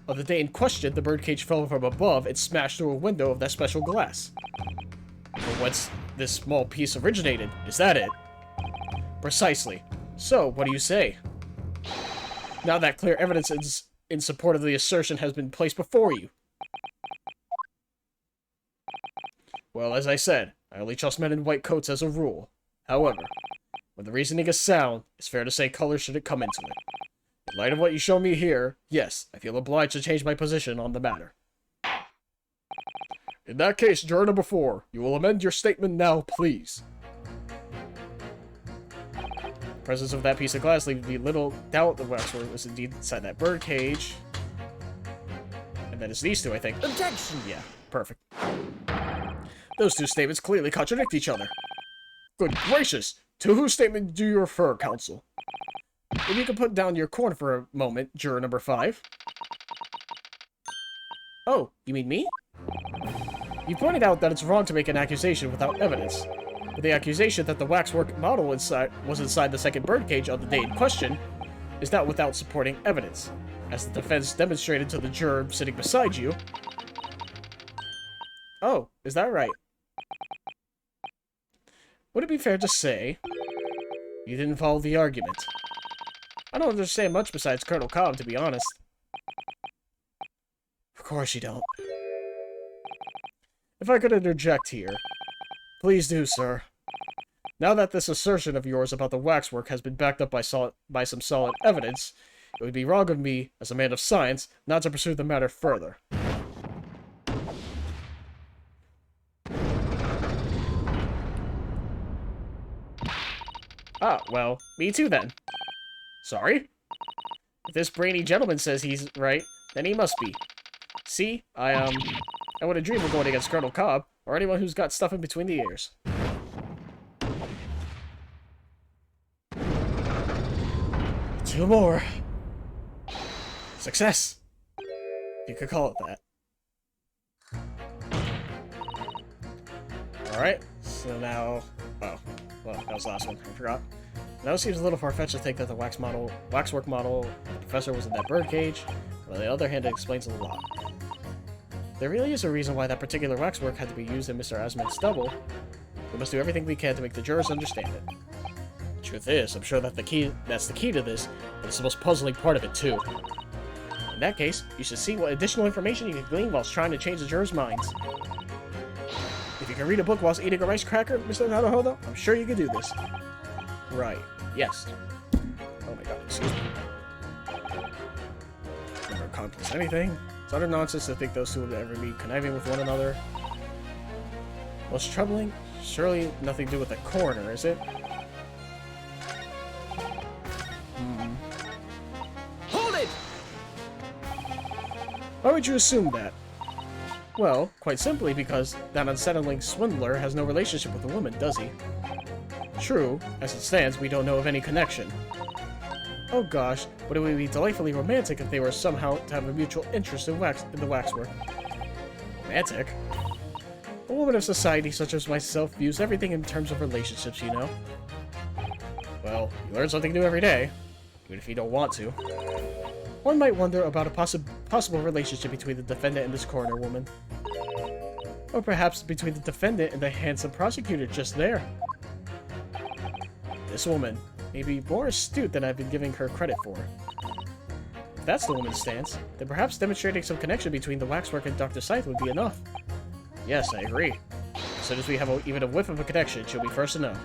Speaker 5: On the day in question, the birdcage fell from above and smashed through a window of that special glass. But whence this small piece originated? Is that it? Precisely. So, what do you say? Now that clear evidence in support of the assertion has been placed before you. Well, as I said, I only trust men in white coats as a rule. However, when the reasoning is sound, it's fair to say color shouldn't come into it. In light of what you show me here, yes, I feel obliged to change my position on the matter. In that case, juror number 4, you will amend your statement now, please. The presence of that piece of glass leaves me little doubt the waxwork was indeed inside that birdcage. And that is these two, I think.
Speaker 6: Objection!
Speaker 5: Yeah, perfect. Those two statements clearly contradict each other. Good gracious! To whose statement do you refer, counsel? If you could put down your corn for a moment, juror number 5. Oh, you mean me? You pointed out that it's wrong to make an accusation without evidence. But the accusation that the waxwork model was inside the second birdcage on the day in question is not without supporting evidence, as the defense demonstrated to the juror sitting beside you. Oh, is that right? Would it be fair to say you didn't follow the argument? I don't understand much besides Colonel Cobb, to be honest. Of course you don't. If I could interject here. Please do, sir. Now that this assertion of yours about the waxwork has been backed up by some solid evidence, it would be wrong of me, as a man of science, not to pursue the matter further. Ah, well, me too then. Sorry? If this brainy gentleman says he's right, then he must be. See, I wouldn't dream of going against Colonel Cobb, or anyone who's got stuff in between the ears. Two more. Success! You could call it that. Alright, so now... Oh, well, that was the last one. I forgot. Now it seems a little far-fetched to think that the waxwork model the professor was in that birdcage, but on the other hand, it explains a lot. There really is a reason why that particular waxwork had to be used in Mr. Asmund's double. We must do everything we can to make the jurors understand it. Truth is, I'm sure that that's the key to this, but it's the most puzzling part of it, too. In that case, you should see what additional information you can glean whilst trying to change the jurors' minds. If you can read a book whilst eating a rice cracker, Mr. Naruhodo, I'm sure you can do this. Right. Yes. Oh my god, excuse me. Never accomplished anything. It's utter nonsense to think those two would ever be conniving with one another. What's troubling? Surely nothing to do with the coroner, is it?
Speaker 6: Hold it!
Speaker 5: Why would you assume that? Well, quite simply because that unsettling swindler has no relationship with the woman, does he? True, as it stands, we don't know of any connection. Oh gosh, but it would be delightfully romantic if they were somehow to have a mutual interest in the waxwork. Romantic? A woman of society such as myself views everything in terms of relationships, you know? Well, you learn something new every day, even if you don't want to. One might wonder about a possible relationship between the defendant and this coroner woman. Or perhaps between the defendant and the handsome prosecutor just there. This woman may be more astute than I've been giving her credit for. If that's the woman's stance, then perhaps demonstrating some connection between the waxwork and Dr. Scythe would be enough. Yes, I agree. As soon as we have even a whiff of a connection, she'll be first to know.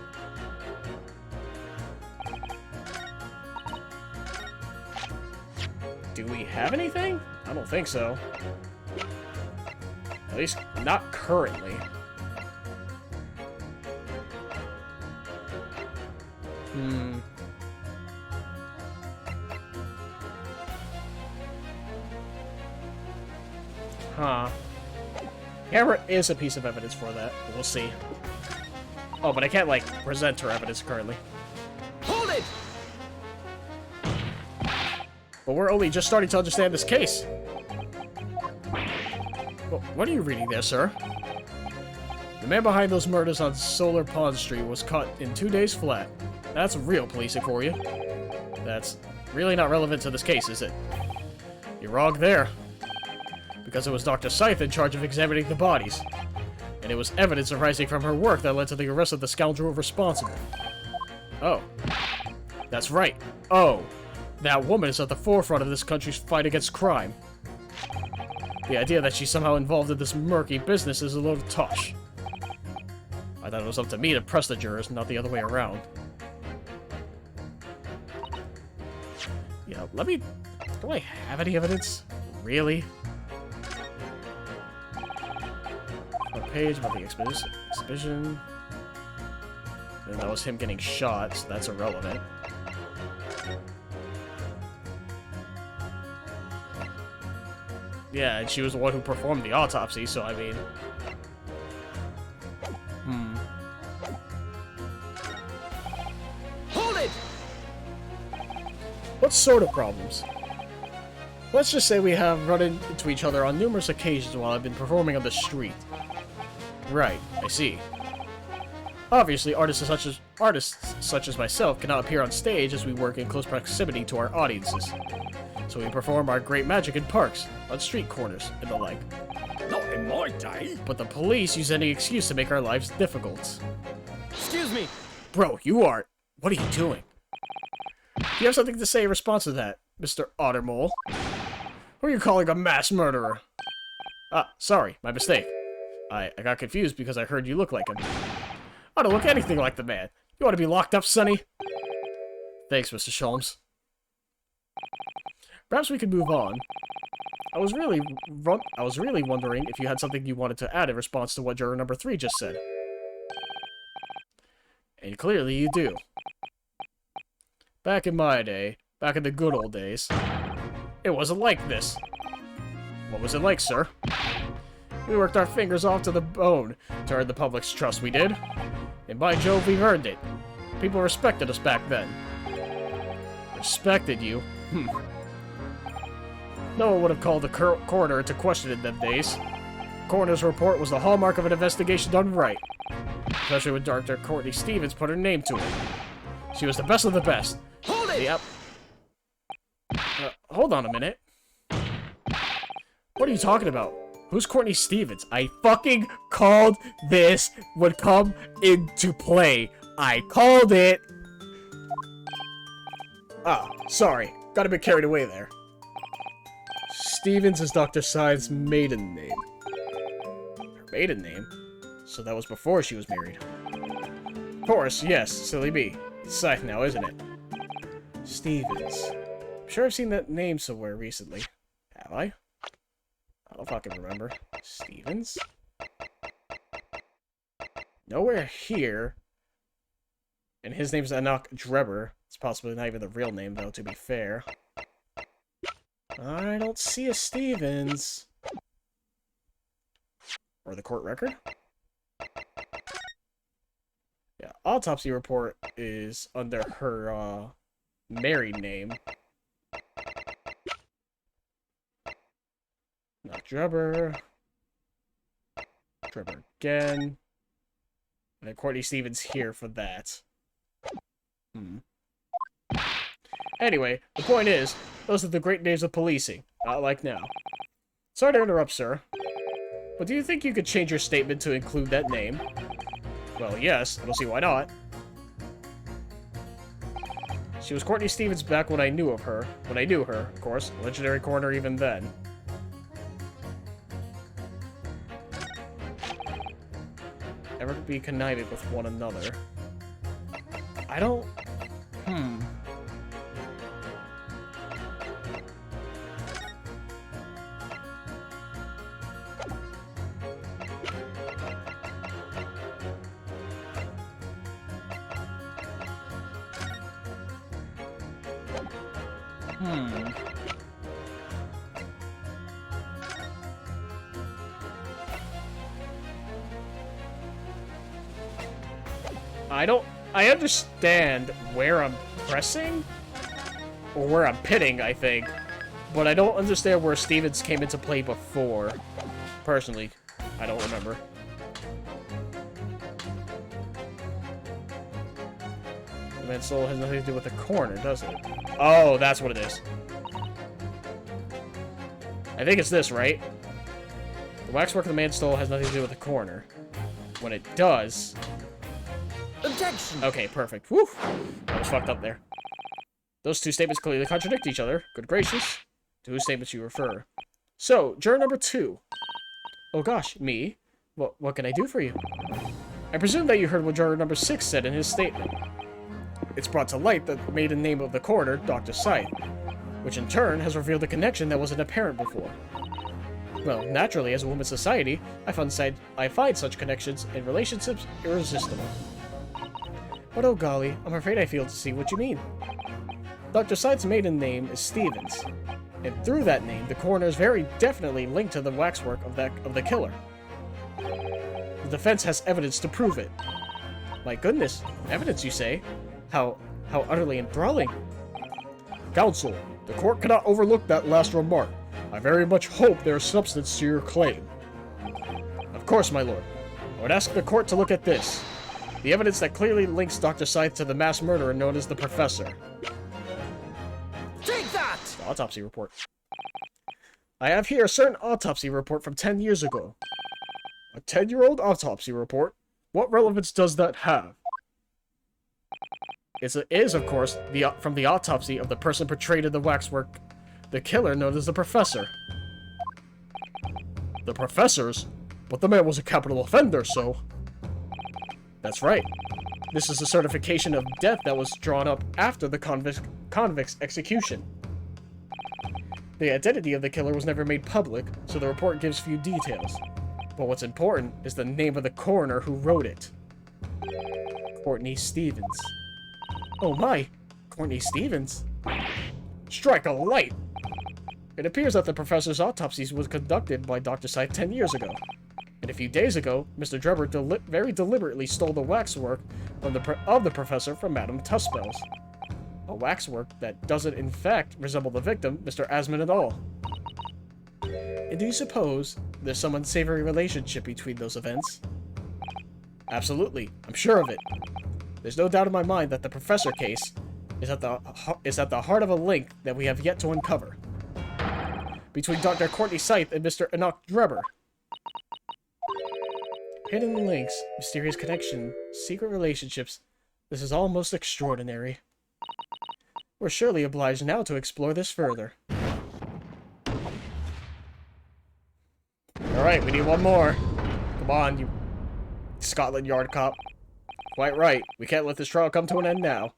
Speaker 5: Do we have anything? I don't think so. At least, not currently. Huh. Camera is a piece of evidence for that, but we'll see. Oh, but I can't, like, present her evidence currently.
Speaker 6: Hold it!
Speaker 5: But we're only just starting to understand this case. Well, what are you reading there, sir? The man behind those murders on Solar Pond Street was caught in 2 days flat. That's real policing for you. That's really not relevant to this case, is it? You're wrong there. Because it was Dr. Scythe in charge of examining the bodies. And it was evidence arising from her work that led to the arrest of the scoundrel responsible. Oh. That's right. Oh. That woman is at the forefront of this country's fight against crime. The idea that she's somehow involved in this murky business is a little tosh. I thought it was up to me to press the jurors, not the other way around. Yeah, let me... Do I have any evidence? Really? A page about the exhibition. And that was him getting shot, so that's irrelevant. Yeah, and she was the one who performed the autopsy, so I mean...
Speaker 6: Hold it!
Speaker 5: What sort of problems? Let's just say we have run into each other on numerous occasions while I've been performing on the street. Right, I see. Obviously, artists such as myself cannot appear on stage as we work in close proximity to our audiences. So we perform our great magic in parks, on street corners, and the like.
Speaker 6: Not in my day.
Speaker 5: But the police use any excuse to make our lives difficult.
Speaker 6: Excuse me.
Speaker 5: Bro, you are... What are you doing? Do you have something to say in response to that, Mr. Ottermole? Who are you calling a mass murderer? Ah, sorry, my mistake. I got confused because I heard you look like him. I don't look anything like the man. You want to be locked up, Sonny? Thanks, Mr. Sholmes. Perhaps we could move on. I was really wondering if you had something you wanted to add in response to what juror number 3 just said. And clearly you do. Back in my day, back in the good old days, it wasn't like this. What was it like, sir? We worked our fingers off to the bone to earn the public's trust, we did. And by Jove, we've earned it. People respected us back then. Respected you? No one would have called the coroner into question in them days. The coroner's report was the hallmark of an investigation done right. Especially when Dr. Courtney Stevens put her name to it. She was the best of the best.
Speaker 6: Hold it!
Speaker 5: Yep. Hold on a minute. What are you talking about? Who's Courtney Stevens? I fucking called this would come into play. I called it. Ah, sorry. Got a bit carried away there. Stevens is Dr. Scythe's maiden name. Her maiden name? So that was before she was married. Of course, yes, silly me. It's Scythe now, isn't it? Stevens. I'm sure I've seen that name somewhere recently. Have I? I don't fucking remember. Stevens? Nowhere here. And his name's Enoch Drebber. It's possibly not even the real name, though, to be fair. I don't see a Stevens. Or the court record? Yeah, autopsy report is under her, married name. Not Drebber. Drebber again. And then Courtney Stevens here for that. Anyway, the point is, those are the great days of policing. Not like now. Sorry to interrupt, sir. But do you think you could change your statement to include that name? Well, yes. I don't see why not. She was Courtney Stevens back when I knew her. When I knew her, of course. Legendary coroner even then. Ever be conniving with one another. I don't... I understand where I'm pressing, or where I'm pitting, I think, but I don't understand where Stevens came into play before. Personally, I don't remember. The man's soul has nothing to do with the coroner, does it? Oh, that's what it is. I think it's this, right? The waxwork of the man's soul has nothing to do with the coroner. When it does...
Speaker 6: Objection!
Speaker 5: Okay, perfect. Woo! I was fucked up there. Those two statements clearly contradict each other. Good gracious. To whose statements you refer. So, juror number 2. Oh gosh, me? What can I do for you? I presume that you heard what juror number 6 said in his statement. It's brought to light the maiden name of the coroner, Dr. Scythe, which in turn has revealed a connection that wasn't apparent before. Well, naturally, as a woman's society, I find such connections and relationships irresistible. But oh golly, I'm afraid I fail to see what you mean. Dr. Scythe's maiden name is Stevens, and through that name, the coroner is very definitely linked to the waxwork of the killer. The defense has evidence to prove it. My goodness, evidence, you say? How utterly enthralling. Counsel, the court cannot overlook that last remark. I very much hope there is substance to your claim. Of course, my lord. I would ask the court to look at this. The evidence that clearly links Dr. Scythe to the mass murderer known as the Professor.
Speaker 6: Take that!
Speaker 5: The autopsy report. I have here a certain autopsy report from 10 years ago. A 10-year-old autopsy report? What relevance does that have? It is, of course, from the autopsy of the person portrayed in the waxwork, the killer known as the Professor. The Professor's? But the man was a capital offender, so... That's right.
Speaker 1: this is a certification of death that was drawn up after the convict's execution. The identity of the killer was never made public, so the report gives few details. But what's important is the name of the coroner who wrote it. Courtney Stevens. Oh my! Courtney Stevens? Strike a light! It appears that the professor's autopsy was conducted by Dr. Scythe 10 years ago. And a few days ago, Mr. Drebber very deliberately stole the waxwork of the professor from Madame Tuspel's. A waxwork that doesn't in fact resemble the victim, Mr. Asmund, at all. And do you suppose there's some unsavory relationship between those events? Absolutely, I'm sure of it. There's no doubt in my mind that the professor case is at the heart of a link that we have yet to uncover. Between Dr. Courtney Scythe and Mr. Enoch Drebber. Hidden links, mysterious connection, secret relationships. This is all most extraordinary. We're surely obliged now to explore this further. Alright, we need one more. Come on, you Scotland Yard cop. Quite right. We can't let this trial come to an end now.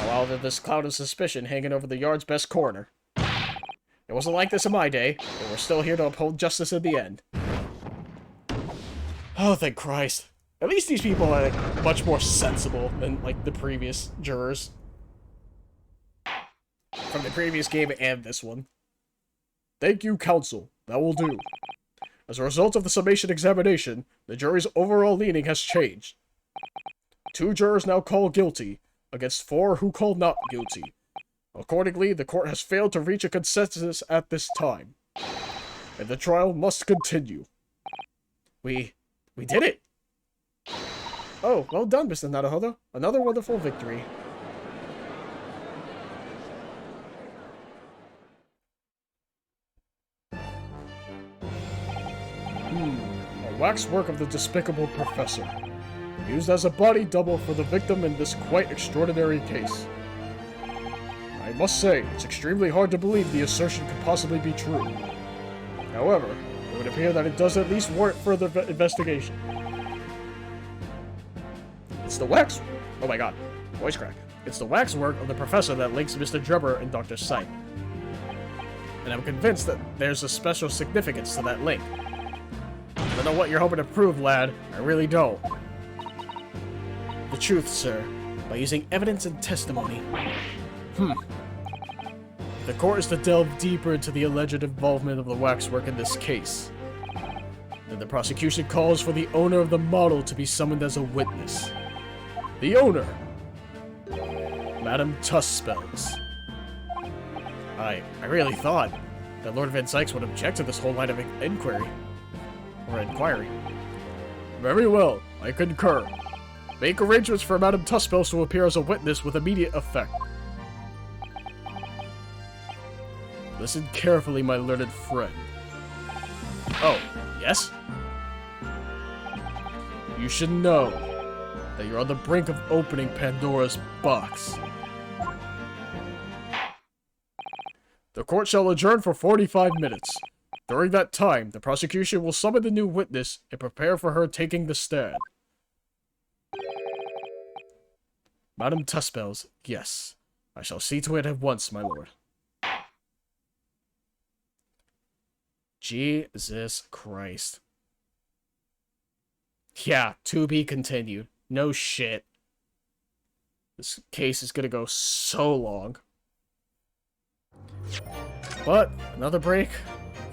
Speaker 1: While there's cloud of suspicion hanging over the yard's best coroner. It wasn't like this in my day, but we're still here to uphold justice in the end. Oh, thank Christ. At least these people are like, much more sensible than like the previous jurors. From the previous game and this one. Thank you, counsel. That will do. As a result of the summation examination, the jury's overall leaning has changed. 2 jurors now call guilty, against 4 who call not guilty. Accordingly, the court has failed to reach a consensus at this time. And the trial must continue. We did it! Oh, well done, Mr. Naruhodo. Another wonderful victory. A waxwork of the despicable professor. Used as a body double for the victim in this quite extraordinary case. I must say, it's extremely hard to believe the assertion could possibly be true. However, it would appear that it does at least warrant further investigation. It's the wax... Oh my god. Voice crack. It's the waxwork of the professor that links Mr. Drebber and Dr. Scythe. And I'm convinced that there's a special significance to that link. I don't know what you're hoping to prove, lad. I really don't. The truth, sir, by using evidence and testimony. The court is to delve deeper into the alleged involvement of the waxwork in this case. Then the prosecution calls for the owner of the model to be summoned as a witness. The owner! Madame Tuspels. I really thought that Lord Van Sykes would object to this whole line of inquiry. Or inquiry. Very well, I concur. Make arrangements for Madame Tuspels to appear as a witness with immediate effect. Listen carefully, my learned friend. Oh, yes? You should know that you're on the brink of opening Pandora's box. The court shall adjourn for 45 minutes. During that time, the prosecution will summon the new witness and prepare for her taking the stand. Madame Tuspels, yes. I shall see to it at once, my lord. Jesus Christ. Yeah, to be continued. No shit. This case is gonna go so long. But, another break.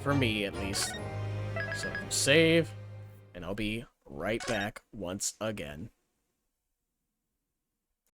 Speaker 1: For me, at least. So, save. And I'll be right back once again.